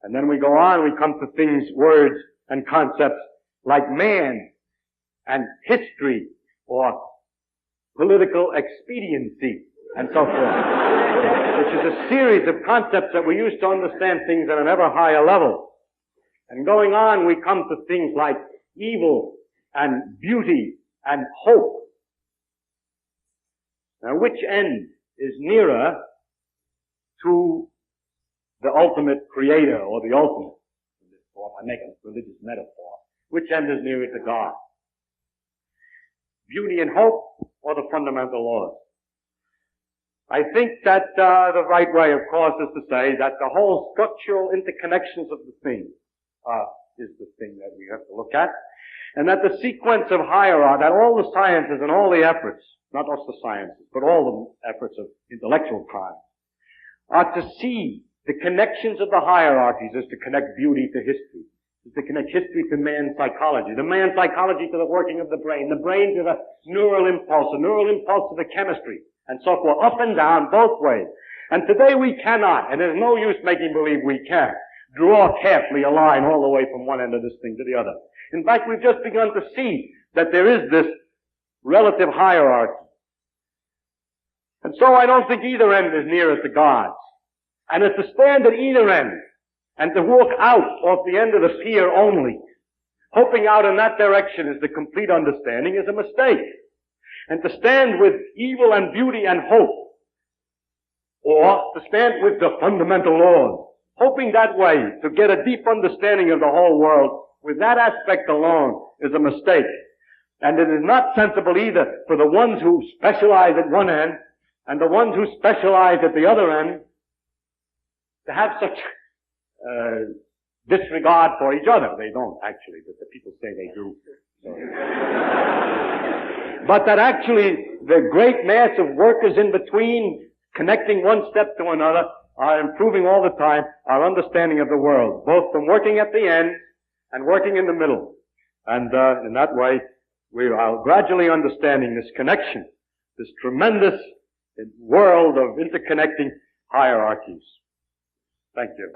And then we go on, we come to things, words, and concepts like man, and history, or political expediency, and so forth, which is a series of concepts that we use to understand things at an ever higher level. And going on, we come to things like evil, and beauty, and hope. Now, which end is nearer to the ultimate creator, or the ultimate? If I make a religious metaphor, which end is nearer to God? Beauty and hope, or the fundamental laws? I think that the right way, of course, is to say that the whole structural interconnections of the thing is the thing that we have to look at, and that the sequence of hierarchy, that all the sciences and all the efforts, not just the sciences, but all the efforts of intellectual crime, are to see the connections of the hierarchies is to connect beauty to history, is to connect history to man's psychology, the man's psychology to the working of the brain to the neural impulse to the chemistry, and so forth, up and down, both ways. And today we cannot, and there's no use making believe we can, draw carefully a line all the way from one end of this thing to the other. In fact, we've just begun to see that there is this relative hierarchy. And so I don't think either end is nearer to God's. And it's to stand at either end and to walk out off the end of the pier only, hoping out in that direction is the complete understanding, is a mistake. And to stand with evil and beauty and hope, or to stand with the fundamental laws, hoping that way to get a deep understanding of the whole world, with that aspect alone, is a mistake. And it is not sensible either for the ones who specialize at one end and the ones who specialize at the other end to have such disregard for each other. They don't, actually, but the people say they do. But that actually the great mass of workers in between, connecting one step to another, are improving all the time our understanding of the world, both from working at the end and working in the middle. And in that way, we are gradually understanding this connection, this tremendous world of interconnecting hierarchies. Thank you.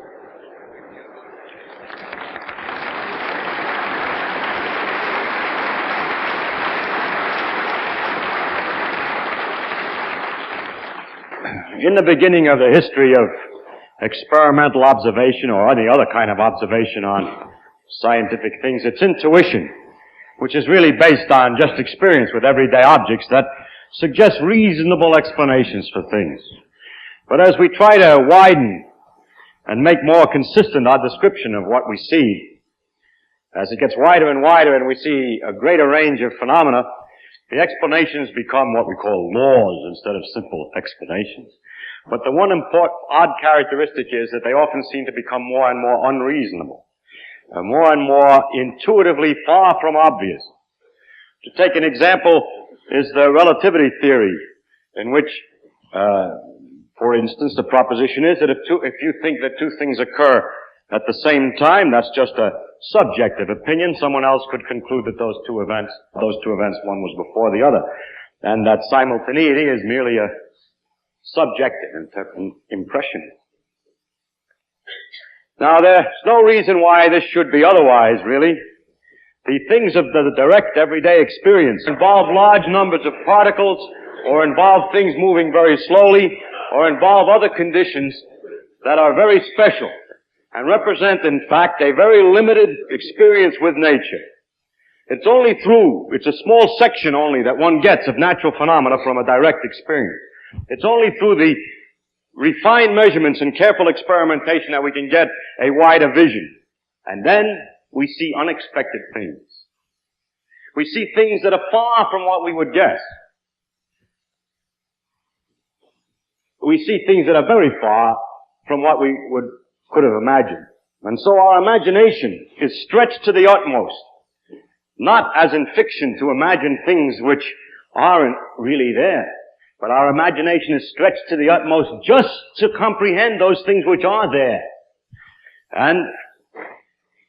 In the beginning of the history of experimental observation or any other kind of observation on scientific things, it's intuition, which is really based on just experience with everyday objects, that suggests reasonable explanations for things. But as we try to widen and make more consistent our description of what we see, as it gets wider and wider and we see a greater range of phenomena, the explanations become what we call laws instead of simple explanations. But the one important odd characteristic is that they often seem to become more and more unreasonable, more and more intuitively far from obvious. To take an example is the relativity theory, in which, for instance, the proposition is that if you think that two things occur at the same time, that's just a subjective opinion. Someone else could conclude that those two events, one was before the other. And that simultaneity is merely a subjective impression. Now, there's no reason why this should be otherwise, really. The things of the direct everyday experience involve large numbers of particles, or involve things moving very slowly, or involve other conditions that are very special and represent, in fact, a very limited experience with nature. It's a small section only that one gets of natural phenomena from a direct experience. It's only through the refined measurements and careful experimentation that we can get a wider vision. And then we see unexpected things. We see things that are far from what we would guess. We see things that are very far from what we could have imagined. And so our imagination is stretched to the utmost. Not as in fiction to imagine things which aren't really there, but our imagination is stretched to the utmost just to comprehend those things which are there. And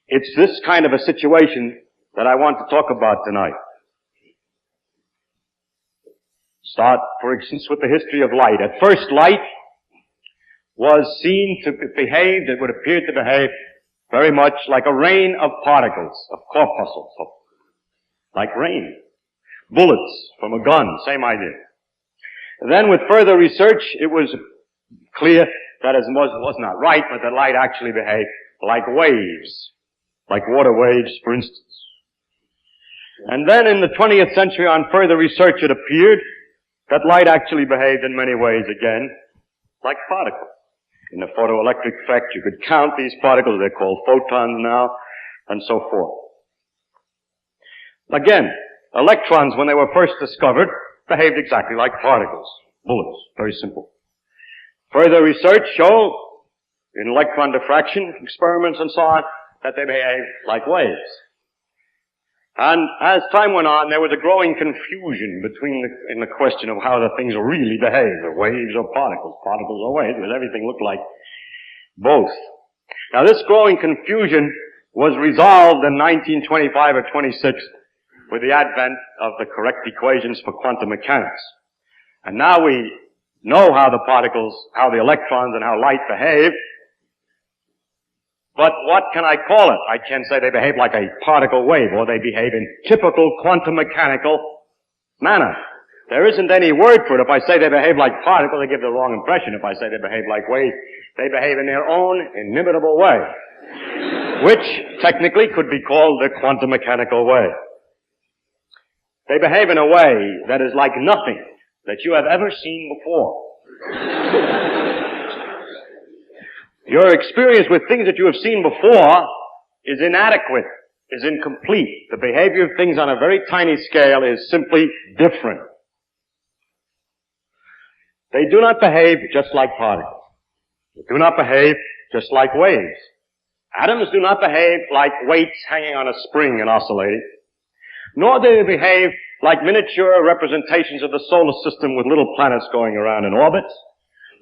it's this kind of a situation that I want to talk about tonight. Start, for instance, with the history of light. At first, light was seen to behave, it would appear to behave very much like a rain of particles, of corpuscles, like rain. Bullets from a gun, same idea. Then with further research, it was clear that it was not right, but that light actually behaved like waves, like water waves, for instance. And then in the 20th century, on further research, it appeared that light actually behaved in many ways, again, like particles. In the photoelectric effect, you could count these particles, they're called photons now, and so forth. Again, electrons, when they were first discovered, behaved exactly like particles. Bullets. Very simple. Further research show, in electron diffraction experiments and so on, that they behave like waves. And as time went on, there was a growing confusion in the question of how the things really behave, the waves or particles or waves, because everything looked like both. Now this growing confusion was resolved in 1925 or 26 with the advent of the correct equations for quantum mechanics. And now we know how the particles, how the electrons and how light behave. But what can I call it? I can say they behave like a particle wave, or they behave in typical quantum mechanical manner. There isn't any word for it. If I say they behave like particles, they give the wrong impression. If I say they behave like waves, they behave in their own inimitable way, which technically could be called the quantum mechanical way. They behave in a way that is like nothing that you have ever seen before. Your experience with things that you have seen before is inadequate, is incomplete. The behavior of things on a very tiny scale is simply different. They do not behave just like particles. They do not behave just like waves. Atoms do not behave like weights hanging on a spring and oscillating. Nor do they behave like miniature representations of the solar system with little planets going around in orbits.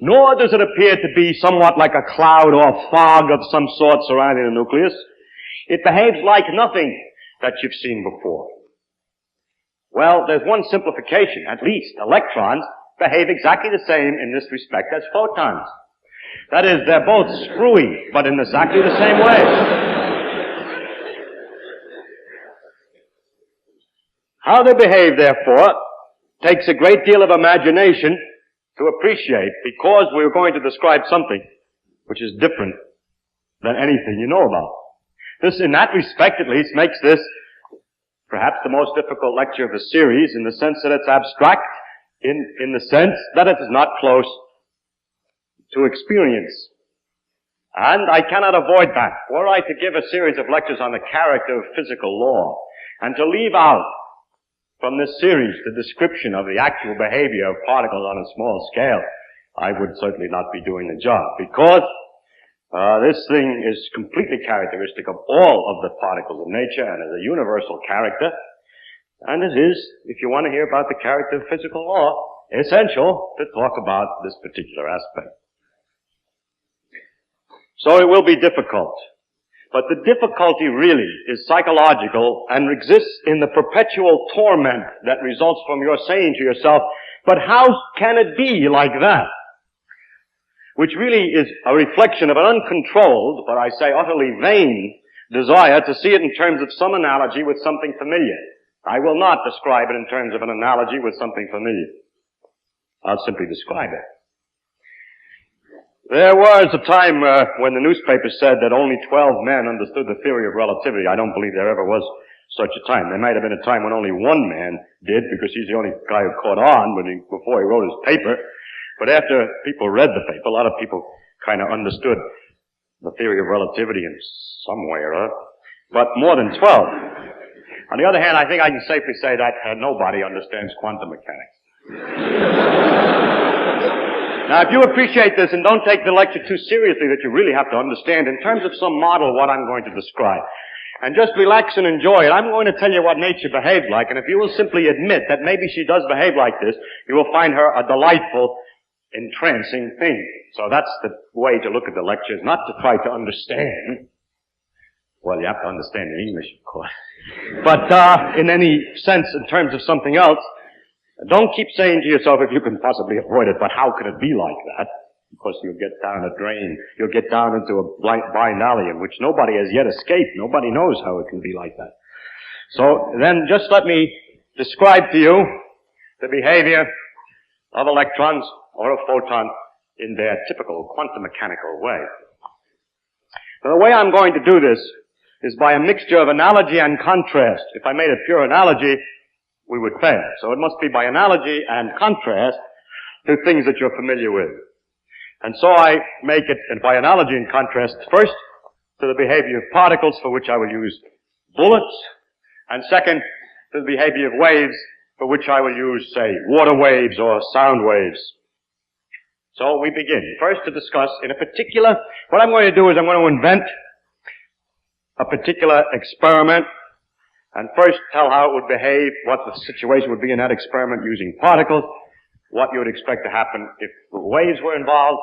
Nor does it appear to be somewhat like a cloud or fog of some sort surrounding the nucleus. It behaves like nothing that you've seen before. Well, there's one simplification. At least electrons behave exactly the same in this respect as photons. That is, they're both screwy, but in exactly the same way. How they behave, therefore, takes a great deal of imagination to appreciate, because we're going to describe something which is different than anything you know about. This, in that respect at least, makes this perhaps the most difficult lecture of the series, in the sense that it's abstract, in the sense that it is not close to experience. And I cannot avoid that. Were I to give a series of lectures on the character of physical law, and to leave out from this series the description of the actual behavior of particles on a small scale, I would certainly not be doing the job, because this thing is completely characteristic of all of the particles of nature and is a universal character. And it is, if you want to hear about the character of physical law, essential to talk about this particular aspect. So it will be difficult. But the difficulty really is psychological and exists in the perpetual torment that results from your saying to yourself, but how can it be like that? Which really is a reflection of an uncontrolled, but I say utterly vain, desire to see it in terms of some analogy with something familiar. I will not describe it in terms of an analogy with something familiar. I'll simply describe it. There was a time when the newspaper said that only 12 men understood the theory of relativity. I don't believe there ever was such a time. There might have been a time when only one man did, because he's the only guy who caught on before he wrote his paper. But after people read the paper, a lot of people kind of understood the theory of relativity in some way or other. But more than 12. On the other hand, I think I can safely say that nobody understands quantum mechanics. Now, if you appreciate this and don't take the lecture too seriously, that you really have to understand in terms of some model what I'm going to describe, and just relax and enjoy it, I'm going to tell you what nature behaves like, and if you will simply admit that maybe she does behave like this, you will find her a delightful, entrancing thing. So that's the way to look at the lectures, not to try to understand. Well, you have to understand the English, of course. But in any sense, in terms of something else, don't keep saying to yourself, if you can possibly avoid it, but how could it be like that? Because you'll get down a drain. You'll get down into a blind alley in which nobody has yet escaped. Nobody knows how it can be like that. So then just let me describe to you the behavior of electrons or a photon in their typical quantum mechanical way. Now, the way I'm going to do this is by a mixture of analogy and contrast. If I made a pure analogy, we would fail. So it must be by analogy and contrast to things that you're familiar with. And so I make it by analogy and contrast first to the behavior of particles, for which I will use bullets, and second to the behavior of waves, for which I will use, say, water waves or sound waves. So we begin. First to discuss in a particular, what I'm going to do is I'm going to invent a particular experiment and first tell how it would behave, what the situation would be in that experiment using particles, what you would expect to happen if waves were involved,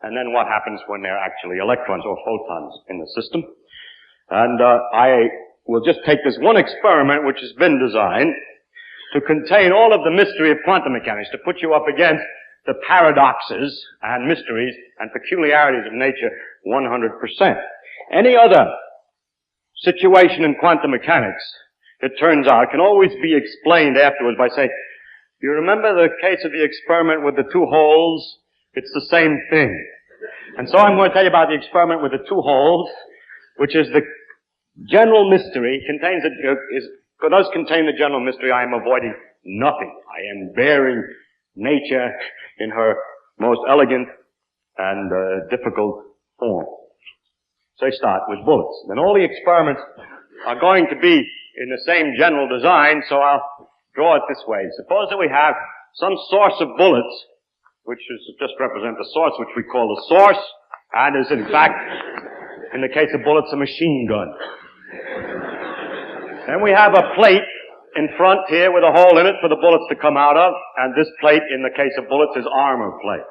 and then what happens when there are actually electrons or photons in the system. And I will just take this one experiment which has been designed to contain all of the mystery of quantum mechanics, to put you up against the paradoxes and mysteries and peculiarities of nature 100%. Any other situation in quantum mechanics, it turns out, can always be explained afterwards by saying, you remember the case of the experiment with the two holes? It's the same thing. And so I'm going to tell you about the experiment with the two holes, which is the general mystery, does contain the general mystery. I am avoiding nothing. I am bearing nature in her most elegant and difficult form. So I start with bullets. Then all the experiments are going to be in the same general design, so I'll draw it this way. Suppose that we have some source of bullets, which is just represent the source, which we call the source, and is in fact, in the case of bullets, a machine gun. Then we have a plate in front here with a hole in it for the bullets to come out of, and this plate, in the case of bullets, is armor plate.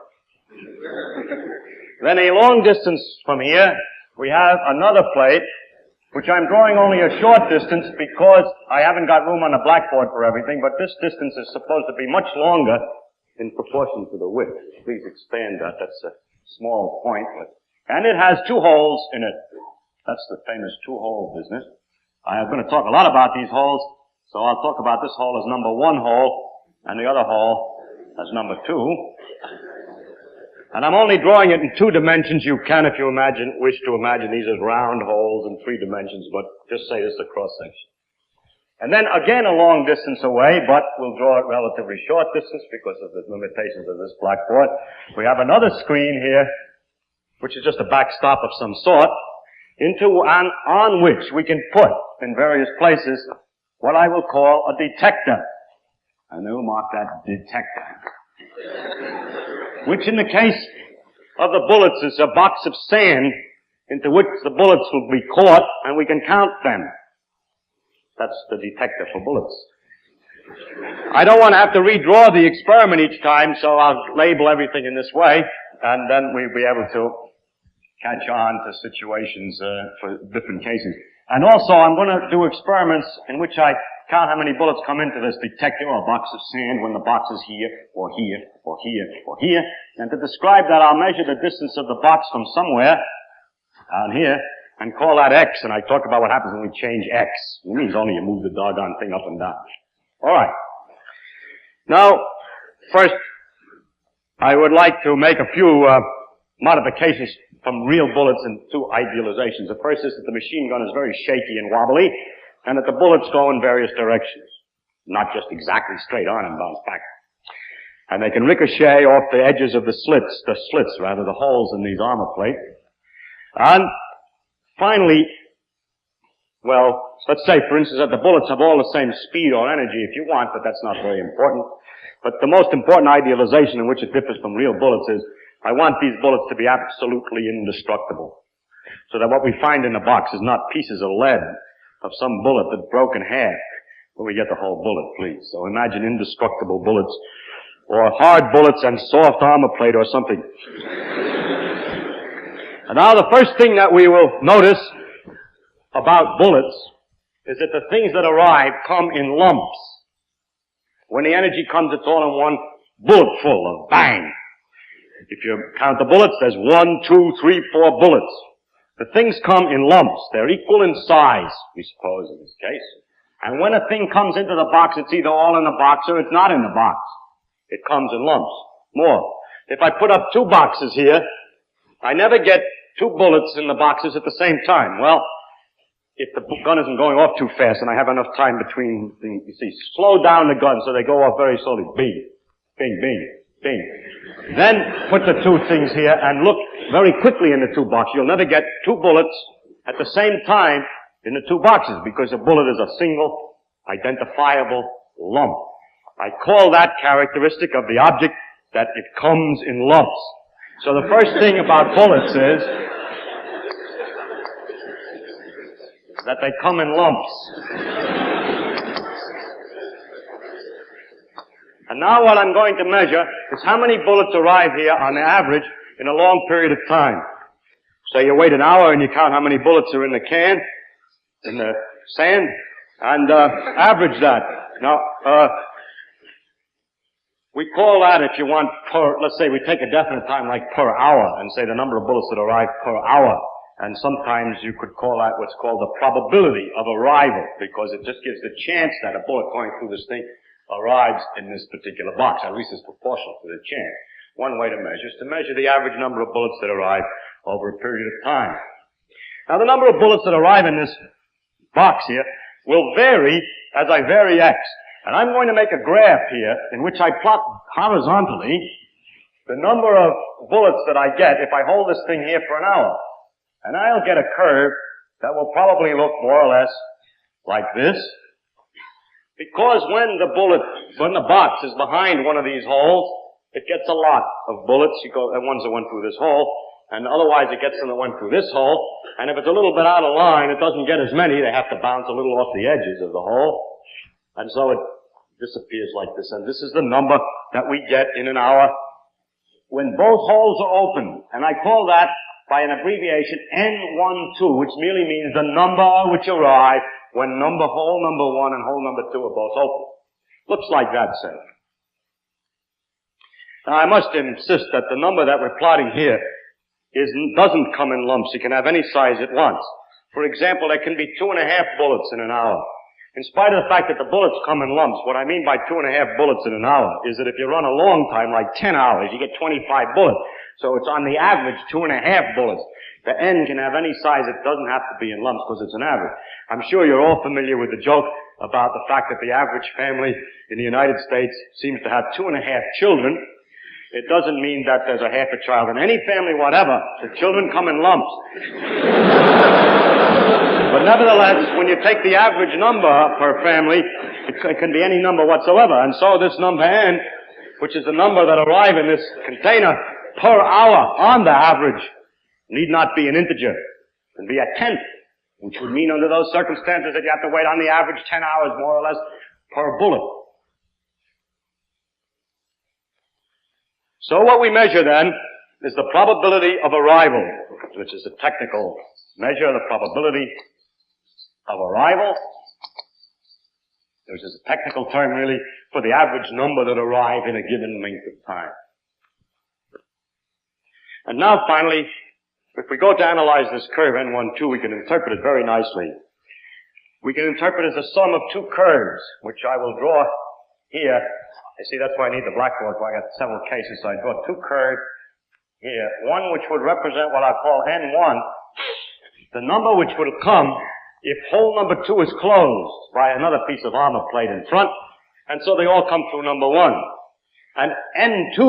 Then a long distance from here, we have another plate, which I'm drawing only a short distance because I haven't got room on the blackboard for everything, but this distance is supposed to be much longer in proportion to the width. Please expand that. That's a small point. And it has two holes in it. That's the famous two-hole business. I am going to talk a lot about these holes, so I'll talk about this hole as number one hole, and the other hole as number two. And I'm only drawing it in two dimensions. You can, if you wish to imagine these as round holes in three dimensions, but just say this is a cross-section. And then again a long distance away, but we'll draw it relatively short distance because of the limitations of this blackboard. We have another screen here, which is just a backstop of some sort, on which we can put in various places what I will call a detector. And we'll mark that detector. Which in the case of the bullets is a box of sand into which the bullets will be caught and we can count them. That's the detector for bullets. I don't want to have to redraw the experiment each time, so I'll label everything in this way, and then we'll be able to catch on to situations for different cases. And also, I'm going to do experiments in which I count how many bullets come into this detector or box of sand when the box is here, or here, or here, or here. And to describe that, I'll measure the distance of the box from somewhere down here and call that X, and I talk about what happens when we change X. It means only you move the doggone thing up and down. All right. Now, first, I would like to make a few modifications from real bullets into idealizations. The first is that the machine gun is very shaky and wobbly, and that the bullets go in various directions, not just exactly straight on and bounce back. And they can ricochet off the edges of the holes in these armor plates. And finally, well, let's say, for instance, that the bullets have all the same speed or energy if you want, but that's not very important. But the most important idealization in which it differs from real bullets is I want these bullets to be absolutely indestructible. So that what we find in the box is not pieces of lead of some bullet that's broken half, but we get the whole bullet, please. So imagine indestructible bullets, or hard bullets and soft armor plate or something. And now the first thing that we will notice about bullets is that the things that arrive come in lumps. When the energy comes, it's all in one bulletful of bang. If you count the bullets, there's 1, 2, 3, 4 bullets. The things come in lumps. They're equal in size, we suppose, in this case. And when a thing comes into the box, it's either all in the box or it's not in the box. It comes in lumps. More. If I put up two boxes here, I never get two bullets in the boxes at the same time. Well, if the gun isn't going off too fast and I have enough time between things, you see, slow down the gun so they go off very slowly. Bing, bing, bing, bing. Then put the two things here and look very quickly in the two boxes. You'll never get two bullets at the same time in the two boxes because a bullet is a single, identifiable lump. I call that characteristic of the object that it comes in lumps. So the first thing about bullets is that they come in lumps. And now what I'm going to measure is how many bullets arrive here on the average in a long period of time. So you wait an hour and you count how many bullets are in the can, in the sand, and average that. Now, we call that, if you want, per, let's say we take a definite time like per hour and say the number of bullets that arrive per hour. And sometimes you could call that what's called the probability of arrival, because it just gives the chance that a bullet going through this thing arrives in this particular box. At least it's proportional to the chance. One way to measure is to measure the average number of bullets that arrive over a period of time. Now the number of bullets that arrive in this box here will vary as I vary x. And I'm going to make a graph here in which I plot horizontally the number of bullets that I get if I hold this thing here for an hour. And I'll get a curve that will probably look more or less like this. Because when the box is behind one of these holes, it gets a lot of bullets. You go, ones that went through this hole, and otherwise it gets them that went through this hole. And if it's a little bit out of line, it doesn't get as many. They have to bounce a little off the edges of the hole. And so it disappears like this. And this is the number that we get in an hour when both holes are open. And I call that, by an abbreviation, N12, which merely means the number which arrive when hole number 1 and hole number 2 are both open. Looks like that, say. Now I must insist that the number that we're plotting here doesn't come in lumps. You can have any size it wants. For example, there can be 2.5 bullets in an hour. In spite of the fact that the bullets come in lumps, what I mean by 2.5 bullets in an hour is that if you run a long time, like 10 hours, you get 25 bullets. So it's on the average 2.5 bullets. The N can have any size. It doesn't have to be in lumps because it's an average. I'm sure you're all familiar with the joke about the fact that the average family in the United States seems to have 2.5 children. It doesn't mean that there's a half a child in any family whatever. The children come in lumps. But nevertheless, when you take the average number per family, it can be any number whatsoever. And so this number N, which is the number that arrive in this container per hour on the average, need not be an integer. It can be a tenth, which would mean under those circumstances that you have to wait on the average 10 hours more or less per bullet. So what we measure then is the probability of arrival, which is a technical measure, the probability of arrival, which is a technical term really for the average number that arrive in a given length of time. And now finally, if we go to analyze this curve N12, we can interpret it very nicely. We can interpret it as a sum of two curves, which I will draw here. You see, that's why I need the blackboard, where I got several cases, so I draw two curves here. One which would represent what I call N1, the number which would come if hole number 2 is closed by another piece of armor plate in front, and so they all come through number 1. And N2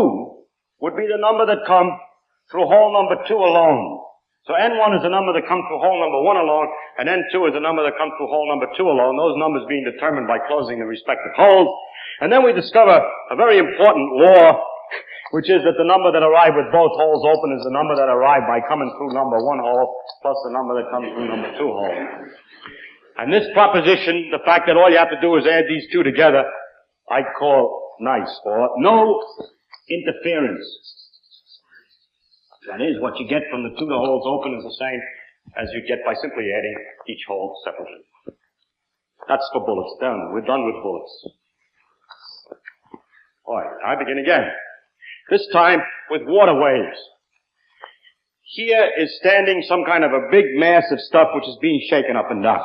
would be the number that come through hole number 2 alone. So N1 is the number that comes through hole number 1 alone, and N2 is the number that comes through hole number 2 alone, those numbers being determined by closing the respective holes. And then we discover a very important law, which is that the number that arrive with both holes open is the number that arrive by coming through number 1 hole, plus the number that comes through number 2 hole. And this proposition, the fact that all you have to do is add these two together, I call nice, or no interference. That is, what you get from the two holes open is the same as you get by simply adding each hole separately. That's for bullets. Done. We're done with bullets. All right, I begin again. This time with water waves. Here is standing some kind of a big mass of stuff which is being shaken up and down.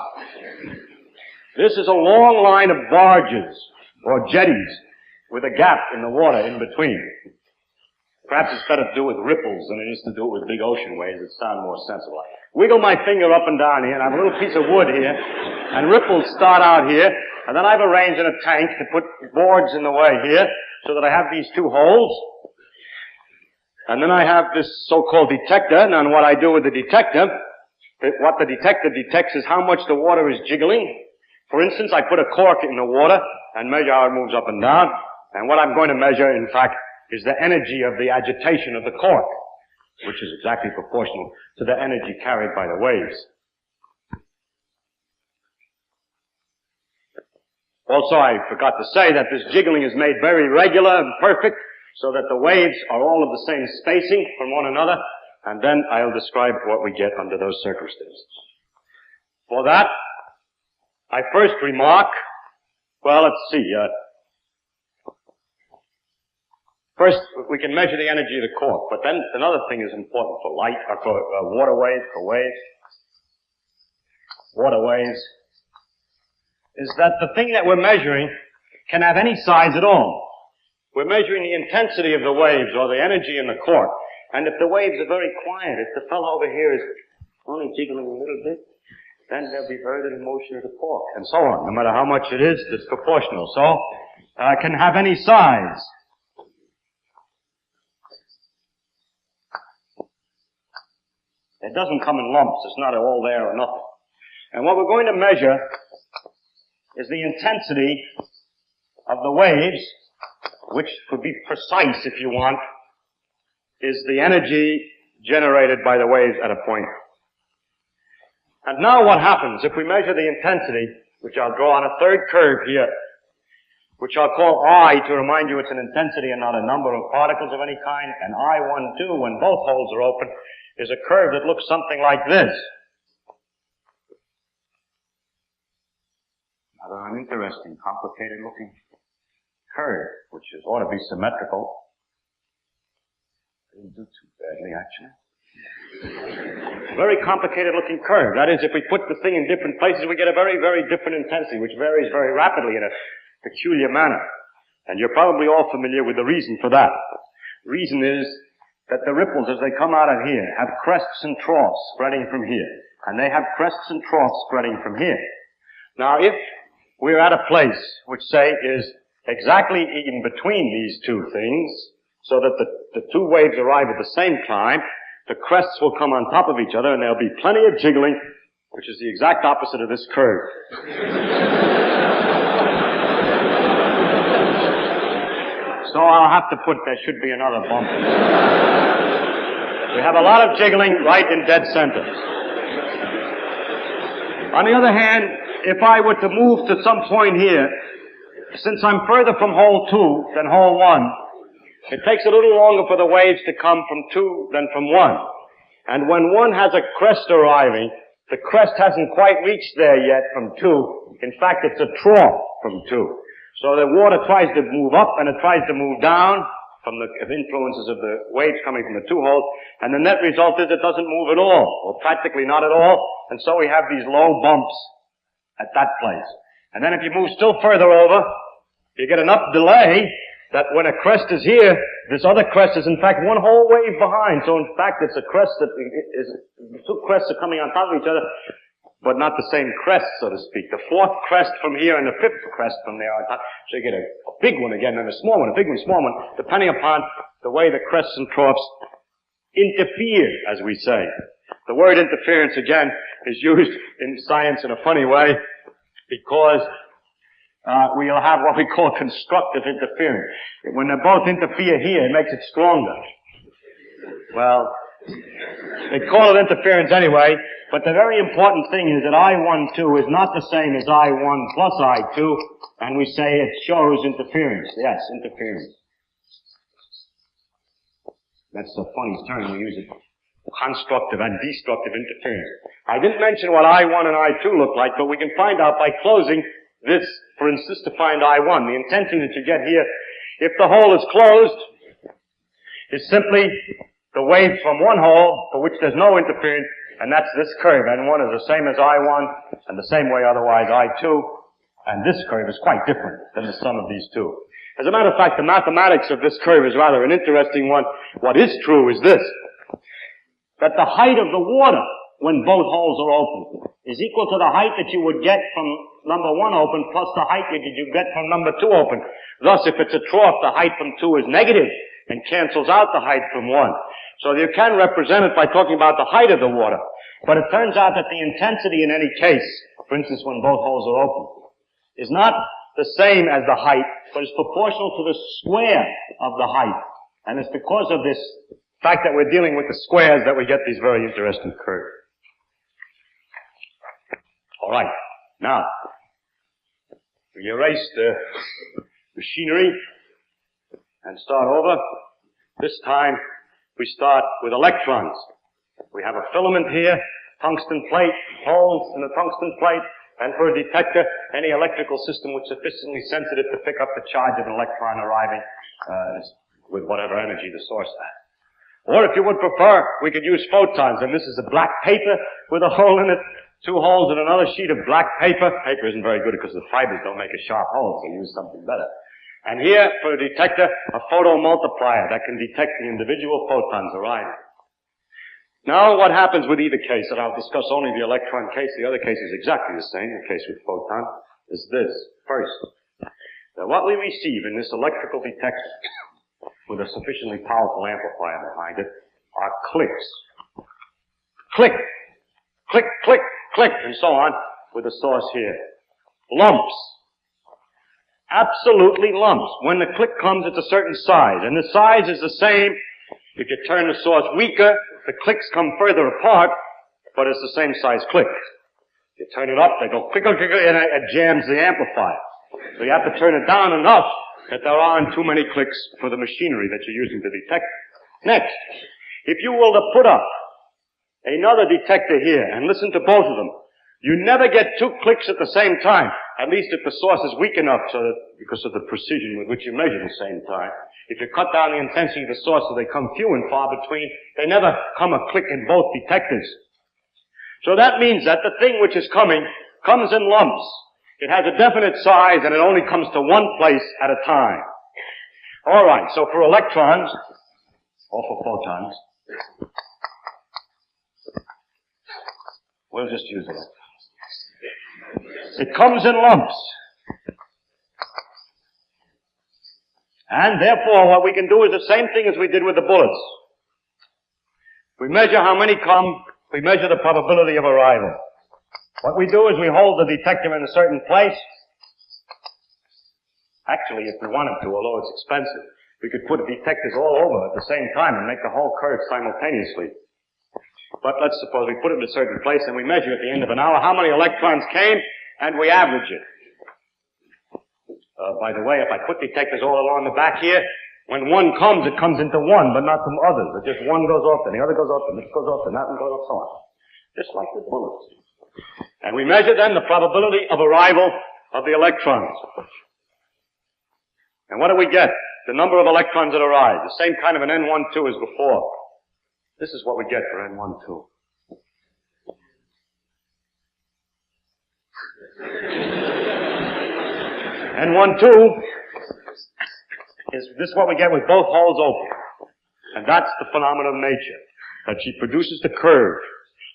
This is a long line of barges or jetties with a gap in the water in between. Perhaps it's better to do with ripples than it is to do it with big ocean waves that sound more sensible. Wiggle my finger up and down here, and I have a little piece of wood here, and ripples start out here, and then I've arranged in a tank to put boards in the way here, so that I have these two holes. And then I have this so-called detector, and what I do with the detector, what the detector detects is how much the water is jiggling. For instance, I put a cork in the water, and measure how it moves up and down. And what I'm going to measure, in fact, is the energy of the agitation of the cork, which is exactly proportional to the energy carried by the waves. Also, I forgot to say that this jiggling is made very regular and perfect, so that the waves are all of the same spacing from one another, and then I'll describe what we get under those circumstances. For that, I first remark, well, let's see, first we can measure the energy of the cork, but then another thing is important for light, or for water waves, water waves, is that the thing that we're measuring can have any size at all. We're measuring the intensity of the waves, or the energy in the cork, and if the waves are very quiet, if the fellow over here is only jiggling a little bit, then there'll be very little motion of the cork, and so on. No matter how much it is, it's proportional. So, it can have any size. It doesn't come in lumps. It's not all there or nothing. And what we're going to measure is the intensity of the waves, which could be precise if you want, is the energy generated by the waves at a point. And now what happens if we measure the intensity, which I'll draw on a third curve here, which I'll call I to remind you it's an intensity and not a number of particles of any kind, and I12, when both holes are open, is a curve that looks something like this. Rather an interesting, complicated looking curve, which ought to be symmetrical. Didn't do too badly, actually. Very complicated looking curve. That is, if we put the thing in different places, we get a very, very different intensity, which varies very rapidly in a peculiar manner. And you're probably all familiar with the reason for that. The reason is that the ripples, as they come out of here, have crests and troughs spreading from here. And they have crests and troughs spreading from here. Now, if we're at a place which, say, is exactly in between these two things, so that the two waves arrive at the same time, the crests will come on top of each other, and there'll be plenty of jiggling, which is the exact opposite of this curve. So I'll have to put, there should be another bump. We have a lot of jiggling right in dead center. On the other hand, if I were to move to some point here, since I'm further from hole 2 than hole 1, it takes a little longer for the waves to come from 2 than from 1. And when 1 has a crest arriving, the crest hasn't quite reached there yet from 2. In fact, it's a trough from 2. So the water tries to move up and it tries to move down from the influences of the waves coming from the two holes, and the net result is it doesn't move at all, or practically not at all, and so we have these low bumps at that place. And then if you move still further over, you get enough delay that when a crest is here, this other crest is in fact one whole wave behind. So in fact it's a crest that is, two crests are coming on top of each other, but not the same crest, so to speak. The fourth crest from here and the fifth crest from there on top. So you get a big one again and a small one, a big one, small one, depending upon the way the crests and troughs interfere, as we say. The word interference, again, is used in science in a funny way because we'll have what we call constructive interference. When they both interfere here, it makes it stronger. Well, they call it interference anyway, but the very important thing is that I12 is not the same as I1 plus I2, and we say it shows interference. Yes, interference. That's a funny term, we use it. Constructive and destructive interference. I didn't mention what I1 and I2 look like, but we can find out by closing this, for instance, to find I1. The intensity that you get here, if the hole is closed, is simply the wave from one hole for which there's no interference, and that's this curve. N1 is the same as I1, and the same way otherwise I2, and this curve is quite different than the sum of these two. As a matter of fact, the mathematics of this curve is rather an interesting one. What is true is this, that the height of the water when both holes are open is equal to the height that you would get from number 1 open plus the height that you get from number 2 open. Thus, if it's a trough, the height from 2 is negative and cancels out the height from 1. So you can represent it by talking about the height of the water. But it turns out that the intensity in any case, for instance when both holes are open, is not the same as the height, but it's proportional to the square of the height. And it's because of this fact that we're dealing with the squares that we get these very interesting curves. All right. Now, we erase the machinery and start over. This time, we start with electrons. We have a filament here, tungsten plate, holes in the tungsten plate, and for a detector, any electrical system which is sufficiently sensitive to pick up the charge of an electron arriving with whatever energy the source has. Or if you would prefer, we could use photons, and this is a black paper with a hole in it, 2 holes in another sheet of black paper. Paper isn't very good because the fibers don't make a sharp hole, so use something better. And here, for a detector, a photomultiplier that can detect the individual photons arriving. Now, what happens with either case, and I'll discuss only the electron case, the other case is exactly the same, the case with photon, is this. First, that what we receive in this electrical detector, with a sufficiently powerful amplifier behind it, are clicks. Click, click, click, click, and so on, with the source here. Lumps. Absolutely lumps. When the click comes, it's a certain size, and the size is the same. If you turn the source weaker, the clicks come further apart, but it's the same size click. If you turn it up, they go click, click, click, and it jams the amplifier. So you have to turn it down enough that there aren't too many clicks for the machinery that you're using to detect. Next, if you will to put up another detector here and listen to both of them, you never get 2 clicks at the same time, at least if the source is weak enough so that, because of the precision with which you measure the same time. If you cut down the intensity of the source so they come few and far between, they never come a click in both detectors. So that means that the thing which is coming comes in lumps. It has a definite size and it only comes to one place at a time. Alright, so for electrons, or for photons, we'll just use electrons. It comes in lumps. And therefore, what we can do is the same thing as we did with the bullets. We measure how many come, we measure the probability of arrival. What we do is we hold the detector in a certain place. Actually, if we wanted to, although it's expensive, we could put detectors all over at the same time and make the whole curve simultaneously. But let's suppose we put it in a certain place and we measure at the end of an hour how many electrons came, and we average it. By the way, if I put detectors all along the back here, when one comes, it comes into one, but not from others. It just one goes off, and the other goes off, and this goes off, and that one goes off, so on. Just like the bullets. And we measure then the probability of arrival of the electrons. And what do we get? The number of electrons that arrive. The same kind of an N12 as before. This is what we get for N12. N12 is this is what we get with both holes open. And that's the phenomenon of nature. That she produces the curve,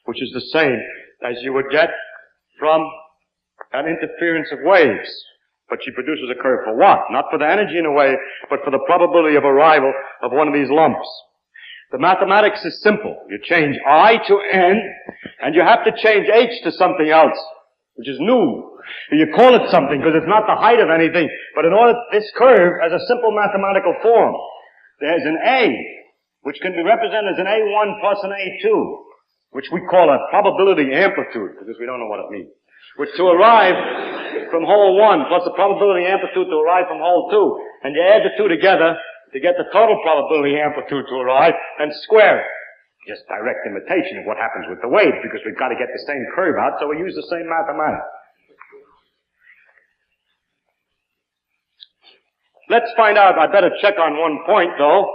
which is the same as you would get from an interference of waves. But she produces a curve for what? Not for the energy in a wave, but for the probability of arrival of one of these lumps. The mathematics is simple. You change I to N, and you have to change H to something else, which is new. You call it something because it's not the height of anything, but in order, this curve has a simple mathematical form. There's an A, which can be represented as an A1 plus an A2, which we call a probability amplitude, because we don't know what it means. Which to arrive from hole 1 plus the probability amplitude to arrive from hole 2, and you add the two together to get the total probability amplitude to arrive, and square it. Just direct imitation of what happens with the wave, because we've got to get the same curve out, so we use the same mathematics. Let's find out, I better check on one point though,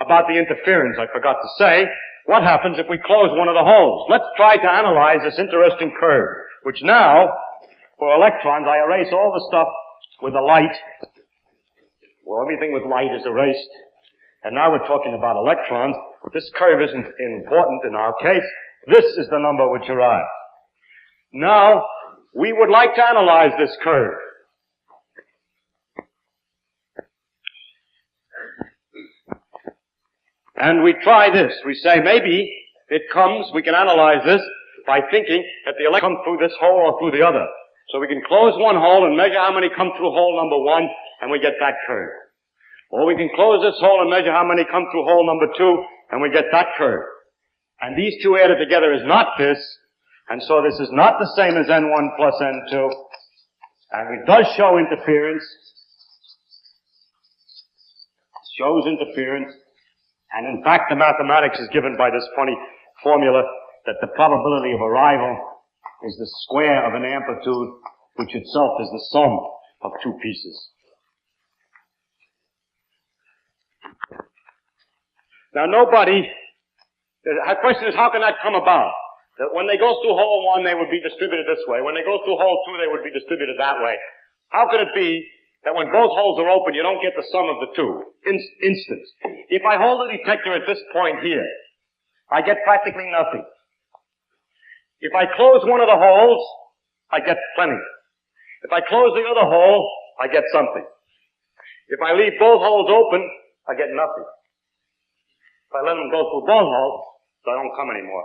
about the interference I forgot to say. What happens if we close one of the holes? Let's try to analyze this interesting curve, which now, for electrons, I erase all the stuff with the light. Well, everything with light is erased. And now we're talking about electrons. This curve isn't important in our case. This is the number which arrives. Now, we would like to analyze this curve. And we try this. We say maybe it comes, we can analyze this by thinking that the electron comes through this hole or through the other. So we can close one hole and measure how many come through hole number 1, and we get that curve. Or we can close this hole and measure how many come through hole number 2, and we get that curve. And these two added together is not this, and so this is not the same as N1 plus N2, and it does show interference. It shows interference, and in fact the mathematics is given by this funny formula that the probability of arrival is the square of an amplitude, which itself is the sum of two pieces. Now the question is, how can that come about? That when they go through hole 1, they would be distributed this way. When they go through hole 2, they would be distributed that way. How could it be that when both holes are open, you don't get the sum of the two? Instance. If I hold the detector at this point here, I get practically nothing. If I close one of the holes, I get plenty. If I close the other hole, I get something. If I leave both holes open, I get nothing. If I let them go through both holes, they don't come anymore.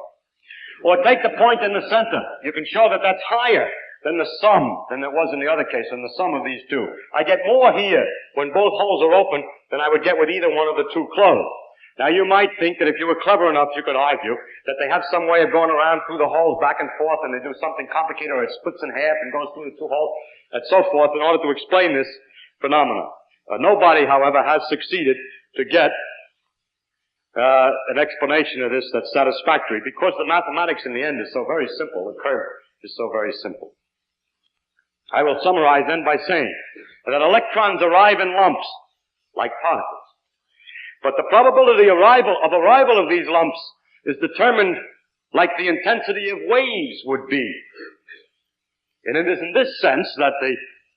Or take the point in the center. You can show that that's higher than the sum, than it was in the other case, than the sum of these two. I get more here when both holes are open than I would get with either one of the two closed. Now you might think that if you were clever enough, you could argue that they have some way of going around through the holes back and forth, and they do something complicated, or it splits in half and goes through the two holes, and so forth, in order to explain this phenomenon. Nobody, however, has succeeded to get an explanation of this that's satisfactory, because the mathematics in the end is so very simple. The curve is so very simple. I will summarize then by saying that electrons arrive in lumps, like particles. But the probability of arrival of these lumps is determined like the intensity of waves would be. And it is in this sense that the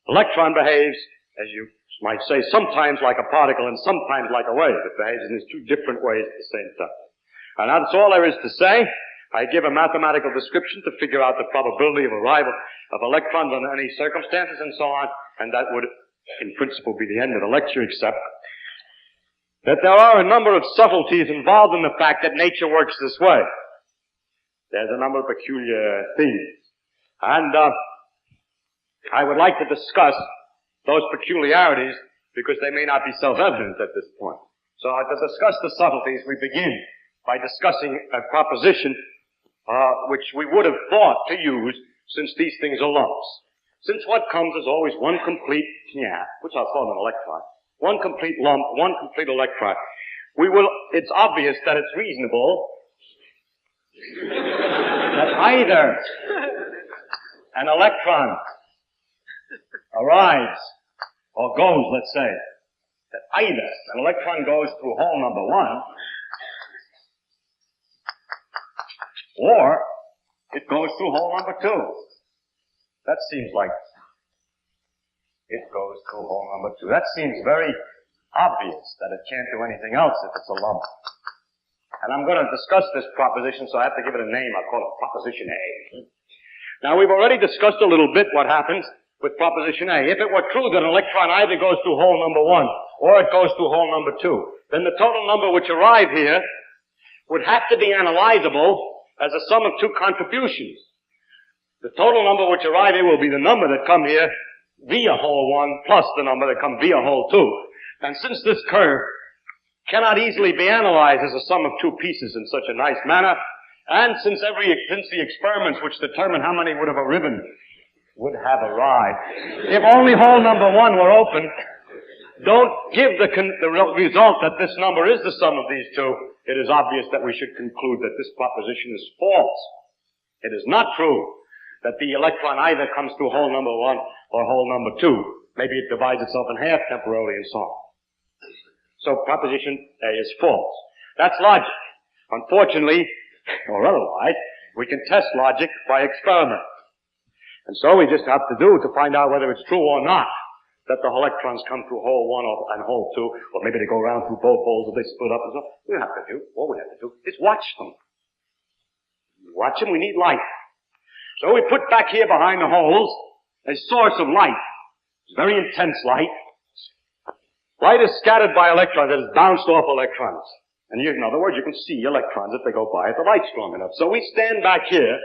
electron behaves, as you might say, sometimes like a particle and sometimes like a wave. It behaves in these two different ways at the same time. And that's all there is to say. I give a mathematical description to figure out the probability of arrival of electrons under any circumstances and so on, and that would, in principle, be the end of the lecture, except that there are a number of subtleties involved in the fact that nature works this way. There's a number of peculiar things. And I would like to discuss those peculiarities because they may not be self-evident at this point. So to discuss the subtleties, we begin by discussing a proposition which we would have thought to use since these things are lumps. Since what comes is always one complete which I'll call an electron, one complete lump, one complete electron. It's obvious that it's reasonable that either an electron arrives or goes, let's say, that either an electron goes through hole number 1 or it goes through hole number 2. That seems like it goes through hole number 2. That seems very obvious that it can't do anything else if it's a lump. And I'm going to discuss this proposition, so I have to give it a name. I'll call it Proposition A. Now, we've already discussed a little bit what happens with Proposition A. If it were true that an electron either goes through hole number 1 or it goes through hole number 2, then the total number which arrive here would have to be analyzable as a sum of two contributions. The total number which arrive here will be the number that come here via hole 1 plus the number that come via hole 2. And since this curve cannot easily be analyzed as a sum of two pieces in such a nice manner, and since the experiments which determine how many would have arrived would have arrived, if only hole number 1 were open, don't give the result that this number is the sum of these two, it is obvious that we should conclude that this proposition is false. It is not true that the electron either comes through hole number 1 or hole number 2. Maybe it divides itself in half temporarily and so on. So proposition A is false. That's logic. Unfortunately, or otherwise, we can test logic by experiment. And so we just have to to find out whether it's true or not that the electrons come through hole 1 and hole 2, or maybe they go around through both holes or they split up and so on. All we have to do is watch them. Watch them, we need light. So we put back here behind the holes a source of light. It's very intense light. Light is scattered by electrons, it is bounced off electrons. And in other words, you can see electrons if they go by if the light's strong enough. So we stand back here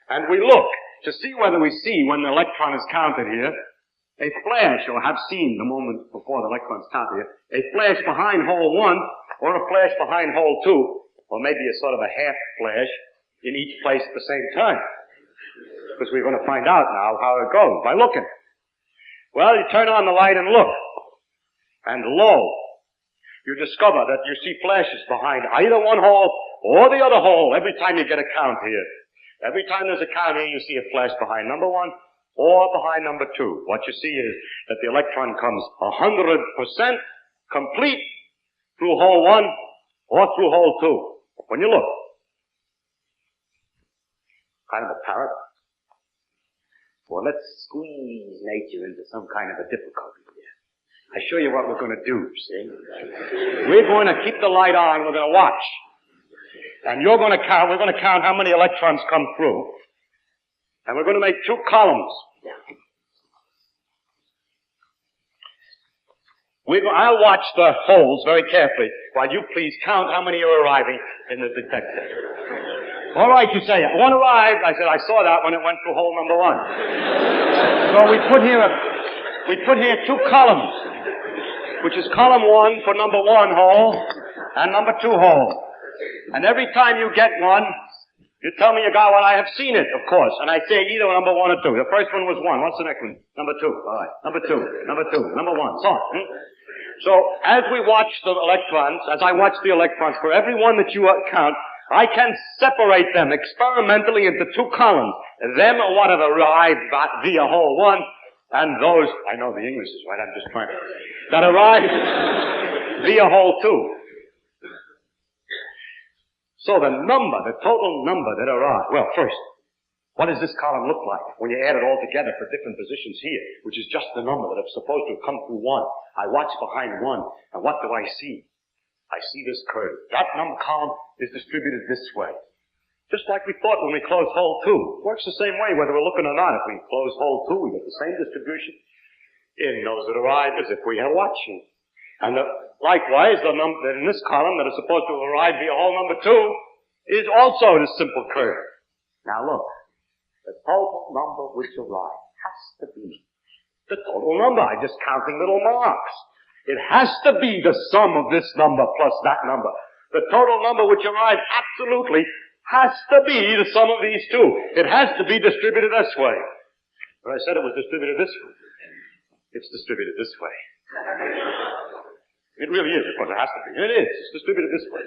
and we look. to see whether we see when the electron is counted here, a flash, or have seen the moment before the electron is counted here, a flash behind hole 1, or a flash behind hole 2, or maybe a sort of a half flash in each place at the same time. Because we're going to find out now how it goes by looking. Well, you turn on the light and look. And lo, you discover that you see flashes behind either one hole or the other hole every time you get a count here. Every time there's a count here, you see a flash behind number 1 or behind number 2. What you see is that the electron comes 100% complete through hole 1 or through hole 2. When you look. Kind of a paradox. Well, let's squeeze nature into some kind of a difficulty here. I show you what we're going to do, see? We're going to keep the light on, we're going to watch. And we're going to count how many electrons come through. And we're going to make 2 columns. I'll watch the holes very carefully while you please count how many are arriving in the detector. All right, you say, one arrived. I said, I saw that when it went through hole number 1. So we put here 2 columns, which is column 1 for number 1 hole and number 2 hole. And every time you get one, you tell me you got one. I have seen it, of course. And I say either number 1 or 2. The first one was 1. What's the next one? Number 2. All right. Number 2. Number 2. Number 1. So on. So as we watch the electrons, as I watch the electrons, for every one that you count, I can separate them experimentally into 2 columns. Them are what have arrived via hole 1, and those, I know the English is right, I'm just trying to, that arrived via hole 2. So the total number that arrived, well, first, what does this column look like when you add it all together for different positions here, which is just the number that is supposed to have come through 1. I watch behind 1, and what do I see? I see this curve. That number column is distributed this way. Just like we thought when we closed hole 2. It works the same way whether we're looking or not. If we close hole 2, we get the same distribution in those that arrive as if we are watching. And likewise, the number in this column that is supposed to arrive via hole number 2 is also this simple curve. Now look, the total number which arrived has to be the total number. I'm just counting little marks. It has to be the sum of this number plus that number. The total number which arrived absolutely has to be the sum of these 2. It has to be distributed this way. But I said it was distributed this way. It's distributed this way. It really is, because it has to be. It is. It's distributed this way.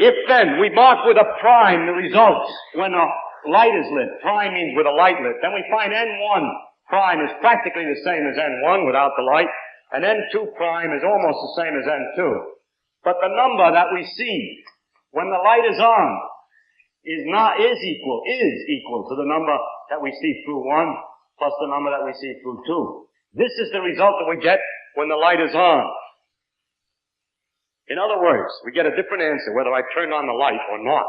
If then we mark with a prime the results when a light is lit, prime means with a light lit, then we find N1 prime is practically the same as N1 without the light, and N2 prime is almost the same as N2. But the number that we see when the light is on is equal to the number that we see through 1 plus the number that we see through 2. This is the result that we get when the light is on. In other words, we get a different answer whether I turned on the light or not.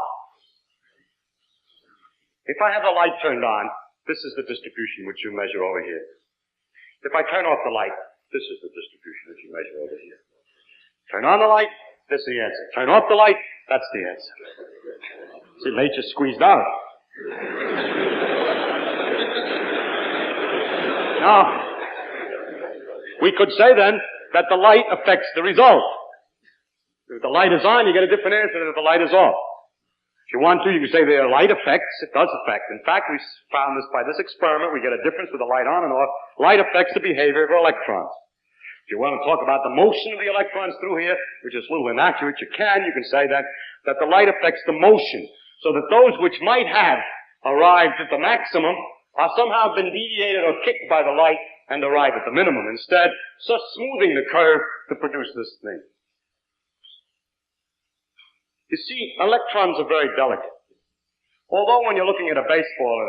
If I have the light turned on, this is the distribution which you measure over here. If I turn off the light, this is the distribution which you measure over here. Turn on the light, this is the answer. Turn off the light, that's the answer. See, nature's squeezed out. Now, we could say then that the light affects the result. If the light is on, you get a different answer than if the light is off. If you want to, you can say the light affects. It does affect. In fact, we found this by this experiment. We get a difference with the light on and off. Light affects the behavior of electrons. If you want to talk about the motion of the electrons through here, which is a little inaccurate, you can say that the light affects the motion, so that those which might have arrived at the maximum are somehow been deviated or kicked by the light and arrive at the minimum instead, so smoothing the curve to produce this thing. You see, electrons are very delicate. Although when you're looking at a baseball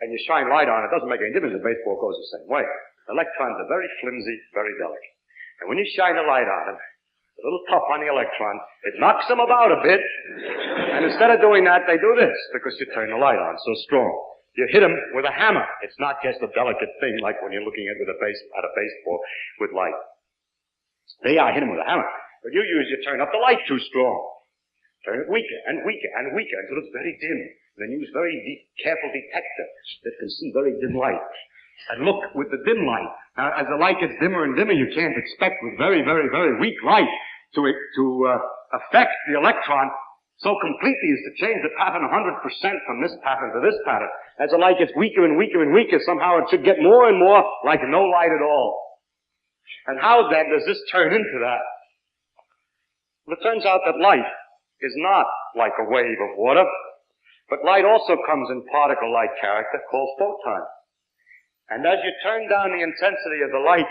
and you shine light on it, it doesn't make any difference. The baseball goes the same way. Electrons are very flimsy, very delicate. And when you shine a light on them, a little tough on the electron, it knocks them about a bit. And instead of doing that, they do this, because you turn the light on so strong. You hit them with a hammer. It's not just a delicate thing like when you're looking at a baseball with light. They are hit them with a hammer. But you turn up the light too strong. turn it weaker and weaker and weaker until it's very dim. Then use very careful detector that can see very dim light. And look with the dim light. Now, as the light gets dimmer and dimmer, you can't expect with very, very, very weak light to affect the electron so completely as to change the pattern 100% from this pattern to this pattern. As the light gets weaker and weaker and weaker, somehow it should get more and more like no light at all. And how then does this turn into that? Well, it turns out that light is not like a wave of water, but light also comes in particle-like character called photons. And as you turn down the intensity of the light,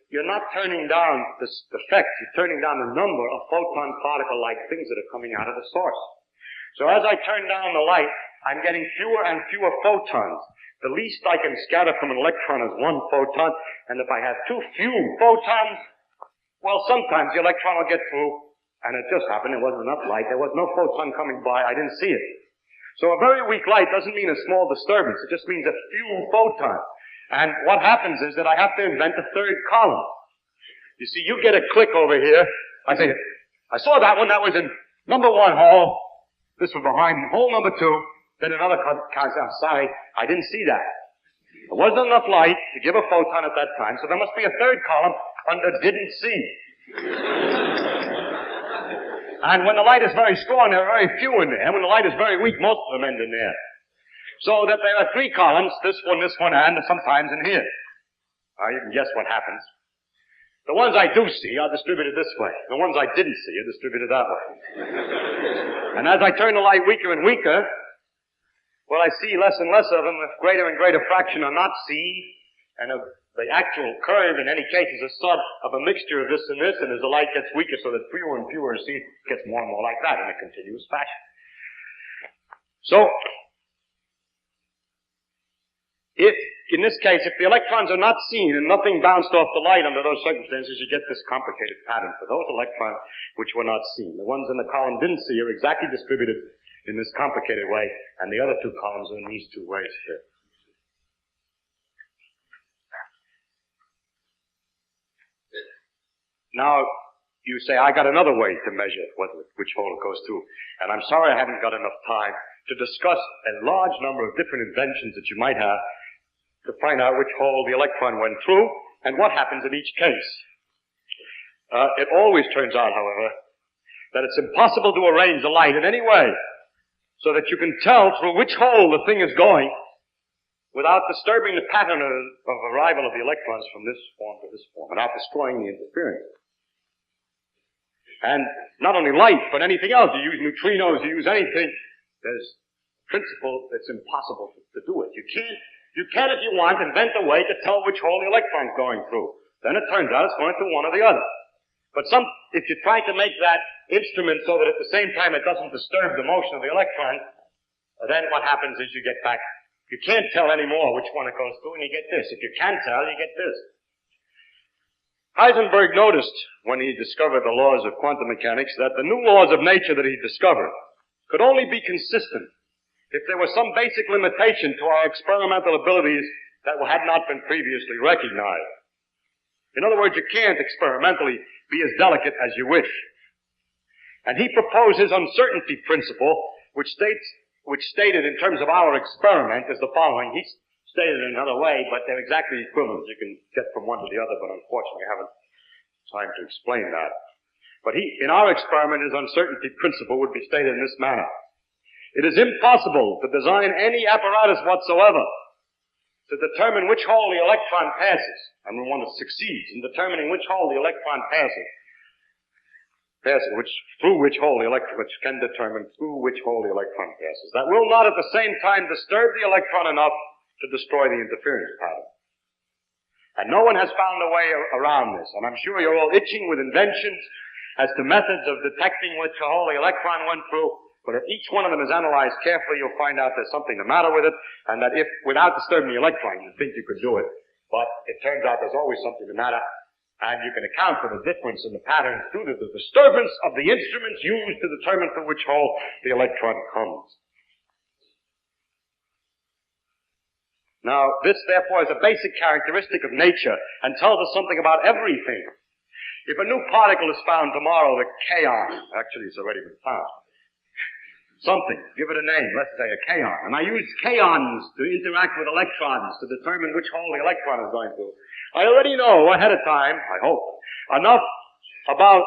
you're not turning down the effect, you're turning down the number of photon particle-like things that are coming out of the source. So as I turn down the light, I'm getting fewer and fewer photons. The least I can scatter from an electron is one photon, and if I have too few photons, well, sometimes the electron will get through, and it just happened, there wasn't enough light, there was no photon coming by, I didn't see it. So a very weak light doesn't mean a small disturbance, it just means a few photons. And what happens is that I have to invent a third column. You see, you get a click over here. I say, I saw that one. That was in number 1 hole. This was behind hole number 2. Then another comes. I'm sorry, I didn't see that. There wasn't enough light to give a photon at that time, so there must be a third column under didn't see. And when the light is very strong, there are very few in there. When the light is very weak, most of them end in there. So that there are 3 columns, this one, and sometimes in here. You can guess what happens. The ones I do see are distributed this way. The ones I didn't see are distributed that way. And as I turn the light weaker and weaker, well, I see less and less of them. A greater and greater fraction are not seen. And the actual curve, in any case, is a sort of a mixture of this, and as the light gets weaker, so that fewer and fewer are seen, it gets more and more like that in a continuous fashion. So, in this case, if the electrons are not seen and nothing bounced off the light under those circumstances, you get this complicated pattern for those electrons which were not seen. The ones in the column didn't see are exactly distributed in this complicated way, and the other 2 columns are in these 2 ways here. Now, you say, I got another way to measure which hole it goes through. And I'm sorry I haven't got enough time to discuss a large number of different inventions that you might have to find out which hole the electron went through and what happens in each case. It always turns out, however, that it's impossible to arrange the light in any way so that you can tell through which hole the thing is going without disturbing the pattern of arrival of the electrons from this form to this form, without destroying the interference. And not only light, but anything else. You use neutrinos, you use anything. There's a principle that's impossible to do it. You can, if you want, invent a way to tell which hole the electron's going through. Then it turns out it's going through one or the other. But if you try to make that instrument so that at the same time it doesn't disturb the motion of the electron, then what happens is you get back, you can't tell anymore which one it goes through, and you get this. If you can tell, you get this. Heisenberg noticed, when he discovered the laws of quantum mechanics, that the new laws of nature that he discovered could only be consistent if there was some basic limitation to our experimental abilities that had not been previously recognized. In other words, you can't experimentally be as delicate as you wish. And he proposed his uncertainty principle, which stated in terms of our experiment is the following. He stated it another way, but they're exactly equivalent. You can get from one to the other, but unfortunately I haven't time to explain that. But in our experiment, his uncertainty principle would be stated in this manner. It is impossible to design any apparatus whatsoever to determine which hole the electron passes, and we want to succeed in determining which hole the electron passes, which can determine through which hole the electron passes. That will not at the same time disturb the electron enough to destroy the interference pattern. And no one has found a way around this, and I'm sure you're all itching with inventions as to methods of detecting which hole the electron went through. But if each one of them is analyzed carefully, you'll find out there's something the matter with it, and that if, without disturbing the electron, you'd think you could do it. But it turns out there's always something the matter, and you can account for the difference in the pattern due to the disturbance of the instruments used to determine through which hole the electron comes. Now, this, therefore, is a basic characteristic of nature and tells us something about everything. If a new particle is found tomorrow, the kaon, actually it's already been found, something, give it a name, let's say a kaon, and I use kaons to interact with electrons to determine which hole the electron is going to, I already know ahead of time, I hope, enough about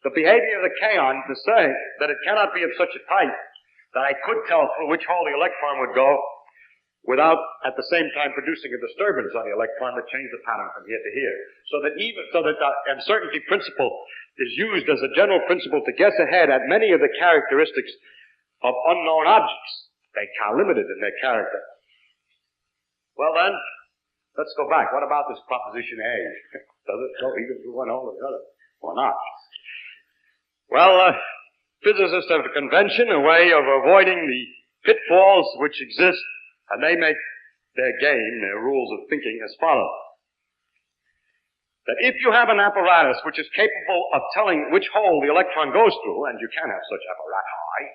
the behavior of the kaon to say that it cannot be of such a type that I could tell through which hole the electron would go without at the same time producing a disturbance on the electron that changed the pattern from here to here. So that the uncertainty principle is used as a general principle to guess ahead at many of the characteristics of unknown objects. They are limited in their character. Well then, let's go back. What about this proposition A? Does it go either through one hole or the other? Or not? Well, physicists have a convention, a way of avoiding the pitfalls which exist, and they make their game, their rules of thinking as follows. That if you have an apparatus which is capable of telling which hole the electron goes through, and you can have such apparati,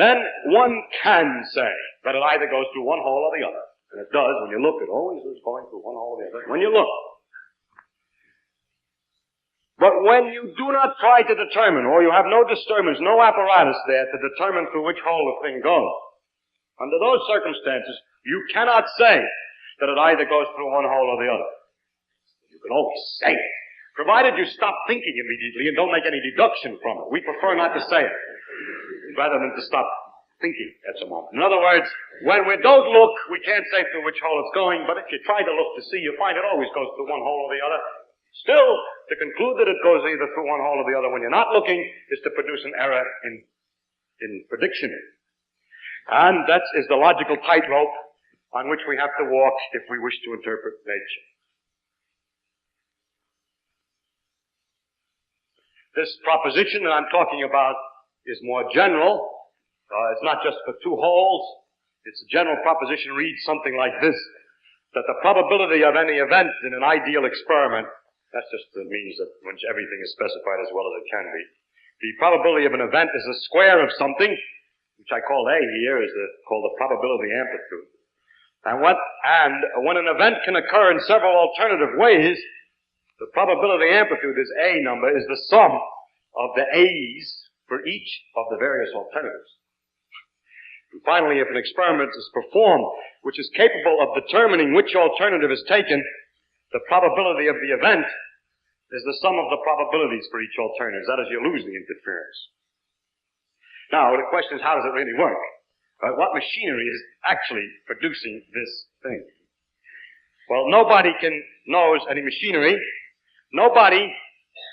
then one can say that it either goes through one hole or the other. And it does. When you look, it always is going through one hole or the other. When you look. But when you do not try to determine, or you have no disturbance, no apparatus there to determine through which hole the thing goes, under those circumstances, you cannot say that it either goes through one hole or the other. You can always say it, provided you stop thinking immediately and don't make any deduction from it. We prefer not to say it, rather than to stop thinking at the moment. In other words, when we don't look, we can't say through which hole it's going, but if you try to look to see, you find it always goes through one hole or the other. Still, to conclude that it goes either through one hole or the other when you're not looking is to produce an error in prediction. And that is the logical tightrope on which we have to walk if we wish to interpret nature. This proposition that I'm talking about is more general. It's not just for two holes. Its general proposition reads something like this, that the probability of any event in an ideal experiment, that's just means that when everything is specified as well as it can be, the probability of an event is the square of something, which I call A here, is called the probability amplitude. And when an event can occur in several alternative ways, the probability amplitude, this A number, is the sum of the A's for each of the various alternatives. And finally, if an experiment is performed which is capable of determining which alternative is taken, the probability of the event is the sum of the probabilities for each alternative. That is, you lose the interference. Now, the question is, how does it really work? What machinery is actually producing this thing? Well, nobody knows any machinery. Nobody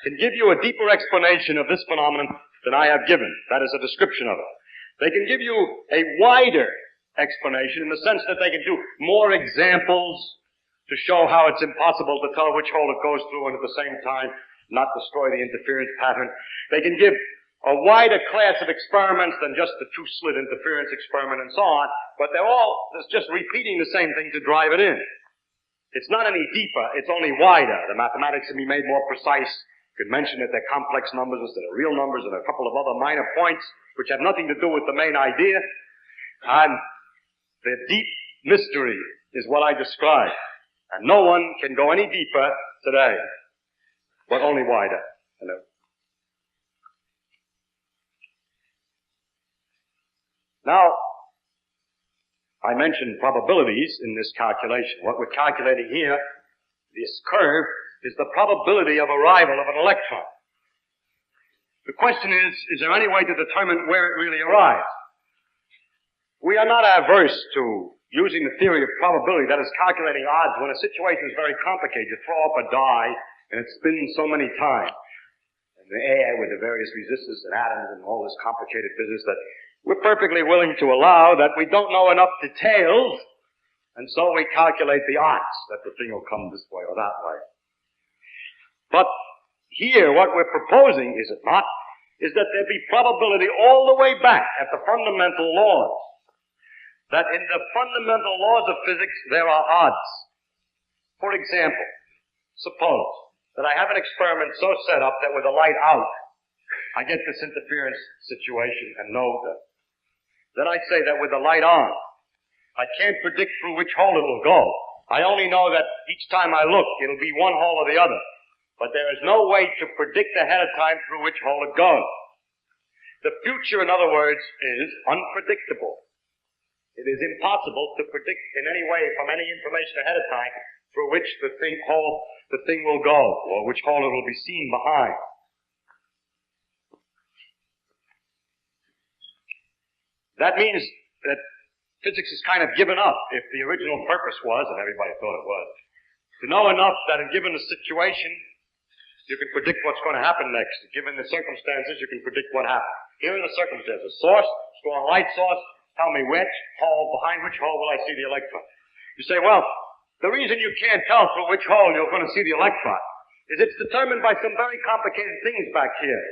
can give you a deeper explanation of this phenomenon than I have given. That is a description of it. They can give you a wider explanation in the sense that they can do more examples to show how it's impossible to tell which hole it goes through and at the same time not destroy the interference pattern. They can give a wider class of experiments than just the two-slit interference experiment and so on, but they're all just repeating the same thing to drive it in. It's not any deeper, it's only wider. The mathematics can be made more precise. You could mention that they're complex numbers instead of real numbers and a couple of other minor points which have nothing to do with the main idea. And the deep mystery is what I described. And no one can go any deeper today, but only wider. Hello. Now, I mentioned probabilities in this calculation. What we're calculating here, this curve, is the probability of arrival of an electron. The question is there any way to determine where it really arrives? We are not averse to using the theory of probability, that is calculating odds, when a situation is very complicated. You throw up a die, and it spins so many times. And the air with the various resistors and atoms and all this complicated business that we're perfectly willing to allow that we don't know enough details, and so we calculate the odds that the thing will come this way or that way. But here, what we're proposing, is it not, is that there be probability all the way back at the fundamental laws. That in the fundamental laws of physics, there are odds. For example, suppose that I have an experiment so set up that with the light out, I get this interference situation and know that. Then I say that with the light on, I can't predict through which hole it will go. I only know that each time I look, it'll be one hole or the other. but there is no way to predict ahead of time through which hole it goes. The future, in other words, is unpredictable. It is impossible to predict in any way from any information ahead of time through which the thing will go, or which hole it will be seen behind. That means that physics is kind of given up if the original purpose was, and everybody thought it was, to know enough that in given a situation, you can predict what's going to happen next. Given the circumstances, you can predict what happened. Here are the circumstances. Source, strong light source, tell me which hole, behind which hole will I see the electron? You say, well, the reason you can't tell through which hole you're going to see the electron is it's determined by some very complicated things back here.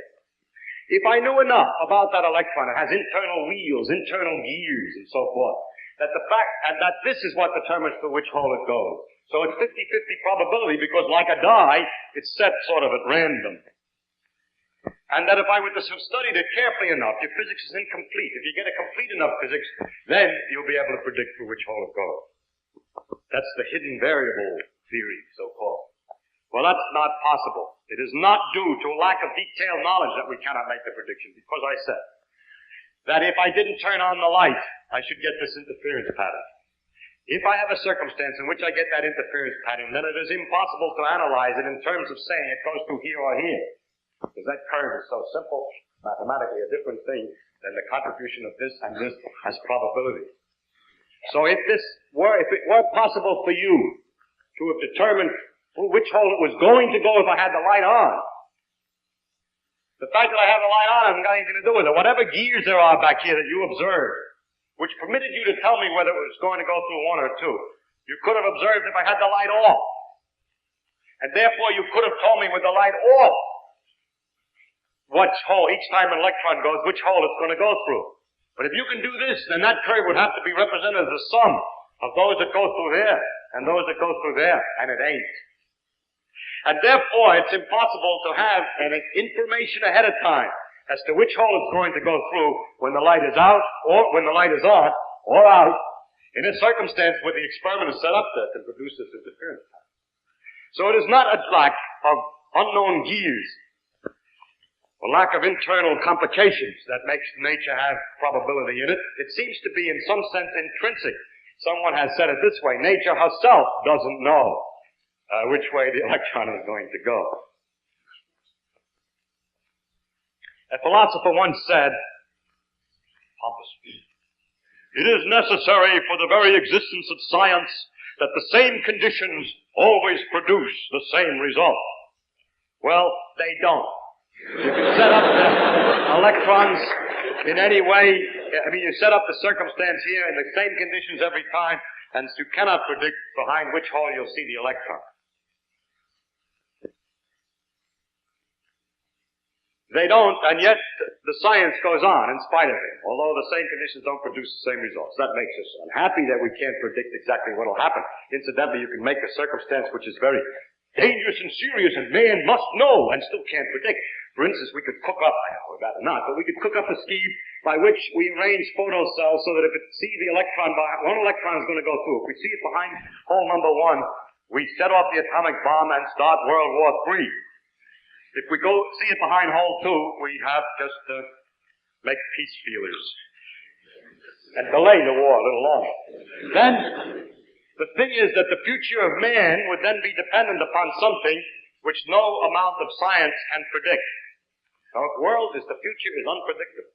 If I knew enough about that electron, it has internal wheels, internal gears, and so forth, that this is what determines through which hole it goes. So it's 50-50 probability because like a die, it's set sort of at random. And that if I were to have studied it carefully enough, your physics is incomplete. If you get a complete enough physics, then you'll be able to predict through which hole it goes. That's the hidden variable theory, so-called. Well, that's not possible. It is not due to a lack of detailed knowledge that we cannot make the prediction, because I said that if I didn't turn on the light, I should get this interference pattern. If I have a circumstance in which I get that interference pattern, then it is impossible to analyze it in terms of saying it goes through here or here. Because that curve is so simple, mathematically a different thing than the contribution of this and this as probability. So if it were possible for you to have determined through which hole it was going to go if I had the light on, the fact that I have the light on hasn't got anything to do with it. Whatever gears there are back here that you observe, which permitted you to tell me whether it was going to go through one or two, you could have observed if I had the light off. And therefore you could have told me with the light off which hole, each time an electron goes, which hole it's going to go through. But if you can do this, then that curve would have to be represented as the sum of those that go through there and those that go through there, and it ain't. And therefore, it's impossible to have an information ahead of time as to which hole it's going to go through when the light is out, or when the light is on, or out, in a circumstance where the experiment is set up that can produce this interference. So it is not a lack of unknown gears, a lack of internal complications that makes nature have probability in it. It seems to be in some sense intrinsic. Someone has said it this way: nature herself doesn't know which way the electron is going to go. A philosopher once said, pompously, "It is necessary for the very existence of science that the same conditions always produce the same result." Well, they don't. You can set up the electrons in any way. You set up the circumstance here in the same conditions every time, and you cannot predict behind which hole you'll see the electron. They don't, and yet the science goes on in spite of it, although the same conditions don't produce the same results. That makes us unhappy that we can't predict exactly what will happen. Incidentally, you can make a circumstance which is very dangerous and serious, and man must know, and still can't predict. For instance, we could cook up, I know we'd rather not, but we could cook up a scheme by which we arrange photocells so that if it sees the electron, one electron is going to go through. If we see it behind hole number 1, we set off the atomic bomb and start World War III. If we go see it behind hole 2, we have just to make peace feelers and delay the war a little longer. Then, the thing is that the future of man would then be dependent upon something which no amount of science can predict. Our world is the future is unpredictable.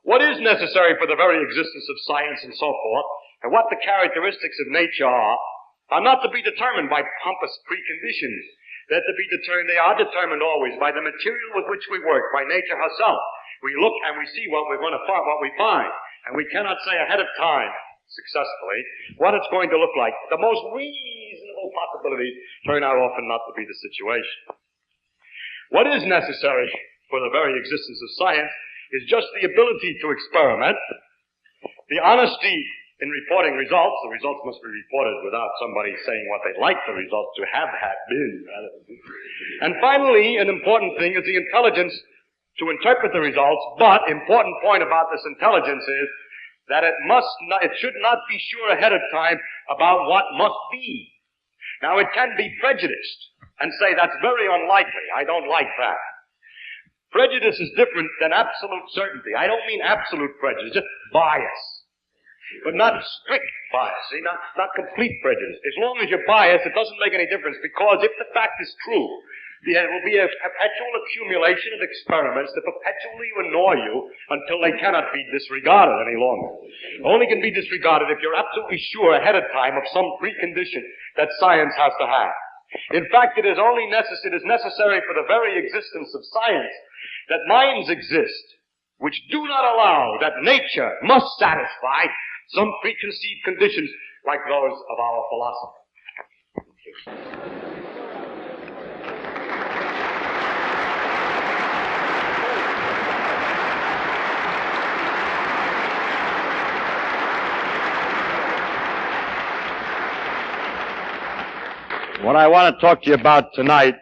What is necessary for the very existence of science and so forth, and what the characteristics of nature are not to be determined by pompous preconditions. They are determined always by the material with which we work, by nature herself. We look and we see what we're going to find, what we find, and we cannot say ahead of time successfully what it's going to look like. The most reasonable possibilities turn out often not to be the situation. What is necessary for the very existence of science is just the ability to experiment, the honesty in reporting results. The results must be reported without somebody saying what they'd like the results to have had been. And finally, an important thing is the intelligence to interpret the results, but important point about this intelligence is that it should not be sure ahead of time about what must be. Now, it can be prejudiced and say that's very unlikely. I don't like that. Prejudice is different than absolute certainty. I don't mean absolute prejudice, just bias. But not strict bias, see, not complete prejudice. As long as you're biased, it doesn't make any difference, because if the fact is true, there will be a perpetual accumulation of experiments that perpetually annoy you until they cannot be disregarded any longer. Only can be disregarded if you're absolutely sure ahead of time of some precondition that science has to have. In fact, it is necessary for the very existence of science that minds exist which do not allow that nature must satisfy some preconceived conditions like those of our philosophy. What I want to talk to you about tonight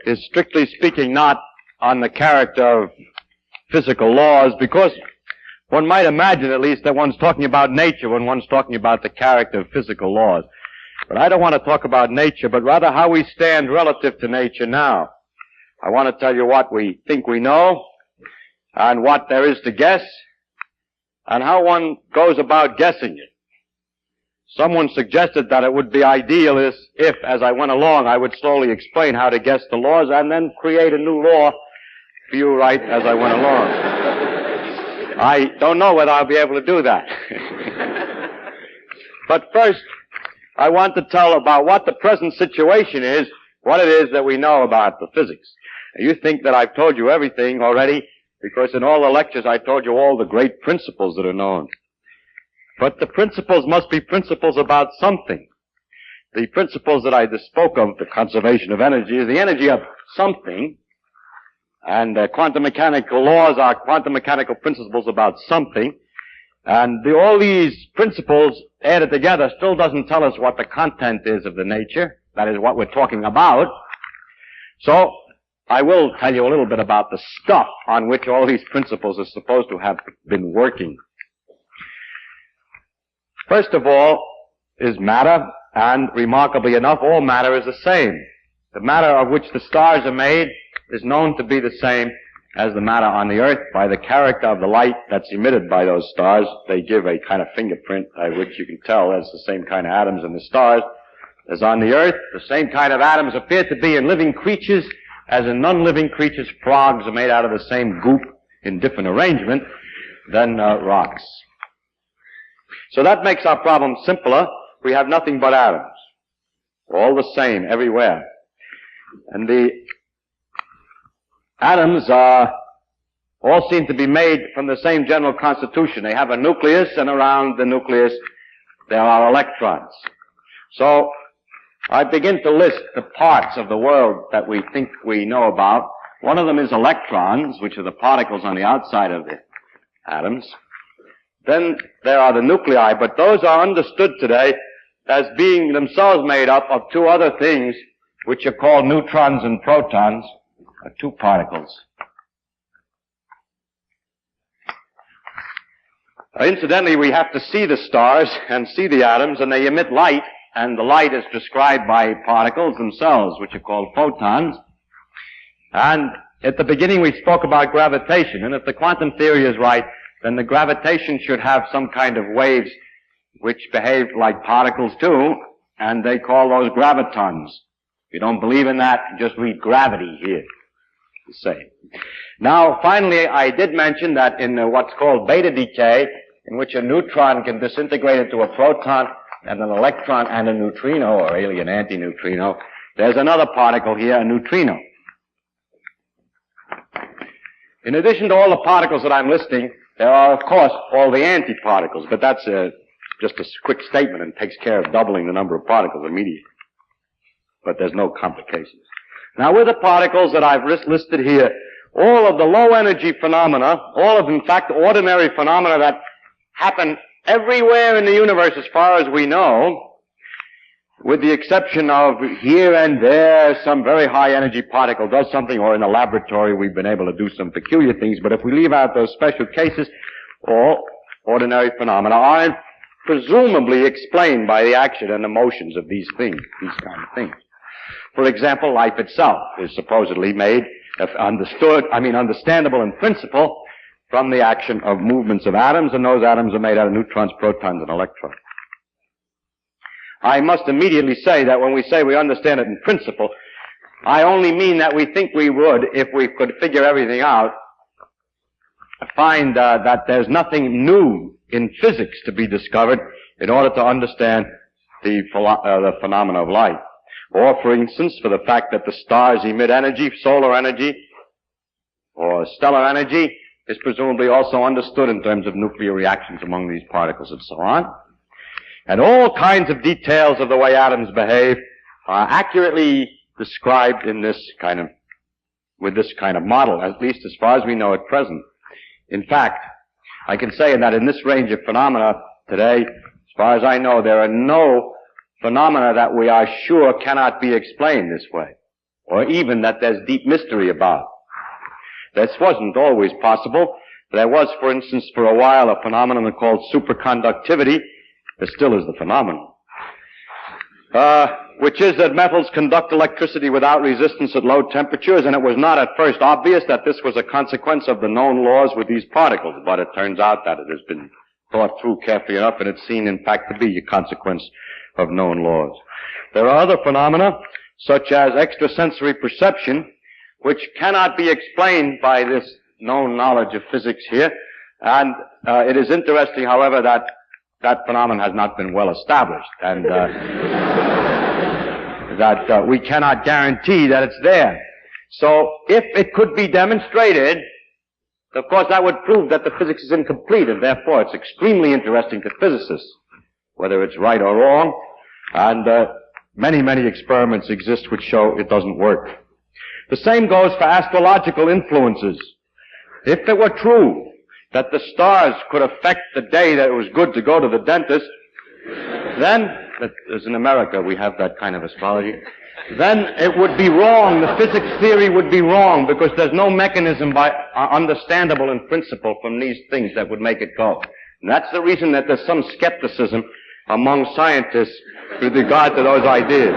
is, strictly speaking, not on the character of physical laws, because one might imagine, at least, that one's talking about nature when one's talking about the character of physical laws. But I don't want to talk about nature, but rather how we stand relative to nature now. I want to tell you what we think we know, and what there is to guess, and how one goes about guessing it. Someone suggested that it would be ideal if, as I went along, I would slowly explain how to guess the laws and then create a new law for you right as I went along. I don't know whether I'll be able to do that. But first, I want to tell about what the present situation is, what it is that we know about the physics. You think that I've told you everything already, because in all the lectures I told you all the great principles that are known. But the principles must be principles about something. The principles that I just spoke of, the conservation of energy, is the energy of something. And quantum mechanical laws are quantum mechanical principles about something. And all these principles added together still doesn't tell us what the content is of the nature. That is what we're talking about. So I will tell you a little bit about the stuff on which all these principles are supposed to have been working. First of all is matter, and remarkably enough, all matter is the same. The matter of which the stars are made is known to be the same as the matter on the earth by the character of the light that's emitted by those stars. They give a kind of fingerprint by which you can tell that's the same kind of atoms in the stars as on the earth. The same kind of atoms appear to be in living creatures as in non-living creatures. Frogs are made out of the same goop in different arrangement than rocks. So that makes our problem simpler. We have nothing but atoms. All the same everywhere. And the atoms all seem to be made from the same general constitution. They have a nucleus, and around the nucleus there are electrons. So I begin to list the parts of the world that we think we know about. One of them is electrons, which are the particles on the outside of the atoms. Then there are the nuclei, but those are understood today as being themselves made up of two other things, which are called neutrons and protons, two particles. Incidentally, we have to see the stars and see the atoms, and they emit light, and the light is described by particles themselves, which are called photons. And at the beginning we spoke about gravitation, and if the quantum theory is right, then the gravitation should have some kind of waves which behave like particles too, and they call those gravitons. If you don't believe in that, just read gravity here. The same. Now, finally, I did mention that in what's called beta decay, in which a neutron can disintegrate into a proton and an electron and a neutrino, or alien antineutrino, there's another particle here, a neutrino. In addition to all the particles that I'm listing, there are, of course, all the antiparticles, but that's just a quick statement and takes care of doubling the number of particles immediately. But there's no complications. Now, with the particles that I've listed here, all of the low-energy phenomena, all of, in fact, ordinary phenomena that happen everywhere in the universe as far as we know, with the exception of here and there some very high-energy particle does something, or in the laboratory we've been able to do some peculiar things, but if we leave out those special cases, all ordinary phenomena are presumably explained by the action and emotions of these things, these kind of things. For example, life itself is supposedly made understandable in principle from the action of movements of atoms, and those atoms are made out of neutrons, protons, and electrons. I must immediately say that when we say we understand it in principle, I only mean that we think we would, if we could figure everything out, find that there's nothing new in physics to be discovered in order to understand the phenomena of life. Or, for instance, for the fact that the stars emit energy, solar energy, or stellar energy, is presumably also understood in terms of nuclear reactions among these particles and so on. And all kinds of details of the way atoms behave are accurately described in this kind of, with this kind of model, at least as far as we know at present. In fact, I can say that in this range of phenomena today, as far as I know, there are no phenomena that we are sure cannot be explained this way, or even that there's deep mystery about. This wasn't always possible. There was, for instance, for a while a phenomenon called superconductivity. There still is the phenomenon, which is that metals conduct electricity without resistance at low temperatures, and it was not at first obvious that this was a consequence of the known laws with these particles, but it turns out that it has been thought through carefully enough, and it's seen, in fact, to be a consequence of known laws. There are other phenomena, such as extrasensory perception, which cannot be explained by this known knowledge of physics here, and it is interesting, however, that that phenomenon has not been well established, and that we cannot guarantee that it's there. So, if it could be demonstrated, of course that would prove that the physics is incomplete, and therefore it's extremely interesting to physicists, whether it's right or wrong, and many, many experiments exist which show it doesn't work. The same goes for astrological influences. If it were true that the stars could affect the day that it was good to go to the dentist, then, as in America we have that kind of astrology, then it would be wrong, the physics theory would be wrong, because there's no mechanism understandable in principle from these things that would make it go. And that's the reason that there's some skepticism among scientists with regard to those ideas.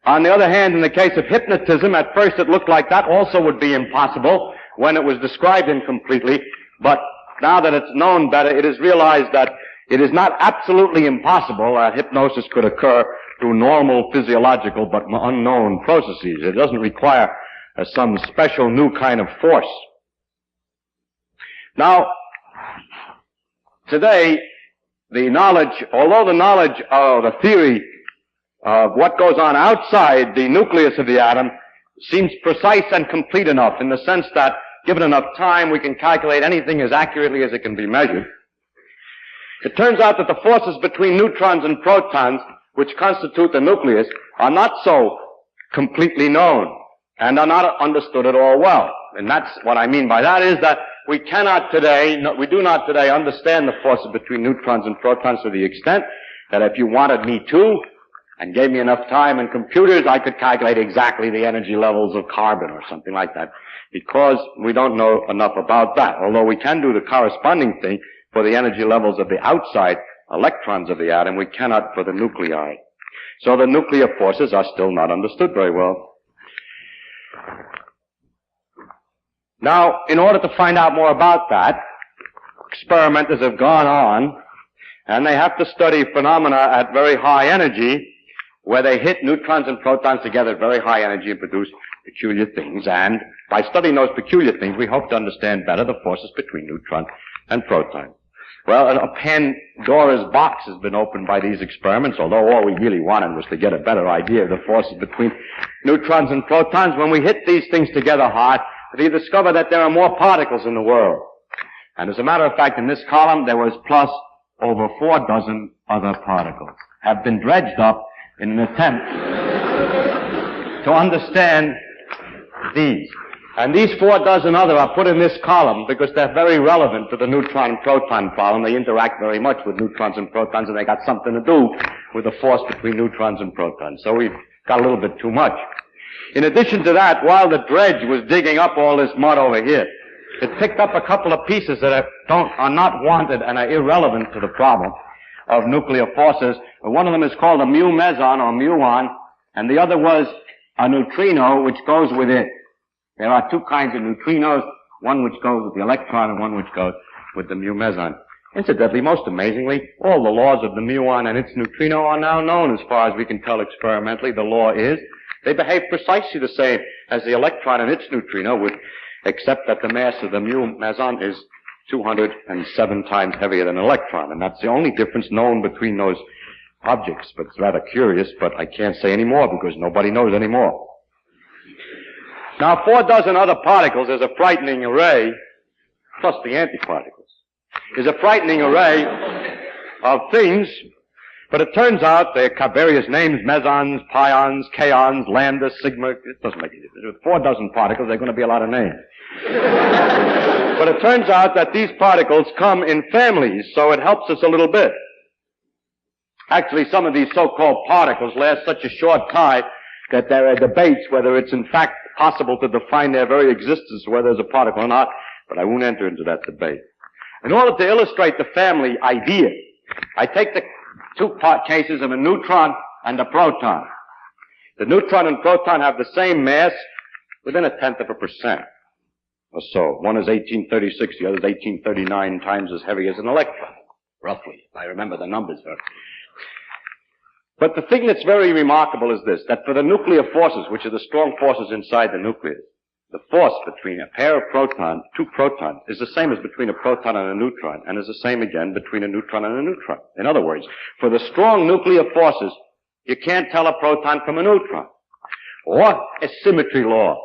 On the other hand, in the case of hypnotism, at first it looked like that also would be impossible when it was described incompletely, but now that it's known better, it is realized that it is not absolutely impossible that hypnosis could occur through normal physiological but unknown processes. It doesn't require some special new kind of force. Now, today, although the knowledge of the theory of what goes on outside the nucleus of the atom seems precise and complete enough in the sense that, given enough time, we can calculate anything as accurately as it can be measured. It turns out that the forces between neutrons and protons, which constitute the nucleus, are not so completely known and are not understood at all well. And that's what I mean by that, is that we do not today understand the forces between neutrons and protons to the extent that if you wanted me to, and gave me enough time and computers, I could calculate exactly the energy levels of carbon or something like that, because we don't know enough about that, although we can do the corresponding thing for the energy levels of the outside electrons of the atom. We cannot for the nuclei. So the nuclear forces are still not understood very well. Now, in order to find out more about that, experimenters have gone on, and they have to study phenomena at very high energy, where they hit neutrons and protons together at very high energy and produce peculiar things. And by studying those peculiar things, we hope to understand better the forces between neutrons and protons. Well, a Pandora's box has been opened by these experiments, although all we really wanted was to get a better idea of the forces between neutrons and protons. When we hit these things together hard, we discover that there are more particles in the world. And as a matter of fact, in this column, there was plus over 4 dozen other particles have been dredged up in an attempt to understand these. And these 4 dozen other are put in this column because they're very relevant to the neutron and proton problem. They interact very much with neutrons and protons, and they got something to do with the force between neutrons and protons. So we've got a little bit too much. In addition to that, while the dredge was digging up all this mud over here, it picked up a couple of pieces that are not wanted and are irrelevant to the problem of nuclear forces. One of them is called a mu meson or muon, and the other was a neutrino which goes with it. There are two kinds of neutrinos, one which goes with the electron and one which goes with the mu meson. Incidentally, most amazingly, all the laws of the muon and its neutrino are now known as far as we can tell experimentally. The law is they behave precisely the same as the electron and its neutrino, except that the mass of the mu meson is 207 times heavier than an electron, and that's the only difference known between those objects. But it's rather curious, but I can't say any more because nobody knows any more. Now, 4 dozen other particles is a frightening array, plus the antiparticles, is a frightening array of things, but it turns out they have various names: mesons, pions, kaons, lambda, sigma. It doesn't make any difference. With 4 dozen particles, there are going to be a lot of names. But it turns out that these particles come in families, so it helps us a little bit. Actually, some of these so-called particles last such a short time that there are debates whether it's in fact possible to define their very existence, whether there's a particle or not, but I won't enter into that debate. In order to illustrate the family idea, I take the 2 cases of a neutron and a proton. The neutron and proton have the same mass within 0.1% or so. One is 1836, the other is 1839 times as heavy as an electron, roughly, if I remember the numbers. But the thing that's very remarkable is this, that for the nuclear forces, which are the strong forces inside the nucleus, the force between a pair of protons, 2 protons, is the same as between a proton and a neutron, and is the same again between a neutron and a neutron. In other words, for the strong nuclear forces, you can't tell a proton from a neutron. Or a symmetry law.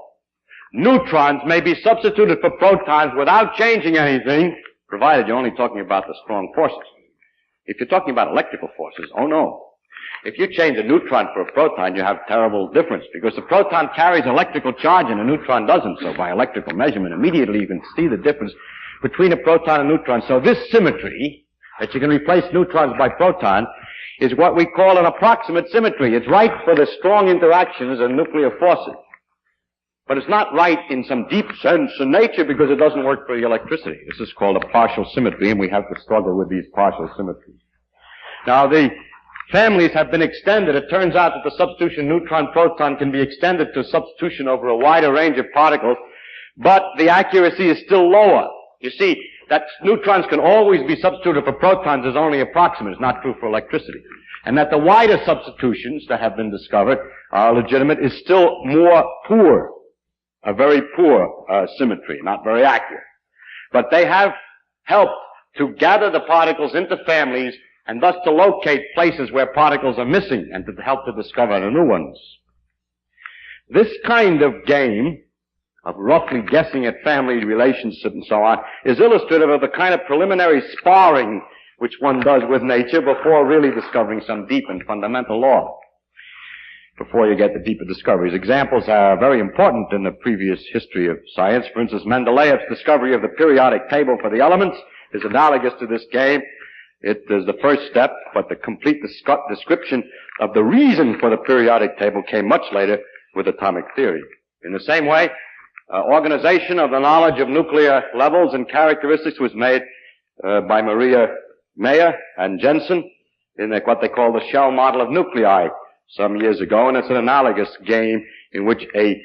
Neutrons may be substituted for protons without changing anything, provided you're only talking about the strong forces. If you're talking about electrical forces, oh no. If you change a neutron for a proton, you have terrible difference, because the proton carries electrical charge and a neutron doesn't. So by electrical measurement, immediately you can see the difference between a proton and neutron. So this symmetry, that you can replace neutrons by protons, is what we call an approximate symmetry. It's right for the strong interactions of nuclear forces. But it's not right in some deep sense in nature because it doesn't work for the electricity. This is called a partial symmetry, and we have to struggle with these partial symmetries. Now, the families have been extended. It turns out that the substitution neutron-proton can be extended to substitution over a wider range of particles, but the accuracy is still lower. You see, that neutrons can always be substituted for protons is only approximate. It's not true for electricity. And that the wider substitutions that have been discovered are legitimate is still more poor, a very poor symmetry, not very accurate. But they have helped to gather the particles into families and thus to locate places where particles are missing and to help to discover the new ones. This kind of game of roughly guessing at family relationships and so on is illustrative of the kind of preliminary sparring which one does with nature before really discovering some deep and fundamental law, before you get the deeper discoveries. Examples are very important in the previous history of science. For instance, Mendeleev's discovery of the periodic table for the elements is analogous to this game. It is the first step, but the complete description of the reason for the periodic table came much later with atomic theory. In the same way, organization of the knowledge of nuclear levels and characteristics was made by Maria Mayer and Jensen in what they call the shell model of nuclei some years ago, and it's an analogous game in which a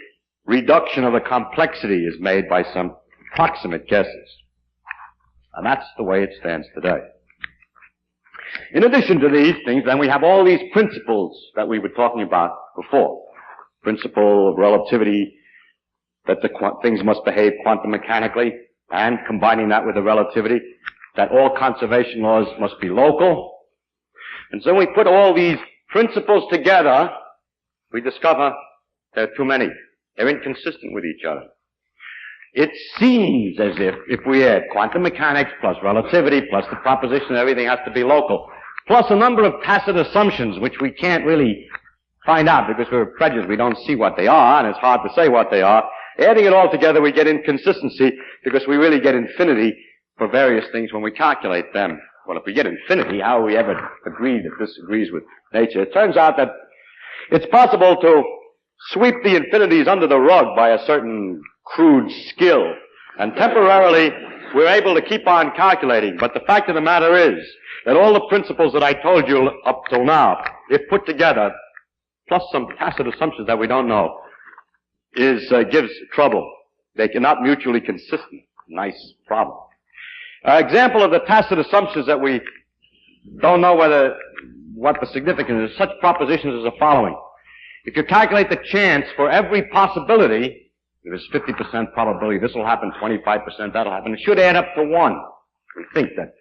reduction of the complexity is made by some approximate guesses. And that's the way it stands today. In addition to these things, then we have all these principles that we were talking about before. Principle of relativity, that things must behave quantum mechanically, and combining that with the relativity, that all conservation laws must be local. And so we put all these principles together, we discover there are too many. They're inconsistent with each other. It seems as if we add quantum mechanics plus relativity plus the proposition that everything has to be local, plus a number of tacit assumptions which we can't really find out because we're prejudiced. We don't see what they are, and it's hard to say what they are. Adding it all together, we get inconsistency because we really get infinity for various things when we calculate them. Well, if we get infinity, how will we ever agree that this agrees with nature? It turns out that it's possible to sweep the infinities under the rug by a certain crude skill. And temporarily, we're able to keep on calculating. But the fact of the matter is that all the principles that I told you up till now, if put together, plus some tacit assumptions that we don't know, gives trouble. They cannot mutually consistent. Nice problem. Example of the tacit assumptions that we don't know what the significance is, such propositions as the following. If you calculate the chance for every possibility, there's 50% probability this will happen, 25% that'll happen, it should add up to 1. We think that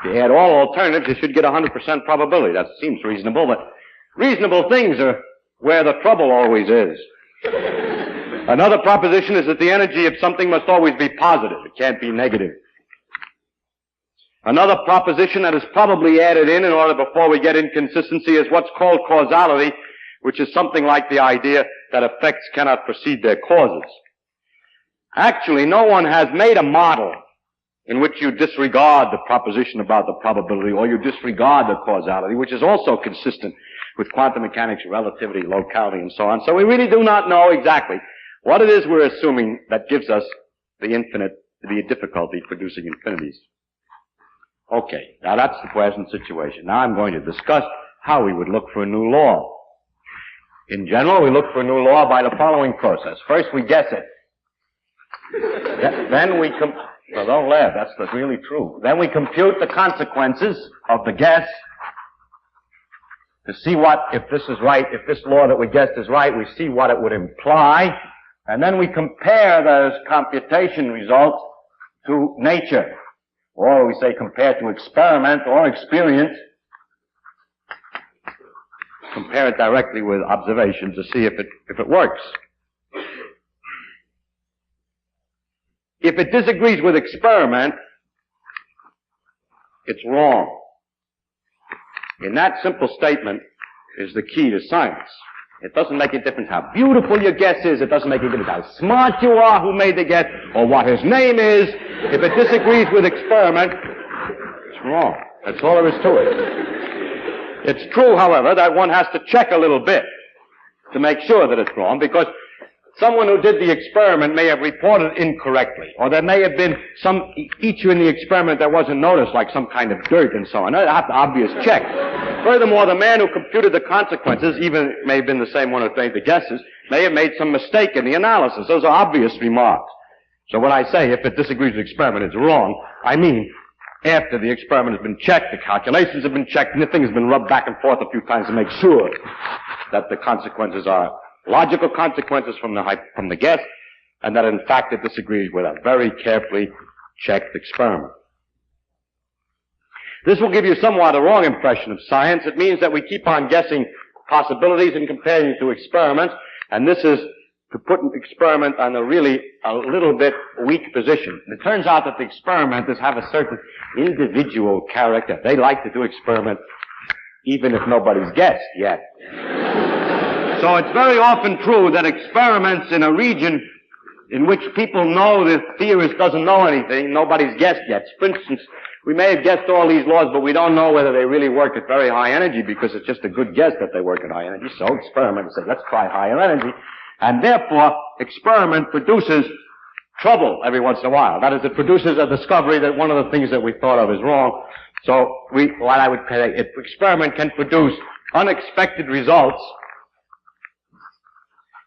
if you add all alternatives, you should get 100% probability. That seems reasonable, but reasonable things are where the trouble always is. Another proposition is that the energy of something must always be positive. It can't be negative. Another proposition that is probably added in order before we get inconsistency is what's called causality, which is something like the idea that effects cannot precede their causes. Actually, no one has made a model in which you disregard the proposition about the probability or you disregard the causality, which is also consistent with quantum mechanics, relativity, locality, and so on. So we really do not know exactly what it is we're assuming that gives us the difficulty producing infinities. Okay, now that's the present situation. Now I'm going to discuss how we would look for a new law. In general, we look for a new law by the following process. First, we guess it. Then we well, don't laugh, that's really true. Then we compute the consequences of the guess to see if this is right, if this law that we guessed is right, we see what it would imply, and then we compare those computation results to nature. Or we say compare to experiment or experience. Compare it directly with observation to see if it works. If it disagrees with experiment, it's wrong. In that simple statement is the key to science. It doesn't make a difference how beautiful your guess is. It doesn't make a difference how smart you are who made the guess or what his name is. If it disagrees with experiment, it's wrong. That's all there is to it. It's true, however, that one has to check a little bit to make sure that it's wrong, because someone who did the experiment may have reported incorrectly, or there may have been some feature in the experiment that wasn't noticed, like some kind of dirt and so on. That's an obvious check. Furthermore, the man who computed the consequences, even it may have been the same one who made the guesses, may have made some mistake in the analysis. Those are obvious remarks. So when I say if it disagrees with the experiment, it's wrong, I mean after the experiment has been checked, the calculations have been checked, and the thing has been rubbed back and forth a few times to make sure that the consequences are logical consequences from the guess, and that in fact it disagrees with a very carefully checked experiment. This will give you somewhat a wrong impression of science. It means that we keep on guessing possibilities and comparing to experiments, and this is to put an experiment on a little bit weak position. And it turns out that the experimenters have a certain individual character. They like to do experiments even if nobody's guessed yet. So it's very often true that experiments in a region in which people know the theorist doesn't know anything, nobody's guessed yet. For instance, we may have guessed all these laws, but we don't know whether they really work at very high energy because it's just a good guess that they work at high energy. So experimenters say, let's try higher energy. And therefore, experiment produces trouble every once in a while. That is, it produces a discovery that one of the things that we thought of is wrong. So what I would say, if experiment can produce unexpected results,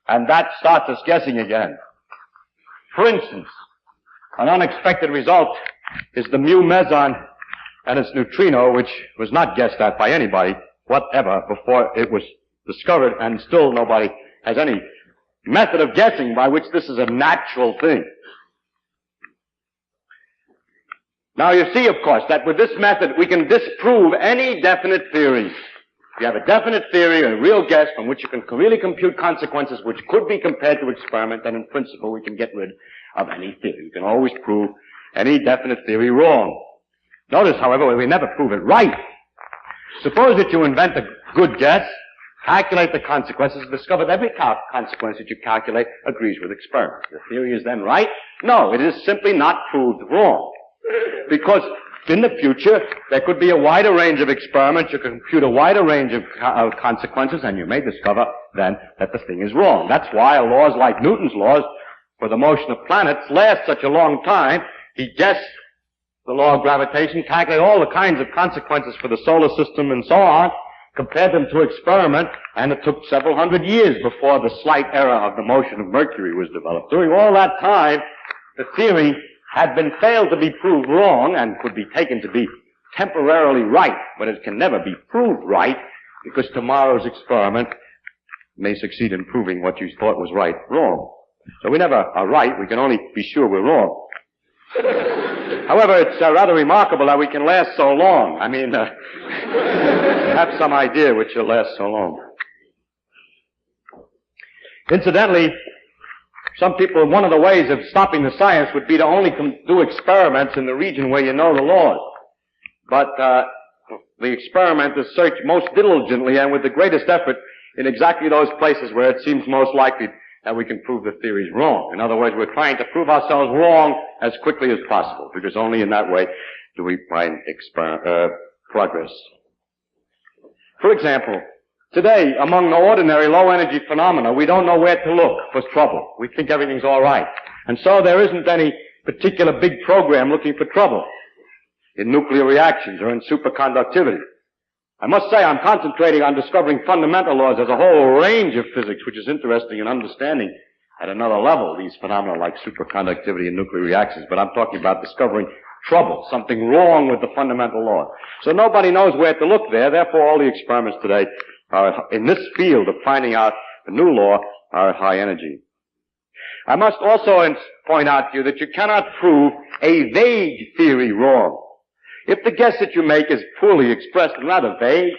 and that starts us guessing again. For instance, an unexpected result is the mu meson and its neutrino, which was not guessed at by anybody, whatever, before it was discovered, and still nobody has any method of guessing by which this is a natural thing. Now you see, of course, that with this method we can disprove any definite theory. If you have a definite theory, a real guess from which you can really compute consequences which could be compared to experiment, then in principle we can get rid of any theory. You can always prove any definite theory wrong. Notice, however, we never prove it right. Suppose that you invent a good guess, calculate the consequences, and discover that every consequence that you calculate agrees with experiment. The theory is then right? No, it is simply not proved wrong. Because in the future, there could be a wider range of experiments, you can compute a wider range of consequences, and you may discover then that the thing is wrong. That's why laws like Newton's laws for the motion of planets last such a long time. He guessed the law of gravitation, calculated all the kinds of consequences for the solar system and so on, compared them to experiment, and it took several hundred years before the slight error of the motion of Mercury was developed. During all that time, the theory had been failed to be proved wrong and could be taken to be temporarily right, but it can never be proved right because tomorrow's experiment may succeed in proving what you thought was right wrong. So we never are right, we can only be sure we're wrong. However, it's rather remarkable that we can last so long. I mean, have some idea which will last so long. Incidentally, some people, one of the ways of stopping the science would be to only do experiments in the region where you know the laws. But the experimenters search most diligently and with the greatest effort in exactly those places where it seems most likely that we can prove the theories wrong. In other words, we're trying to prove ourselves wrong as quickly as possible, because only in that way do we find progress. For example, today, among the ordinary low-energy phenomena, we don't know where to look for trouble. We think everything's all right. And so there isn't any particular big program looking for trouble in nuclear reactions or in superconductivity. I must say I'm concentrating on discovering fundamental laws. There's a whole range of physics which is interesting in understanding at another level these phenomena like superconductivity and nuclear reactions, but I'm talking about discovering trouble, something wrong with the fundamental law. So nobody knows where to look there, therefore all the experiments today are in this field of finding out a new law are at high energy. I must also point out to you that you cannot prove a vague theory wrong. If the guess that you make is poorly expressed and rather vague,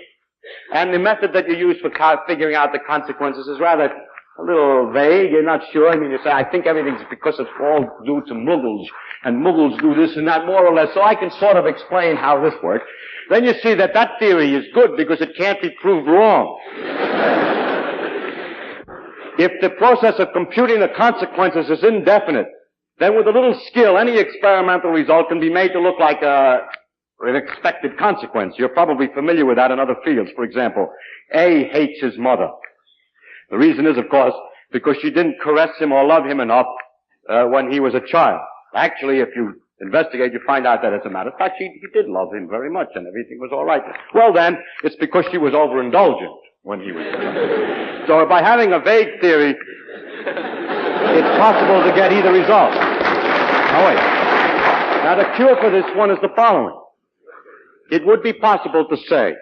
and the method that you use for figuring out the consequences is rather a little vague, you're not sure, I mean, you say, I think everything's because it's all due to Muggles, and Muggles do this and that more or less, so I can sort of explain how this works, then you see that that theory is good because it can't be proved wrong. If the process of computing the consequences is indefinite, then with a little skill, any experimental result can be made to look like an expected consequence. You're probably familiar with that in other fields. For example, A hates his mother. The reason is, of course, because she didn't caress him or love him enough when he was a child. Actually, if you investigate, you find out that, as a matter of fact, he did love him very much and everything was all right. Well, then, it's because she was overindulgent when he was a child. So by having a vague theory, it's possible to get either result. Now, wait. Now, the cure for this one is the following. It would be possible to say,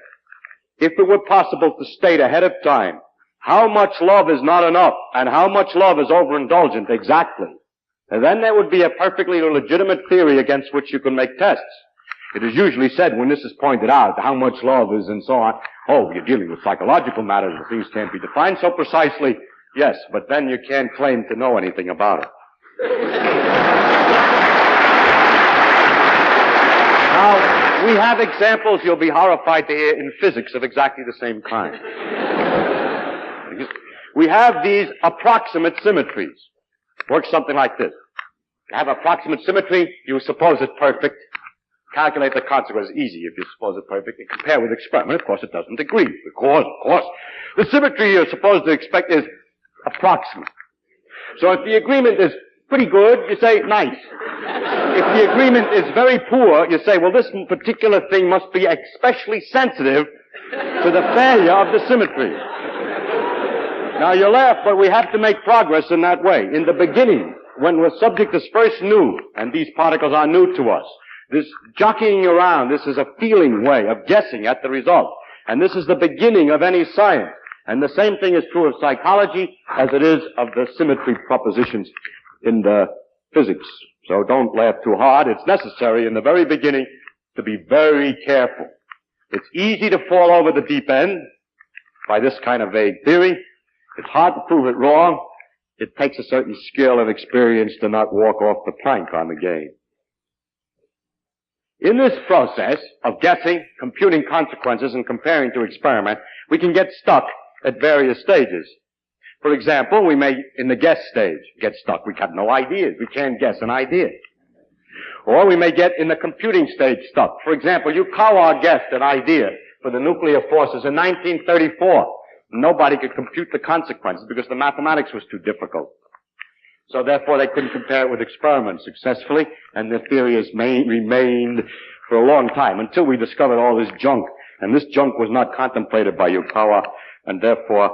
if it were possible to state ahead of time how much love is not enough and how much love is overindulgent exactly, and then there would be a perfectly legitimate theory against which you can make tests. It is usually said when this is pointed out, how much love is and so on, oh, you're dealing with psychological matters and things can't be defined so precisely. Yes, but then you can't claim to know anything about it. Now, we have examples you'll be horrified to hear in physics of exactly the same kind. We have these approximate symmetries. Works something like this. You have approximate symmetry, you suppose it's perfect. Calculate the consequences. Easy if you suppose it's perfect. You compare with experiment. Of course, it doesn't agree. Of course. The symmetry you're supposed to expect is approximate. So if the agreement is pretty good, you say, nice. If the agreement is very poor, you say, well, this particular thing must be especially sensitive to the failure of the symmetry. Now, you laugh, but we have to make progress in that way. In the beginning, when the subject is first new, and these particles are new to us, this jockeying around, this is a feeling way of guessing at the result. And this is the beginning of any science. And the same thing is true of psychology as it is of the symmetry propositions in the physics. So don't laugh too hard. It's necessary in the very beginning to be very careful. It's easy to fall over the deep end by this kind of vague theory. It's hard to prove it wrong. It takes a certain skill and experience to not walk off the plank on the game. In this process of guessing, computing consequences, and comparing to experiment, we can get stuck at various stages. For example, we may, in the guess stage, get stuck. We have no ideas. We can't guess an idea. Or we may get in the computing stage stuck. For example, Yukawa guessed an idea for the nuclear forces in 1934. Nobody could compute the consequences because the mathematics was too difficult. So therefore they couldn't compare it with experiments successfully, and the theory has remained for a long time until we discovered all this junk. And this junk was not contemplated by Yukawa, and therefore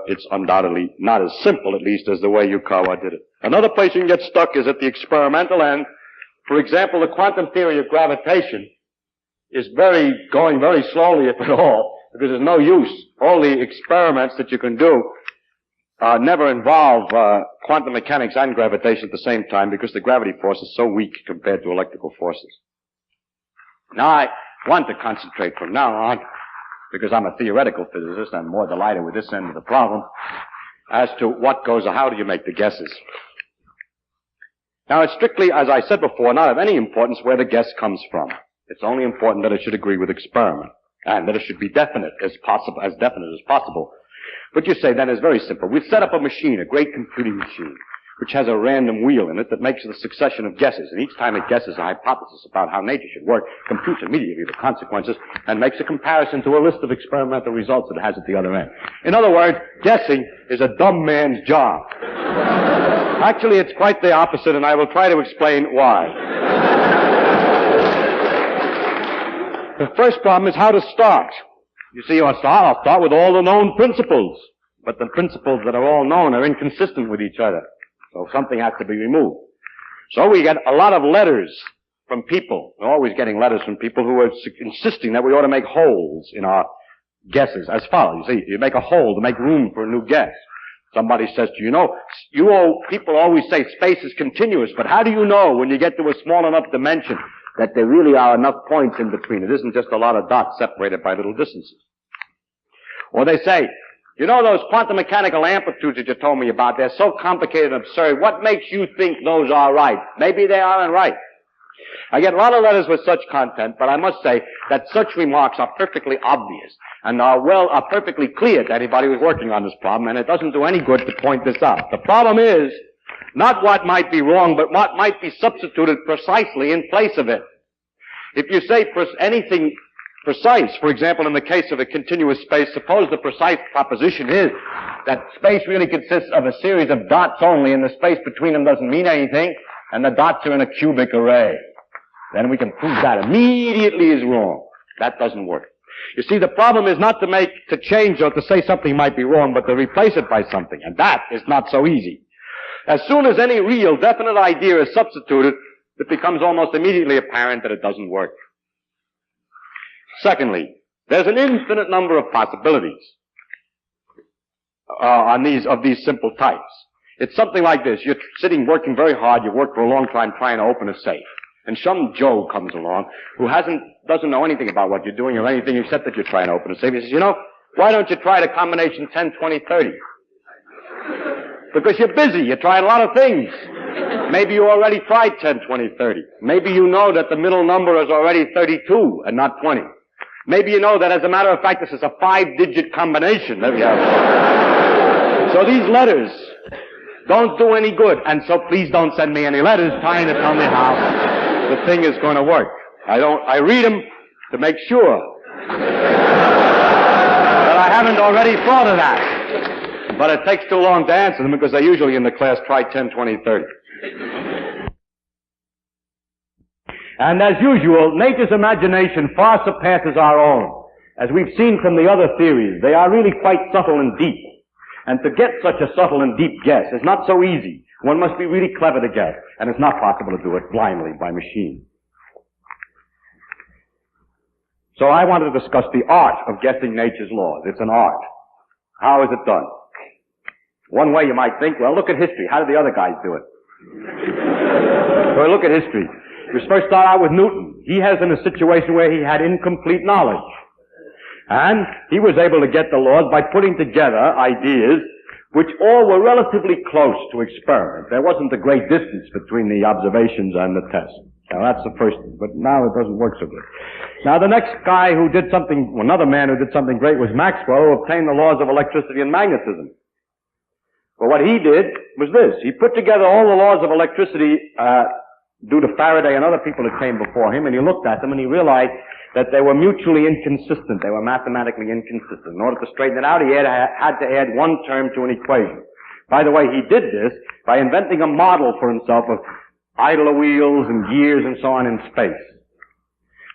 it's undoubtedly not as simple, at least, as the way Yukawa did it. Another place you can get stuck is at the experimental end. For example, the quantum theory of gravitation is going very slowly, if at all, because there's no use. All the experiments that you can do never involve quantum mechanics and gravitation at the same time, because the gravity force is so weak compared to electrical forces. Now, I want to concentrate from now on, because I'm a theoretical physicist, I'm more delighted with this end of the problem, as to what goes, how do you make the guesses. Now, it's strictly, as I said before, not of any importance where the guess comes from. It's only important that it should agree with experiment, and that it should be definite as definite as possible. What you say then is very simple. We've set up a machine, a great computing machine, which has a random wheel in it that makes a succession of guesses. And each time it guesses a hypothesis about how nature should work, computes immediately the consequences, and makes a comparison to a list of experimental results that it has at the other end. In other words, guessing is a dumb man's job. Actually, it's quite the opposite, and I will try to explain why. The first problem is how to start. You see, I'll start with all the known principles. But the principles that are all known are inconsistent with each other. So something has to be removed. So we get a lot of letters from people. We're always getting letters from people who are insisting that we ought to make holes in our guesses as follows. You see, you make a hole to make room for a new guess. Somebody says to you, people always say space is continuous, but how do you know when you get to a small enough dimension that there really are enough points in between? It isn't just a lot of dots separated by little distances. Or they say, you know those quantum mechanical amplitudes that you told me about, they're so complicated and absurd. What makes you think those are right? Maybe they aren't right. I get a lot of letters with such content, but I must say that such remarks are perfectly obvious and are perfectly clear to anybody who's working on this problem, and it doesn't do any good to point this out. The problem is not what might be wrong, but what might be substituted precisely in place of it. If you say anything precise, for example, in the case of a continuous space, suppose the precise proposition is that space really consists of a series of dots only, and the space between them doesn't mean anything, and the dots are in a cubic array. Then we can prove that immediately is wrong. That doesn't work. You see, the problem is not to change or to say something might be wrong, but to replace it by something, and that is not so easy. As soon as any real, definite idea is substituted, it becomes almost immediately apparent that it doesn't work. Secondly, there's an infinite number of possibilities of these simple types. It's something like this. You're sitting working very hard. You work for a long time trying to open a safe. And some Joe comes along who doesn't know anything about what you're doing or anything except that you're trying to open a safe. He says, why don't you try the combination 10, 20, 30? Because you're busy. You're trying a lot of things. Maybe you already tried 10, 20, 30. Maybe you know that the middle number is already 32 and not 20. Maybe you know that, as a matter of fact, this is a 5-digit combination. There we have. So these letters don't do any good. And so please don't send me any letters trying to tell me how the thing is going to work. I read them to make sure that I haven't already thought of that. But it takes too long to answer them because they usually in the class try 10, 20, 30. And as usual, nature's imagination far surpasses our own. As we've seen from the other theories, they are really quite subtle and deep. And to get such a subtle and deep guess is not so easy. One must be really clever to guess, and it's not possible to do it blindly by machine. So I want to discuss the art of guessing nature's laws. It's an art. How is it done? One way you might think, well, look at history. How did the other guys do it? Well, look at history. We first start out with Newton. He has in a situation where he had incomplete knowledge. And he was able to get the laws by putting together ideas which all were relatively close to experiment. There wasn't a great distance between the observations and the tests. Now that's the first thing, but now it doesn't work so good. Now the next guy who did something, another man who did something great was Maxwell, who obtained the laws of electricity and magnetism. Well, what he did was this. He put together all the laws of electricity, due to Faraday and other people that came before him, and he looked at them and he realized that they were mutually inconsistent. They were mathematically inconsistent. In order to straighten it out, he had to add one term to an equation. By the way, he did this by inventing a model for himself of idler wheels and gears and so on in space.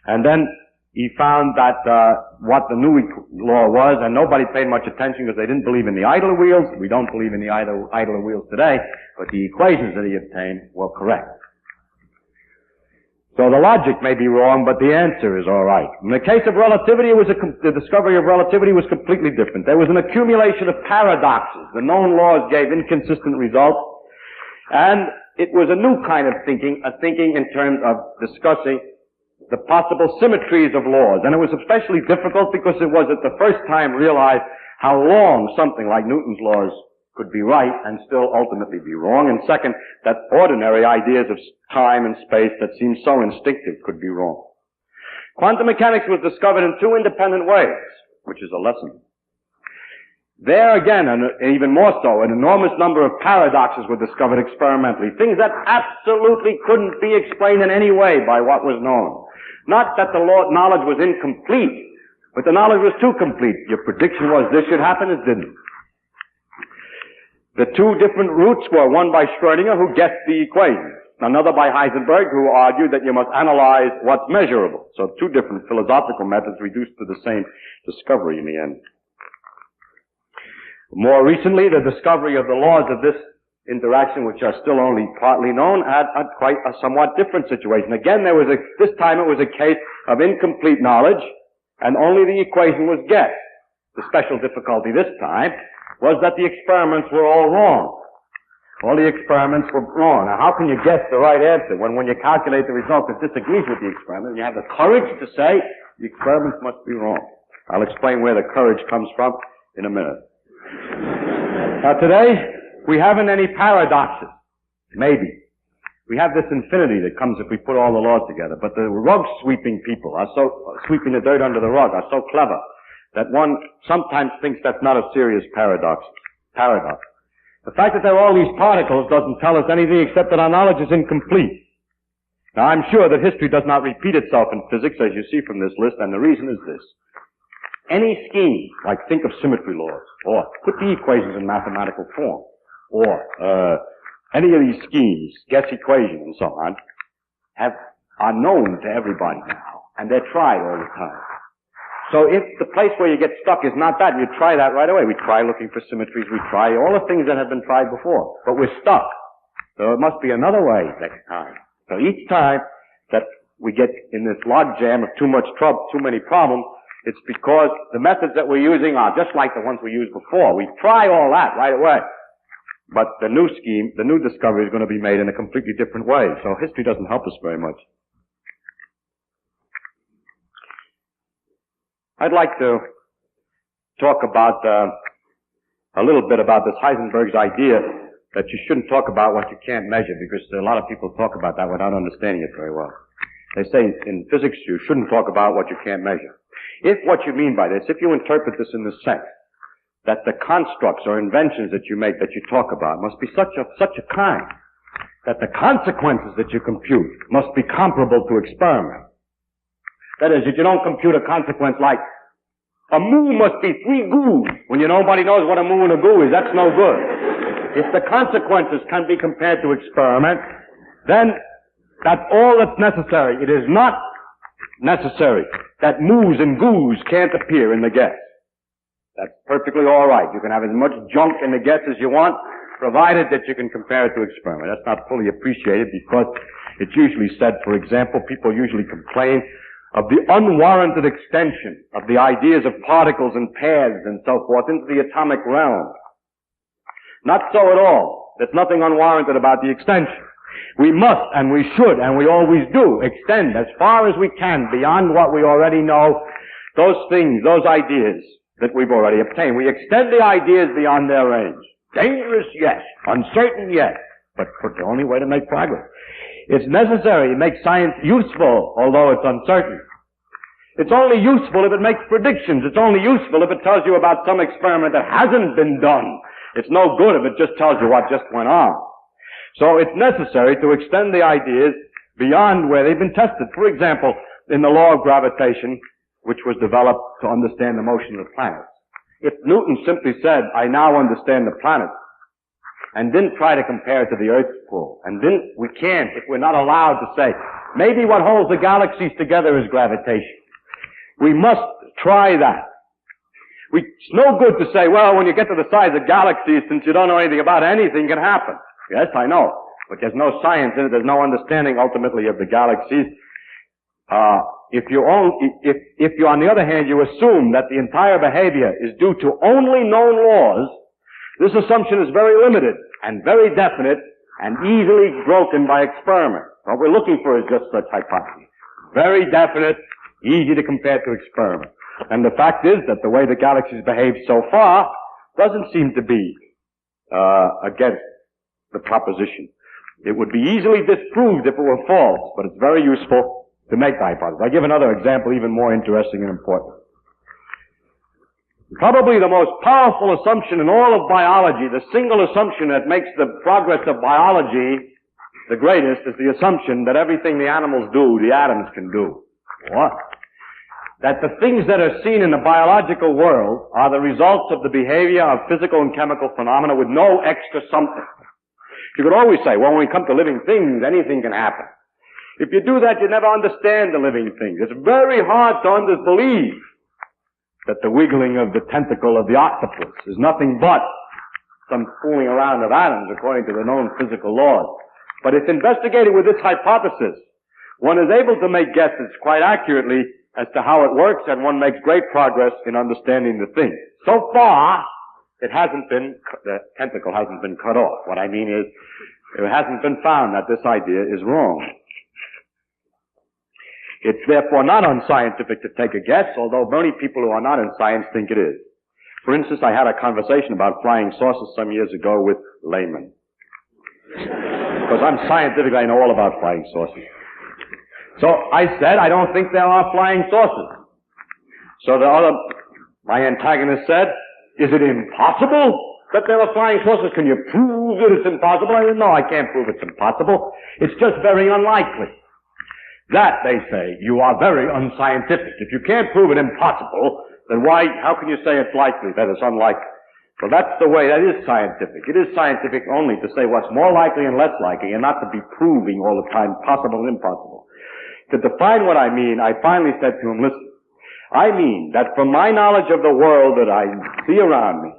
And then he found that what the new law was, and nobody paid much attention because they didn't believe in the idler wheels. We don't believe in the idler wheels today, but the equations that he obtained were correct. So the logic may be wrong, but the answer is all right. In the case of relativity, the discovery of relativity was completely different. There was an accumulation of paradoxes. The known laws gave inconsistent results, and it was a new kind of thinking, a thinking in terms of discussing the possible symmetries of laws. And it was especially difficult because it was at the first time realized how long something like Newton's laws could be right and still ultimately be wrong. And second, that ordinary ideas of time and space that seem so instinctive could be wrong. Quantum mechanics was discovered in two independent ways, which is a lesson. There again, and even more so, an enormous number of paradoxes were discovered experimentally. Things that absolutely couldn't be explained in any way by what was known. Not that the knowledge was incomplete, but the knowledge was too complete. Your prediction was this should happen, it didn't. The two different routes were one by Schrödinger, who guessed the equation, another by Heisenberg, who argued that you must analyze what's measurable. So two different philosophical methods reduced to the same discovery in the end. More recently, the discovery of the laws of this interaction, which are still only partly known, had quite a somewhat different situation. Again, this time it was a case of incomplete knowledge, and only the equation was guessed. The special difficulty this time was that the experiments were all wrong. All the experiments were wrong. Now, how can you guess the right answer when you calculate the result that disagrees with the experiment, and you have the courage to say the experiments must be wrong? I'll explain where the courage comes from in a minute. Now, today, we haven't any paradoxes. Maybe. We have this infinity that comes if we put all the laws together. But the rug-sweeping people are sweeping the dirt under the rug, are so clever that one sometimes thinks that's not a serious paradox. The fact that there are all these particles doesn't tell us anything except that our knowledge is incomplete. Now, I'm sure that history does not repeat itself in physics, as you see from this list, and the reason is this. Any scheme, like think of symmetry laws, or put the equations in mathematical form, or any of these schemes, guess equations and so on, are known to everybody now, and they're tried all the time. So if the place where you get stuck is not that, you try that right away. We try looking for symmetries, we try all the things that have been tried before, but we're stuck. So it must be another way next time. So each time that we get in this logjam of too much trouble, too many problems, it's because the methods that we're using are just like the ones we used before. We try all that right away. But the new scheme, the new discovery is going to be made in a completely different way. So history doesn't help us very much. I'd like to talk about a little bit about this Heisenberg's idea that you shouldn't talk about what you can't measure, because a lot of people talk about that without understanding it very well. They say in physics you shouldn't talk about what you can't measure. If what you mean by this, if you interpret this in the sense that the constructs or inventions that you make, that you talk about, must be such a kind that the consequences that you compute must be comparable to experiment. That is, if you don't compute a consequence like a moo must be 3 goos when nobody knows what a moo and a goo is, that's no good. If the consequences can be compared to experiment, then that's all that's necessary. It is not necessary that moos and goos can't appear in the guess. That's perfectly all right. You can have as much junk in the guess as you want, provided that you can compare it to experiment. That's not fully appreciated because it's usually said, for example, people usually complain of the unwarranted extension of the ideas of particles and paths and so forth into the atomic realm. Not so at all. There's nothing unwarranted about the extension. We must, and we should, and we always do, extend as far as we can beyond what we already know, those things, those ideas that we've already obtained. We extend the ideas beyond their range. Dangerous, yes. Uncertain, yes. But the only way to make progress. It's necessary to make science useful, although it's uncertain. It's only useful if it makes predictions. It's only useful if it tells you about some experiment that hasn't been done. It's no good if it just tells you what just went on. So it's necessary to extend the ideas beyond where they've been tested. For example, in the law of gravitation, which was developed to understand the motion of the planets. If Newton simply said, I now understand the planets, and didn't try to compare it to the Earth's pull, and we can't, if we're not allowed to say, maybe what holds the galaxies together is gravitation. We must try that. It's no good to say, well, when you get to the size of galaxies, since you don't know anything about it, anything can happen. Yes, I know. But there's no science in it. There's no understanding ultimately of the galaxies. If you, on the other hand, you assume that the entire behavior is due to only known laws, this assumption is very limited and very definite and easily broken by experiment. What we're looking for is just such hypotheses. Very definite, easy to compare to experiment. And the fact is that the way the galaxies behave so far doesn't seem to be against the proposition. It would be easily disproved if it were false, but it's very useful to make the hypothesis. I'll give another example even more interesting and important. Probably the most powerful assumption in all of biology, the single assumption that makes the progress of biology the greatest, is the assumption that everything the animals do, the atoms can do. What? That the things that are seen in the biological world are the results of the behavior of physical and chemical phenomena with no extra something. You could always say, well, when we come to living things, anything can happen. If you do that, you never understand the living things. It's very hard to believe that the wiggling of the tentacle of the octopus is nothing but some fooling around of atoms according to the known physical laws. But if investigated with this hypothesis, one is able to make guesses quite accurately as to how it works, and one makes great progress in understanding the thing. So far, the tentacle hasn't been cut off. What I mean is, it hasn't been found that this idea is wrong. It's therefore not unscientific to take a guess, although many people who are not in science think it is. For instance, I had a conversation about flying saucers some years ago with laymen. Because I'm scientific, I know all about flying saucers. So I said, I don't think there are flying saucers. So my antagonist said, is it impossible that there are flying saucers? Can you prove that it's impossible? I said, no, I can't prove it's impossible. It's just very unlikely. That, they say, you are very unscientific. If you can't prove it impossible, then how can you say it's likely, that it's unlikely? Well, that's the way, that is scientific. It is scientific only to say what's more likely and less likely, and not to be proving all the time possible and impossible. To define what I mean, I finally said to him, listen, I mean that from my knowledge of the world that I see around me,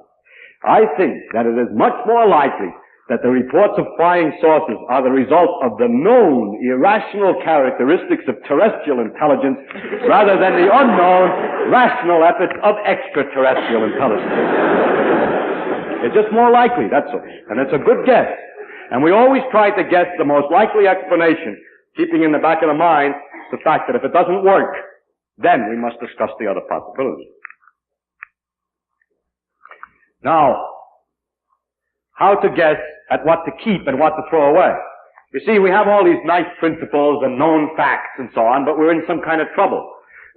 I think that it is much more likely that the reports of flying saucers are the result of the known irrational characteristics of terrestrial intelligence rather than the unknown rational efforts of extraterrestrial intelligence. It's just more likely, that's all. And it's a good guess. And we always try to guess the most likely explanation, keeping in the back of the mind the fact that if it doesn't work, then we must discuss the other possibilities. Now, how to guess at what to keep and what to throw away. You see, we have all these nice principles and known facts and so on, but we're in some kind of trouble.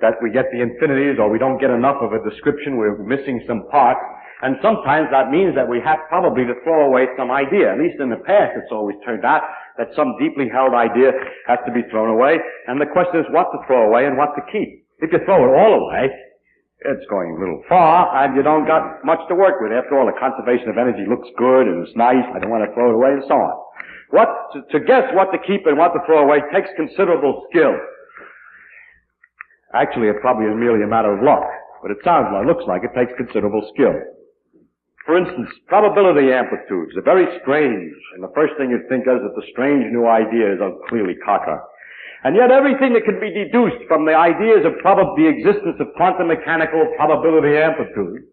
That we get the infinities or we don't get enough of a description, we're missing some parts, and sometimes that means that we have probably to throw away some idea. At least in the past it's always turned out that some deeply held idea has to be thrown away, and the question is what to throw away and what to keep. If you throw it all away, it's going a little far, and you don't got much to work with. After all, the conservation of energy looks good, and it's nice, I don't want to throw it away, and so on. To guess what to keep and what to throw away takes considerable skill. Actually, it probably is merely a matter of luck, but it looks like it takes considerable skill. For instance, probability amplitudes are very strange, and the first thing you'd think is that the strange new ideas are clearly cockeyed. And yet everything that can be deduced from the ideas of the existence of quantum mechanical probability amplitude,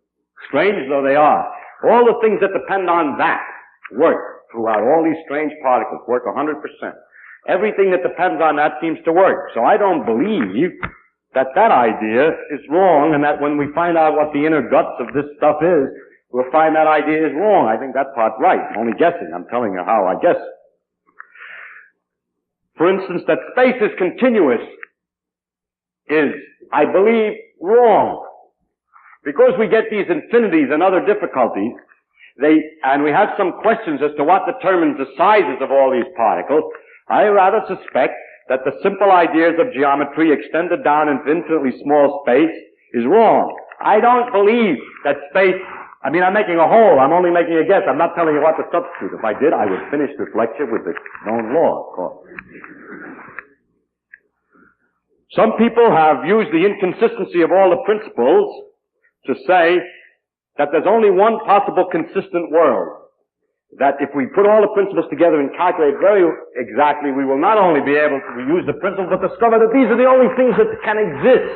strange though they are, all the things that depend on that work throughout. All these strange particles work 100%. Everything that depends on that seems to work. So I don't believe that idea is wrong, and that when we find out what the inner guts of this stuff is, we'll find that idea is wrong. I think that part's right. I'm only guessing. I'm telling you how I guess. For instance, that space is continuous is, I believe, wrong. Because we get these infinities and other difficulties, and we have some questions as to what determines the sizes of all these particles, I rather suspect that the simple ideas of geometry extended down into infinitely small space is wrong. I don't believe that space I mean, I'm making a whole. I'm only making a guess. I'm not telling you what to substitute. If I did, I would finish this lecture with the known law, of course. Some people have used the inconsistency of all the principles to say that there's only one possible consistent world. That if we put all the principles together and calculate very exactly, we will not only be able to use the principles, but discover that these are the only things that can exist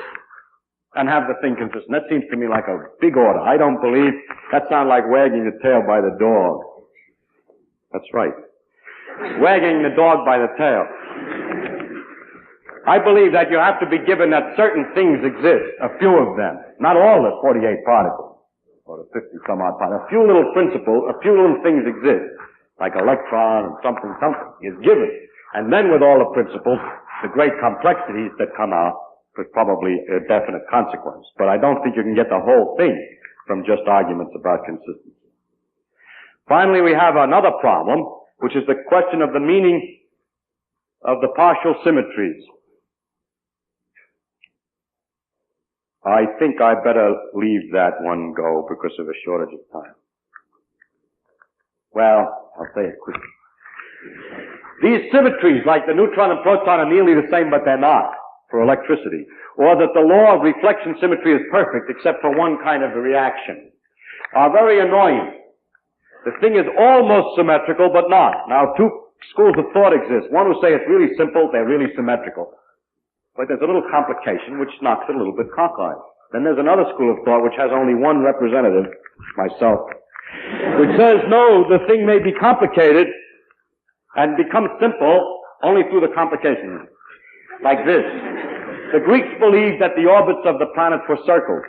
and have the thing consistent. That seems to me like a big order. I don't believe that sounds like wagging the tail by the dog. That's right. Wagging the dog by the tail. I believe that you have to be given that certain things exist, a few of them, not all the 48 particles, or the 50 some odd particles. A few little principles, a few little things exist, like electron and something is given. And then with all the principles, the great complexities that come out with probably a definite consequence. But I don't think you can get the whole thing from just arguments about consistency. Finally, we have another problem, which is the question of the meaning of the partial symmetries. I think I better leave that one go because of a shortage of time. Well, I'll say it quickly. These symmetries, like the neutron and proton, are nearly the same, but they're not, for electricity. Or that the law of reflection symmetry is perfect, except for one kind of reaction, are very annoying. The thing is almost symmetrical, but not. Now, two schools of thought exist. One will say it's really simple, they're really symmetrical. But there's a little complication which knocks it a little bit cockeyed. Then there's another school of thought which has only one representative, myself, which says, no, the thing may be complicated and become simple only through the complication. Like this. The Greeks believed that the orbits of the planets were circles.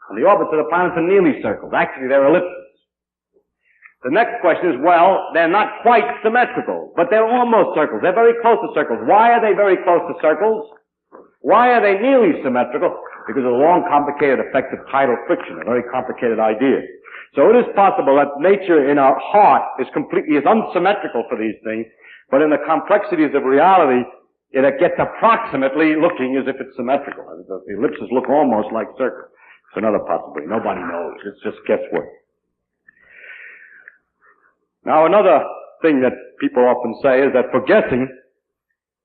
And the orbits of the planets are nearly circles. Actually, they're ellipses. The next question is, well, they're not quite symmetrical, but they're almost circles. They're very close to circles. Why are they very close to circles? Why are they nearly symmetrical? Because of the long, complicated effects of tidal friction, a very complicated idea. So it is possible that nature in our heart is unsymmetrical for these things, but in the complexities of reality, it gets approximately looking as if it's symmetrical. The ellipses look almost like circles. It's another possibility. Nobody knows. It's just guesswork. Now, another thing that people often say is that for guessing,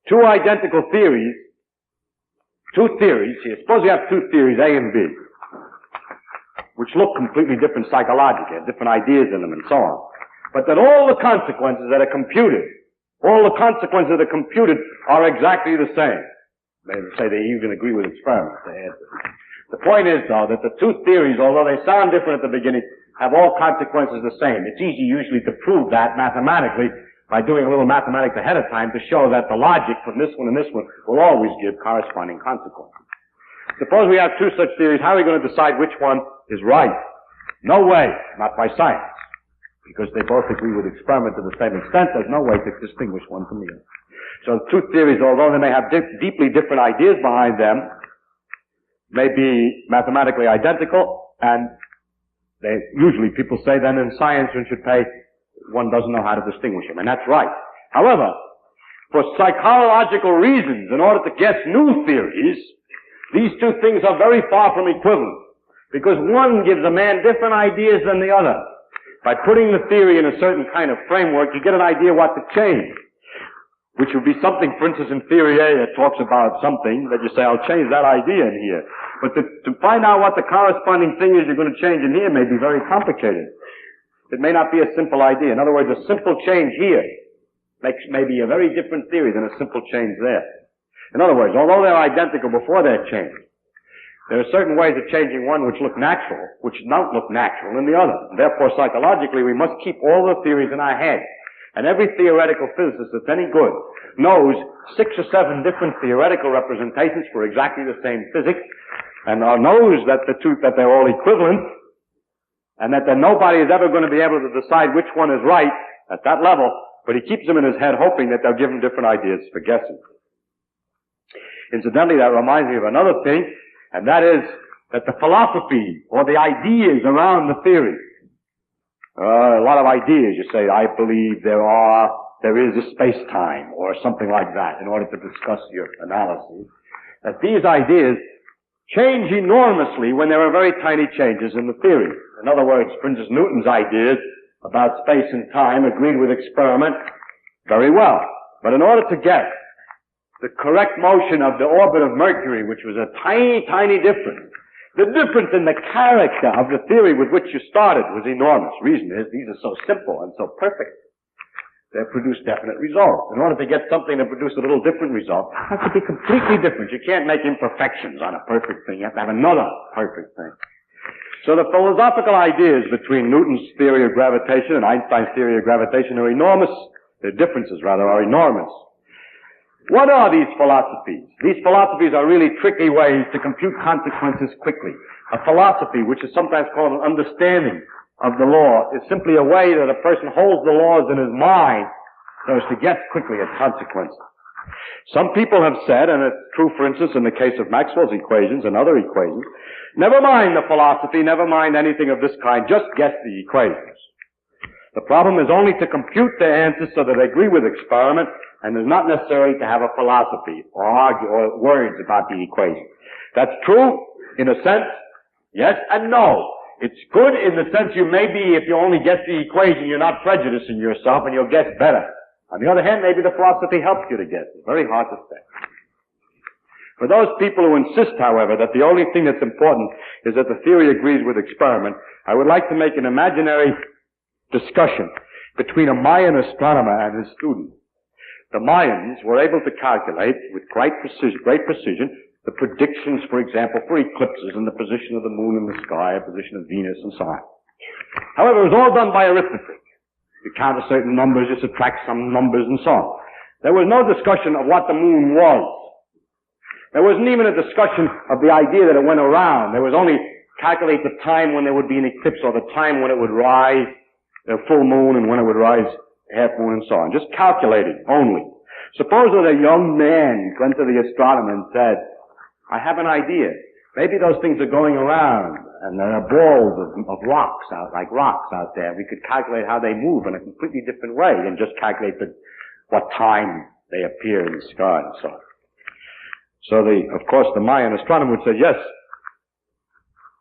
two identical theories, here, suppose you have two theories, A and B, which look completely different psychologically, have different ideas in them and so on, but that all the consequences that are computed are exactly the same. They say they even agree with experiments. The point is, though, that the two theories, although they sound different at the beginning, have all consequences the same. It's easy usually to prove that mathematically by doing a little mathematics ahead of time to show that the logic from this one and this one will always give corresponding consequences. Suppose we have two such theories, how are we going to decide which one is right? No way, not by science. Because they both agree with experiment to the same extent, there's no way to distinguish one from the other. So two theories, although they may have deeply different ideas behind them, may be mathematically identical, and usually people say then in science one doesn't know how to distinguish them, and that's right. However, for psychological reasons, in order to guess new theories, these two things are very far from equivalent, because one gives a man different ideas than the other. By putting the theory in a certain kind of framework, you get an idea what to change, which would be something, for instance, in theory A that talks about something that you say, I'll change that idea in here. But to find out what the corresponding thing is you're going to change in here may be very complicated. It may not be a simple idea. In other words, a simple change here makes maybe a very different theory than a simple change there. In other words, although they're identical before they're changed, there are certain ways of changing one which look natural, which don't look natural in the other. And therefore, psychologically, we must keep all the theories in our head. And every theoretical physicist that's any good knows 6 or 7 different theoretical representations for exactly the same physics, and knows that they're all equivalent, and that nobody is ever going to be able to decide which one is right at that level, but he keeps them in his head hoping that they'll give him different ideas for guessing. Incidentally, that reminds me of another thing, and that is that the philosophy, or the ideas around the theory, a lot of ideas, you say, I believe there is a space-time, or something like that, in order to discuss your analysis, that these ideas change enormously when there are very tiny changes in the theory. In other words, for instance, Newton's ideas about space and time agreed with experiment very well. But in order to get the correct motion of the orbit of Mercury, which was a tiny, tiny difference, the difference in the character of the theory with which you started was enormous. Reason is, these are so simple and so perfect. They produce definite results. In order to get something to produce a little different result, it has to be completely different. You can't make imperfections on a perfect thing. You have to have another perfect thing. So the philosophical ideas between Newton's theory of gravitation and Einstein's theory of gravitation are enormous. The differences, rather, are enormous. What are these philosophies? These philosophies are really tricky ways to compute consequences quickly. A philosophy, which is sometimes called an understanding of the law, is simply a way that a person holds the laws in his mind so as to guess quickly at consequences. Some people have said, and it's true, for instance, in the case of Maxwell's equations and other equations, never mind the philosophy, never mind anything of this kind, just guess the equations. The problem is only to compute the answers so that they agree with experiment, and is not necessary to have a philosophy or argue or words about the equation. That's true in a sense, yes and no. It's good in the sense you may be, if you only guess the equation, you're not prejudicing yourself and you'll guess better. On the other hand, maybe the philosophy helps you to guess. It's very hard to say. For those people who insist, however, that the only thing that's important is that the theory agrees with experiment, I would like to make an imaginary discussion between a Mayan astronomer and his student. The Mayans were able to calculate with great precision the predictions, for example, for eclipses and the position of the moon in the sky, the position of Venus, and so on. However, it was all done by arithmetic. You count a certain numbers, you subtract some numbers, and so on. There was no discussion of what the moon was. There wasn't even a discussion of the idea that it went around. There was only calculate the time when there would be an eclipse or the time when it would rise, the full moon, and when it would rise half moon, and so on. Just calculating only. Suppose that a young man went to the astronomer and said, I have an idea. Maybe those things are going around, and there are balls of rocks out, like rocks out there. We could calculate how they move in a completely different way than just calculate what time they appear in the sky and so on. So of course, the Mayan astronomer would say, yes.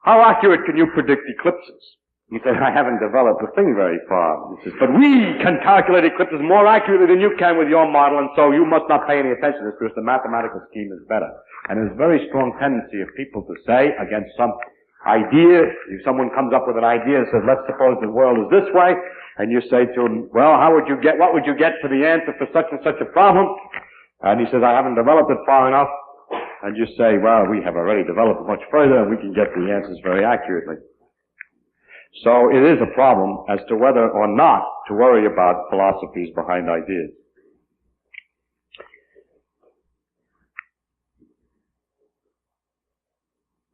How accurate can you predict eclipses? He said, I haven't developed the thing very far. He says, but we can calculate eclipses more accurately than you can with your model, and so you must not pay any attention to this because the mathematical scheme is better. And there's a very strong tendency of people to say against some idea, if someone comes up with an idea and says, let's suppose the world is this way, and you say to him, well, what would you get for the answer for such and such a problem? And he says, I haven't developed it far enough. And you say, well, we have already developed it much further, and we can get the answers very accurately. So it is a problem as to whether or not to worry about philosophies behind ideas.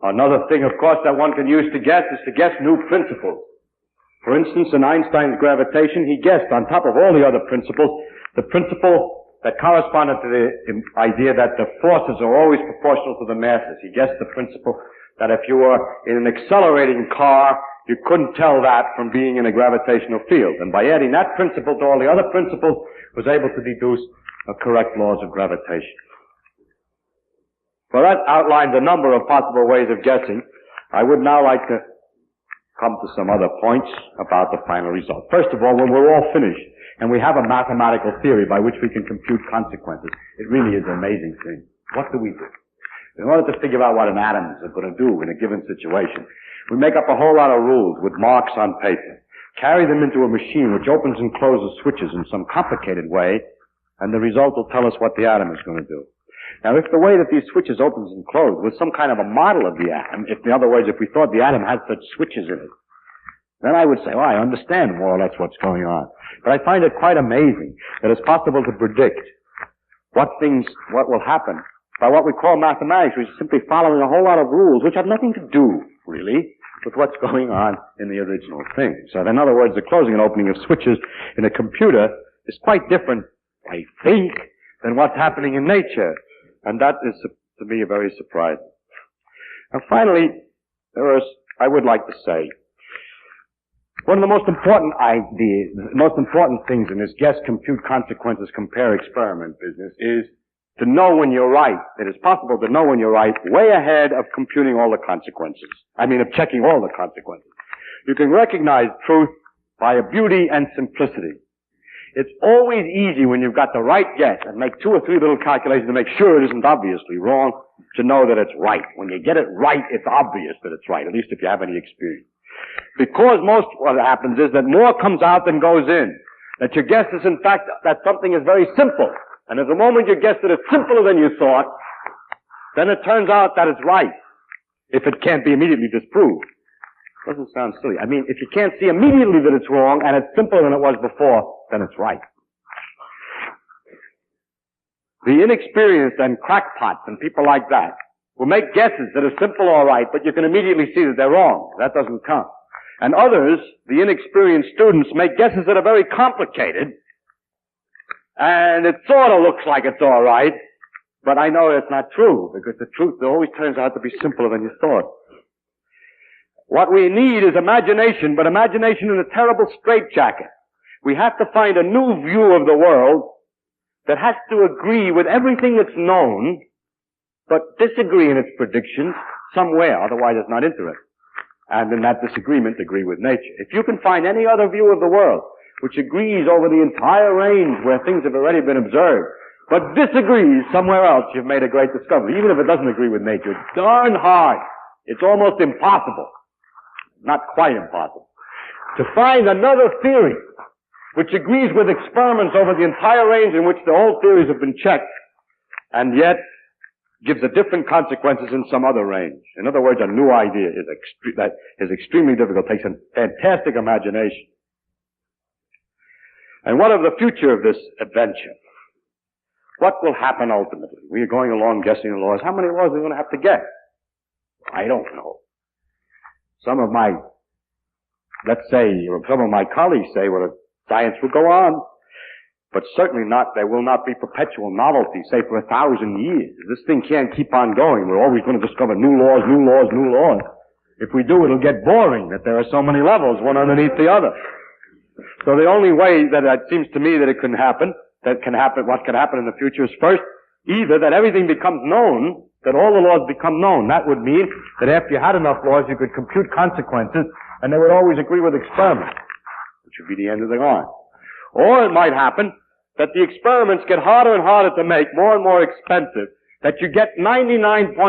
Another thing, of course, that one can use to guess is to guess new principles. For instance, in Einstein's gravitation, he guessed, on top of all the other principles, the principle that corresponded to the idea that the forces are always proportional to the masses. He guessed the principle that if you were in an accelerating car, you couldn't tell that from being in a gravitational field. And by adding that principle to all the other principles, was able to deduce correct laws of gravitation. Well, that outlines a number of possible ways of guessing. I would now like to come to some other points about the final result. First of all, when we're all finished, and we have a mathematical theory by which we can compute consequences, it really is an amazing thing. What do we do? In order to figure out what an atom is going to do in a given situation, we make up a whole lot of rules with marks on paper, carry them into a machine which opens and closes switches in some complicated way, and the result will tell us what the atom is going to do. Now, if the way that these switches opens and close was some kind of a model of the atom, in other words, if we thought the atom had such switches in it, then I would say, well, I understand more or less what's going on. But I find it quite amazing that it's possible to predict what will happen by what we call mathematics, which is simply following a whole lot of rules which have nothing to do, really, with what's going on in the original thing. So, in other words, the closing and opening of switches in a computer is quite different, I think, than what's happening in nature. And that is, to me, very surprising. And finally, I would like to say, one of the most important ideas, the most important things in this guess, compute, consequences, compare, experiment business is to know when you're right. It is possible to know when you're right way ahead of computing all the consequences. I mean, of checking all the consequences. You can recognize truth by a beauty and simplicity. It's always easy when you've got the right guess and make 2 or 3 little calculations to make sure it isn't obviously wrong to know that it's right. When you get it right, it's obvious that it's right, at least if you have any experience. Because most what happens is that more comes out than goes in. That your guess is in fact that something is very simple. And at the moment you guess that it's simpler than you thought, then it turns out that it's right. If it can't be immediately disproved. Doesn't sound silly. I mean, if you can't see immediately that it's wrong and it's simpler than it was before, then it's right. The inexperienced and crackpots and people like that will make guesses that are simple or right, but you can immediately see that they're wrong. That doesn't count. And others, the inexperienced students, make guesses that are very complicated, and it sort of looks like it's all right, but I know it's not true, because the truth always turns out to be simpler than you thought. What we need is imagination, but imagination in a terrible straitjacket. We have to find a new view of the world that has to agree with everything that's known, but disagree in its predictions somewhere, otherwise it's not interesting. And in that disagreement, agree with nature. If you can find any other view of the world which agrees over the entire range where things have already been observed, but disagrees somewhere else, you've made a great discovery. Even if it doesn't agree with nature, it's darn hard. It's almost impossible. Not quite impossible. To find another theory which agrees with experiments over the entire range in which the old theories have been checked, and yet gives a different consequences in some other range. In other words, a new idea is extremely difficult. It takes a fantastic imagination. And what of the future of this adventure? What will happen ultimately? We are going along guessing the laws. How many laws are we going to have to guess? I don't know. Some of my colleagues say, well, science will go on, but certainly not, there will not be perpetual novelty, say for 1,000 years. This thing can't keep on going. We're always going to discover new laws, new laws, new laws. If we do, it'll get boring, that there are so many levels, one underneath the other. So the only way that it seems to me that it can happen, what can happen in the future is first, either that everything becomes known, that all the laws become known. That would mean that after you had enough laws, you could compute consequences, and they would always agree with experiments, which would be the end of the line. Or it might happen that the experiments get harder and harder to make, more and more expensive, that you get 99.9%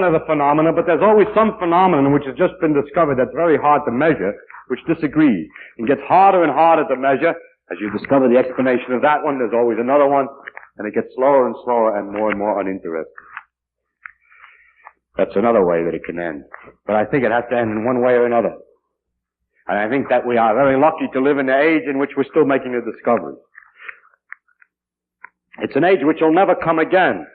of the phenomena, but there's always some phenomenon which has just been discovered that's very hard to measure, which disagrees, and gets harder and harder to measure. As you discover the explanation of that one, there's always another one, and it gets slower and slower and more uninteresting. That's another way that it can end. But I think it has to end in one way or another. And I think that we are very lucky to live in the age in which we're still making the discoveries. It's an age which will never come again.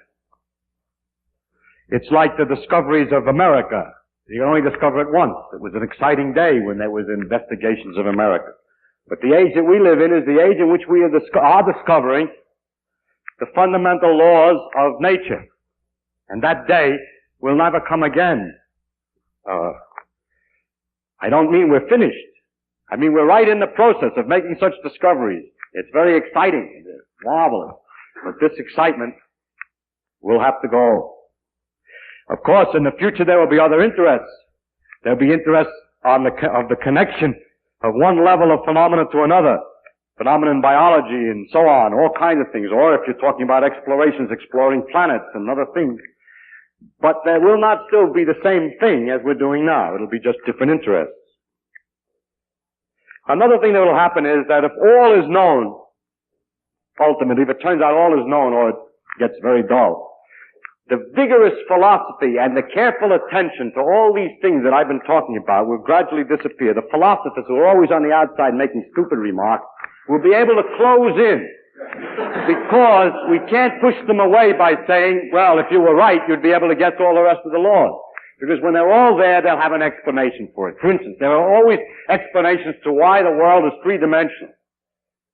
It's like the discoveries of America. You can only discover it once. It was an exciting day when there was investigations of America. But the age that we live in is the age in which we are discovering the fundamental laws of nature. And that day will never come again. I don't mean we're finished. I mean we're right in the process of making such discoveries. It's very exciting. It's marvelous. But this excitement will have to go. Of course, in the future there will be other interests. There'll be interests of the connection of one level of phenomena to another. Phenomena in biology and so on, all kinds of things. Or if you're talking about explorations, exploring planets and other things. But there will not still be the same thing as we're doing now. It'll be just different interests. Another thing that will happen is that if all is known, ultimately, if it turns out all is known or it gets very dull, the vigorous philosophy and the careful attention to all these things that I've been talking about will gradually disappear. The philosophers who are always on the outside making stupid remarks will be able to close in. Because we can't push them away by saying, well, if you were right, you'd be able to guess all the rest of the laws. Because when they're all there, they'll have an explanation for it. For instance, there are always explanations to why the world is three-dimensional.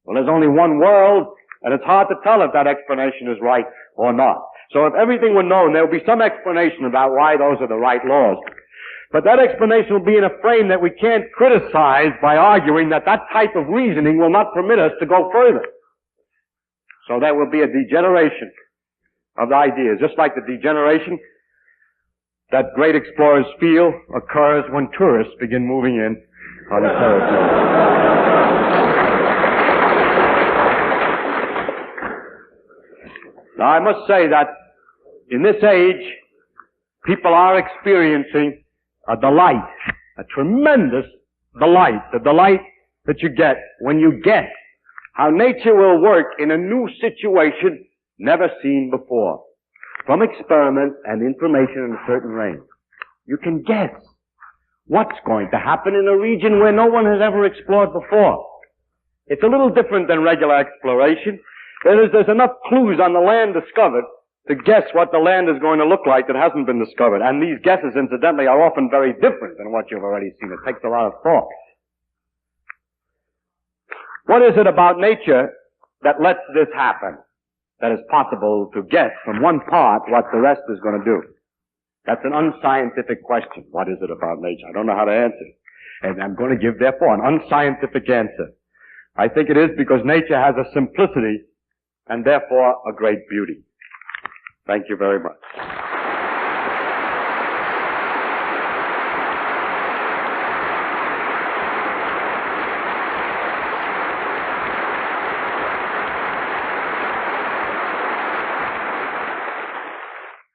Well, there's only one world, and it's hard to tell if that explanation is right or not. So if everything were known, there would be some explanation about why those are the right laws. But that explanation will be in a frame that we can't criticize by arguing that that type of reasoning will not permit us to go further. So there will be a degeneration of ideas, just like the degeneration that great explorers feel occurs when tourists begin moving in on the territory. Now, I must say that in this age, people are experiencing a delight, a tremendous delight, the delight that you get when you get how nature will work in a new situation never seen before. From experiments and information in a certain range, you can guess what's going to happen in a region where no one has ever explored before. It's a little different than regular exploration. There's enough clues on the land discovered to guess what the land is going to look like that hasn't been discovered. And these guesses, incidentally, are often very different than what you've already seen. It takes a lot of thought. What is it about nature that lets this happen? That is possible to guess from one part what the rest is going to do. That's an unscientific question. What is it about nature? I don't know how to answer it. And I'm going to give, therefore, an unscientific answer. I think it is because nature has a simplicity and, therefore, a great beauty. Thank you very much.